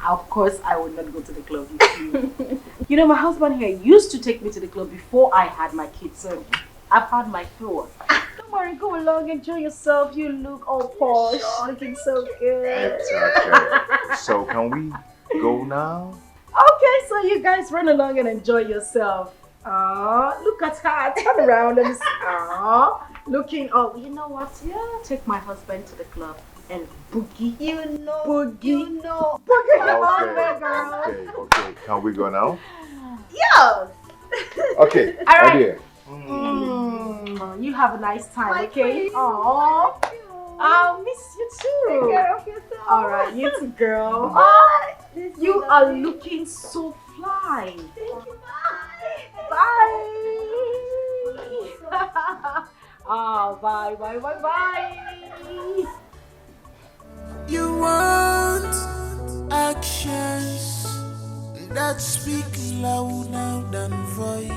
Of course, I would not go to the club with you. You know, my husband here used to take me to the club before I had my kids, so I've had my fill. Don't worry, go along, enjoy yourself. You look all posh, looking so good. It's okay. So, can we go now? Okay, so So you guys run along and enjoy yourself. Look at her. Turn around and looking. Oh, you know what? Yeah, take my husband to the club and boogie. You know. Boogie. You know. Boogie Okay, all the way, girl. okay. Can we go now? Yes. Okay, All right. idea. You have a nice time, My okay? queen. Aww. I'll miss you too. Take care of yourself. All right, you too, girl. Bye. You are looking so fly. Thank you. Bye. Oh, bye. You want actions that speak louder than voice.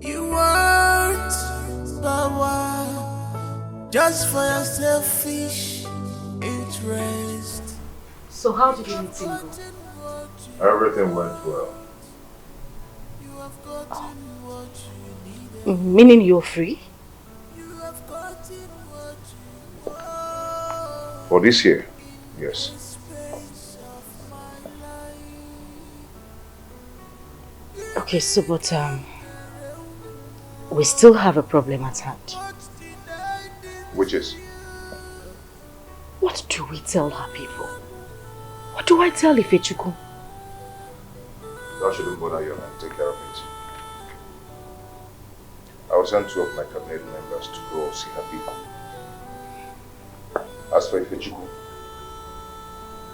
You want power just for your selfish interest. So how did the meeting go? Everything went well. Meaning you're free? For this year, yes. Okay, so but we still have a problem at hand. Which is? What do we tell her people? What do I tell Ifechuku? That shouldn't bother you, man. Take care of it. I will send 2 of my cabinet members to go see her people. As for Ifechuku,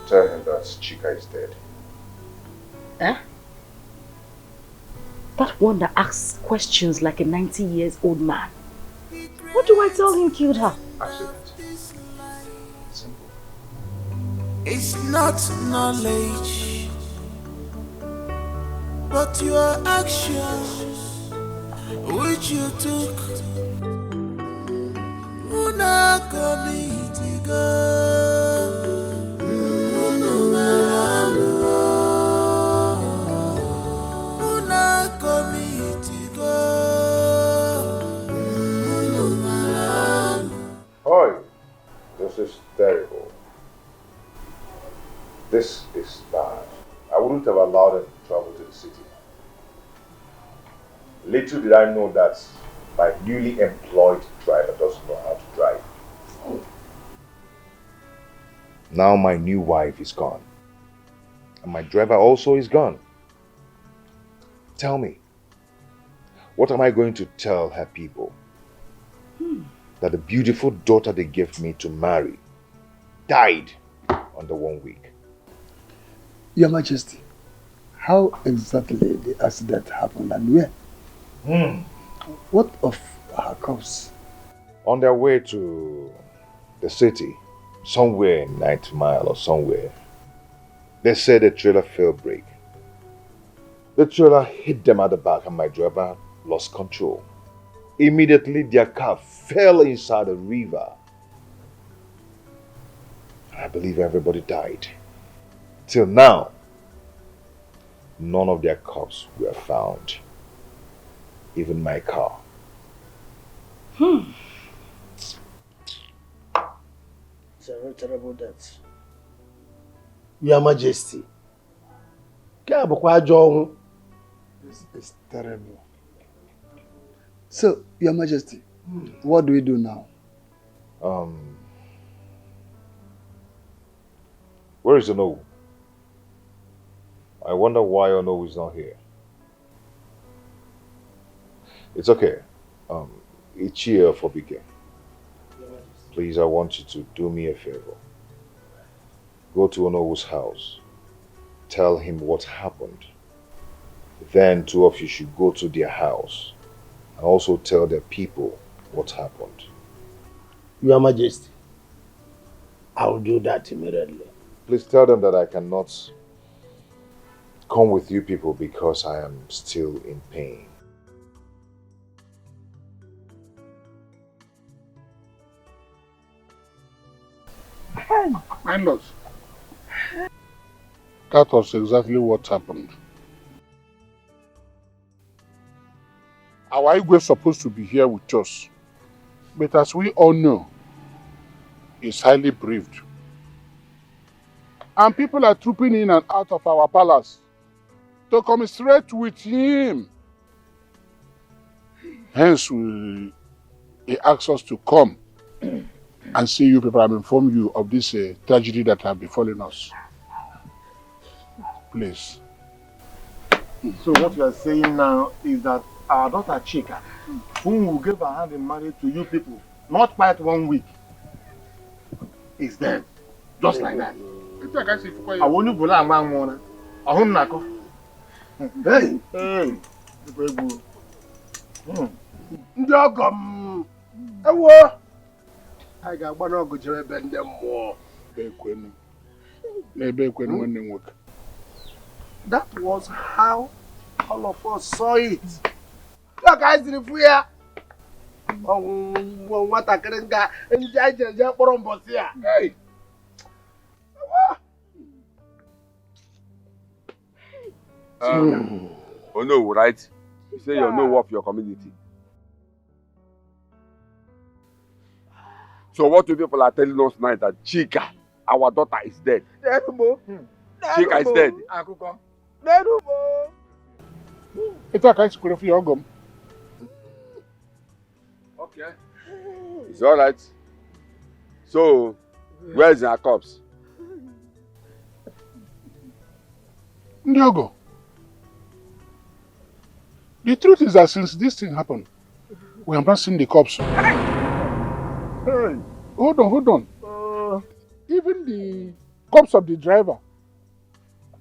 tell him that Chika is dead. Eh? That one that asks questions like a 90-year-old man. What do I tell him killed her? Accident. Simple. It's not knowledge, but your actions which you took. Una comitiga, una comitiga. Oi, this is terrible. This is bad. I wouldn't have allowed them to travel to the city. Little did I know that my newly employed driver doesn't know how to drive. Now my new wife is gone. And my driver also is gone. Tell me, what am I going to tell her people? That the beautiful daughter they gave me to marry died under 1 week. Your Majesty, how exactly the accident happened and where? What of her corpse? On their way to the city, somewhere in 90 Mile or somewhere, they said the trailer fell break. The trailer hit them at the back and my driver lost control. Immediately their car fell inside the river. I believe everybody died. Till now, none of their corpses were found. Even my car. It's a very terrible death. Your Majesty. This is terrible. So, Your Majesty, what do we do now? Where is Ono? I wonder why Ono is not here. It's okay. Ichia for Bike. Please, I want you to do me a favor. Go to Ono's house. Tell him what happened. Then 2 of you should go to their house and also tell their people what happened. Your Majesty, I will do that immediately. Please tell them that I cannot come with you people because I am still in pain. My lord, that was exactly what happened. Our Igwe was supposed to be here with us, but as we all know, he's highly bereaved. And people are trooping in and out of our palace to commiserate with him. Hence, he asks us to come and see you people and inform you of this tragedy that have befallen us. Please. So what you are saying now is that our daughter Chika, whom we gave her hand in marriage to you people, not quite 1 week, is dead. Just like that. I want you to go and hey! Hey! Ndị ọgọ m ewo I ga-agba n'ọgụ jere ebe ndị mmụọ n'ebe ekwenu nwanne m nwoke. That was how all of us saw it. Look, I see the ya. Nwatakịrị ndị anyị jere jee kpọrọ mbọsị ya. Oh no, right? You say you know of your community. So what you people are telling us now is that Chika, our daughter, is dead. Chika is dead. It's a kind of your Okay. It's all right. So, where's our corpse? Ndiogo. The truth is that since this thing happened, we have not seen the corpse. Hey, hold on. Even the corpse of the driver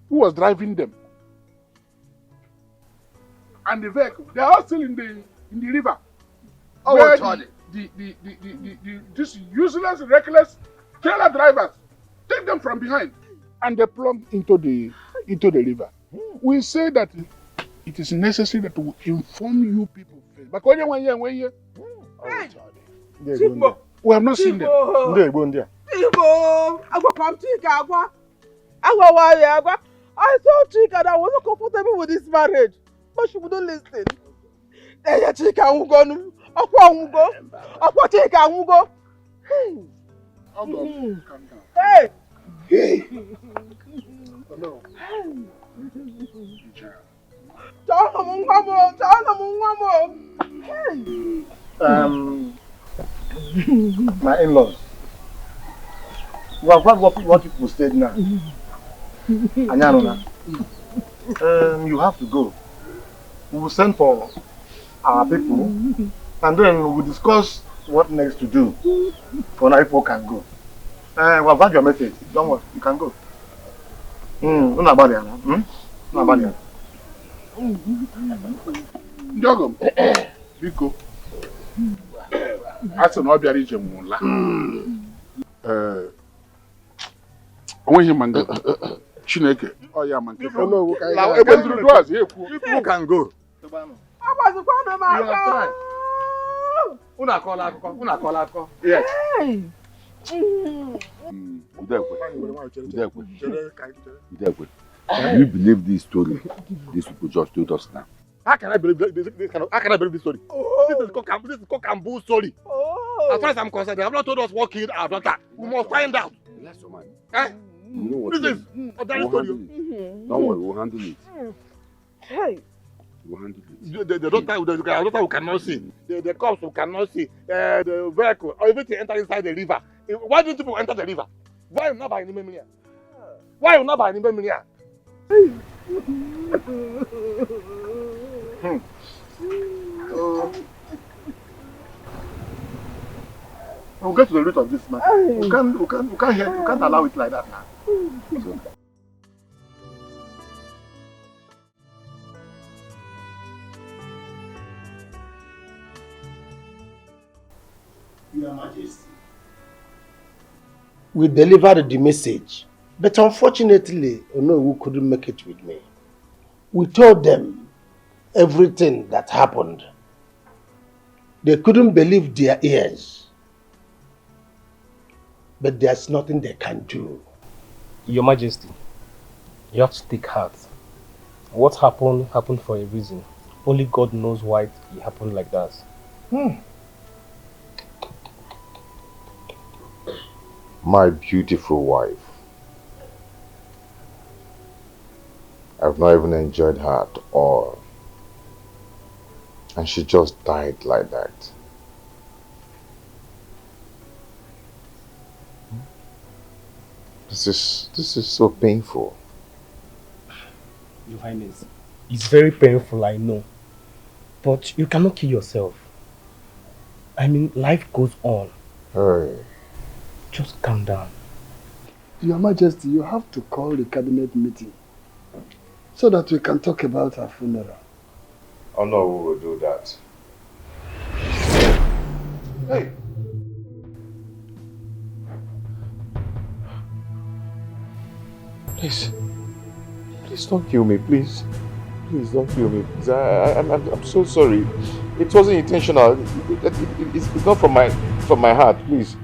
who was driving them and the vehicle, they are all still in the river. Oh, where this useless, reckless trailer drivers take them from behind and they plunge into the river. We say that it is necessary that we inform you people first. But we have not seen them. I told Chika that I wasn't comfortable with this marriage, but she wouldn't listen. Hey, Chika, won't go. Aqua Chika, won't go. Hey. Hey. No. My in-laws. We have heard what people said now. Anyaruna. You have to go. We will send for our people and then we will discuss what next to do. For now, people can go. We have heard your message. Don't worry, you can go. Ndiogo, biko. Asị na ọ bịara ije nwụla. Onweghị ma nga Chineke ọ ya ma nke. Ebe nduru duaz ekwu. People can go. Una akọla akụkọ. Yes. Udekwe. Do you believe this story? These people just told us now. How can I believe this story? Oh. This is cock and bull story. Oh. As far as I'm concerned, they have not told us what killed our daughter. We must find out. Yes, man. You know what this is a story. Don't worry, we'll handle it. Hey. We'll handle it. The daughter who cannot see, the cops who cannot see, the vehicle, or everything enter inside the river. Why do people enter the river? Why not by any means? Why not by any means? We'll get to the root of this matter. We can't allow it like that now. Your Majesty, we delivered the message, but unfortunately, Onowu couldn't make it with me. We told them everything that happened. They couldn't believe their ears. But there's nothing they can do. Your Majesty, you have to take heart. What happened for a reason. Only God knows why it happened like that. My beautiful wife, I've not even enjoyed her at all. And she just died like that. This is so painful. Your Highness, it's very painful, I know. But you cannot kill yourself. I mean, life goes on. Hey. Just calm down. Your Majesty, you have to call the cabinet meeting so that we can talk about her funeral. Oh no, we will do that. Hey! Please don't kill me, please. Please don't kill me, please. I'm so sorry. It wasn't intentional. It's not from my heart, please.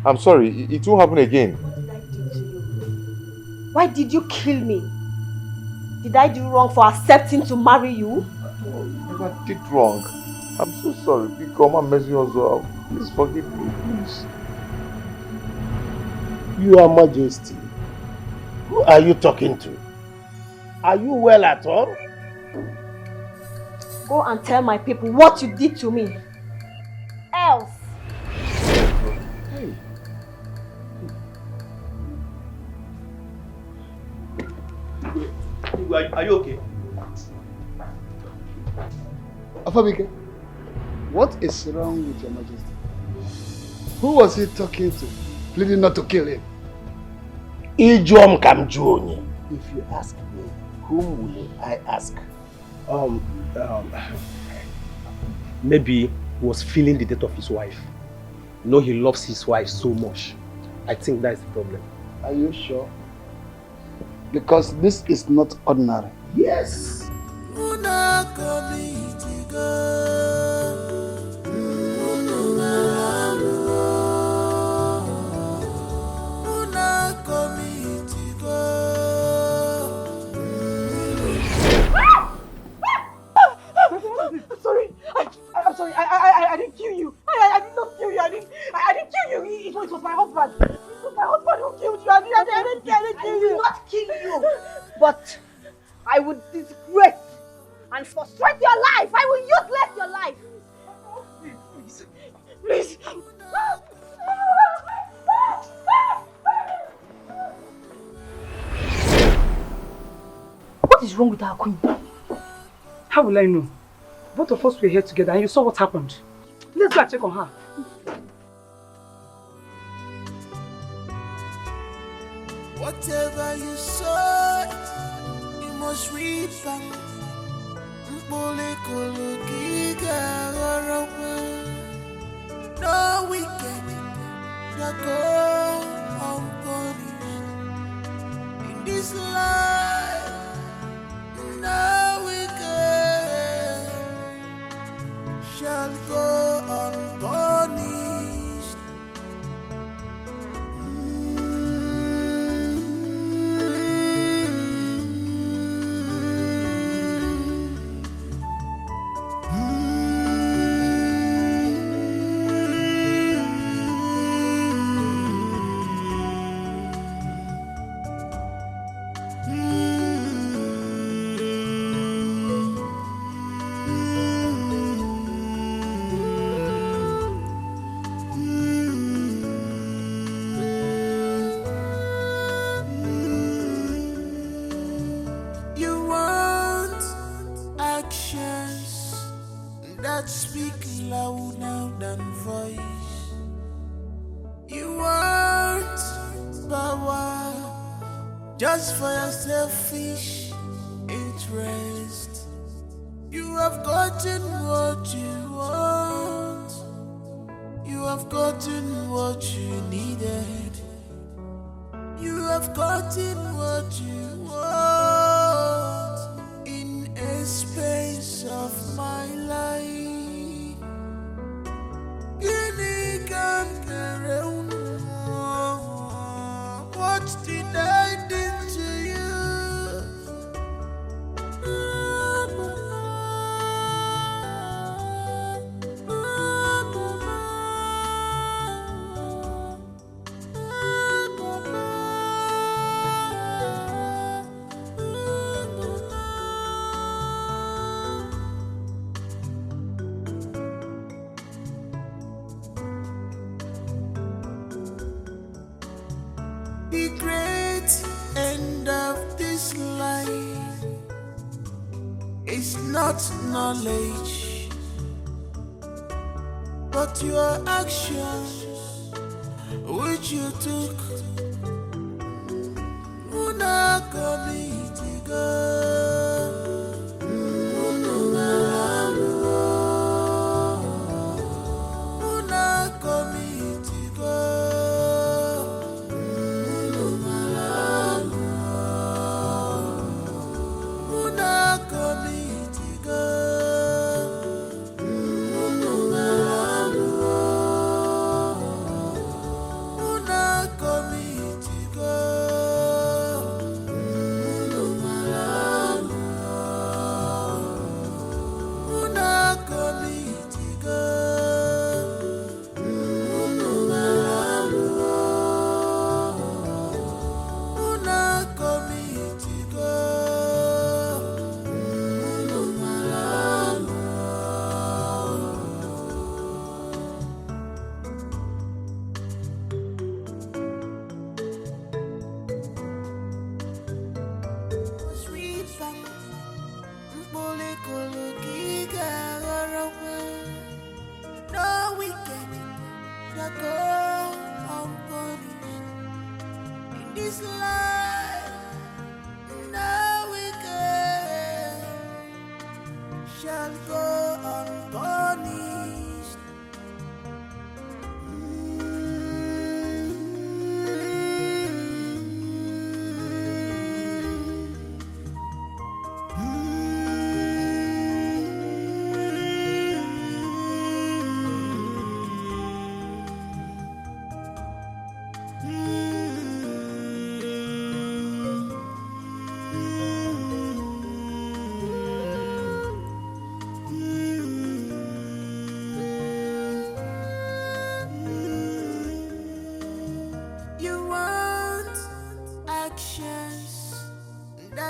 I'm sorry. It won't happen again. Why did you kill me? Did I do wrong for accepting to marry you? I never did wrong. I'm so sorry. Become a messing us up. Please forgive me, please. Your Majesty, who are you talking to? Are you well at all? Go and tell my people what you did to me. Else. Hey. Are you okay? Afabike, what is wrong with Your Majesty? Who was he talking to, pleading not to kill him? Ijom Kamjuonye. If you ask me, whom will I ask? Maybe he was feeling the death of his wife. You know, he loves his wife so much. I think that's the problem. Are you sure? Because this is not ordinary. Yes. I'm sorry. I didn't kill you. I did not kill you. I didn't kill you. It was my husband. It was my husband who killed you. I didn't kill you. I did not kill you. But I would disgrace and frustrate your life. I will useless your life. Please. What is wrong with our queen? How will I know? Both of us were here together and you saw what happened. Let's go and check on her. Whatever you sow, you must reap. No wicked that go unpunished in this life. No wicked shall go unpunished. Speak louder than voice. You want power just for your selfish interest. You have gotten what you want. You have gotten what you needed. You have gotten what you want in a space of my life. What did I do to you? It's not knowledge, but your actions which you took. Una comitiga.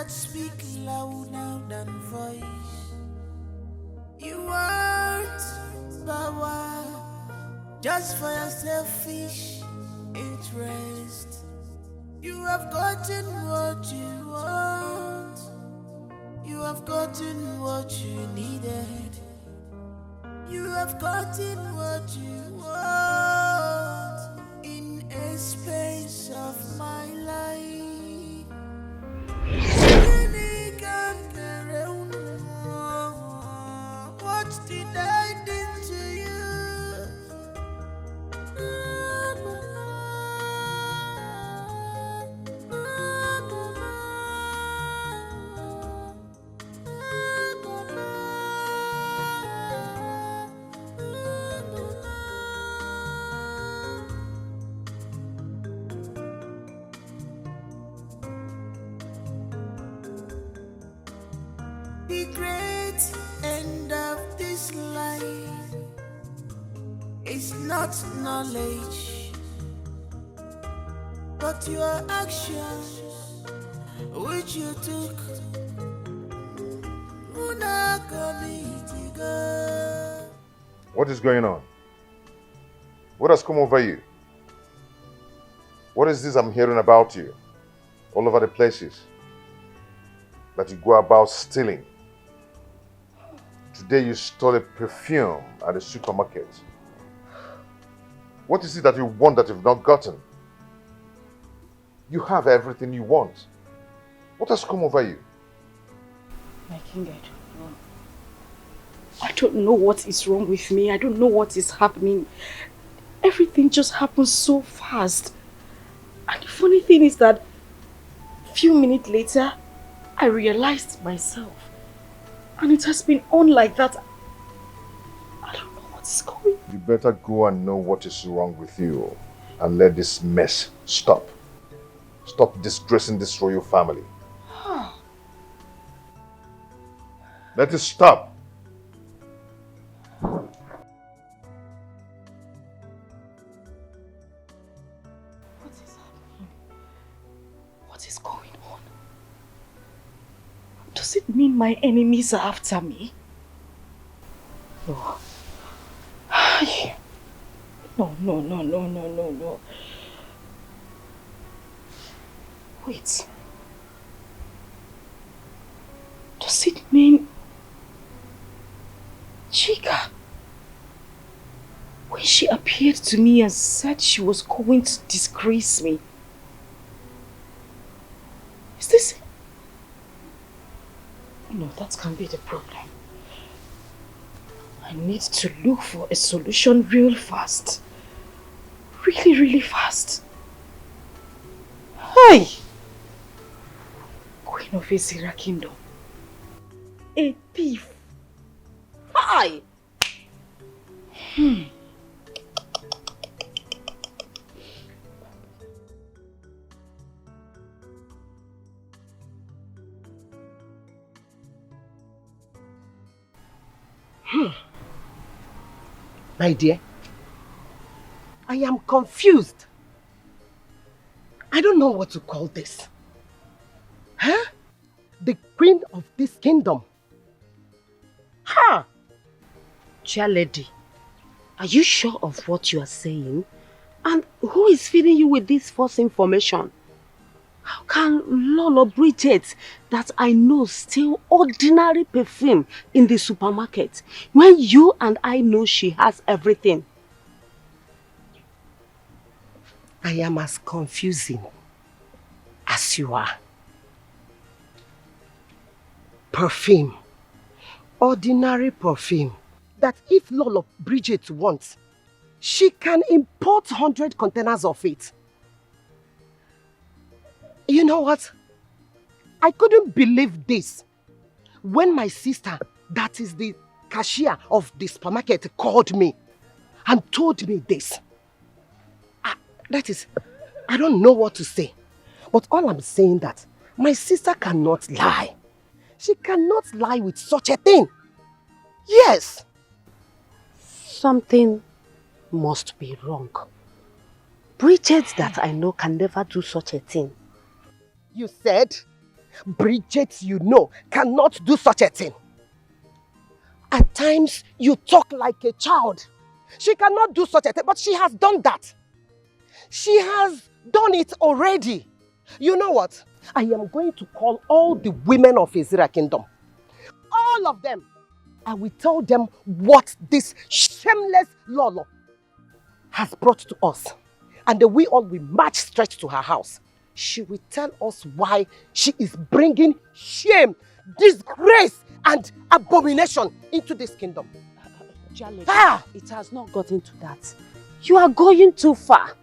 Speak louder than voice. You want power just for your selfish interest. You have gotten what you want. You have gotten what you needed. You have gotten what you want in a space of my life. What did I do to you? The great end of this life is not knowledge, but your actions which you took. What is going on? What has come over you? What is this I'm hearing about you? All over the places that you go about stealing. Today you stole a perfume at the supermarket. What is it that you want that you've not gotten? You have everything you want. What has come over you? My king, I don't know. I don't know what is wrong with me. I don't know what is happening. Everything just happens so fast. And the funny thing is that a few minutes later, I realized myself. And it has been on like that. I don't know what is going on. You better go and know what is wrong with you and let this mess stop. Stop disgracing this royal family. Let it stop. What is happening? What is going on? Does it mean my enemies are after me? No. No. Wait. Does it mean appeared to me and said she was going to disgrace me. Is this... No, that can't be the problem. I need to look for a solution real fast. Really, really fast. Hey! Queen of Ezira Kingdom. A thief. Hi! My dear, I am confused. I don't know what to call this. Huh? The queen of this kingdom. Ha! Dear lady, are you sure of what you are saying? And who is feeding you with this false information? How can Lolo Bridget, that I know, steal ordinary perfume in the supermarket when you and I know she has everything? I am as confusing as you are. Perfume. Ordinary perfume. That if Lolo Bridget wants, she can import 100 containers of it. You know what? I couldn't believe this when my sister, that is the cashier of the supermarket, called me and told me this. That is, I don't know what to say. But all I'm saying that my sister cannot lie. She cannot lie with such a thing. Yes. Something must be wrong. Bridget that I know can never do such a thing. You said Bridget you know cannot do such a thing. At times you talk like a child. She cannot do such a thing, but she has done that. She has done it already. You know what? I am going to call all the women of Ezira Kingdom. All of them. I will tell them what this shameless Lolo has brought to us. And then we all will march straight to her house. She will tell us why she is bringing shame, disgrace and abomination into this kingdom. It has not gotten to that. You are going too far.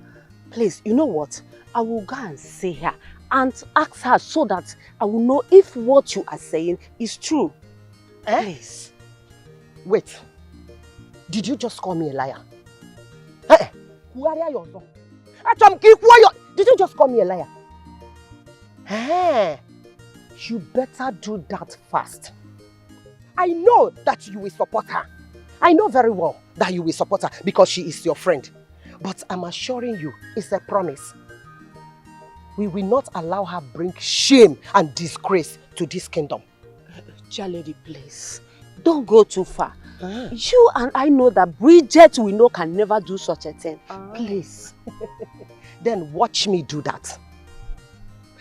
Please, you know what? I will go and see her and ask her so that I will know if what you are saying is true. Please. Wait. Did you just call me a liar? Did you just call me a liar? You better do that fast. I know that you will support her. I know very well that you will support her because she is your friend. But I'm assuring you, it's a promise. We will not allow her bring shame and disgrace to this kingdom. Dear lady, please, don't go too far. You and I know that Bridget we know can never do such a thing. Please. Then watch me do that.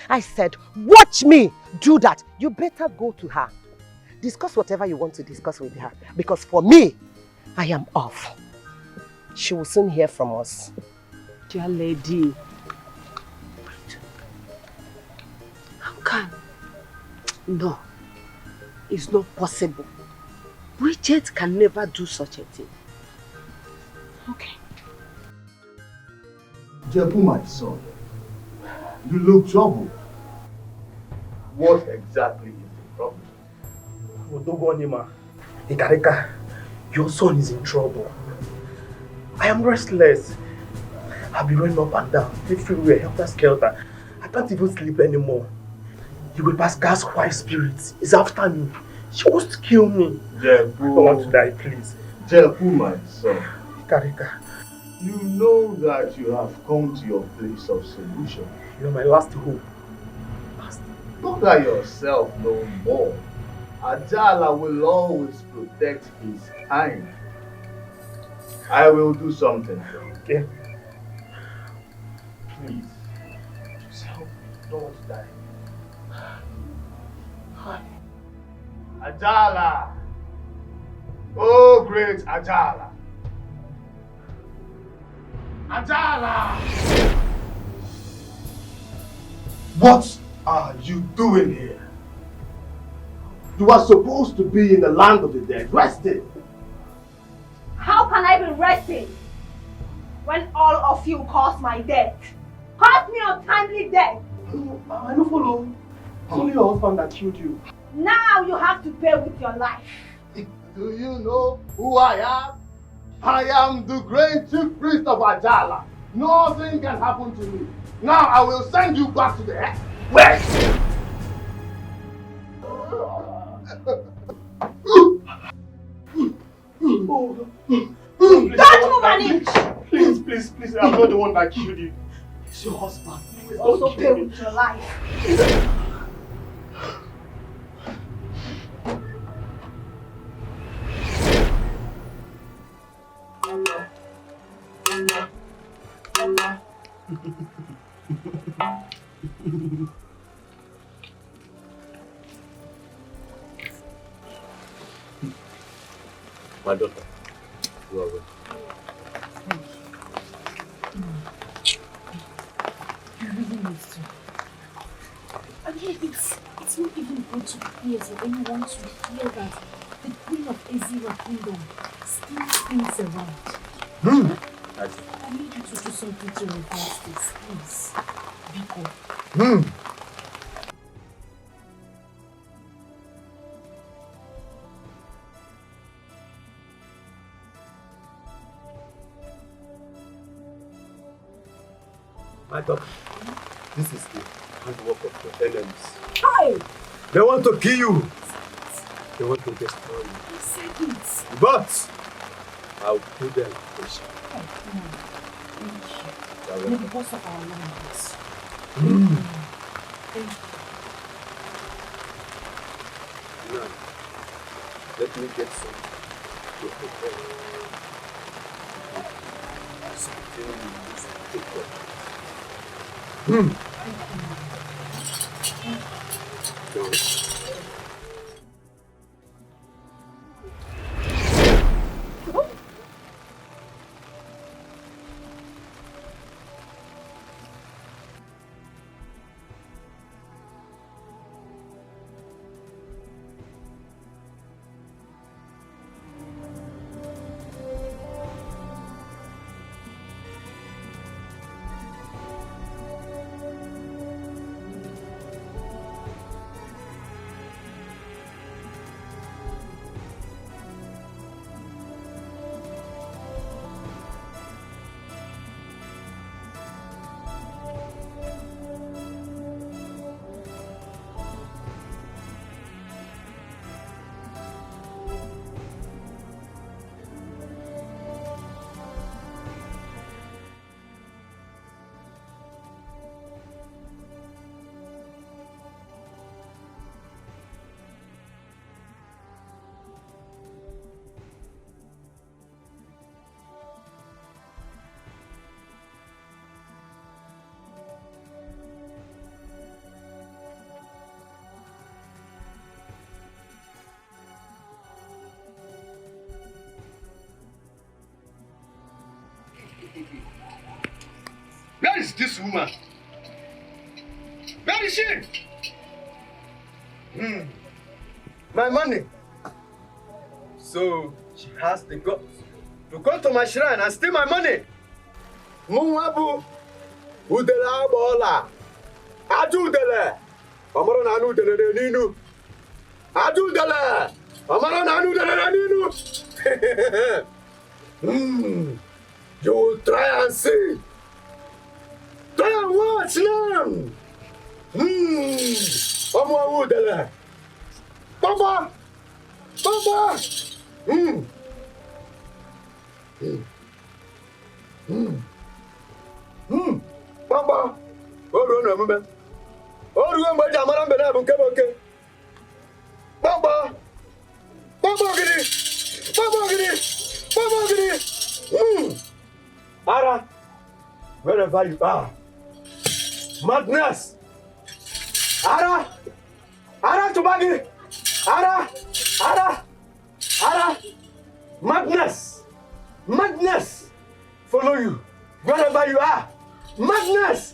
I said, watch me do that. You better go to her. Discuss whatever you want to discuss with her. Because for me, I am off. She will soon hear from us. Dear lady. How can? No. It's not possible. Bridget can never do such a thing. Okay. Jebu, my son, you look troubled. What exactly is the problem? Odogonima, Ikarika, your son is in trouble. I am restless. I've been running up and down, everywhere, helter-skelter. I can't even sleep anymore. You will pass gas white spirit. Is after me. She wants to kill me. Jebu. I want to die, please. Jebu, my son. Ikarika. You know that you have come to your place of solution. You're my last hope. Look at yourself no more. Ajala will always protect his kind. I will do something. Okay. Please. Just help me. Don't want to die. Ajala! Oh, great Ajala! Ajala! What are you doing here? You are supposed to be in the land of the dead, resting. How can I be resting when all of you caused my death? Caused me untimely death. I don't follow. It's only your husband that killed you. Now you have to pay with your life. Do you know who I am? I am the great chief priest of Ajala. Nothing can happen to me. Now I will send you back to the earth. Wait! Don't move an inch! Please, I'm not the one that killed you. It's your husband. You also pay with your life. My daughter, you are well. You really need to. I mean, it's not even good to hear for anyone to hear that the Queen of Ezira Kingdom still spins around. I need you to do something to reverse this, please. Biko. My daughter, this is the handwork of your enemies. Hi! They want to kill you. They want to destroy you. But I'll put them in shape. May the boss of our land bless. Thank you. Now, let me get some to prepare. Something you use to take care. Where is this woman? Where is she? My money. So she has the guts to go to my shrine and steal my money. Muwabu udela bola. Adudele. Amara nanu dele ninu. Adudele. Amara nanu dele ninu. You will try and see. Try and watch them. Amwa udele. Papa. Papa. Papa. Oru na mbe. Oru mbe jamara mbe na bunke bunke. Papa. Papa gidi. Papa gidi. Papa gidi. Ara. Wherever you are. Madness. Ara. Ara Tubagi. Ara. Ara. Ara. Madness. Madness. Follow you. Wherever you are, madness!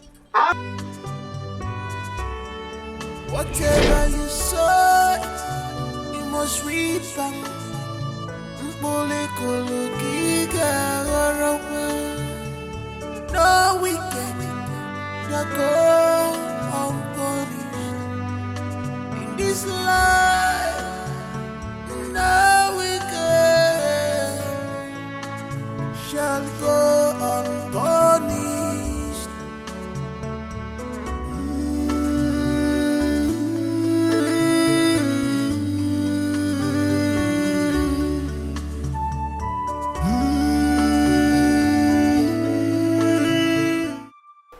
Whatever you sow, you must reap back. No wicked, no go unpunished. In this life, no wicked shall go unpunished.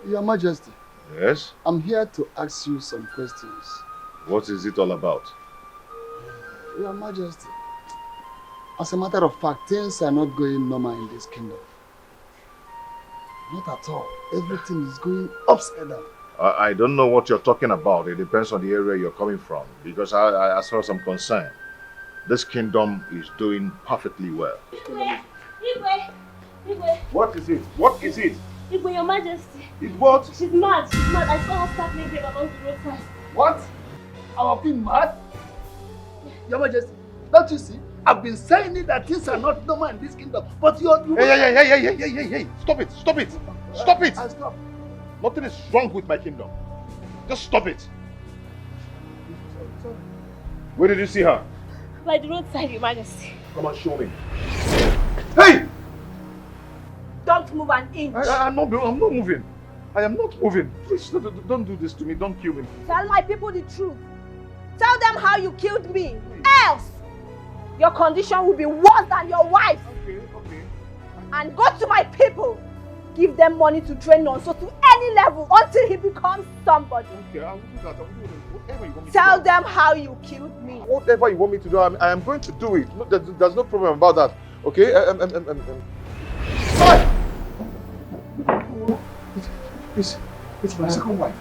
Your Majesty. Yes? I'm here to ask you some questions. What is it all about? Your Majesty, as a matter of fact, things are not going normal in this kingdom. Not at all. Everything is going upside down. I don't know what you're talking about. It depends on the area you're coming from. Because as far as I'm concerned, this kingdom is doing perfectly well. Igwe! What is it? What is it? Igwe, Your Majesty. It's what? She's mad. She's mad. I saw her start making along the roadside. What? Our queen mad? Your Majesty, don't you see? I've been saying it that things are not normal in this kingdom, but you Hey! Stop it! Stop it! Stop it! Stop. Nothing is wrong with my kingdom. Just stop it. Where did you see her? By the roadside, Your Majesty. Come and show me. Hey! Don't move an inch. I'm not moving. I am not moving. Please, don't do this to me. Don't kill me. Tell my people the truth. Tell them how you killed me. Else, your condition will be worse than your wife's. Okay. And go to my people. Give them money to train on, so to any level until he becomes somebody. Okay, I will do that. I will do whatever you want me Tell to do. them how you killed me. Whatever you want me to do, I am going to do it. No, there's no problem about that. Okay? It's my second wife.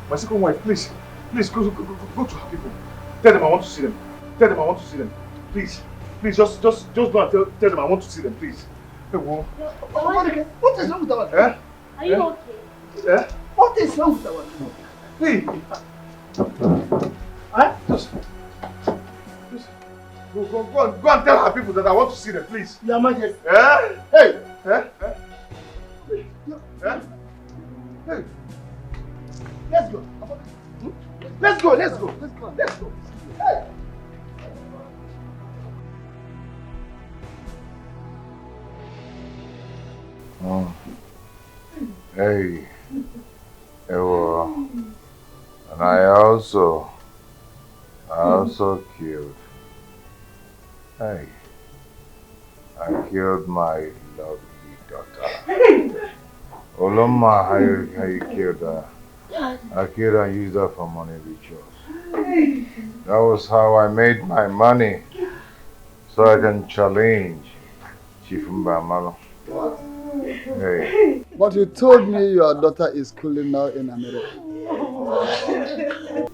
My second wife, please. Please, go to her people. Tell them I want to see them. Please, just go and tell them I want to see them, please. What is wrong with our Are you okay? What is wrong with our Please. Just go and tell her people that I want to see them, please. Your Majesty. Hey! Hey! Let's go. Let's go. Hey! Hey, Ewa, and I also killed. Hey, I killed my lovely daughter. Oloma, how you killed her? I killed her and used her for money rituals. That was how I made my money, so I can challenge Chief Mbamalo. Hey. But you told me your daughter is schooling now in America.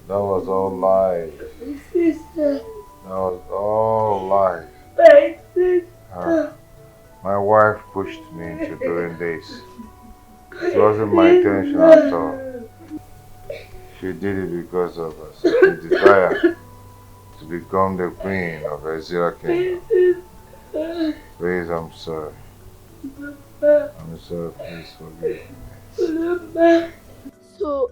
That was all lies. That was all lies. My wife pushed me into doing this. It wasn't my intention at all. She did it because of a certain desire to become the queen of Ezra Kingdom. Please, I'm sorry. I'm sorry, please forgive me. So,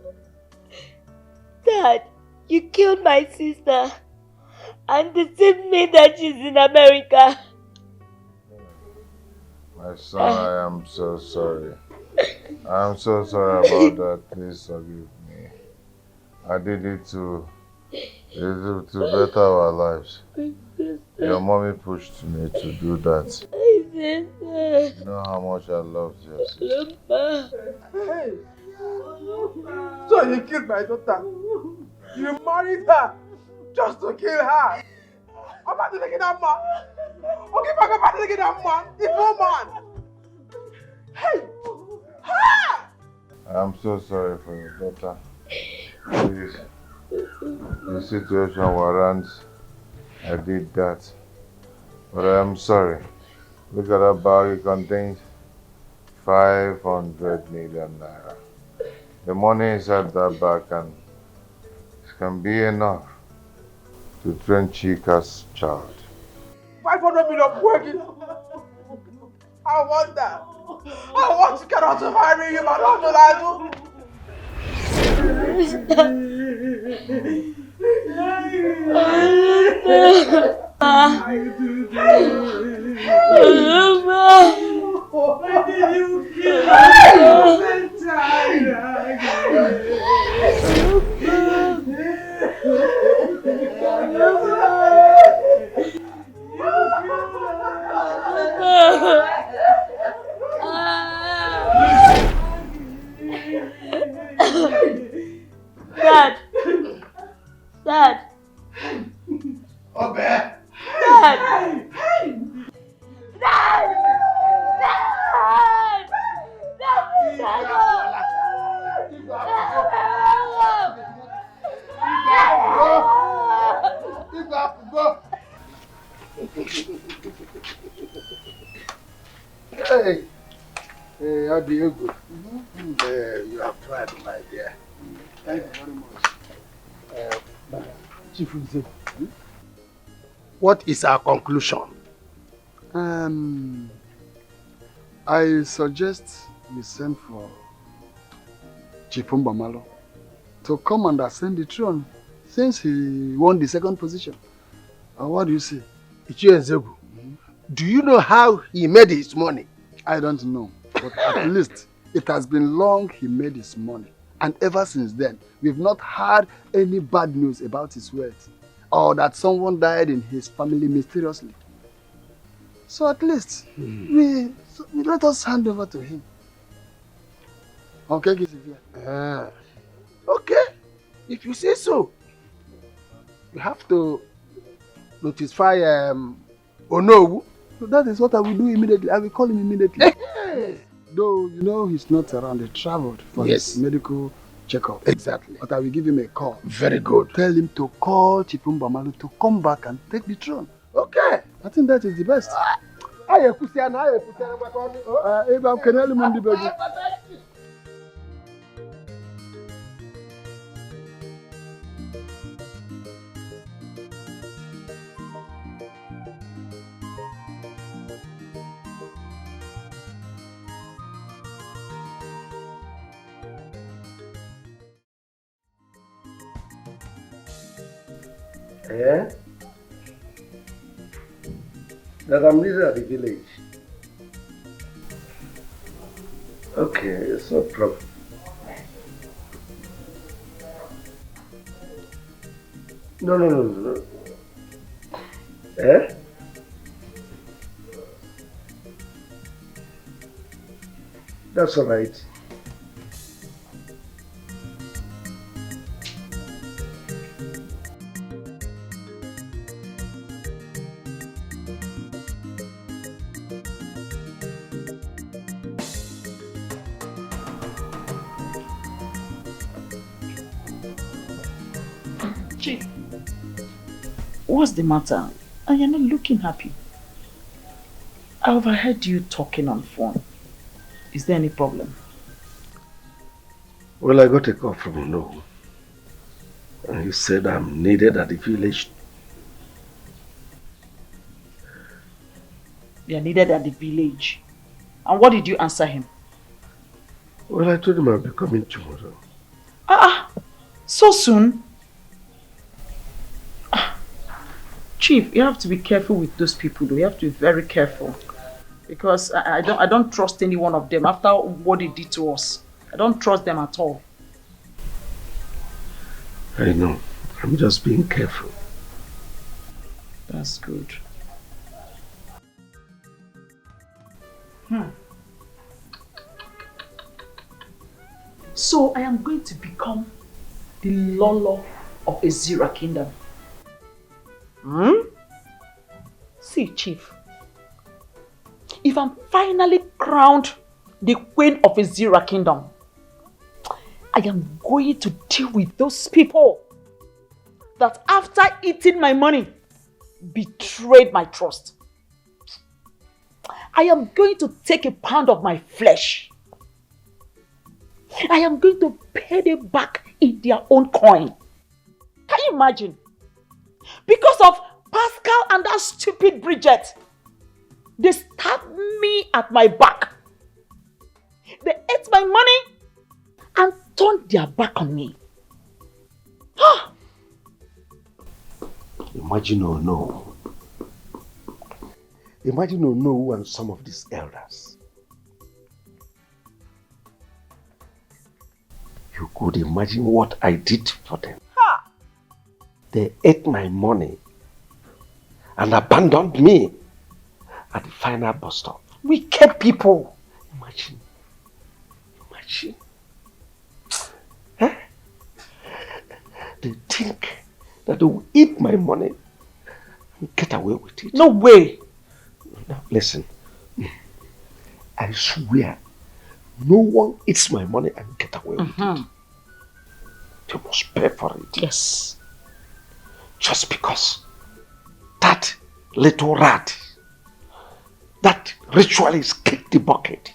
Dad, you killed my sister and deceived me that she's in America. My son, I am so sorry. I'm so sorry about that. Please forgive me. I did it to better our lives. Your mommy pushed me to do that. You know how much I loved your sister. Hey! So you killed my daughter. You married her just to kill her. I'm about to take that man. Okay, I'm about to take that man. Evil man. Hey! Ha! I'm so sorry for your daughter. Please, the situation warrants I did that. But I'm sorry. Look at that bag, it contains 500 million naira. The money inside that bag can be enough to train Chika's child. 500 million working. I want that. I want to get out of marry you, but not to lie. Dad! Dad! Obe! Dad! Dad! Dad! Hey, how do you go? You have tried, my dear. Thank you very much. Chief Uze, what is our conclusion? I suggest we send for Chief Mbamalo to come and ascend the throne since he won the second position. What do you say? Ichienzegu, do you know how he made his money? I don't know, but at least it has been long he made his money. And ever since then, we've not heard any bad news about his wealth or that someone died in his family mysteriously. So at least we let us hand over to him. Okay, Gizivia? Okay, if you say so. You have to notify Onowu. So that is what I will do immediately. I will call him immediately. Though, you know, he's not around. He traveled for his medical checkup. Exactly. But I will give him a call. Very good. Tell him to call Chipumbamalu to come back and take the throne. Okay. I think that is the best. Yeah? That I'm needed at the village. Okay, it's no problem. No. Eh? That's all right. Chief, what's the matter? And you're not looking happy. I overheard you talking on phone. Is there any problem? Well, I got a call from Onowu. And he said I'm needed at the village. You're needed at the village. And what did you answer him? Well, I told him I'll be coming tomorrow. So soon? Chief, you have to be careful with those people though. You have to be very careful. Because I don't trust any one of them after what they did to us. I don't trust them at all. I know. I'm just being careful. That's good. So I am going to become the Lolo of Ezira Kingdom. See, Chief, if I'm finally crowned the Queen of Ezira Kingdom, I am going to deal with those people that after eating my money, betrayed my trust. I am going to take a pound of my flesh. I am going to pay them back in their own coin. Can you imagine? Because of Pascal and that stupid Bridget, they stabbed me at my back. They ate my money and turned their back on me. Imagine Ono. Imagine Ono and some of these elders. You could imagine what I did for them. They ate my money and abandoned me at the final bus stop. Wicked people. Imagine. They think that they will eat my money and get away with it. No way. Now listen, I swear, no one eats my money and get away with it. They must pay for it. Yes. Just because that little rat, that ritualist kicked the bucket.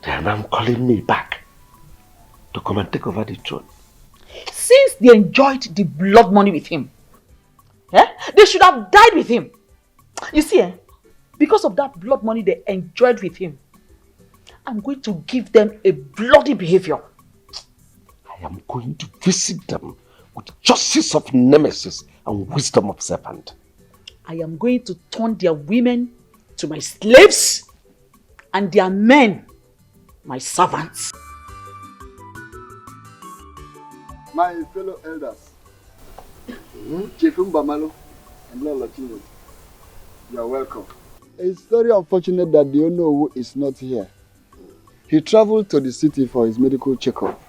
They are now calling me back to come and take over the throne. Since they enjoyed the blood money with him, they should have died with him. You see, because of that blood money they enjoyed with him, I'm going to give them a bloody behavior. I am going to visit them with justice of nemesis and wisdom of serpent. I am going to turn their women to my slaves and their men my servants. My fellow elders, Chief Mbamalo and Lola Chino, you are welcome. It's very unfortunate that the Ono is not here. He traveled to the city for his medical checkup.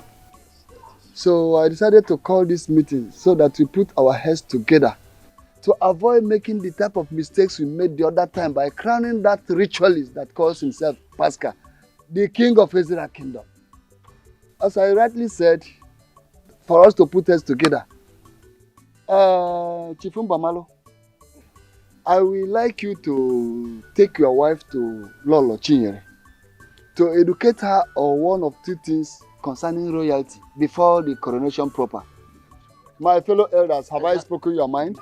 So I decided to call this meeting so that we put our heads together to avoid making the type of mistakes we made the other time by crowning that ritualist that calls himself Pascal, the king of Israel kingdom. As I rightly said, for us to put heads together, Chief Mbamalo, I would like you to take your wife to Lolo Chinyere to educate her on one of two things concerning royalty before the coronation proper. My fellow elders, have I spoken your mind?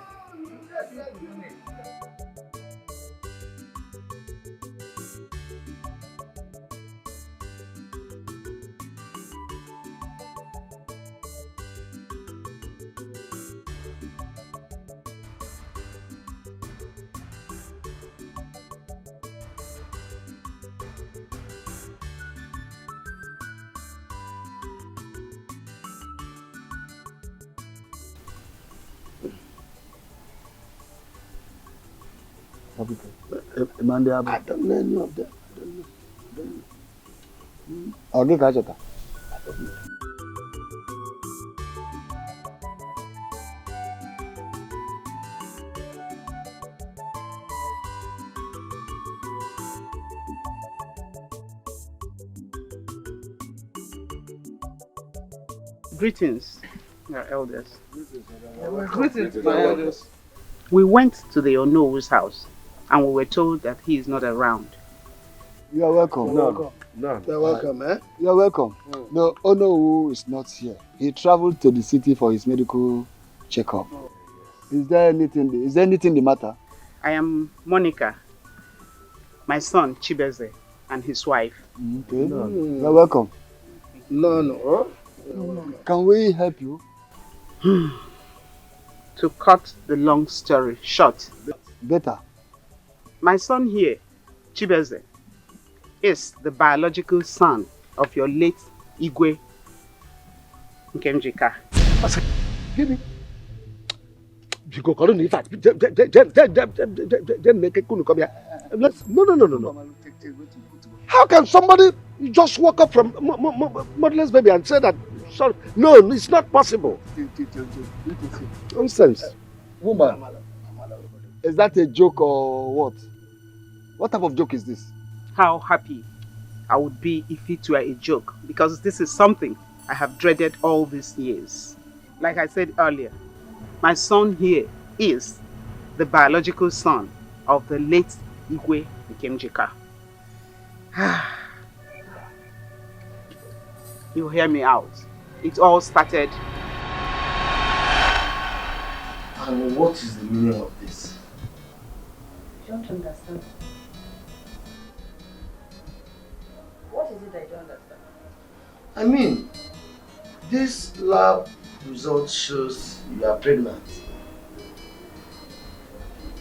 I don't know any of them. I'll give Rajata. Greetings, your elders. Greetings, my elders. We went to the Ono's house and we were told that he is not around. You are welcome. No. You're welcome, eh? You're welcome. No, Ono is not here. He traveled to the city for his medical checkup. Is there anything the matter? I am Monica, my son Chibeze, and his wife. Okay. You're welcome. No. Can we help you? To cut the long story short. Better. My son here, Chibeze, is the biological son of your late Igwe Nkemjika. Give me. You go call in fact. Then make it come here. No. How can somebody just walk up from motherless baby and say that? Sorry, no, it's not possible. Nonsense. Woman, is that a joke or what? What type of joke is this? How happy I would be if it were a joke, because this is something I have dreaded all these years. Like I said earlier, my son here is the biological son of the late Igwe became Jika. You hear me out. It all started. And what is the meaning of this? I don't understand. What is it I don't understand? I mean, this lab result shows you are pregnant.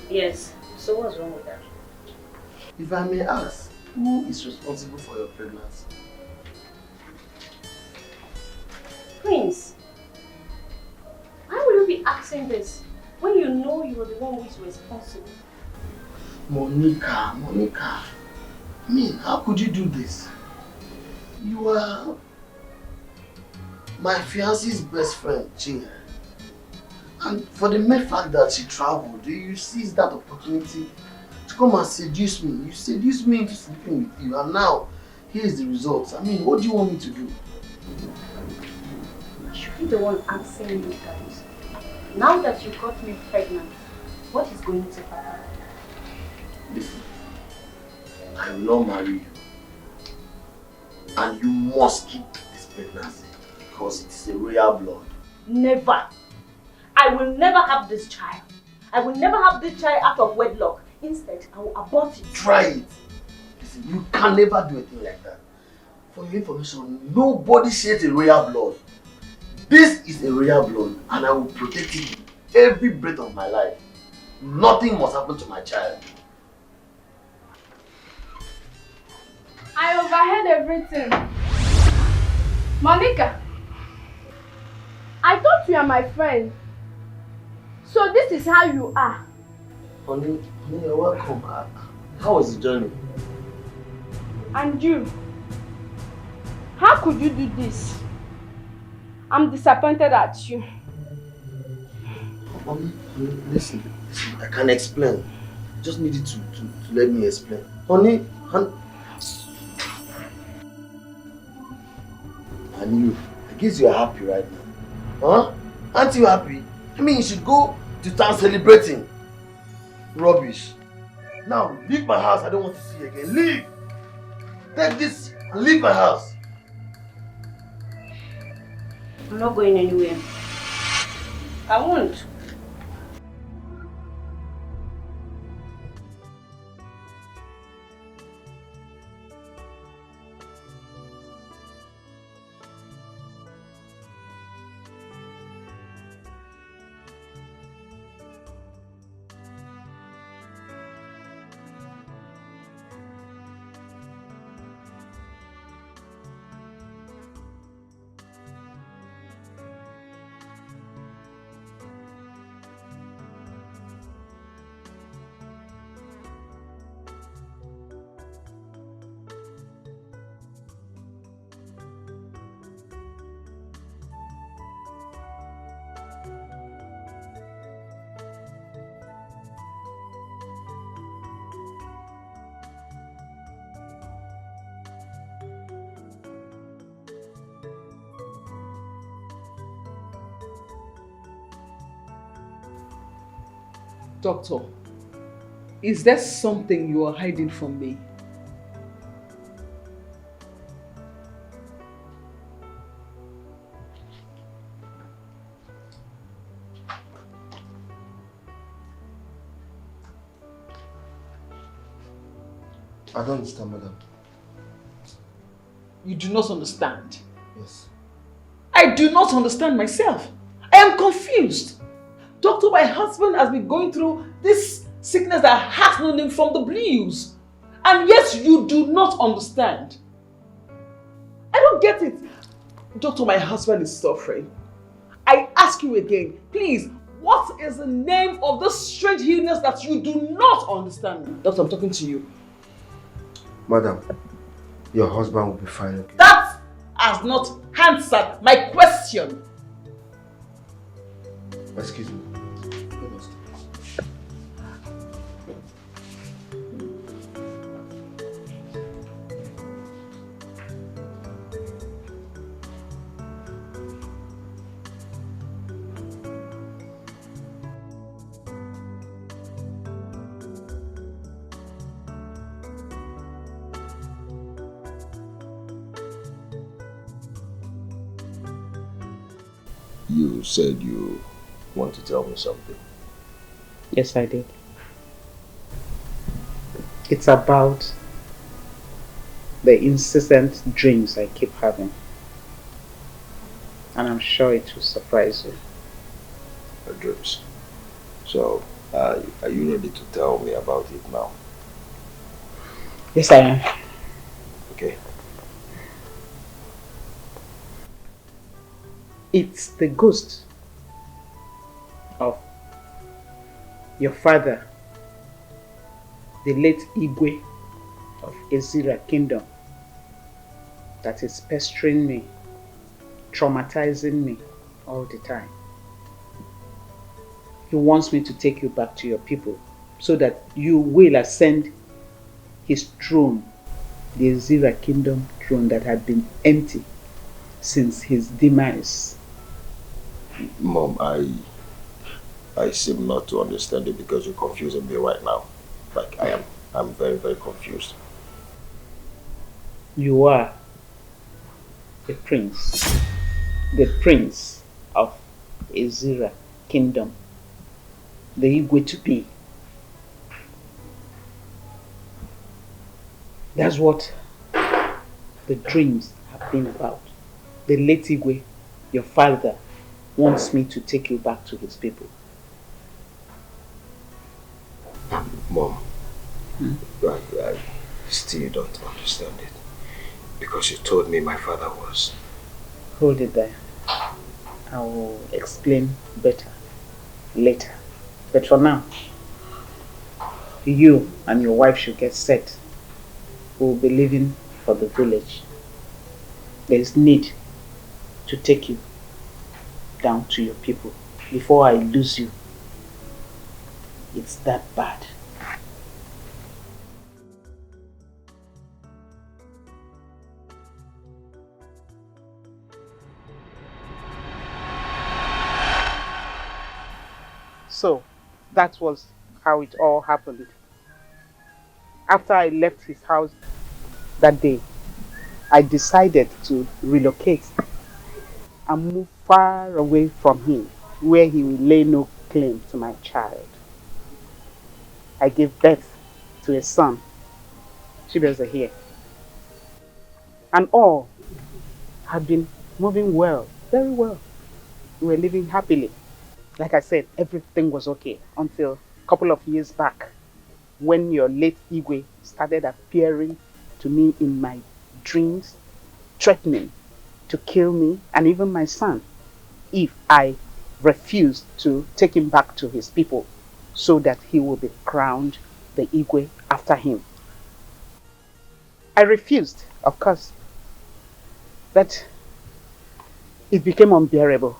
Yes. So what's wrong with that? If I may ask, who is responsible for your pregnancy? Prince, why will you be asking this when you know you are the one who is responsible? Monica. I mean, how could you do this? You are my fiance's best friend, Chinga. And for the mere fact that she traveled, you seize that opportunity to come and seduce me. You seduced me into sleeping with you, and now here is the results. I mean, what do you want me to do? You should be the one asking me guys. Now that you got me pregnant, what is going to happen? Listen, I will not marry you. And you must keep this pregnancy because it is a royal blood. Never. I will never have this child. I will never have this child out of wedlock. Instead, I will abort it. Try it. Listen, you can never do a thing like that. For your information, nobody sheds a royal blood. This is a royal blood and I will protect it every breath of my life. Nothing must happen to my child. I overheard everything. Monica, I thought you are my friend. So this is how you are. Honey, you're welcome. How was the journey? And you? How could you do this? I'm disappointed at you. Honey, listen, I can explain. Just need you to let me explain. Honey, and you, I guess you are happy right now. Huh? Aren't you happy? I mean, you should go to town celebrating. Rubbish. Now, leave my house. I don't want to see you again. Leave! Take this and leave my house. I'm not going anywhere. I won't. Doctor, is there something you are hiding from me? I don't understand, madam. You do not understand? Yes. I do not understand myself. I am confused. Doctor, my husband has been going through this sickness that has no name from the blues. And yet you do not understand. I don't get it. Doctor, my husband is suffering. I ask you again, please, what is the name of this strange illness that you do not understand? Doctor, I'm talking to you. Madam, your husband will be fine. Okay? That has not answered my question. Excuse me. You said you want to tell me something. Yes, I did. It's about the incessant dreams I keep having. And I'm sure it will surprise you. The dreams. So, are you ready to tell me about it now? Yes, I am. Okay. It's the ghost of your father, the late Igwe of Ezira Kingdom, that is pestering me, traumatizing me all the time. He wants me to take you back to your people so that you will ascend his throne, the Ezira Kingdom throne that had been empty since his demise. Mom, I seem not to understand it because you're confusing me right now. Like I'm very, very confused. You are the prince of Ezira Kingdom, the Igwe to be. That's what the dreams have been about. The late Igwe, your father, wants me to take you back to his people. Mom, I still don't understand it. Because you told me my father was... Hold it there. I will explain better later. But for now, you and your wife should get set. We will be leaving for the village. There is need to take you down to your people before I lose you. It's that bad. So, that was how it all happened. After I left his house that day, I decided to relocate and move far away from him, where he will lay no claim to my child. I gave birth to a son, Chibeze here. And all had been moving well, very well. We were living happily. Like I said, everything was okay until a couple of years back when your late Igwe started appearing to me in my dreams, threatening to kill me and even my son if I refused to take him back to his people so that he will be crowned the Igwe after him. I refused, of course, but it became unbearable.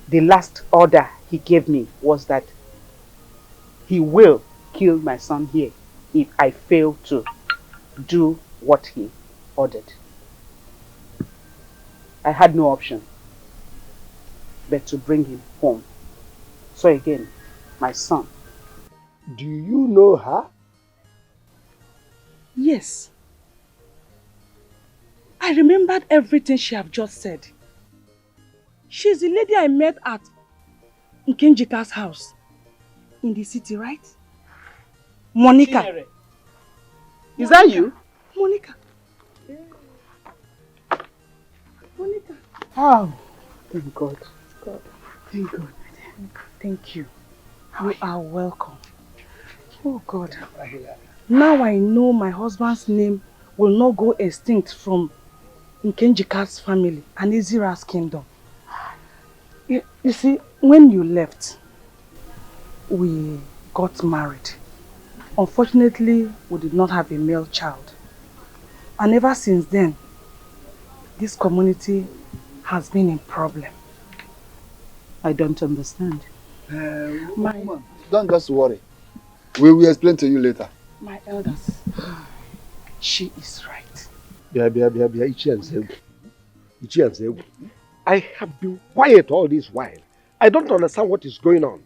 The last order he gave me was that he will kill my son here if I fail to do what he ordered. I had no option but to bring him home. So again, my son. Do you know her? Yes. I remembered everything she have just said. She's the lady I met at Nkenjika's house in the city, right? Monica. Chinere. Is that you? Monica. Monica. Oh, thank God. God. Thank God. Thank you. You are welcome. Oh God. Now I know my husband's name will not go extinct from Nkenjika's family and Ezira's kingdom. You see, when you left, we got married. Unfortunately, we did not have a male child. And ever since then, this community has been in problem. I don't understand. Woman, don't just worry. We will explain to you later. My elders, she is right. I have been quiet all this while. I don't understand what is going on.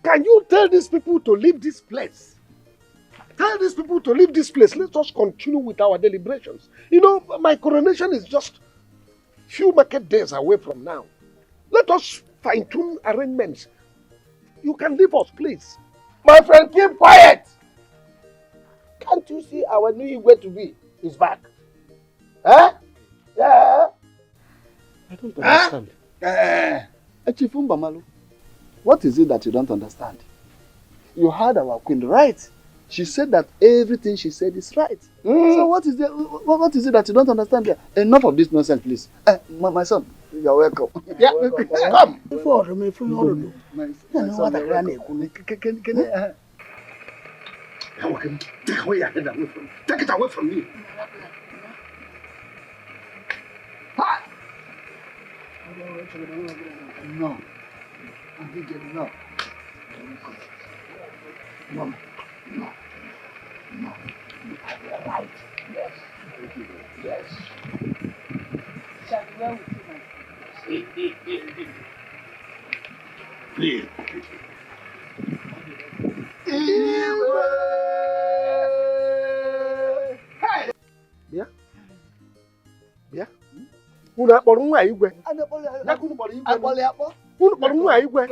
Can you tell these people to leave this place? Tell these people to leave this place. Let us continue with our deliberations. You know, my coronation is just few market days away from now. Let us fine-tune arrangements. You can leave us, please. My friend, keep quiet. Can't you see our new way to be is back? Huh? Yeah. I don't understand. Echifumba Malu, what is it that you don't understand? You heard our queen, right? She said that everything she said is right. So what is it that you don't understand there? Enough of this nonsense, please. My son, you are welcome. Yeah, come. Take it away from me. No. I didn't get enough. No. No. No. You are right. Yes. Yes. Please. Bịa. Bịa. Unu akpọrọ nwa igwe? Unu kpọrọ nwa igwe?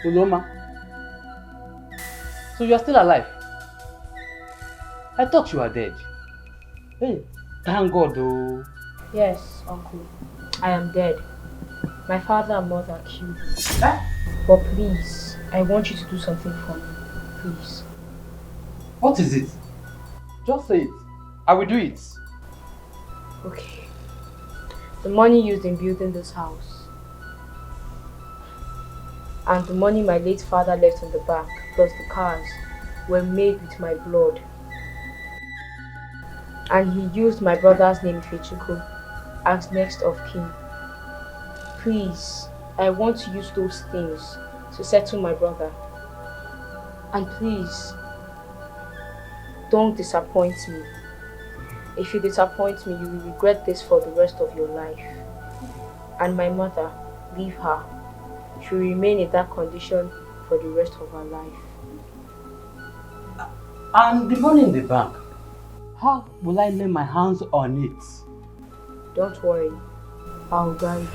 Uloma, so you are still alive? I thought you were dead. Hey, thank God though. Yes, uncle. I am dead. My father and mother killed me. But please, I want you to do something for me. Please. What is it? Just say it. I will do it. Okay. The money used in building this house and the money my late father left in the bank, plus the cars, were made with my blood. And he used my brother's name, Ifechuku, as next of kin. Please, I want to use those things to settle my brother. And please, don't disappoint me. If you disappoint me, you will regret this for the rest of your life. And my mother, leave her. She will remain in that condition for the rest of her life. And the money in the bank, how will I lay my hands on it? Don't worry, I'll guide you.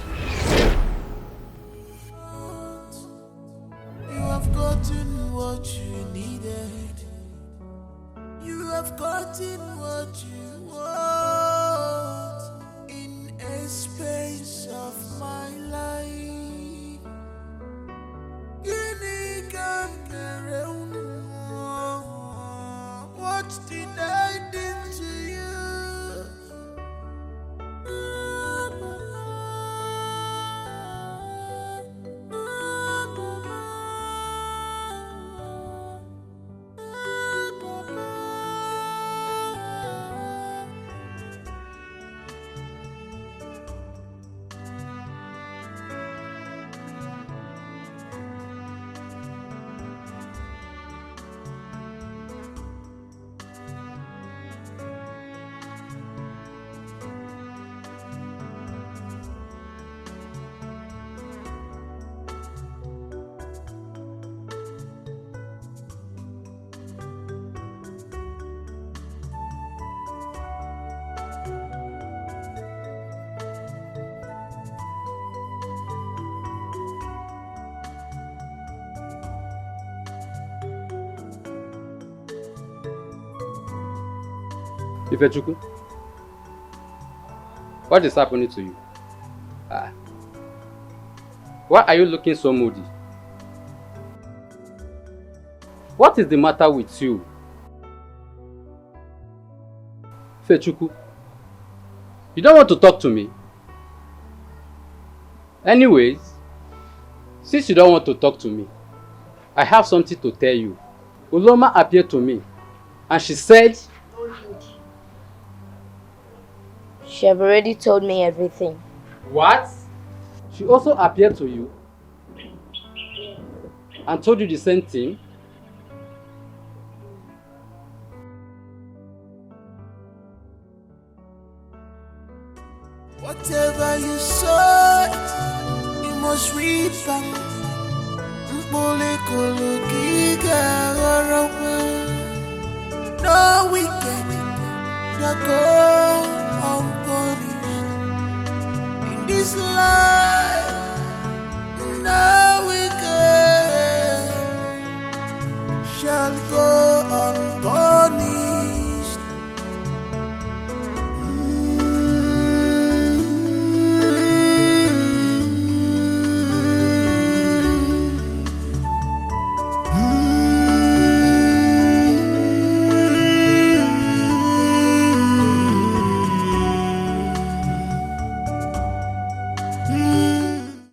You have gotten what you needed. You have gotten what you want in a space of my life. Unique and around. What did I do to you? Ifechuku, what is happening to you? Why are you looking so moody? What is the matter with you? Ifechuku, you don't want to talk to me? Anyways, since you don't want to talk to me, I have something to tell you. Uloma appeared to me and she said, She have already told me everything. What? She also appeared to you and told you the same thing? whatever you sow, you must reap back. No wicked that go unpunished in this life. No wicked shall go unpunished.